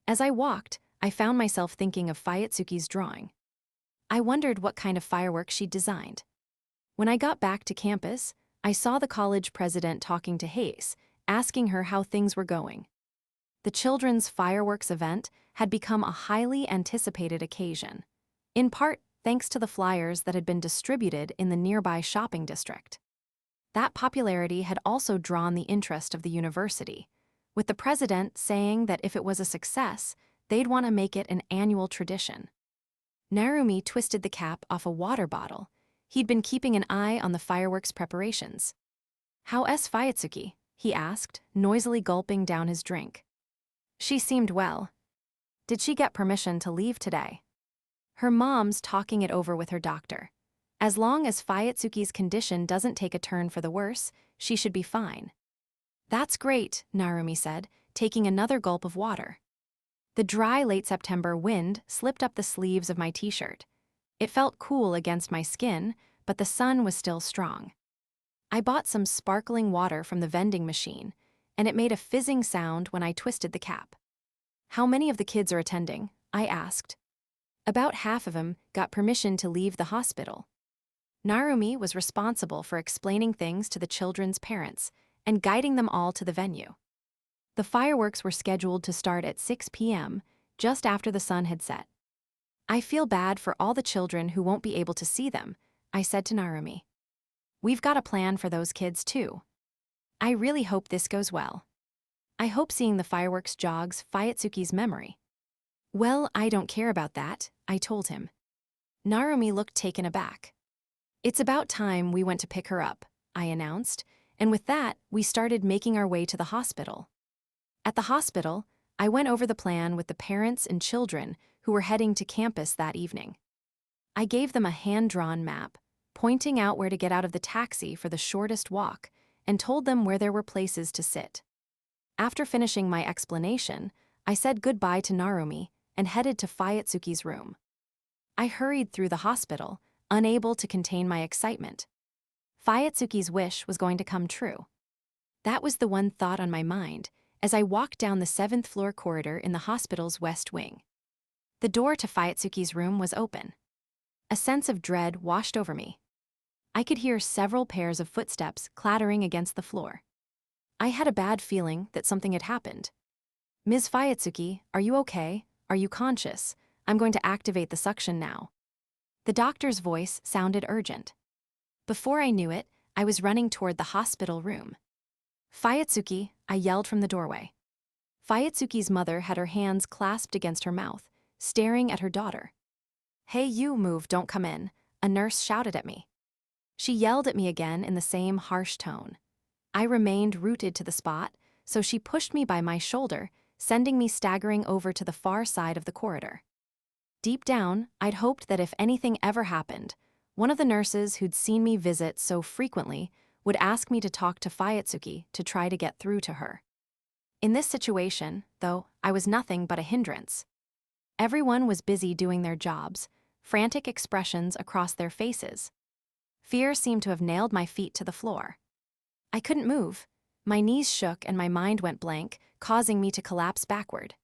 As I walked, I found myself thinking of Fuyutsuki's drawing. I wondered what kind of fireworks she'd designed. When I got back to campus, I saw the college president talking to Hayase, asking her how things were going. The children's fireworks event had become a highly anticipated occasion, in part thanks to the flyers that had been distributed in the nearby shopping district. That popularity had also drawn the interest of the university, with the president saying that if it was a success, they'd want to make it an annual tradition. Narumi twisted the cap off a water bottle. He'd been keeping an eye on the fireworks preparations. "How's Fuyutsuki?" he asked, noisily gulping down his drink. "She seemed well." "Did she get permission to leave today?" "Her mom's talking it over with her doctor. As long as Fuyutsuki's condition doesn't take a turn for the worse, she should be fine." "That's great," Narumi said, taking another gulp of water. The dry late September wind slipped up the sleeves of my t-shirt. It felt cool against my skin, but the sun was still strong. I bought some sparkling water from the vending machine, and it made a fizzing sound when I twisted the cap. "How many of the kids are attending?" I asked. "About half of them got permission to leave the hospital." Narumi was responsible for explaining things to the children's parents and guiding them all to the venue. The fireworks were scheduled to start at 6 p.m., just after the sun had set. I feel bad for all the children who won't be able to see them, I said to Narumi. We've got a plan for those kids too. I really hope this goes well. I hope seeing the fireworks jogs Fuyutsuki's memory. Well, I don't care about that, I told him. Narumi looked taken aback. It's about time we went to pick her up, I announced, and with that, we started making our way to the hospital. At the hospital, I went over the plan with the parents and children who were heading to campus that evening. I gave them a hand-drawn map, pointing out where to get out of the taxi for the shortest walk, and told them where there were places to sit. After finishing my explanation, I said goodbye to Narumi and headed to Fuyutsuki's room. I hurried through the hospital, unable to contain my excitement. Fuyutsuki's wish was going to come true. That was the one thought on my mind as I walked down the 7th floor corridor in the hospital's west wing. The door to Fuyutsuki's room was open. A sense of dread washed over me. I could hear several pairs of footsteps clattering against the floor. I had a bad feeling that something had happened. Ms. Fuyutsuki, are you okay? Are you conscious? I'm going to activate the suction now. The doctor's voice sounded urgent. Before I knew it, I was running toward the hospital room. Fuyutsuki, I yelled from the doorway. Fuyutsuki's mother had her hands clasped against her mouth, staring at her daughter. Hey, you move, don't come in, a nurse shouted at me. She yelled at me again in the same harsh tone. I remained rooted to the spot, so she pushed me by my shoulder, sending me staggering over to the far side of the corridor. Deep down, I'd hoped that if anything ever happened, one of the nurses who'd seen me visit so frequently would ask me to talk to Fuyutsuki to try to get through to her. In this situation, though, I was nothing but a hindrance. Everyone was busy doing their jobs, frantic expressions across their faces. Fear seemed to have nailed my feet to the floor. I couldn't move. My knees shook and my mind went blank, causing me to collapse backward.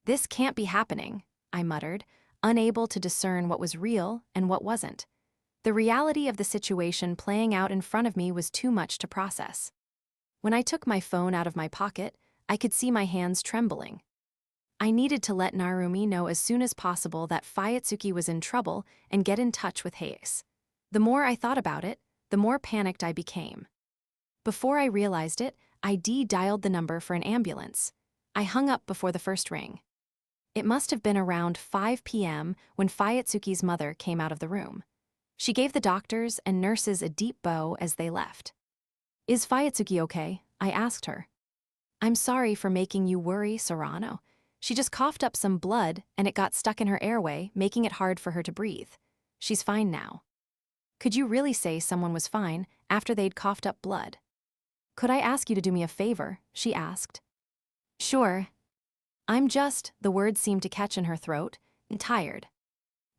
This can't be happening, I muttered, unable to discern what was real and what wasn't. The reality of the situation playing out in front of me was too much to process. When I took my phone out of my pocket, I could see my hands trembling. I needed to let Narumi know as soon as possible that Fuyutsuki was in trouble and get in touch with Hayase. The more I thought about it, the more panicked I became. Before I realized it, I dialed the number for an ambulance. I hung up before the first ring. It must have been around 5 p.m. when Fuyutsuki's mother came out of the room. She gave the doctors and nurses a deep bow as they left. Is Fuyutsuki okay? I asked her. I'm sorry for making you worry, Sorano. She just coughed up some blood and it got stuck in her airway, making it hard for her to breathe. She's fine now. Could you really say someone was fine after they'd coughed up blood? Could I ask you to do me a favor? She asked. Sure. The words seemed to catch in her throat, tired.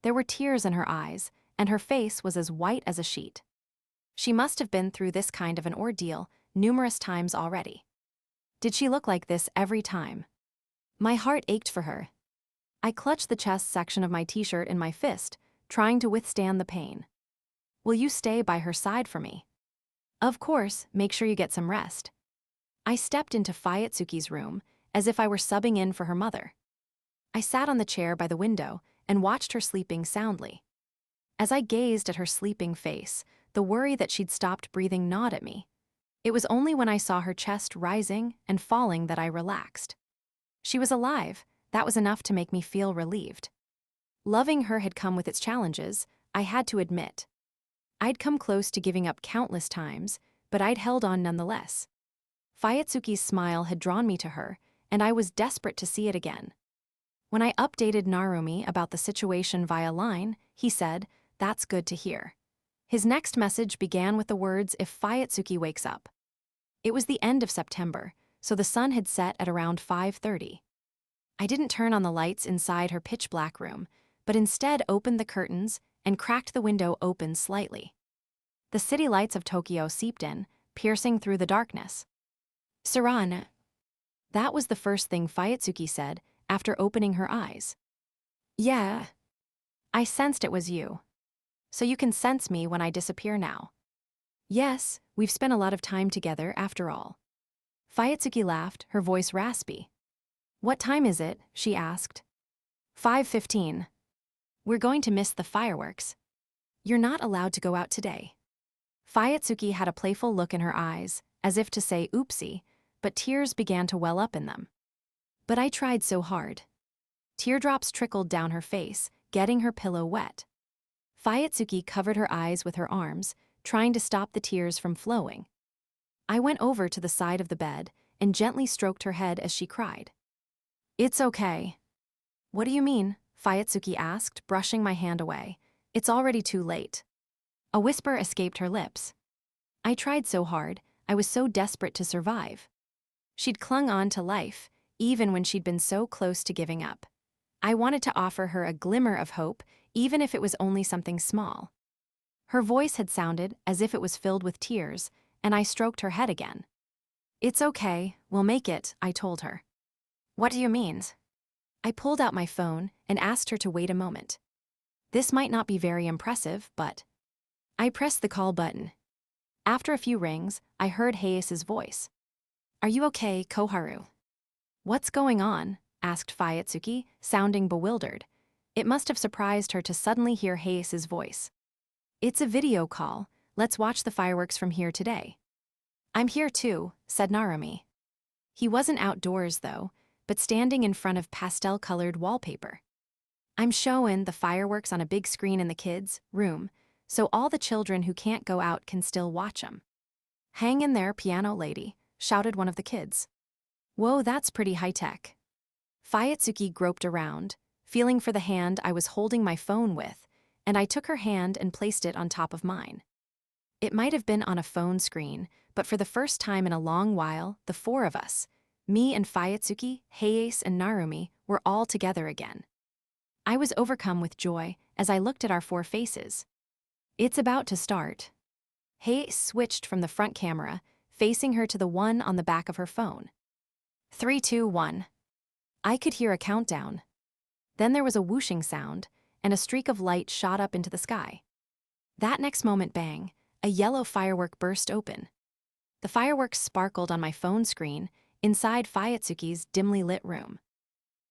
There were tears in her eyes, and her face was as white as a sheet. She must have been through this kind of an ordeal numerous times already. Did she look like this every time? My heart ached for her. I clutched the chest section of my t-shirt in my fist, trying to withstand the pain. Will you stay by her side for me? Of course, make sure you get some rest. I stepped into Fuyutsuki's room, as if I were subbing in for her mother. I sat on the chair by the window and watched her sleeping soundly. As I gazed at her sleeping face, the worry that she'd stopped breathing gnawed at me. It was only when I saw her chest rising and falling that I relaxed. She was alive. That was enough to make me feel relieved. Loving her had come with its challenges, I had to admit. I'd come close to giving up countless times, but I'd held on nonetheless. Fuyutsuki's smile had drawn me to her, and I was desperate to see it again. When I updated Narumi about the situation via line, he said, "That's good to hear." His next message began with the words, "If Fuyutsuki wakes up." It was the end of September, so the sun had set at around 5:30. I didn't turn on the lights inside her pitch-black room, but instead opened the curtains and cracked the window open slightly. The city lights of Tokyo seeped in, piercing through the darkness. Sorano. That was the first thing Fuyutsuki said after opening her eyes. Yeah. I sensed it was you. So you can sense me when I disappear now. Yes, we've spent a lot of time together after all. Fuyutsuki laughed, her voice raspy. What time is it? She asked. 5:15. We're going to miss the fireworks. You're not allowed to go out today. Fuyutsuki had a playful look in her eyes, as if to say oopsie, but tears began to well up in them. But I tried so hard. Teardrops trickled down her face, getting her pillow wet. Fuyutsuki covered her eyes with her arms, trying to stop the tears from flowing. I went over to the side of the bed and gently stroked her head as she cried. It's okay. What do you mean? Fuyutsuki asked, brushing my hand away. It's already too late. A whisper escaped her lips. I tried so hard, I was so desperate to survive. She'd clung on to life, even when she'd been so close to giving up. I wanted to offer her a glimmer of hope, even if it was only something small. Her voice had sounded as if it was filled with tears, and I stroked her head again. It's okay, we'll make it, I told her. What do you mean? I pulled out my phone and asked her to wait a moment. This might not be very impressive, but... I pressed the call button. After a few rings, I heard Hayase's voice. Are you okay, Koharu? What's going on? Asked Fuyutsuki, sounding bewildered. It must have surprised her to suddenly hear Hayase's voice. It's a video call. Let's watch the fireworks from here today. I'm here too, said Narumi. He wasn't outdoors though, but standing in front of pastel-colored wallpaper. I'm showing the fireworks on a big screen in the kids' room, so all the children who can't go out can still watch them. Hang in there, piano lady, shouted one of the kids. Whoa, that's pretty high-tech. Fuyutsuki groped around, feeling for the hand I was holding my phone with, and I took her hand and placed it on top of mine. It might have been on a phone screen, but for the first time in a long while, the four of us, me and Fuyutsuki, Hayase and Narumi, were all together again. I was overcome with joy as I looked at our four faces. It's about to start. Hayase switched from the front camera, facing her to the one on the back of her phone. 3, 2, 1. I could hear a countdown. Then there was a whooshing sound, and a streak of light shot up into the sky. That next moment, bang, a yellow firework burst open. The fireworks sparkled on my phone screen inside Fuyutsuki's dimly lit room.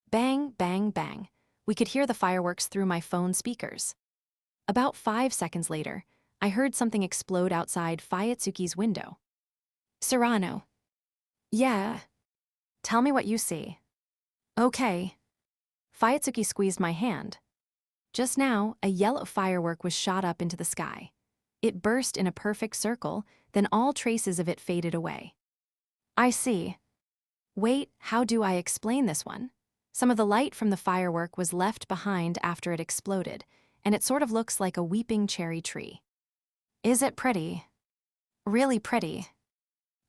Bang, bang, bang. We could hear the fireworks through my phone speakers. About 5 seconds later, I heard something explode outside Fuyutsuki's window. Sorano. Yeah. Tell me what you see. Okay. Fuyutsuki squeezed my hand. Just now, a yellow firework was shot up into the sky. It burst in a perfect circle, then all traces of it faded away. I see. Wait, how do I explain this one? Some of the light from the firework was left behind after it exploded, and it sort of looks like a weeping cherry tree. Is it pretty? Really pretty.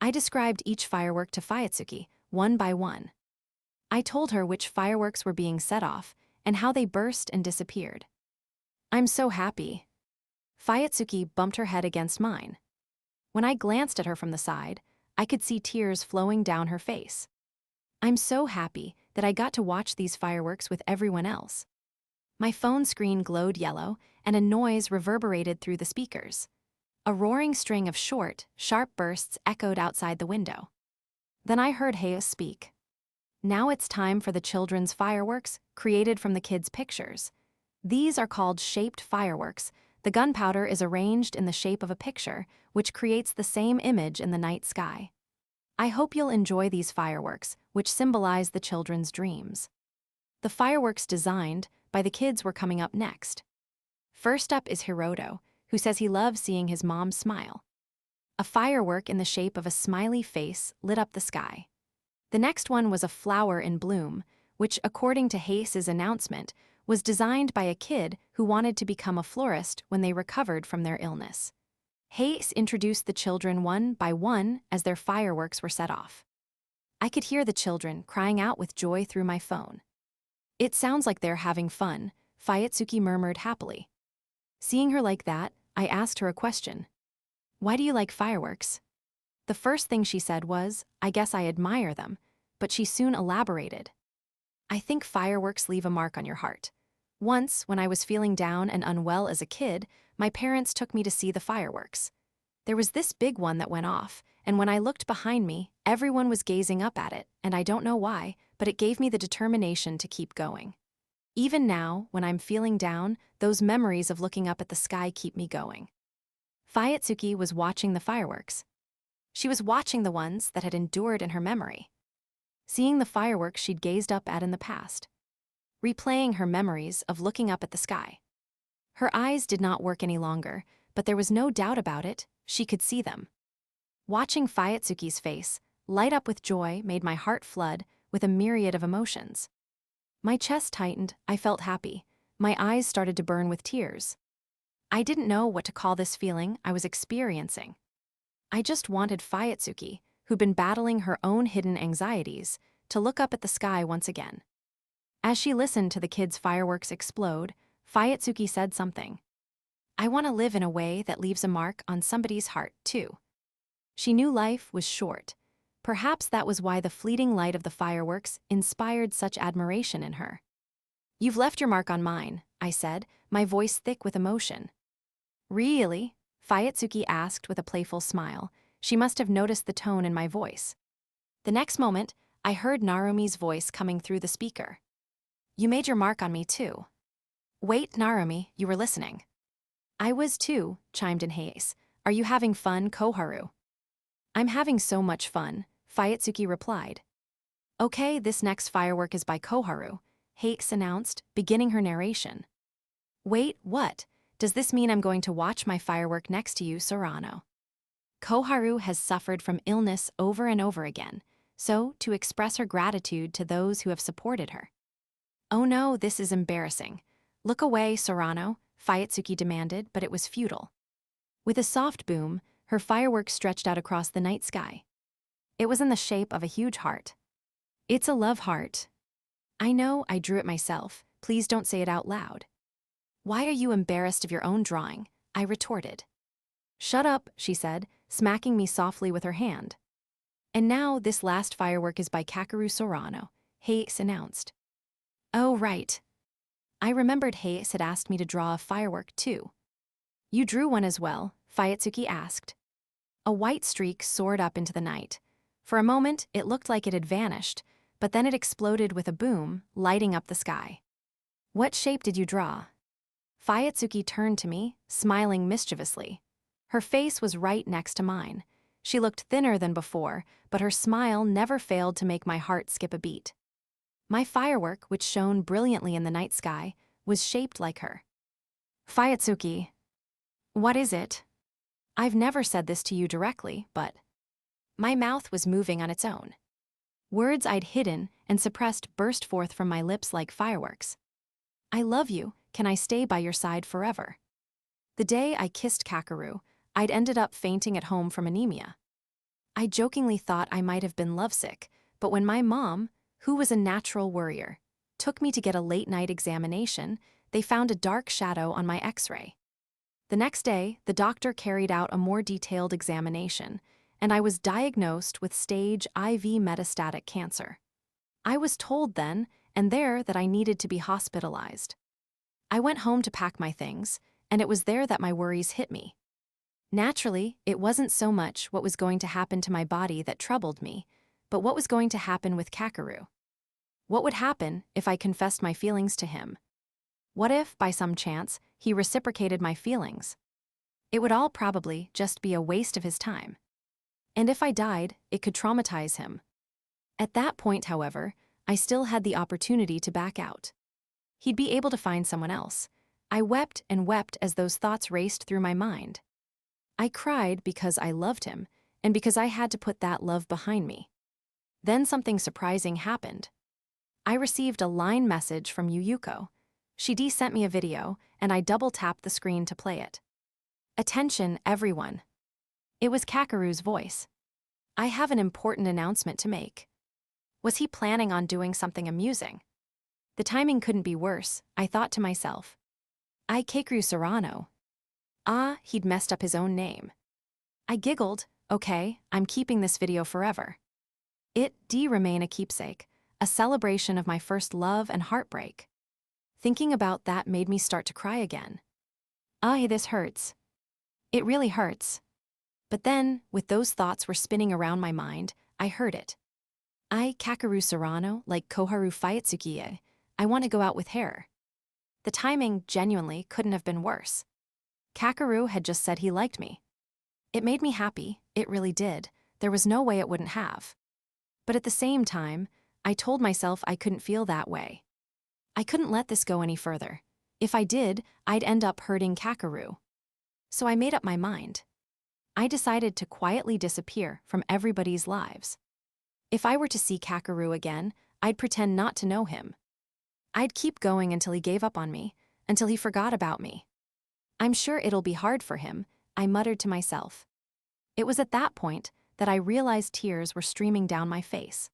I described each firework to Fuyutsuki, one by one. I told her which fireworks were being set off and how they burst and disappeared. I'm so happy. Fuyutsuki bumped her head against mine. When I glanced at her from the side, I could see tears flowing down her face. I'm so happy that I got to watch these fireworks with everyone else. My phone screen glowed yellow, and a noise reverberated through the speakers. A roaring string of short, sharp bursts echoed outside the window. Then I heard Hayase speak. Now it's time for the children's fireworks, created from the kids' pictures. These are called shaped fireworks. The gunpowder is arranged in the shape of a picture, which creates the same image in the night sky. I hope you'll enjoy these fireworks, which symbolize the children's dreams. The fireworks designed by the kids were coming up next. First up is Hiroto, who says he loves seeing his mom smile. A firework in the shape of a smiley face lit up the sky. The next one was a flower in bloom, which, according to Hayase's announcement, was designed by a kid who wanted to become a florist when they recovered from their illness. Hayase introduced the children one by one as their fireworks were set off. I could hear the children crying out with joy through my phone. It sounds like they're having fun, Fuyutsuki murmured happily. Seeing her like that, I asked her a question. Why do you like fireworks? The first thing she said was, I guess I admire them, but she soon elaborated. I think fireworks leave a mark on your heart. Once, when I was feeling down and unwell as a kid, my parents took me to see the fireworks. There was this big one that went off, and when I looked behind me, everyone was gazing up at it, and I don't know why, but it gave me the determination to keep going. Even now, when I'm feeling down, those memories of looking up at the sky keep me going. Fuyutsuki was watching the fireworks. She was watching the ones that had endured in her memory. Seeing the fireworks she'd gazed up at in the past. Replaying her memories of looking up at the sky. Her eyes did not work any longer, but there was no doubt about it, she could see them. Watching Fuyutsuki's face light up with joy made my heart flood with a myriad of emotions. My chest tightened, I felt happy. My eyes started to burn with tears. I didn't know what to call this feeling I was experiencing. I just wanted Fuyutsuki, who'd been battling her own hidden anxieties, to look up at the sky once again. As she listened to the kids' fireworks explode, Fuyutsuki said something. I want to live in a way that leaves a mark on somebody's heart, too. She knew life was short. Perhaps that was why the fleeting light of the fireworks inspired such admiration in her. You've left your mark on mine, I said, my voice thick with emotion. Really? Fuyutsuki asked with a playful smile. She must have noticed the tone in my voice. The next moment, I heard Narumi's voice coming through the speaker. You made your mark on me too. Wait, Narumi, you were listening. I was too, chimed in Hayase. Are you having fun, Koharu? I'm having so much fun, Fuyutsuki replied. Okay, this next firework is by Koharu, Hayase announced, beginning her narration. Wait, what? Does this mean I'm going to watch my firework next to you, Sorano? Koharu has suffered from illness over and over again, so to express her gratitude to those who have supported her. Oh no, this is embarrassing. Look away, Sorano, Fuyutsuki demanded, but it was futile. With a soft boom, her fireworks stretched out across the night sky. It was in the shape of a huge heart. It's a love heart. I know, I drew it myself. Please don't say it out loud. Why are you embarrassed of your own drawing? I retorted. Shut up, she said, smacking me softly with her hand. And now this last firework is by Kakeru Sorano, Hayase announced. Oh, right. I remembered Hayase had asked me to draw a firework too. You drew one as well, Fuyutsuki asked. A white streak soared up into the night. For a moment, it looked like it had vanished, but then it exploded with a boom, lighting up the sky. What shape did you draw? Fuyutsuki turned to me, smiling mischievously. Her face was right next to mine. She looked thinner than before, but her smile never failed to make my heart skip a beat. My firework, which shone brilliantly in the night sky, was shaped like her. Fuyutsuki. What is it? I've never said this to you directly, but... My mouth was moving on its own. Words I'd hidden and suppressed burst forth from my lips like fireworks. I love you, can I stay by your side forever? The day I kissed Kakeru, I'd ended up fainting at home from anemia. I jokingly thought I might have been lovesick, but when my mom, who was a natural worrier, took me to get a late-night examination, they found a dark shadow on my X-ray. The next day, the doctor carried out a more detailed examination, and I was diagnosed with stage IV metastatic cancer. I was told then and there that I needed to be hospitalized. I went home to pack my things, and it was there that my worries hit me. Naturally, it wasn't so much what was going to happen to my body that troubled me, but what was going to happen with Kakeru. What would happen if I confessed my feelings to him? What if, by some chance, he reciprocated my feelings? It would all probably just be a waste of his time. And if I died, it could traumatize him. At that point, however, I still had the opportunity to back out. He'd be able to find someone else. I wept and wept as those thoughts raced through my mind. I cried because I loved him, and because I had to put that love behind me. Then something surprising happened. I received a line message from Yuuko. She sent me a video, and I double-tapped the screen to play it. Attention, everyone. It was Kakeru's voice. I have an important announcement to make. Was he planning on doing something amusing? The timing couldn't be worse, I thought to myself. Kakeru Sorano. Ah, he'd messed up his own name. I giggled. Okay, I'm keeping this video forever. It remain a keepsake, a celebration of my first love and heartbreak. Thinking about that made me start to cry again. This hurts. It really hurts. But then, with those thoughts were spinning around my mind, I heard it. Kakeru Sorano, like Koharu Fuyutsuki. I want to go out with her. The timing genuinely couldn't have been worse. Kakeru had just said he liked me. It made me happy, it really did. There was no way it wouldn't have. But at the same time, I told myself I couldn't feel that way. I couldn't let this go any further. If I did, I'd end up hurting Kakeru. So I made up my mind. I decided to quietly disappear from everybody's lives. If I were to see Kakeru again, I'd pretend not to know him. I'd keep going until he gave up on me, until he forgot about me. I'm sure it'll be hard for him, I muttered to myself. It was at that point that I realized tears were streaming down my face.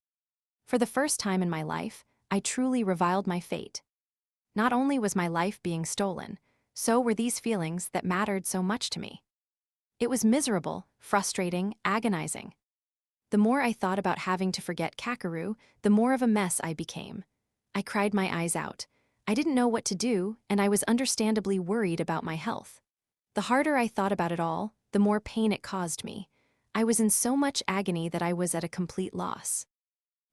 For the first time in my life, I truly reviled my fate. Not only was my life being stolen, so were these feelings that mattered so much to me. It was miserable, frustrating, agonizing. The more I thought about having to forget Kakeru, the more of a mess I became. I cried my eyes out. I didn't know what to do, and I was understandably worried about my health. The harder I thought about it all, the more pain it caused me. I was in so much agony that I was at a complete loss.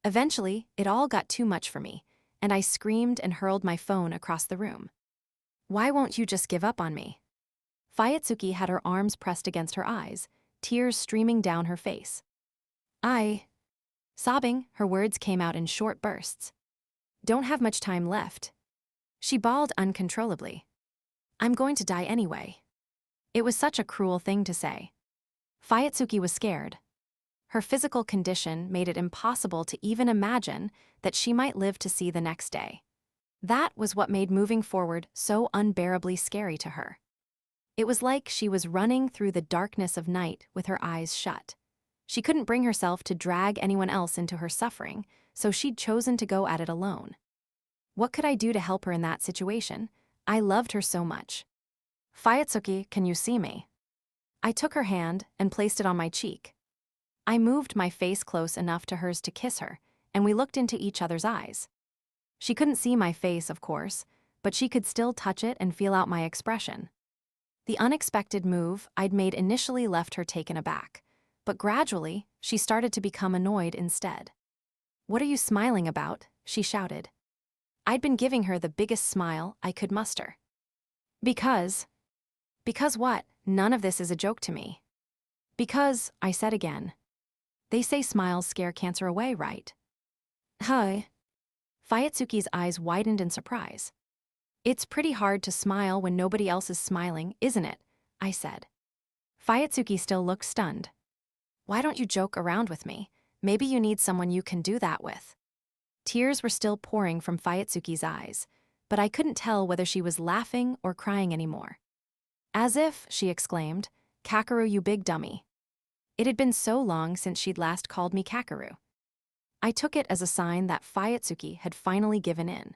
Eventually, it all got too much for me, and I screamed and hurled my phone across the room. Why won't you just give up on me? Fuyutsuki had her arms pressed against her eyes, tears streaming down her face. Sobbing, her words came out in short bursts. Don't have much time left. She bawled uncontrollably. I'm going to die anyway. It was such a cruel thing to say. Fuyutsuki was scared. Her physical condition made it impossible to even imagine that she might live to see the next day. That was what made moving forward so unbearably scary to her. It was like she was running through the darkness of night with her eyes shut. She couldn't bring herself to drag anyone else into her suffering, so she'd chosen to go at it alone. What could I do to help her in that situation? I loved her so much. Fuyutsuki, can you see me? I took her hand and placed it on my cheek. I moved my face close enough to hers to kiss her, and we looked into each other's eyes. She couldn't see my face, of course, but she could still touch it and feel out my expression. The unexpected move I'd made initially left her taken aback, but gradually, she started to become annoyed instead. What are you smiling about? She shouted. I'd been giving her the biggest smile I could muster. Because what? None of this is a joke to me. Because, I said again. They say smiles scare cancer away, right? Hi. Fuyutsuki's eyes widened in surprise. It's pretty hard to smile when nobody else is smiling, isn't it? I said. Fuyutsuki still looked stunned. Why don't you joke around with me? Maybe you need someone you can do that with. Tears were still pouring from Fuyutsuki's eyes, but I couldn't tell whether she was laughing or crying anymore. As if, she exclaimed, Kakeru, you big dummy. It had been so long since she'd last called me Kakeru. I took it as a sign that Fuyutsuki had finally given in.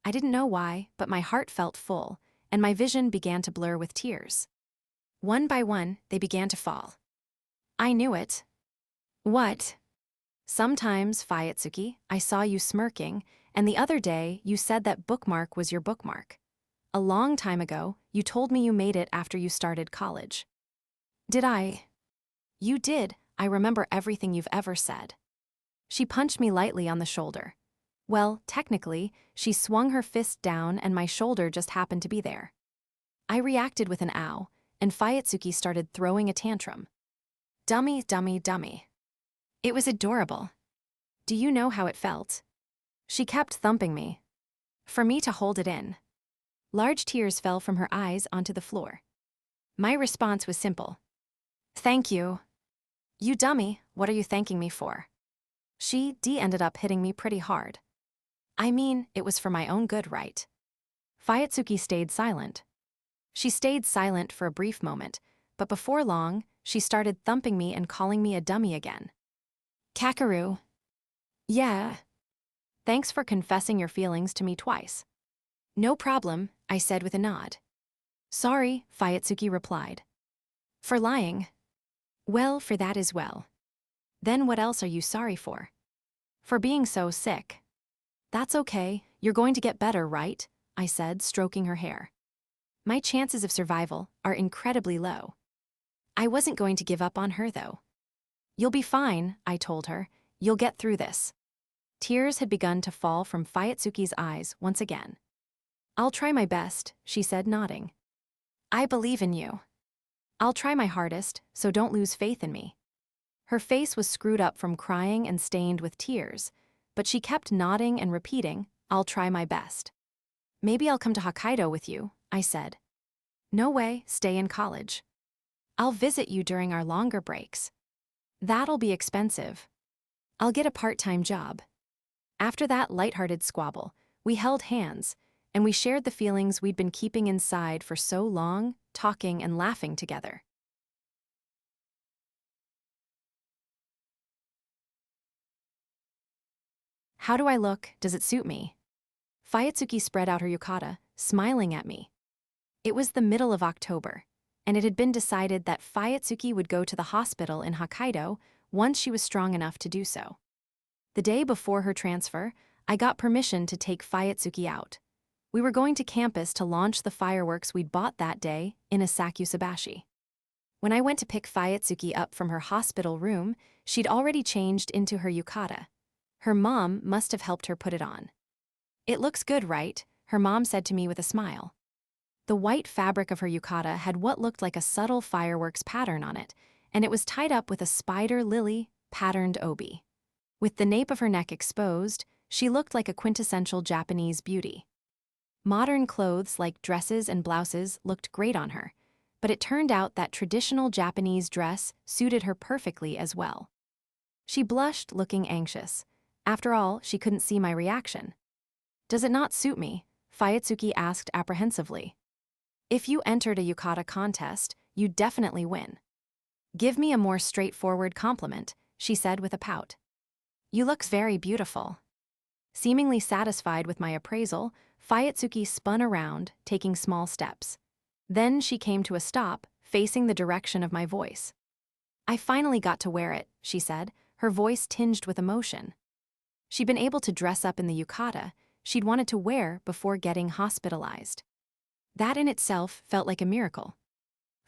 I didn't know why, but my heart felt full, and my vision began to blur with tears. One by one, they began to fall. I knew it. What? Sometimes, Fuyutsuki, I saw you smirking, and the other day you said that bookmark was your bookmark. A long time ago, you told me you made it after you started college. Did I? You did. I remember everything you've ever said. She punched me lightly on the shoulder. Well, technically, she swung her fist down and my shoulder just happened to be there. I reacted with an ow, and Fuyutsuki started throwing a tantrum. Dummy, dummy, dummy. It was adorable. Do you know how it felt? She kept thumping me. For me to hold it in. Large tears fell from her eyes onto the floor. My response was simple. Thank you. You dummy, what are you thanking me for? She ended up hitting me pretty hard. I mean, it was for my own good, right? Fuyutsuki stayed silent. She stayed silent for a brief moment, but before long, she started thumping me and calling me a dummy again. Kakeru. Yeah. Thanks for confessing your feelings to me twice. No problem, I said with a nod. Sorry, Fuyutsuki replied. For lying? Well, for that as well. Then what else are you sorry for? For being so sick. That's okay, you're going to get better, right? I said, stroking her hair. My chances of survival are incredibly low. I wasn't going to give up on her, though. You'll be fine, I told her. You'll get through this. Tears had begun to fall from Fuyutsuki's eyes once again. I'll try my best, she said, nodding. I believe in you. I'll try my hardest, so don't lose faith in me. Her face was screwed up from crying and stained with tears, but she kept nodding and repeating, I'll try my best. Maybe I'll come to Hokkaido with you, I said. No way, stay in college. I'll visit you during our longer breaks. That'll be expensive. I'll get a part-time job. After that lighthearted squabble, we held hands, and we shared the feelings we'd been keeping inside for so long, talking and laughing together. How do I look? Does it suit me? Fuyutsuki spread out her yukata, smiling at me. It was the middle of October, and it had been decided that Fuyutsuki would go to the hospital in Hokkaido once she was strong enough to do so. The day before her transfer, I got permission to take Fuyutsuki out. We were going to campus to launch the fireworks we'd bought that day in Asakusabashi. When I went to pick Fuyutsuki up from her hospital room, she'd already changed into her yukata. Her mom must have helped her put it on. It looks good, right? Her mom said to me with a smile. The white fabric of her yukata had what looked like a subtle fireworks pattern on it, and it was tied up with a spider lily patterned obi. With the nape of her neck exposed, she looked like a quintessential Japanese beauty. Modern clothes like dresses and blouses looked great on her, but it turned out that traditional Japanese dress suited her perfectly as well. She blushed, looking anxious. After all, she couldn't see my reaction. Does it not suit me? Fuyutsuki asked apprehensively. If you entered a yukata contest, you'd definitely win. Give me a more straightforward compliment, she said with a pout. You look very beautiful. Seemingly satisfied with my appraisal, Fuyutsuki spun around, taking small steps. Then she came to a stop, facing the direction of my voice. I finally got to wear it, she said, her voice tinged with emotion. She'd been able to dress up in the yukata she'd wanted to wear before getting hospitalized. That in itself felt like a miracle.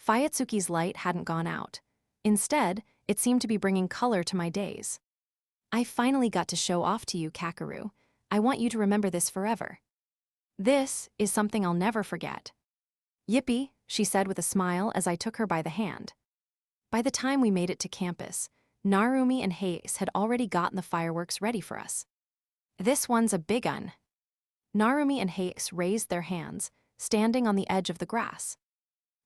Fuyutsuki's light hadn't gone out. Instead, it seemed to be bringing color to my days. I finally got to show off to you, Kakeru. I want you to remember this forever. This is something I'll never forget. Yippee, she said with a smile as I took her by the hand. By the time we made it to campus, Narumi and Hayase had already gotten the fireworks ready for us. This one's a big un. Narumi and Hayase raised their hands, standing on the edge of the grass.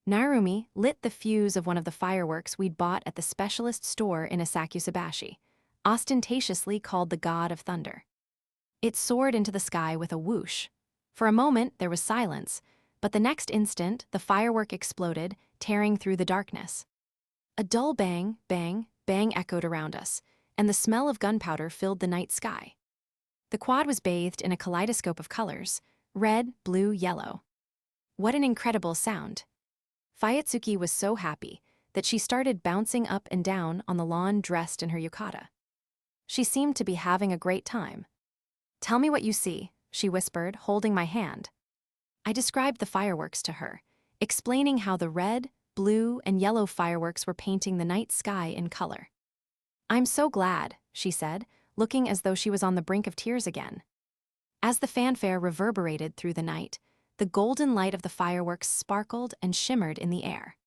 Narumi lit the fuse of one of the fireworks we'd bought at the specialist store in Asakusabashi, ostentatiously called the God of Thunder. It soared into the sky with a whoosh. For a moment, there was silence, but the next instant, the firework exploded, tearing through the darkness. A dull bang, bang, bang echoed around us, and the smell of gunpowder filled the night sky. The quad was bathed in a kaleidoscope of colors, red, blue, yellow. What an incredible sound. Fuyutsuki was so happy that she started bouncing up and down on the lawn dressed in her yukata. She seemed to be having a great time. Tell me what you see, she whispered, holding my hand. I described the fireworks to her, explaining how the red, blue, and yellow fireworks were painting the night sky in color. I'm so glad, she said, looking as though she was on the brink of tears again. As the fanfare reverberated through the night, the golden light of the fireworks sparkled and shimmered in the air.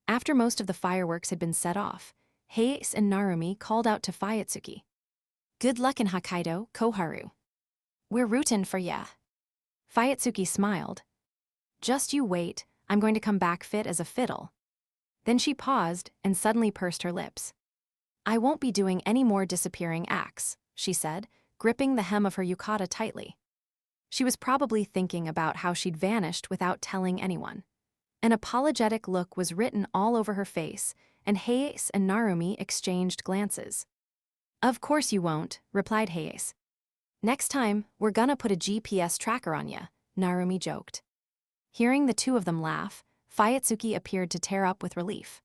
After most of the fireworks had been set off, Hayase and Narumi called out to Fuyutsuki. Good luck in Hokkaido, Koharu. We're rootin' for ya. Fuyutsuki smiled. Just you wait, I'm going to come back fit as a fiddle. Then she paused and suddenly pursed her lips. I won't be doing any more disappearing acts, she said, gripping the hem of her yukata tightly. She was probably thinking about how she'd vanished without telling anyone. An apologetic look was written all over her face, and Hayase and Narumi exchanged glances. Of course you won't, replied Hayase. Next time, we're gonna put a GPS tracker on ya, Narumi joked. Hearing the two of them laugh, Fuyutsuki appeared to tear up with relief.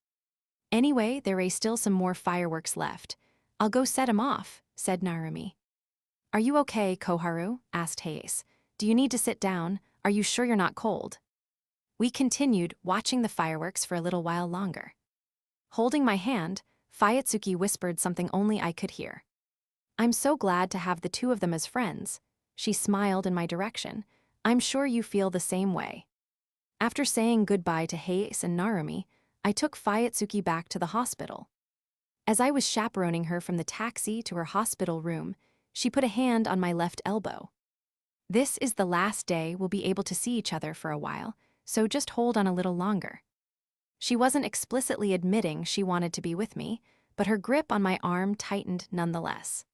Anyway, there are still some more fireworks left. I'll go set 'em off, said Narumi. Are you okay, Koharu? Asked Hayase. Do you need to sit down? Are you sure you're not cold? We continued, watching the fireworks for a little while longer. Holding my hand, Fuyutsuki whispered something only I could hear. I'm so glad to have the two of them as friends. She smiled in my direction. I'm sure you feel the same way. After saying goodbye to Hayase and Narumi, I took Fuyutsuki back to the hospital. As I was chaperoning her from the taxi to her hospital room, she put a hand on my left elbow. This is the last day we'll be able to see each other for a while, so just hold on a little longer. She wasn't explicitly admitting she wanted to be with me, but her grip on my arm tightened nonetheless.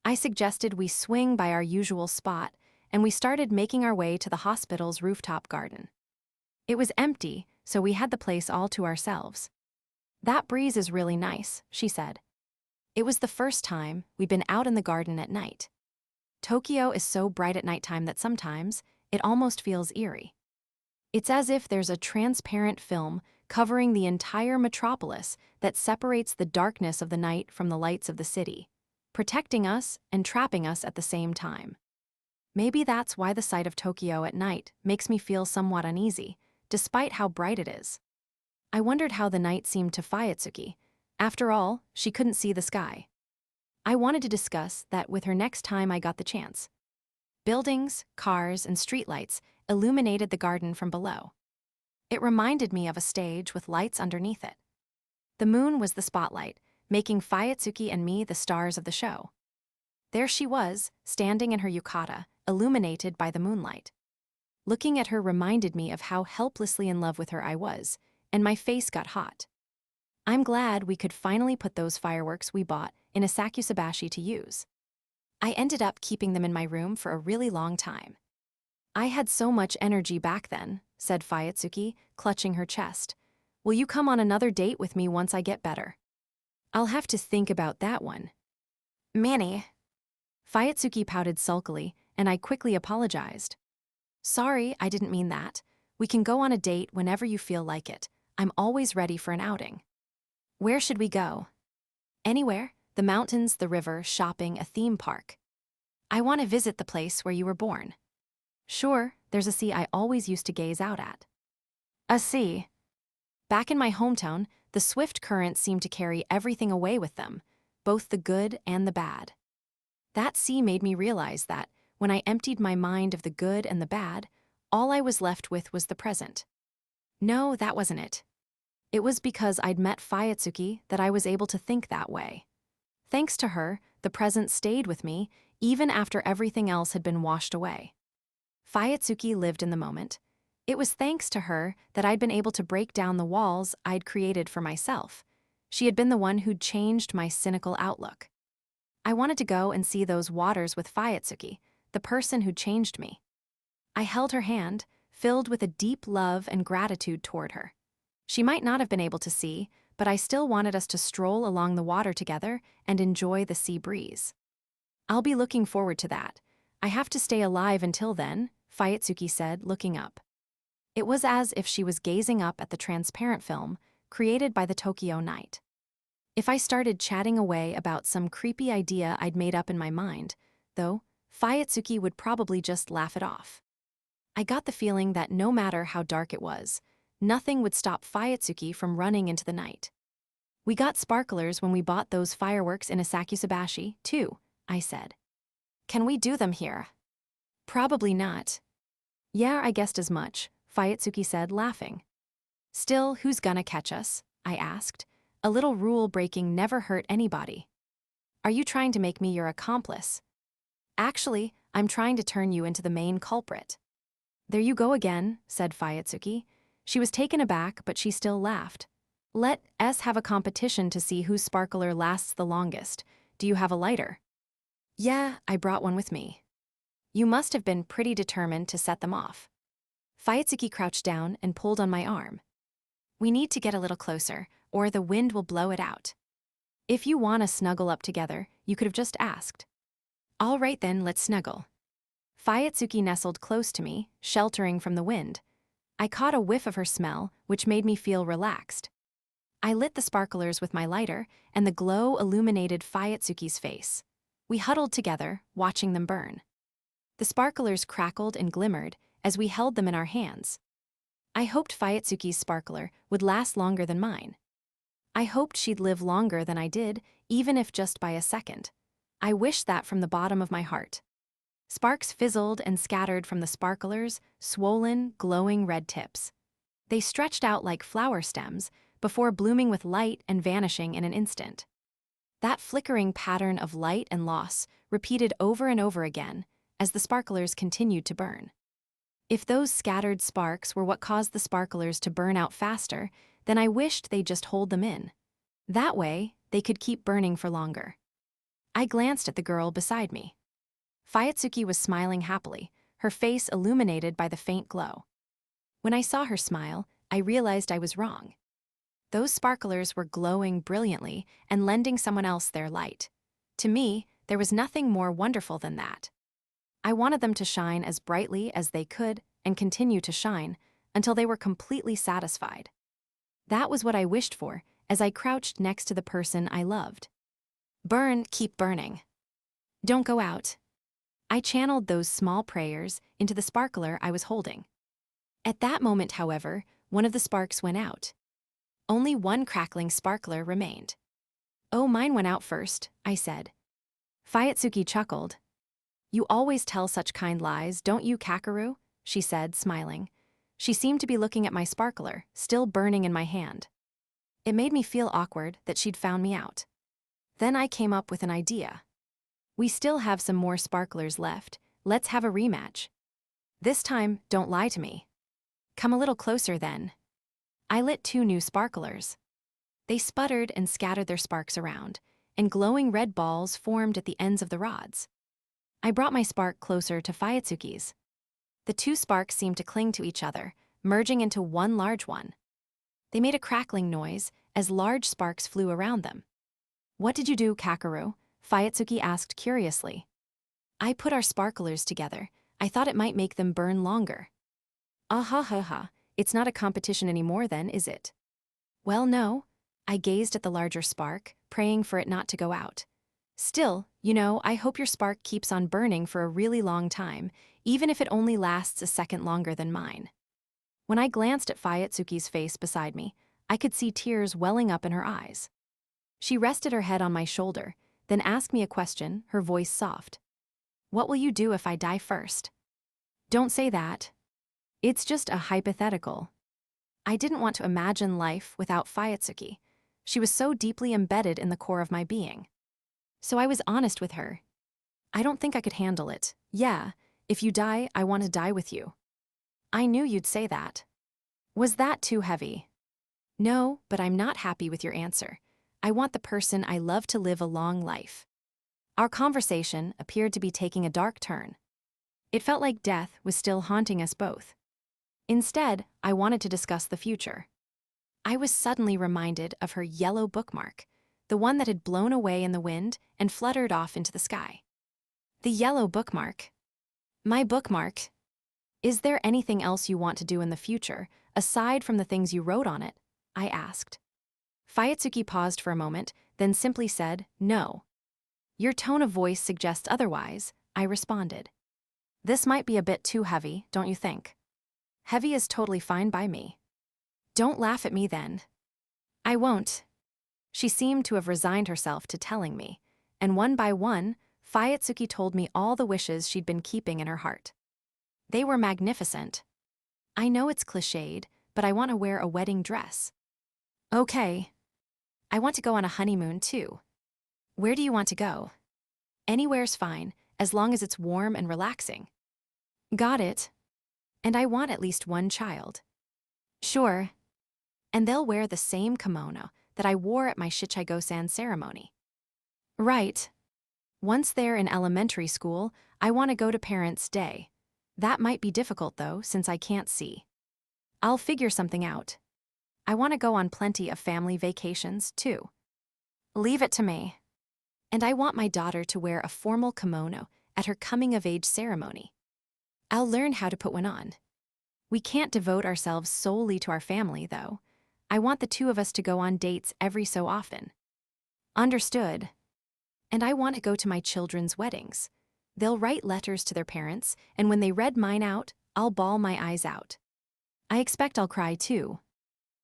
I suggested we swing by our usual spot, and we started making our way to the hospital's rooftop garden. It was empty, so we had the place all to ourselves. That breeze is really nice, she said. It was the first time we'd been out in the garden at night. Tokyo is so bright at nighttime that sometimes it almost feels eerie. It's as if there's a transparent film covering the entire metropolis that separates the darkness of the night from the lights of the city, protecting us and trapping us at the same time. Maybe that's why the sight of Tokyo at night makes me feel somewhat uneasy, despite how bright it is. I wondered how the night seemed to Fuyutsuki. After all, she couldn't see the sky. I wanted to discuss that with her next time I got the chance. Buildings, cars, and streetlights illuminated the garden from below. It reminded me of a stage with lights underneath it. The moon was the spotlight, making Fuyutsuki and me the stars of the show. There she was, standing in her yukata, illuminated by the moonlight. Looking at her reminded me of how helplessly in love with her I was, and my face got hot. I'm glad we could finally put those fireworks we bought in a sakusabashi to use. I ended up keeping them in my room for a really long time. I had so much energy back then, said Fuyutsuki, clutching her chest. Will you come on another date with me once I get better? I'll have to think about that one. Manny. Fuyutsuki pouted sulkily, and I quickly apologized. Sorry, I didn't mean that. We can go on a date whenever you feel like it. I'm always ready for an outing. Where should we go? Anywhere. The mountains, the river, shopping, a theme park. I want to visit the place where you were born. Sure, there's a sea I always used to gaze out at. A sea. Back in my hometown, the swift currents seemed to carry everything away with them, both the good and the bad. That sea made me realize that, when I emptied my mind of the good and the bad, all I was left with was the present. No, that wasn't it. It was because I'd met Fuyutsuki that I was able to think that way. Thanks to her, the present stayed with me, even after everything else had been washed away. Fuyutsuki lived in the moment. It was thanks to her that I'd been able to break down the walls I'd created for myself. She had been the one who'd changed my cynical outlook. I wanted to go and see those waters with Fuyutsuki, the person who'd changed me. I held her hand, filled with a deep love and gratitude toward her. She might not have been able to see, but I still wanted us to stroll along the water together and enjoy the sea breeze. I'll be looking forward to that. I have to stay alive until then, Fuyutsuki said, looking up. It was as if she was gazing up at the transparent film created by the Tokyo night. If I started chatting away about some creepy idea I'd made up in my mind, though, Fuyutsuki would probably just laugh it off. I got the feeling that no matter how dark it was, nothing would stop Fuyutsuki from running into the night. We got sparklers when we bought those fireworks in a sakusabashi, too, I said. Can we do them here? Probably not. Yeah, I guessed as much, Fuyutsuki said, laughing. Still, who's gonna catch us? I asked. A little rule-breaking never hurt anybody. Are you trying to make me your accomplice? Actually, I'm trying to turn you into the main culprit. There you go again, said Fuyutsuki. She was taken aback, but she still laughed. Let us have a competition to see whose sparkler lasts the longest. Do you have a lighter? Yeah, I brought one with me. You must have been pretty determined to set them off. Fuyutsuki crouched down and pulled on my arm. We need to get a little closer, or the wind will blow it out. If you want to snuggle up together, you could have just asked. All right then, let's snuggle. Fuyutsuki nestled close to me, sheltering from the wind. I caught a whiff of her smell, which made me feel relaxed. I lit the sparklers with my lighter, and the glow illuminated Fuyutsuki's face. We huddled together, watching them burn. The sparklers crackled and glimmered as we held them in our hands. I hoped Fuyutsuki's sparkler would last longer than mine. I hoped she'd live longer than I did, even if just by a second. I wished that from the bottom of my heart. Sparks fizzled and scattered from the sparklers, swollen, glowing red tips. They stretched out like flower stems before blooming with light and vanishing in an instant. That flickering pattern of light and loss repeated over and over again as the sparklers continued to burn. If those scattered sparks were what caused the sparklers to burn out faster, then I wished they'd just hold them in. That way, they could keep burning for longer. I glanced at the girl beside me. Fuyutsuki was smiling happily, her face illuminated by the faint glow. When I saw her smile, I realized I was wrong. Those sparklers were glowing brilliantly and lending someone else their light. To me, there was nothing more wonderful than that. I wanted them to shine as brightly as they could and continue to shine until they were completely satisfied. That was what I wished for as I crouched next to the person I loved. Burn, keep burning. Don't go out. I channeled those small prayers into the sparkler I was holding. At that moment, however, one of the sparks went out. Only one crackling sparkler remained. Oh, mine went out first, I said. Fuyutsuki chuckled. You always tell such kind lies, don't you, Kakeru? She said, smiling. She seemed to be looking at my sparkler, still burning in my hand. It made me feel awkward that she'd found me out. Then I came up with an idea. We still have some more sparklers left. Let's have a rematch. This time, don't lie to me. Come a little closer then. I lit 2 new sparklers. They sputtered and scattered their sparks around, and glowing red balls formed at the ends of the rods. I brought my spark closer to Fuyutsuki's. The 2 sparks seemed to cling to each other, merging into one large one. They made a crackling noise as large sparks flew around them. What did you do, Kakeru? Fuyutsuki asked curiously. I put our sparklers together. I thought it might make them burn longer. Ah ha ha ha, it's not a competition anymore then, is it? Well, no. I gazed at the larger spark, praying for it not to go out. Still, I hope your spark keeps on burning for a really long time, even if it only lasts a second longer than mine. When I glanced at Fuyutsuki's face beside me, I could see tears welling up in her eyes. She rested her head on my shoulder, then asked me a question, her voice soft. What will you do if I die first? Don't say that. It's just a hypothetical. I didn't want to imagine life without Fuyutsuki. She was so deeply embedded in the core of my being. So I was honest with her. I don't think I could handle it. Yeah, if you die, I want to die with you. I knew you'd say that. Was that too heavy? No, but I'm not happy with your answer. I want the person I love to live a long life. Our conversation appeared to be taking a dark turn. It felt like death was still haunting us both. Instead, I wanted to discuss the future. I was suddenly reminded of her yellow bookmark, the one that had blown away in the wind and fluttered off into the sky. The yellow bookmark. My bookmark. Is there anything else you want to do in the future, aside from the things you wrote on it? I asked. Fuyutsuki paused for a moment, then simply said, no. Your tone of voice suggests otherwise, I responded. This might be a bit too heavy, don't you think? Heavy is totally fine by me. Don't laugh at me then. I won't. She seemed to have resigned herself to telling me, and one by one, Fuyutsuki told me all the wishes she'd been keeping in her heart. They were magnificent. I know it's cliched, but I want to wear a wedding dress. Okay. I want to go on a honeymoon too. Where do you want to go? Anywhere's fine, as long as it's warm and relaxing. Got it. And I want at least one child. Sure. And they'll wear the same kimono that I wore at my Shichigo-san ceremony. Right. Once they're in elementary school, I want to go to Parents' Day. That might be difficult though, since I can't see. I'll figure something out. I want to go on plenty of family vacations too. Leave it to me. And I want my daughter to wear a formal kimono at her coming-of-age ceremony. I'll learn how to put one on. We can't devote ourselves solely to our family, though. I want the 2 of us to go on dates every so often. Understood. And I want to go to my children's weddings. They'll write letters to their parents, and when they read mine out, I'll bawl my eyes out. I expect I'll cry too.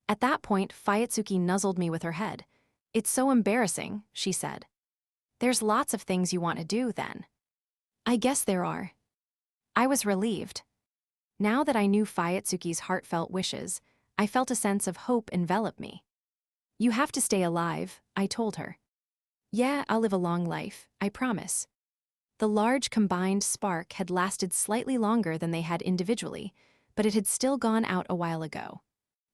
At that point, Fuyutsuki nuzzled me with her head. "It's so embarrassing," she said. "There's lots of things you want to do, then." "I guess there are." I was relieved. Now that I knew Fuyutsuki's heartfelt wishes, I felt a sense of hope envelop me. "You have to stay alive," I told her. "Yeah, I'll live a long life, I promise." The large combined spark had lasted slightly longer than they had individually, but it had still gone out a while ago.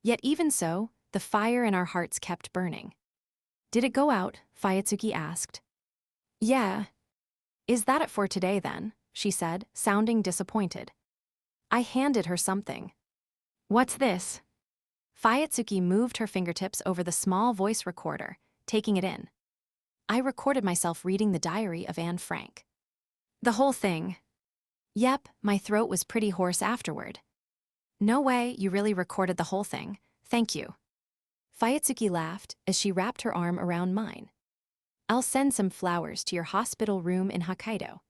Yet even so, the fire in our hearts kept burning. "Did it go out?" Fuyutsuki asked. "Yeah." "Is that it for today then?" she said, sounding disappointed. I handed her something. "What's this?" Fuyutsuki moved her fingertips over the small voice recorder, taking it in. I recorded myself reading the diary of Anne Frank. "The whole thing?" "Yep, my throat was pretty hoarse afterward." "No way, you really recorded the whole thing. Thank you." Fuyutsuki laughed as she wrapped her arm around mine. "I'll send some flowers to your hospital room in Hokkaido."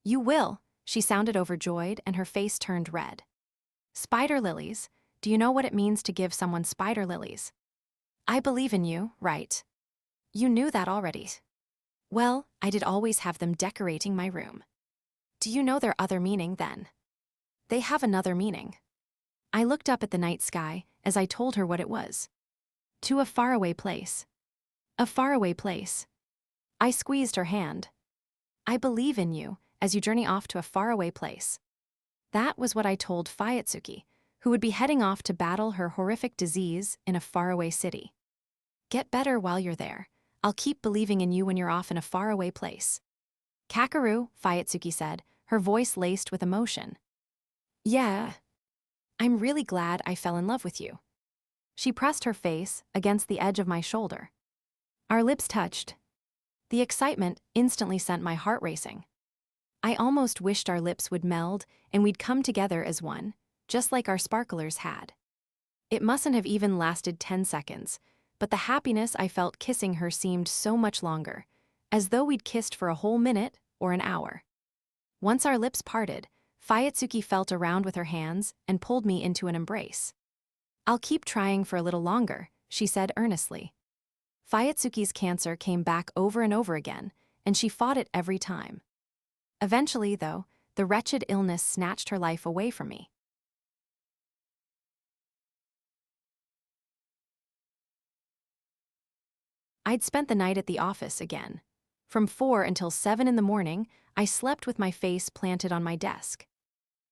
"You will?" She sounded overjoyed and her face turned red. "Spider lilies? Do you know what it means to give someone spider lilies?" "I believe in you, right?" "You knew that already." "Well, I did always have them decorating my room." "Do you know their other meaning then?" "They have another meaning." I looked up at the night sky as I told her what it was. "To a faraway place." "A faraway place." I squeezed her hand. "I believe in you as you journey off to a faraway place." That was what I told Fuyutsuki, who would be heading off to battle her horrific disease in a faraway city. "Get better while you're there. I'll keep believing in you when you're off in a faraway place." "Kakeru," Fuyutsuki said, her voice laced with emotion. "Yeah. I'm really glad I fell in love with you." She pressed her face against the edge of my shoulder. Our lips touched. The excitement instantly sent my heart racing. I almost wished our lips would meld and we'd come together as one, just like our sparklers had. It mustn't have even lasted 10 seconds, but the happiness I felt kissing her seemed so much longer, as though we'd kissed for a whole minute or an hour. Once our lips parted, Fuyutsuki felt around with her hands and pulled me into an embrace. "I'll keep trying for a little longer," she said earnestly. Fuyutsuki's cancer came back over and over again, and she fought it every time. Eventually, though, the wretched illness snatched her life away from me. I'd spent the night at the office again. From 4 until 7 in the morning, I slept with my face planted on my desk.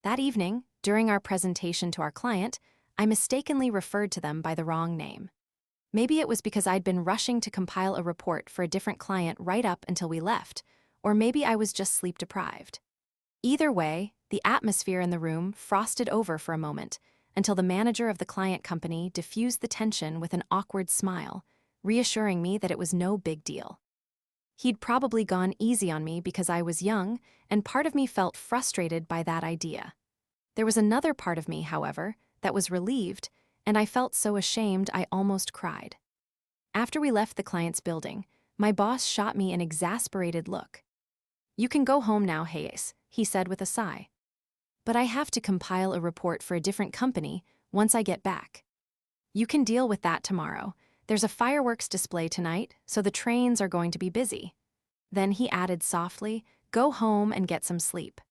That evening, during our presentation to our client, I mistakenly referred to them by the wrong name. Maybe it was because I'd been rushing to compile a report for a different client right up until we left, or maybe I was just sleep-deprived. Either way, the atmosphere in the room frosted over for a moment until the manager of the client company diffused the tension with an awkward smile, reassuring me that it was no big deal. He'd probably gone easy on me because I was young, and part of me felt frustrated by that idea. There was another part of me, however, that was relieved, and I felt so ashamed I almost cried. After we left the client's building, my boss shot me an exasperated look. "You can go home now, Hayase," he said with a sigh. "But I have to compile a report for a different company once I get back." "You can deal with that tomorrow. There's a fireworks display tonight, so the trains are going to be busy." Then he added softly, "Go home and get some sleep."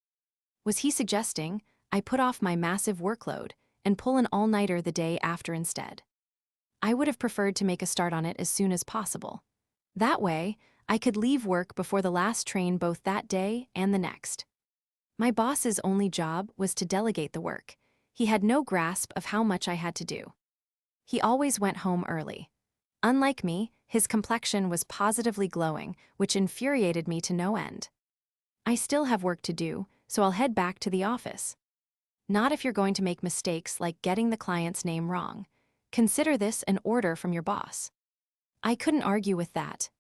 Was he suggesting I put off my massive workload and pull an all-nighter the day after instead? I would have preferred to make a start on it as soon as possible. That way, I could leave work before the last train both that day and the next. My boss's only job was to delegate the work. He had no grasp of how much I had to do. He always went home early. Unlike me, his complexion was positively glowing, which infuriated me to no end. I still have work to do, so I'll head back to the office. Not if you're going to make mistakes like getting the client's name wrong. Consider this an order from your boss. I couldn't argue with that.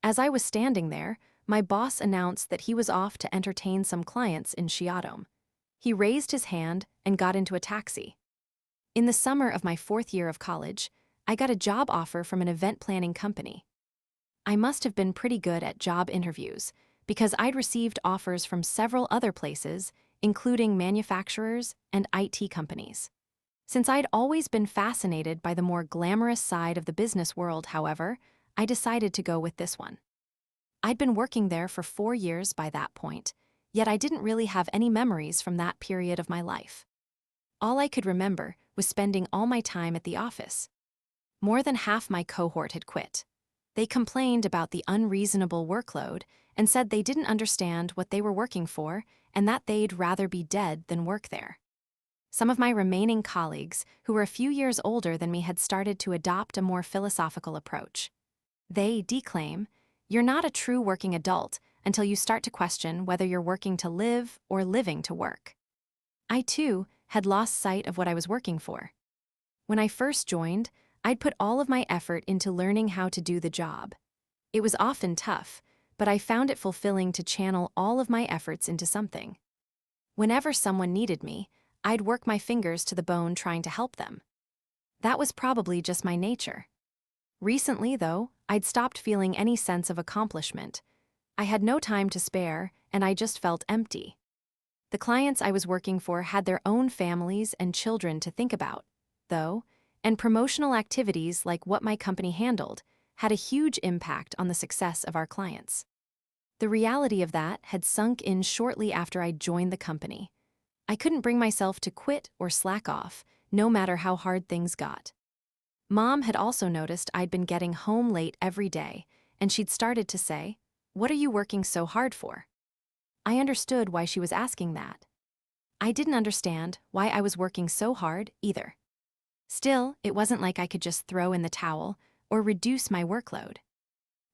As I was standing there, my boss announced that he was off to entertain some clients in Shiodome. He raised his hand and got into a taxi. In the summer of my 4th year of college, I got a job offer from an event planning company. I must have been pretty good at job interviews because I'd received offers from several other places, including manufacturers and IT companies. Since I'd always been fascinated by the more glamorous side of the business world, however, I decided to go with this one. I'd been working there for 4 years by that point, yet I didn't really have any memories from that period of my life. All I could remember was spending all my time at the office. More than half my cohort had quit. They complained about the unreasonable workload and said they didn't understand what they were working for and that they'd rather be dead than work there. Some of my remaining colleagues, who were a few years older than me, had started to adopt a more philosophical approach. They declaim, "You're not a true working adult until you start to question whether you're working to live or living to work." I, too, had lost sight of what I was working for. When I first joined, I'd put all of my effort into learning how to do the job. It was often tough, but I found it fulfilling to channel all of my efforts into something. Whenever someone needed me, I'd work my fingers to the bone trying to help them. That was probably just my nature. Recently, though, I'd stopped feeling any sense of accomplishment. I had no time to spare, and I just felt empty. The clients I was working for had their own families and children to think about, though, and promotional activities like what my company handled had a huge impact on the success of our clients. The reality of that had sunk in shortly after I'd joined the company. I couldn't bring myself to quit or slack off, no matter how hard things got. Mom had also noticed I'd been getting home late every day, and she'd started to say, "What are you working so hard for?" I understood why she was asking that. I didn't understand why I was working so hard either. Still, it wasn't like I could just throw in the towel or reduce my workload.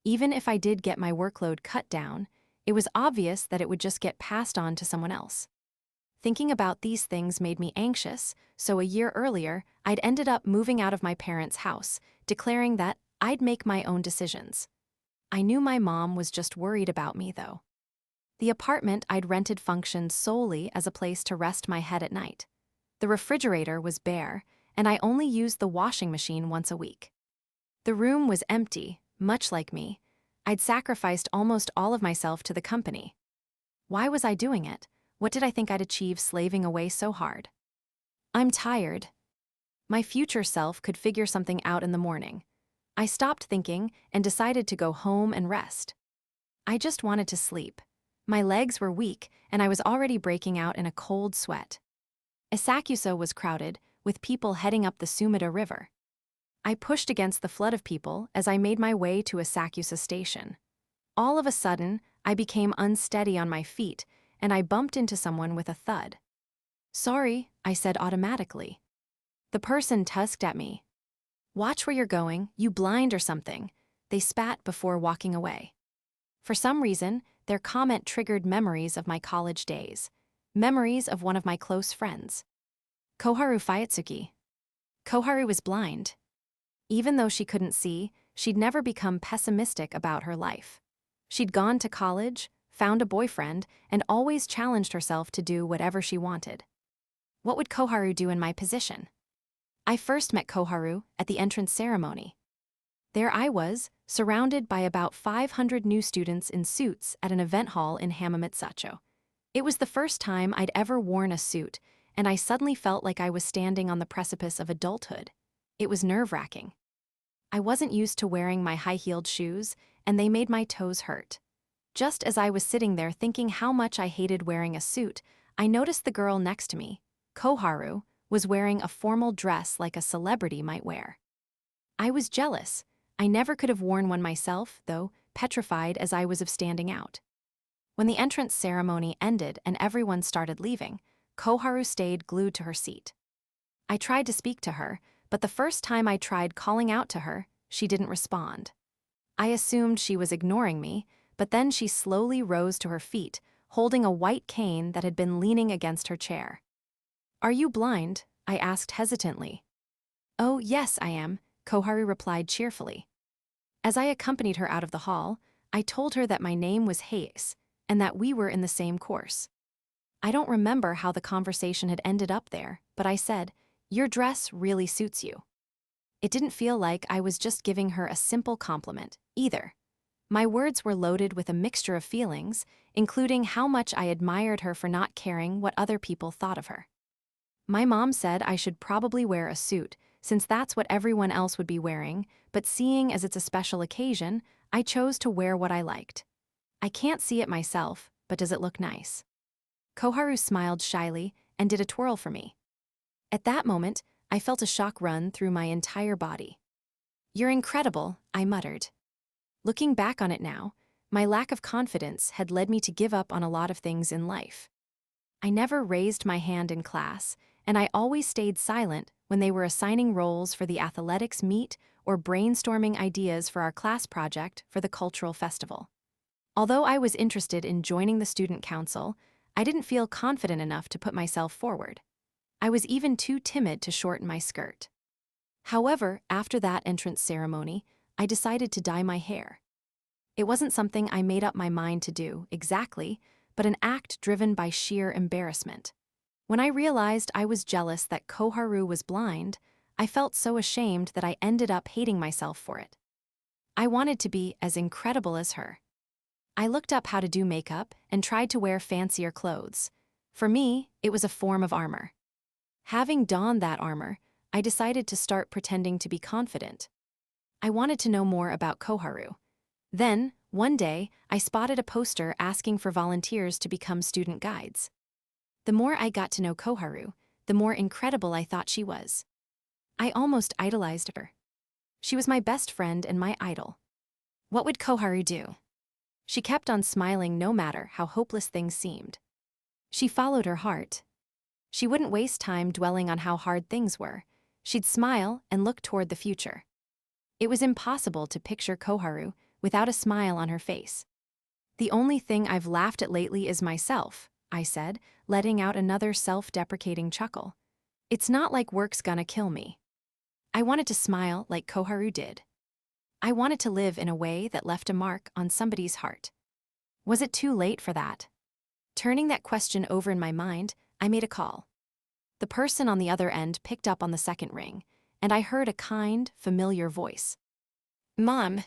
Even if I did get my workload cut down, it was obvious that it would just get passed on to someone else. Thinking about these things made me anxious, so a year earlier, I'd ended up moving out of my parents' house, declaring that I'd make my own decisions. I knew my mom was just worried about me, though. The apartment I'd rented functioned solely as a place to rest my head at night. The refrigerator was bare, and I only used the washing machine once a week. The room was empty, much like me. I'd sacrificed almost all of myself to the company. Why was I doing it? What did I think I'd achieve slaving away so hard? "I'm tired." My future self could figure something out in the morning. I stopped thinking and decided to go home and rest. I just wanted to sleep. My legs were weak, and I was already breaking out in a cold sweat. Asakusa was crowded, with people heading up the Sumida River. I pushed against the flood of people as I made my way to Asakusa Station. All of a sudden, I became unsteady on my feet, and I bumped into someone with a thud. "Sorry," I said automatically. The person tusked at me. "Watch where you're going, you blind or something," they spat before walking away. For some reason, their comment triggered memories of my college days, memories of one of my close friends, Koharu Fuyutsuki. Koharu was blind. Even though she couldn't see, she'd never become pessimistic about her life. She'd gone to college, found a boyfriend, and always challenged herself to do whatever she wanted. What would Koharu do in my position? I first met Koharu at the entrance ceremony. There I was, surrounded by about 500 new students in suits at an event hall in Hamamatsucho. It was the first time I'd ever worn a suit, and I suddenly felt like I was standing on the precipice of adulthood. It was nerve-wracking. I wasn't used to wearing my high-heeled shoes, and they made my toes hurt. Just as I was sitting there thinking how much I hated wearing a suit, I noticed the girl next to me, Koharu, was wearing a formal dress like a celebrity might wear. I was jealous. I never could have worn one myself, though, petrified as I was of standing out. When the entrance ceremony ended and everyone started leaving, Koharu stayed glued to her seat. I tried to speak to her, but the first time I tried calling out to her, she didn't respond. I assumed she was ignoring me, but then she slowly rose to her feet, holding a white cane that had been leaning against her chair. "Are you blind?" I asked hesitantly. "Oh, yes, I am," Koharu replied cheerfully. As I accompanied her out of the hall, I told her that my name was Hayase, and that we were in the same course. I don't remember how the conversation had ended up there, but I said, "Your dress really suits you." It didn't feel like I was just giving her a simple compliment, either. My words were loaded with a mixture of feelings, including how much I admired her for not caring what other people thought of her. My mom said I should probably wear a suit, since that's what everyone else would be wearing, but seeing as it's a special occasion, I chose to wear what I liked. I can't see it myself, but does it look nice? Koharu smiled shyly and did a twirl for me. At that moment, I felt a shock run through my entire body. "You're incredible," I muttered. Looking back on it now, my lack of confidence had led me to give up on a lot of things in life. I never raised my hand in class, and I always stayed silent when they were assigning roles for the athletics meet or brainstorming ideas for our class project for the cultural festival. Although I was interested in joining the student council, I didn't feel confident enough to put myself forward. I was even too timid to shorten my skirt. However, after that entrance ceremony, I decided to dye my hair. It wasn't something I made up my mind to do, exactly, but an act driven by sheer embarrassment. When I realized I was jealous that Koharu was blind, I felt so ashamed that I ended up hating myself for it. I wanted to be as incredible as her. I looked up how to do makeup and tried to wear fancier clothes. For me, it was a form of armor. Having donned that armor, I decided to start pretending to be confident. I wanted to know more about Koharu. Then, one day, I spotted a poster asking for volunteers to become student guides. The more I got to know Koharu, the more incredible I thought she was. I almost idolized her. She was my best friend and my idol. What would Koharu do? She kept on smiling no matter how hopeless things seemed. She followed her heart. She wouldn't waste time dwelling on how hard things were. She'd smile and look toward the future. It was impossible to picture Koharu without a smile on her face. "The only thing I've laughed at lately is myself," I said, letting out another self-deprecating chuckle. "It's not like work's gonna kill me." I wanted to smile like Koharu did. I wanted to live in a way that left a mark on somebody's heart. Was it too late for that? Turning that question over in my mind, I made a call. The person on the other end picked up on the second ring, and I heard a kind, familiar voice. "Mom,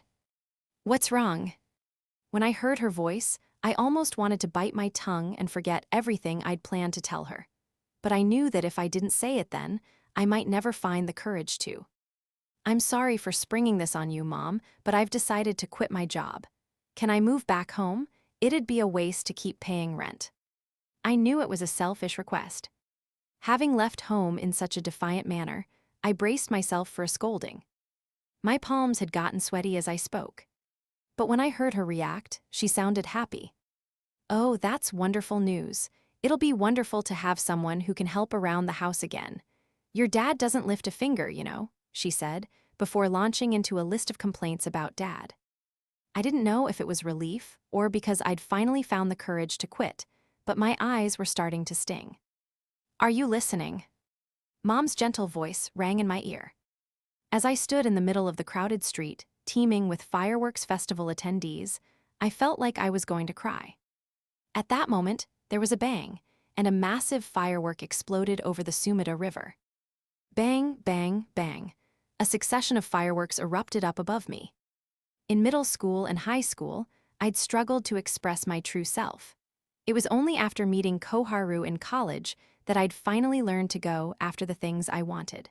what's wrong?" When I heard her voice, I almost wanted to bite my tongue and forget everything I'd planned to tell her. But I knew that if I didn't say it then, I might never find the courage to. "I'm sorry for springing this on you, Mom, but I've decided to quit my job. Can I move back home? It'd be a waste to keep paying rent." I knew it was a selfish request. Having left home in such a defiant manner, I braced myself for a scolding. My palms had gotten sweaty as I spoke. But when I heard her react, she sounded happy. "Oh, that's wonderful news. It'll be wonderful to have someone who can help around the house again. Your dad doesn't lift a finger, you know," she said, before launching into a list of complaints about Dad. I didn't know if it was relief or because I'd finally found the courage to quit, but my eyes were starting to sting. "Are you listening?" Mom's gentle voice rang in my ear. As I stood in the middle of the crowded street, teeming with fireworks festival attendees, I felt like I was going to cry. At that moment, there was a bang, and a massive firework exploded over the Sumida River. Bang, bang, bang. A succession of fireworks erupted up above me. In middle school and high school, I'd struggled to express my true self. It was only after meeting Koharu in college that I'd finally learned to go after the things I wanted.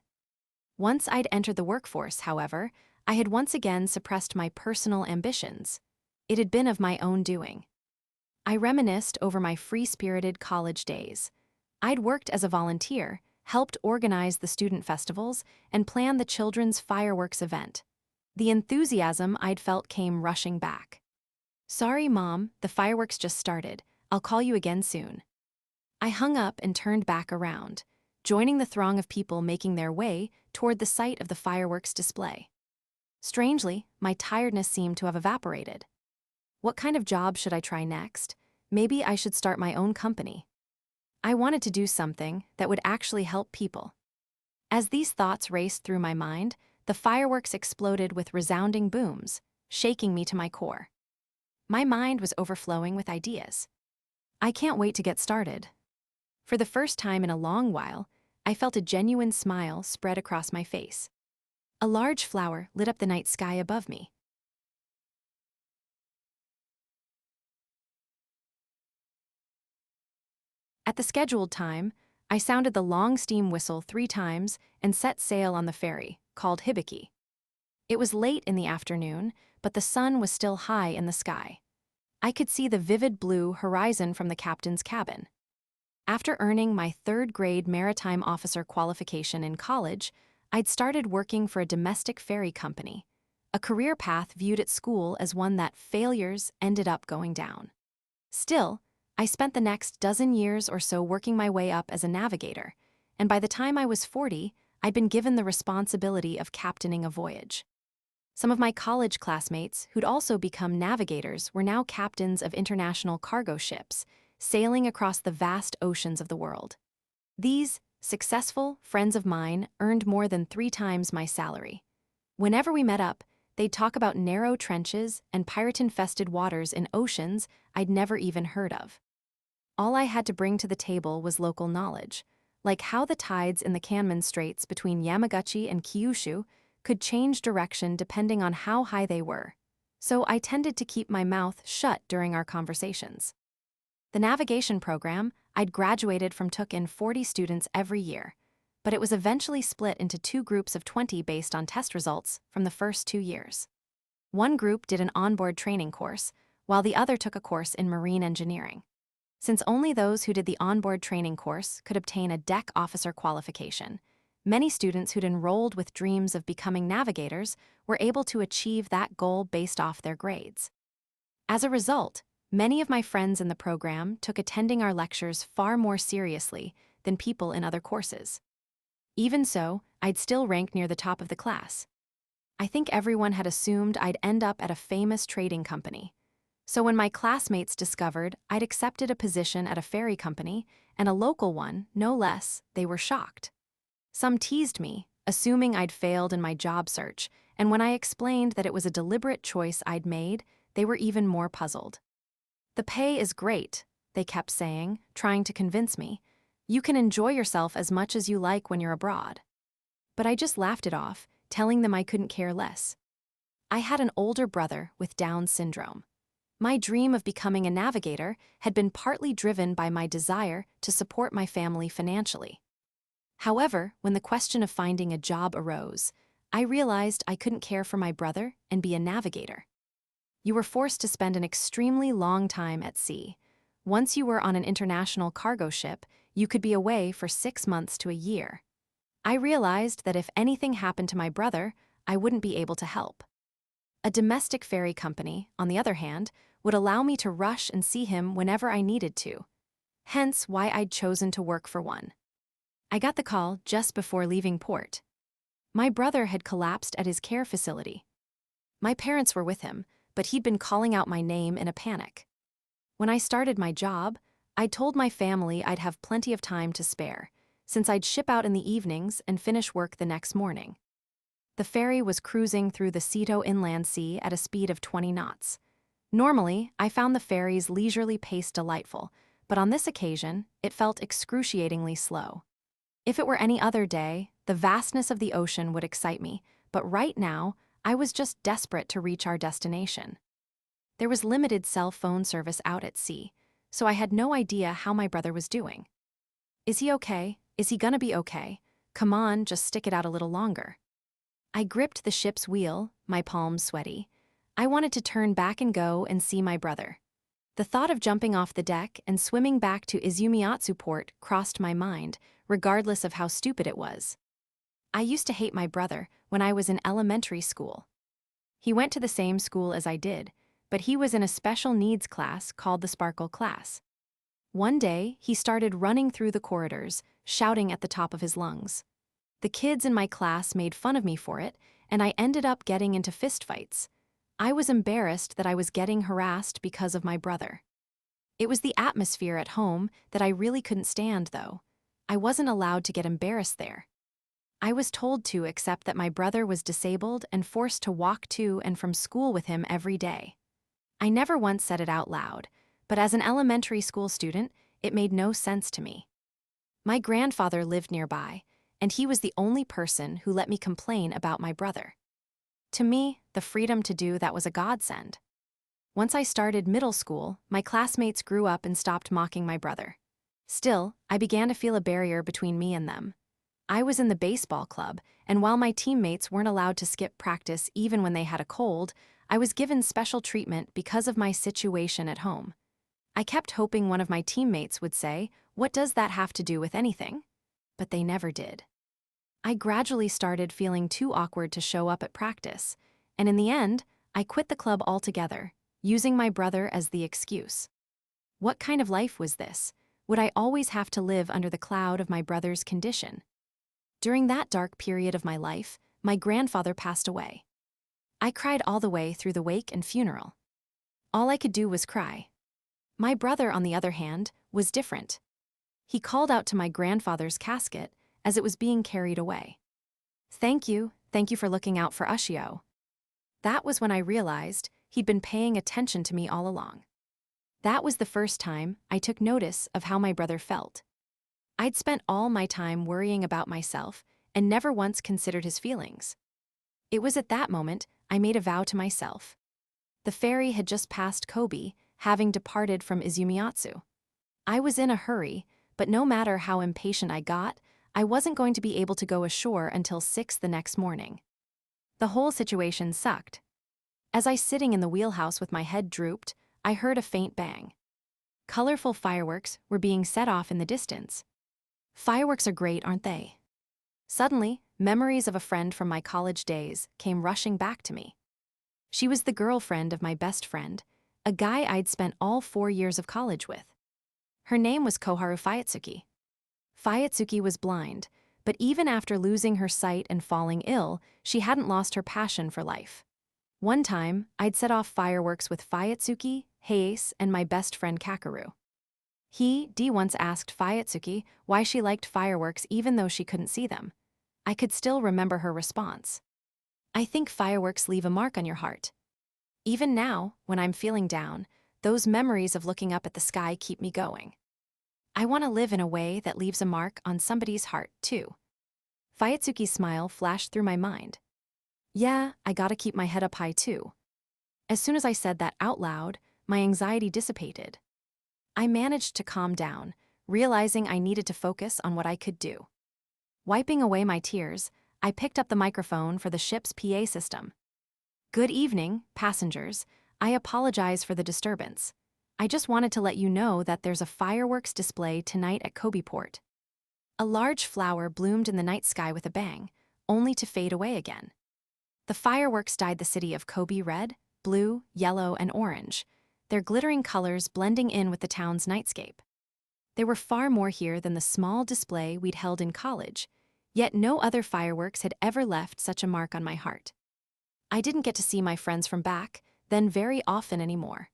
Once I'd entered the workforce, however, I had once again suppressed my personal ambitions. It had been of my own doing. I reminisced over my free-spirited college days. I'd worked as a volunteer, helped organize the student festivals, and plan the children's fireworks event. The enthusiasm I'd felt came rushing back. "Sorry, Mom, the fireworks just started. I'll call you again soon." I hung up and turned back around, joining the throng of people making their way toward the site of the fireworks display. Strangely, my tiredness seemed to have evaporated. What kind of job should I try next? Maybe I should start my own company. I wanted to do something that would actually help people. As these thoughts raced through my mind, the fireworks exploded with resounding booms, shaking me to my core. My mind was overflowing with ideas. I can't wait to get started. For the first time in a long while, I felt a genuine smile spread across my face. A large flower lit up the night sky above me. At the scheduled time, I sounded the long steam whistle 3 times and set sail on the ferry, called Hibiki. It was late in the afternoon, but the sun was still high in the sky. I could see the vivid blue horizon from the captain's cabin. After earning my third-grade maritime officer qualification in college, I'd started working for a domestic ferry company, a career path viewed at school as one that failures ended up going down. Still, I spent the next dozen years or so working my way up as a navigator, and by the time I was 40, I'd been given the responsibility of captaining a voyage. Some of my college classmates, who'd also become navigators, were now captains of international cargo ships, sailing across the vast oceans of the world. These successful friends of mine earned more than 3 times my salary. Whenever we met up, they'd talk about narrow trenches and pirate-infested waters in oceans I'd never even heard of. All I had to bring to the table was local knowledge, like how the tides in the Kanman Straits between Yamaguchi and Kyushu could change direction depending on how high they were, so I tended to keep my mouth shut during our conversations. The navigation program I'd graduated from took in 40 students every year, but it was eventually split into 2 groups of 20 based on test results from the first 2 years. One group did an onboard training course, while the other took a course in marine engineering. Since only those who did the onboard training course could obtain a deck officer qualification, many students who'd enrolled with dreams of becoming navigators were able to achieve that goal based off their grades. As a result, many of my friends in the program took attending our lectures far more seriously than people in other courses. Even so, I'd still rank near the top of the class. I think everyone had assumed I'd end up at a famous trading company. So when my classmates discovered I'd accepted a position at a ferry company, and a local one, no less, they were shocked. Some teased me, assuming I'd failed in my job search, and when I explained that it was a deliberate choice I'd made, they were even more puzzled. "The pay is great," they kept saying, trying to convince me. "You can enjoy yourself as much as you like when you're abroad." But I just laughed it off, telling them I couldn't care less. I had an older brother with Down syndrome. My dream of becoming a navigator had been partly driven by my desire to support my family financially. However, when the question of finding a job arose, I realized I couldn't care for my brother and be a navigator. You were forced to spend an extremely long time at sea. Once you were on an international cargo ship, you could be away for 6 months to a year. I realized that if anything happened to my brother, I wouldn't be able to help. A domestic ferry company, on the other hand, would allow me to rush and see him whenever I needed to. Hence why I'd chosen to work for one. I got the call just before leaving port. My brother had collapsed at his care facility. My parents were with him, but he'd been calling out my name in a panic. When I started my job, I told my family I'd have plenty of time to spare, since I'd ship out in the evenings and finish work the next morning. The ferry was cruising through the Seto Inland Sea at a speed of 20 knots. Normally, I found the ferry's leisurely pace delightful, but on this occasion, it felt excruciatingly slow. If it were any other day, the vastness of the ocean would excite me, but right now, I was just desperate to reach our destination. There was limited cell phone service out at sea, so I had no idea how my brother was doing. "Is he okay? Is he gonna be okay? Come on, just stick it out a little longer." I gripped the ship's wheel, my palms sweaty. I wanted to turn back and go and see my brother. The thought of jumping off the deck and swimming back to Izumiatsu port crossed my mind, regardless of how stupid it was. I used to hate my brother when I was in elementary school. He went to the same school as I did, but he was in a special needs class called the Sparkle class. One day, he started running through the corridors, shouting at the top of his lungs. The kids in my class made fun of me for it, and I ended up getting into fistfights. I was embarrassed that I was getting harassed because of my brother. It was the atmosphere at home that I really couldn't stand, though. I wasn't allowed to get embarrassed there. I was told to accept that my brother was disabled and forced to walk to and from school with him every day. I never once said it out loud, but as an elementary school student, it made no sense to me. My grandfather lived nearby, and he was the only person who let me complain about my brother. To me, the freedom to do that was a godsend. Once I started middle school, my classmates grew up and stopped mocking my brother. Still, I began to feel a barrier between me and them. I was in the baseball club, and while my teammates weren't allowed to skip practice even when they had a cold, I was given special treatment because of my situation at home. I kept hoping one of my teammates would say, "What does that have to do with anything?" But they never did. I gradually started feeling too awkward to show up at practice, and in the end, I quit the club altogether, using my brother as the excuse. What kind of life was this? Would I always have to live under the cloud of my brother's condition? During that dark period of my life, my grandfather passed away. I cried all the way through the wake and funeral. All I could do was cry. My brother, on the other hand, was different. He called out to my grandfather's casket as it was being carried away. Thank you for looking out for Ushio." That was when I realized he'd been paying attention to me all along. That was the first time I took notice of how my brother felt. I'd spent all my time worrying about myself and never once considered his feelings. It was at that moment I made a vow to myself. The ferry had just passed Kobe, having departed from Izumiatsu. I was in a hurry, but no matter how impatient I got, I wasn't going to be able to go ashore until 6 the next morning. The whole situation sucked. As I sitting in the wheelhouse with my head drooped, I heard a faint bang. Colorful fireworks were being set off in the distance. Fireworks are great, aren't they? Suddenly, memories of a friend from my college days came rushing back to me. She was the girlfriend of my best friend, a guy I'd spent all 4 years of college with. Her name was Koharu Fuyutsuki. Fuyutsuki was blind, but even after losing her sight and falling ill, she hadn't lost her passion for life. One time, I'd set off fireworks with Fuyutsuki, Hayase, and my best friend Kakeru. He once asked Fuyutsuki why she liked fireworks even though she couldn't see them. I could still remember her response. "I think fireworks leave a mark on your heart." Even now, when I'm feeling down, those memories of looking up at the sky keep me going. I want to live in a way that leaves a mark on somebody's heart, too. Fuyutsuki's smile flashed through my mind. Yeah, I gotta keep my head up high, too. As soon as I said that out loud, my anxiety dissipated. I managed to calm down, realizing I needed to focus on what I could do. Wiping away my tears, I picked up the microphone for the ship's PA system. "Good evening, passengers. I apologize for the disturbance. I just wanted to let you know that there's a fireworks display tonight at Kobe Port." A large flower bloomed in the night sky with a bang, only to fade away again. The fireworks dyed the city of Kobe red, blue, yellow, and orange, their glittering colors blending in with the town's nightscape. There were far more here than the small display we'd held in college, yet no other fireworks had ever left such a mark on my heart. I didn't get to see my friends from back then very often anymore.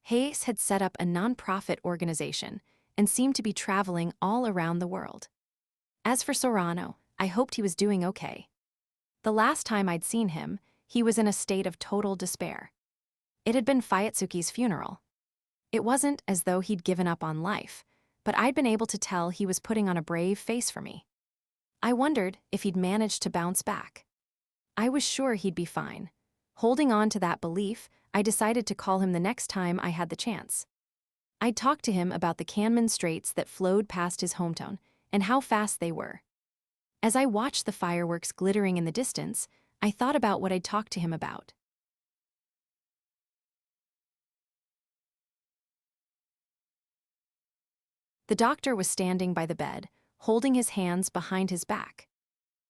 Hayes had set up a non-profit organization and seemed to be traveling all around the world. As for Sorano, I hoped he was doing okay. The last time I'd seen him, he was in a state of total despair. It had been Fuyutsuki's funeral. It wasn't as though he'd given up on life, but I'd been able to tell he was putting on a brave face for me. I wondered if he'd managed to bounce back. I was sure he'd be fine. Holding on to that belief, I decided to call him the next time I had the chance. I'd talk to him about the Kanman Straits that flowed past his hometown and how fast they were. As I watched the fireworks glittering in the distance, I thought about what I'd talked to him about. The doctor was standing by the bed, holding his hands behind his back.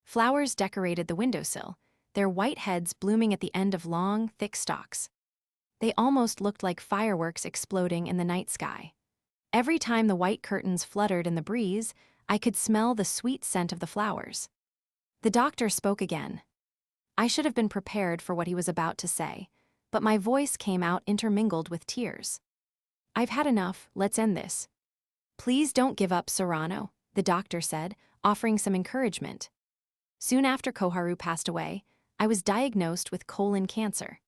Flowers decorated the windowsill, their white heads blooming at the end of long, thick stalks. They almost looked like fireworks exploding in the night sky. Every time the white curtains fluttered in the breeze, I could smell the sweet scent of the flowers. The doctor spoke again. I should have been prepared for what he was about to say, but my voice came out intermingled with tears. "I've had enough, let's end this." "Please don't give up, Sorano," the doctor said, offering some encouragement. Soon after Koharu passed away, I was diagnosed with colon cancer.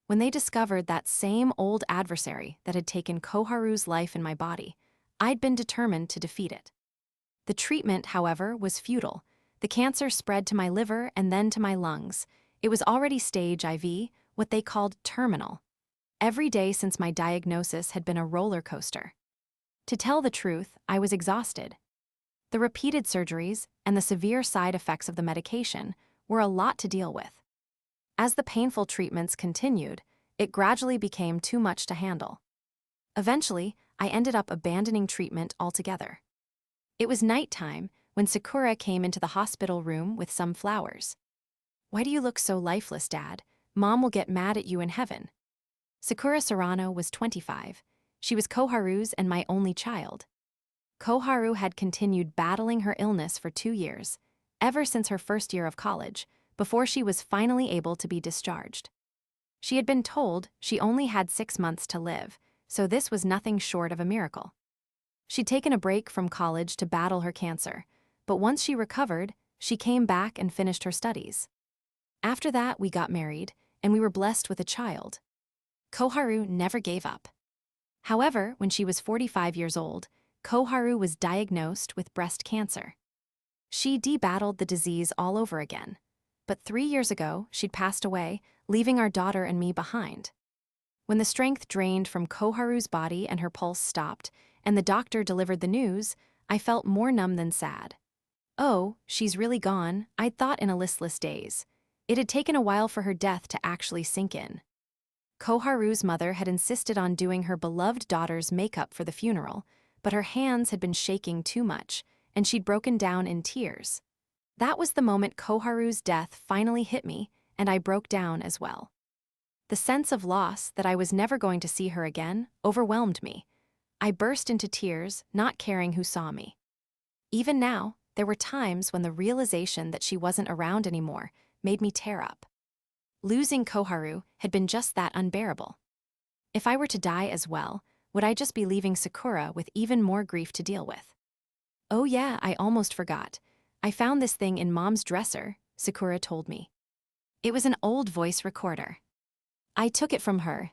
When they discovered that same old adversary that had taken Koharu's life in my body, I'd been determined to defeat it. The treatment, however, was futile. The cancer spread to my liver and then to my lungs. It was already stage IV, what they called terminal. Every day since my diagnosis had been a roller coaster. To tell the truth, I was exhausted. The repeated surgeries and the severe side effects of the medication were a lot to deal with. As the painful treatments continued, it gradually became too much to handle. Eventually, I ended up abandoning treatment altogether. It was nighttime when Sakura came into the hospital room with some flowers. "Why do you look so lifeless, Dad? Mom will get mad at you in heaven." Kakeru Sorano was 25. She was Koharu's and my only child. Koharu had continued battling her illness for 2 years, ever since her first year of college, before she was finally able to be discharged. She had been told she only had 6 months to live, so this was nothing short of a miracle. She'd taken a break from college to battle her cancer, but once she recovered, she came back and finished her studies. After that, we got married, and we were blessed with a child. Koharu never gave up. However, when she was 45 years old, Koharu was diagnosed with breast cancer. She de-battled the disease all over again, but 3 years ago, she'd passed away, leaving our daughter and me behind. When the strength drained from Koharu's body and her pulse stopped, and the doctor delivered the news, I felt more numb than sad. "Oh, she's really gone," I'd thought in a listless daze. It had taken a while for her death to actually sink in. Koharu's mother had insisted on doing her beloved daughter's makeup for the funeral, but her hands had been shaking too much, and she'd broken down in tears. That was the moment Koharu's death finally hit me, and I broke down as well. The sense of loss that I was never going to see her again overwhelmed me. I burst into tears, not caring who saw me. Even now, there were times when the realization that she wasn't around anymore made me tear up. Losing Koharu had been just that unbearable. If I were to die as well, would I just be leaving Sakura with even more grief to deal with? "Oh yeah, I almost forgot. I found this thing in Mom's dresser," Sakura told me. It was an old voice recorder. I took it from her.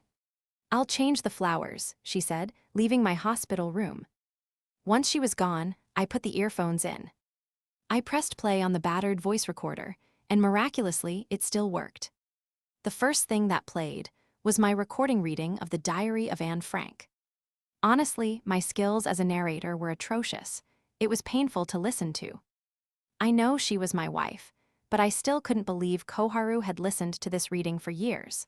"I'll change the flowers," she said, leaving my hospital room. Once she was gone, I put the earphones in. I pressed play on the battered voice recorder, and miraculously, it still worked. The first thing that played was my recording reading of the Diary of Anne Frank. Honestly, my skills as a narrator were atrocious. It was painful to listen to. I know she was my wife, but I still couldn't believe Koharu had listened to this reading for years.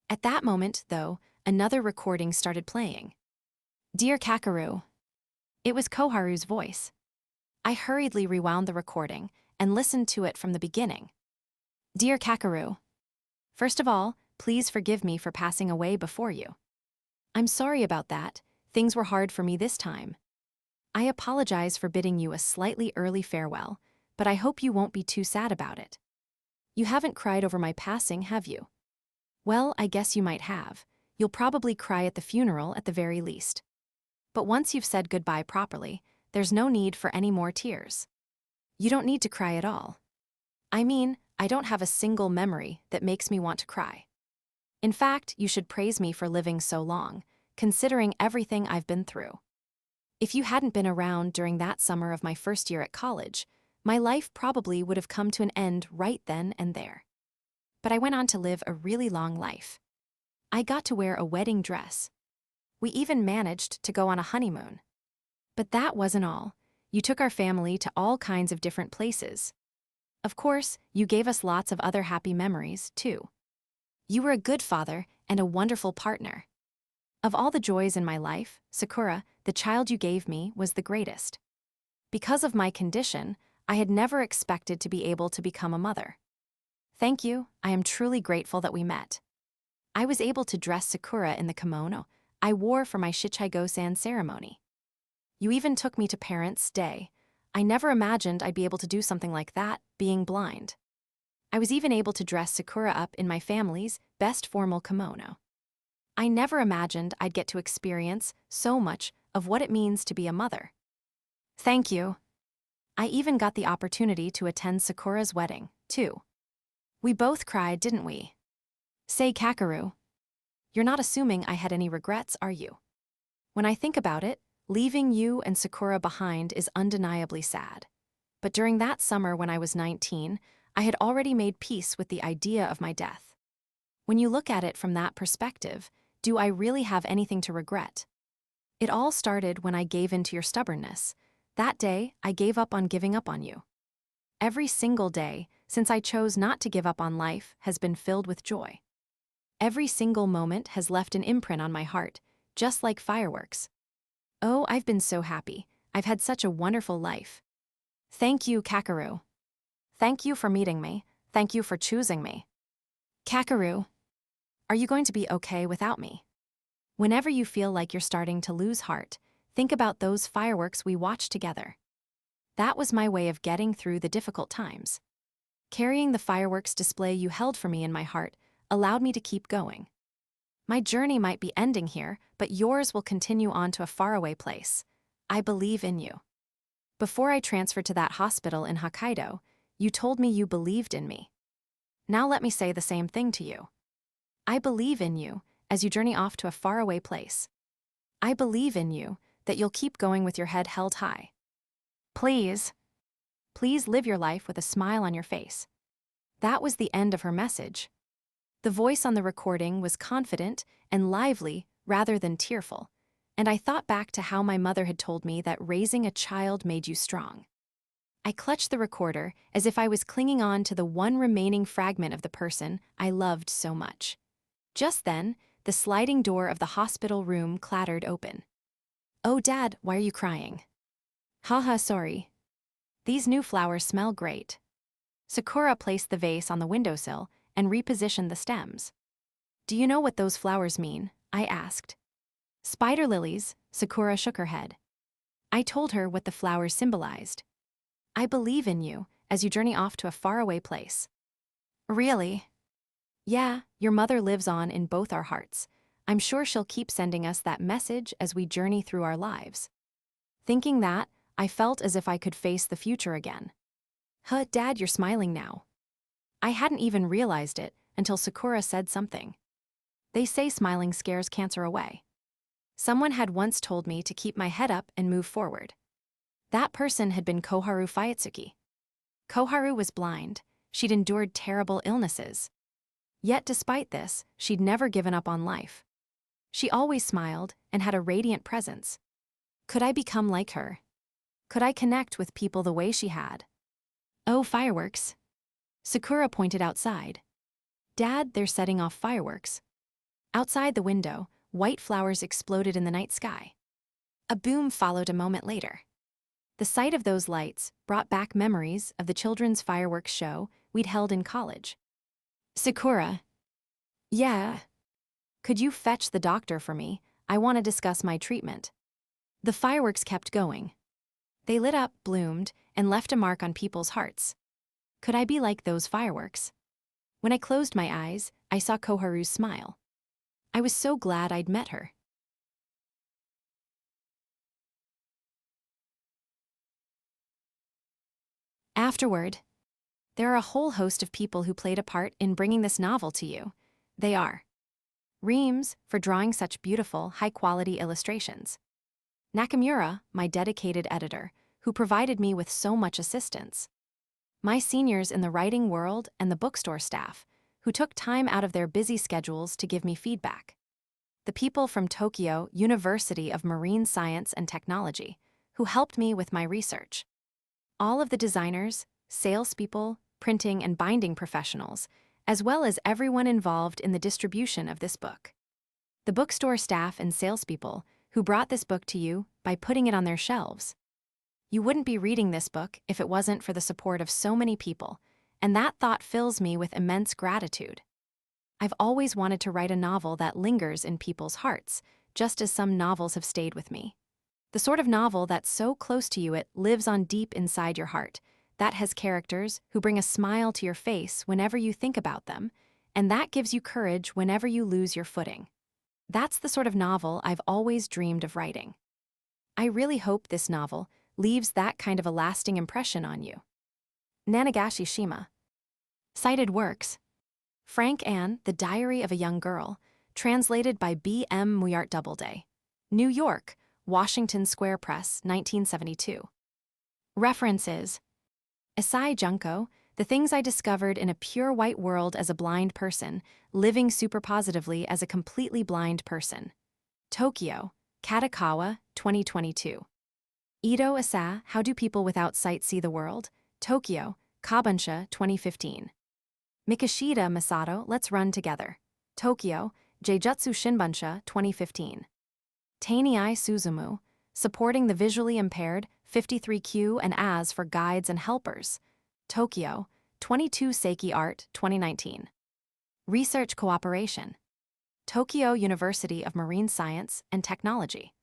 At that moment, though, another recording started playing. "Dear Kakeru." It was Koharu's voice. I hurriedly rewound the recording and listened to it from the beginning. "Dear Kakeru. First of all, please forgive me for passing away before you. I'm sorry about that. Things were hard for me this time. I apologize for bidding you a slightly early farewell, but I hope you won't be too sad about it. You haven't cried over my passing, have you? Well, I guess you might have. You'll probably cry at the funeral at the very least. But once you've said goodbye properly, there's no need for any more tears. You don't need to cry at all. I mean, I don't have a single memory that makes me want to cry. In fact, you should praise me for living so long, considering everything I've been through. If you hadn't been around during that summer of my first year at college, my life probably would have come to an end right then and there. But I went on to live a really long life. I got to wear a wedding dress. We even managed to go on a honeymoon. But that wasn't all. You took our family to all kinds of different places. Of course, you gave us lots of other happy memories, too. You were a good father and a wonderful partner. Of all the joys in my life, Sakura, the child you gave me, was the greatest. Because of my condition, I had never expected to be able to become a mother. Thank you, I am truly grateful that we met. I was able to dress Sakura in the kimono I wore for my Shichigo-san ceremony. You even took me to Parents' Day. I never imagined I'd be able to do something like that, being blind. I was even able to dress Sakura up in my family's best formal kimono. I never imagined I'd get to experience so much of what it means to be a mother. Thank you. I even got the opportunity to attend Sakura's wedding, too. We both cried, didn't we? Say, Kakeru. You're not assuming I had any regrets, are you? When I think about it, leaving you and Sakura behind is undeniably sad. But during that summer when I was 19, I had already made peace with the idea of my death. When you look at it from that perspective, do I really have anything to regret? It all started when I gave in to your stubbornness. That day, I gave up on giving up on you. Every single day, since I chose not to give up on life, has been filled with joy. Every single moment has left an imprint on my heart, just like fireworks. Oh, I've been so happy. I've had such a wonderful life. Thank you, Kakeru. Thank you for meeting me. Thank you for choosing me. Kakeru, are you going to be okay without me? Whenever you feel like you're starting to lose heart, think about those fireworks we watched together. That was my way of getting through the difficult times. Carrying the fireworks display you held for me in my heart allowed me to keep going. My journey might be ending here, but yours will continue on to a faraway place. I believe in you. Before I transferred to that hospital in Hokkaido, you told me you believed in me. Now let me say the same thing to you. I believe in you as you journey off to a faraway place. I believe in you that you'll keep going with your head held high. Please live your life with a smile on your face. That was the end of her message. The voice on the recording was confident and lively rather than tearful, and I thought back to how my mother had told me that raising a child made you strong. I clutched the recorder as if I was clinging on to the one remaining fragment of the person I loved so much. Just then, the sliding door of the hospital room clattered open. Oh, Dad, why are you crying? Haha, sorry. These new flowers smell great. Sakura placed the vase on the windowsill and repositioned the stems. Do you know what those flowers mean? I asked. Spider lilies, Sakura shook her head. I told her what the flowers symbolized. I believe in you as you journey off to a faraway place. Really? Yeah, your mother lives on in both our hearts. I'm sure she'll keep sending us that message as we journey through our lives. Thinking that, I felt as if I could face the future again. Huh, Dad, you're smiling now. I hadn't even realized it until Sakura said something. They say smiling scares cancer away. Someone had once told me to keep my head up and move forward. That person had been Koharu Fuyutsuki. Koharu was blind. She'd endured terrible illnesses. Yet despite this, she'd never given up on life. She always smiled and had a radiant presence. Could I become like her? Could I connect with people the way she had? Oh, fireworks. Sakura pointed outside. Dad, they're setting off fireworks. Outside the window, white flowers exploded in the night sky. A boom followed a moment later. The sight of those lights brought back memories of the children's fireworks show we'd held in college. Sakura. Yeah. Could you fetch the doctor for me? I want to discuss my treatment. The fireworks kept going. They lit up, bloomed, and left a mark on people's hearts. Could I be like those fireworks? When I closed my eyes, I saw Koharu's smile. I was so glad I'd met her. Afterword. There are a whole host of people who played a part in bringing this novel to you. They are raemz, for drawing such beautiful, high-quality illustrations. Nakamura, my dedicated editor, who provided me with so much assistance. My seniors in the writing world and the bookstore staff, who took time out of their busy schedules to give me feedback. The people from Tokyo University of Marine Science and Technology, who helped me with my research. All of the designers, salespeople, printing and binding professionals, as well as everyone involved in the distribution of this book. The bookstore staff and salespeople who brought this book to you by putting it on their shelves. You wouldn't be reading this book if it wasn't for the support of so many people, and that thought fills me with immense gratitude. I've always wanted to write a novel that lingers in people's hearts, just as some novels have stayed with me. The sort of novel that's so close to you it lives on deep inside your heart, that has characters who bring a smile to your face whenever you think about them, and that gives you courage whenever you lose your footing. That's the sort of novel I've always dreamed of writing. I really hope this novel leaves that kind of a lasting impression on you. Nanigashi Shima. Cited works. Frank Anne, The Diary of a Young Girl, translated by B. M. Muyart Doubleday. New York, Washington Square Press, 1972. References. Isai Junko, The Things I Discovered in a Pure White World as a Blind Person, Living Superpositively as a Completely Blind Person. Tokyo, Katakawa, 2022. Ito Asa, How Do People Without Sight See the World? Tokyo, Kabunsha, 2015. Mikishita Masato, Let's Run Together. Tokyo, Jeijutsu Shinbunsha, 2015. Taniai Suzumu, Supporting the Visually Impaired, 53Q and AS for Guides and Helpers. Tokyo, 22 Seiki Art, 2019. Research Cooperation. Tokyo University of Marine Science and Technology.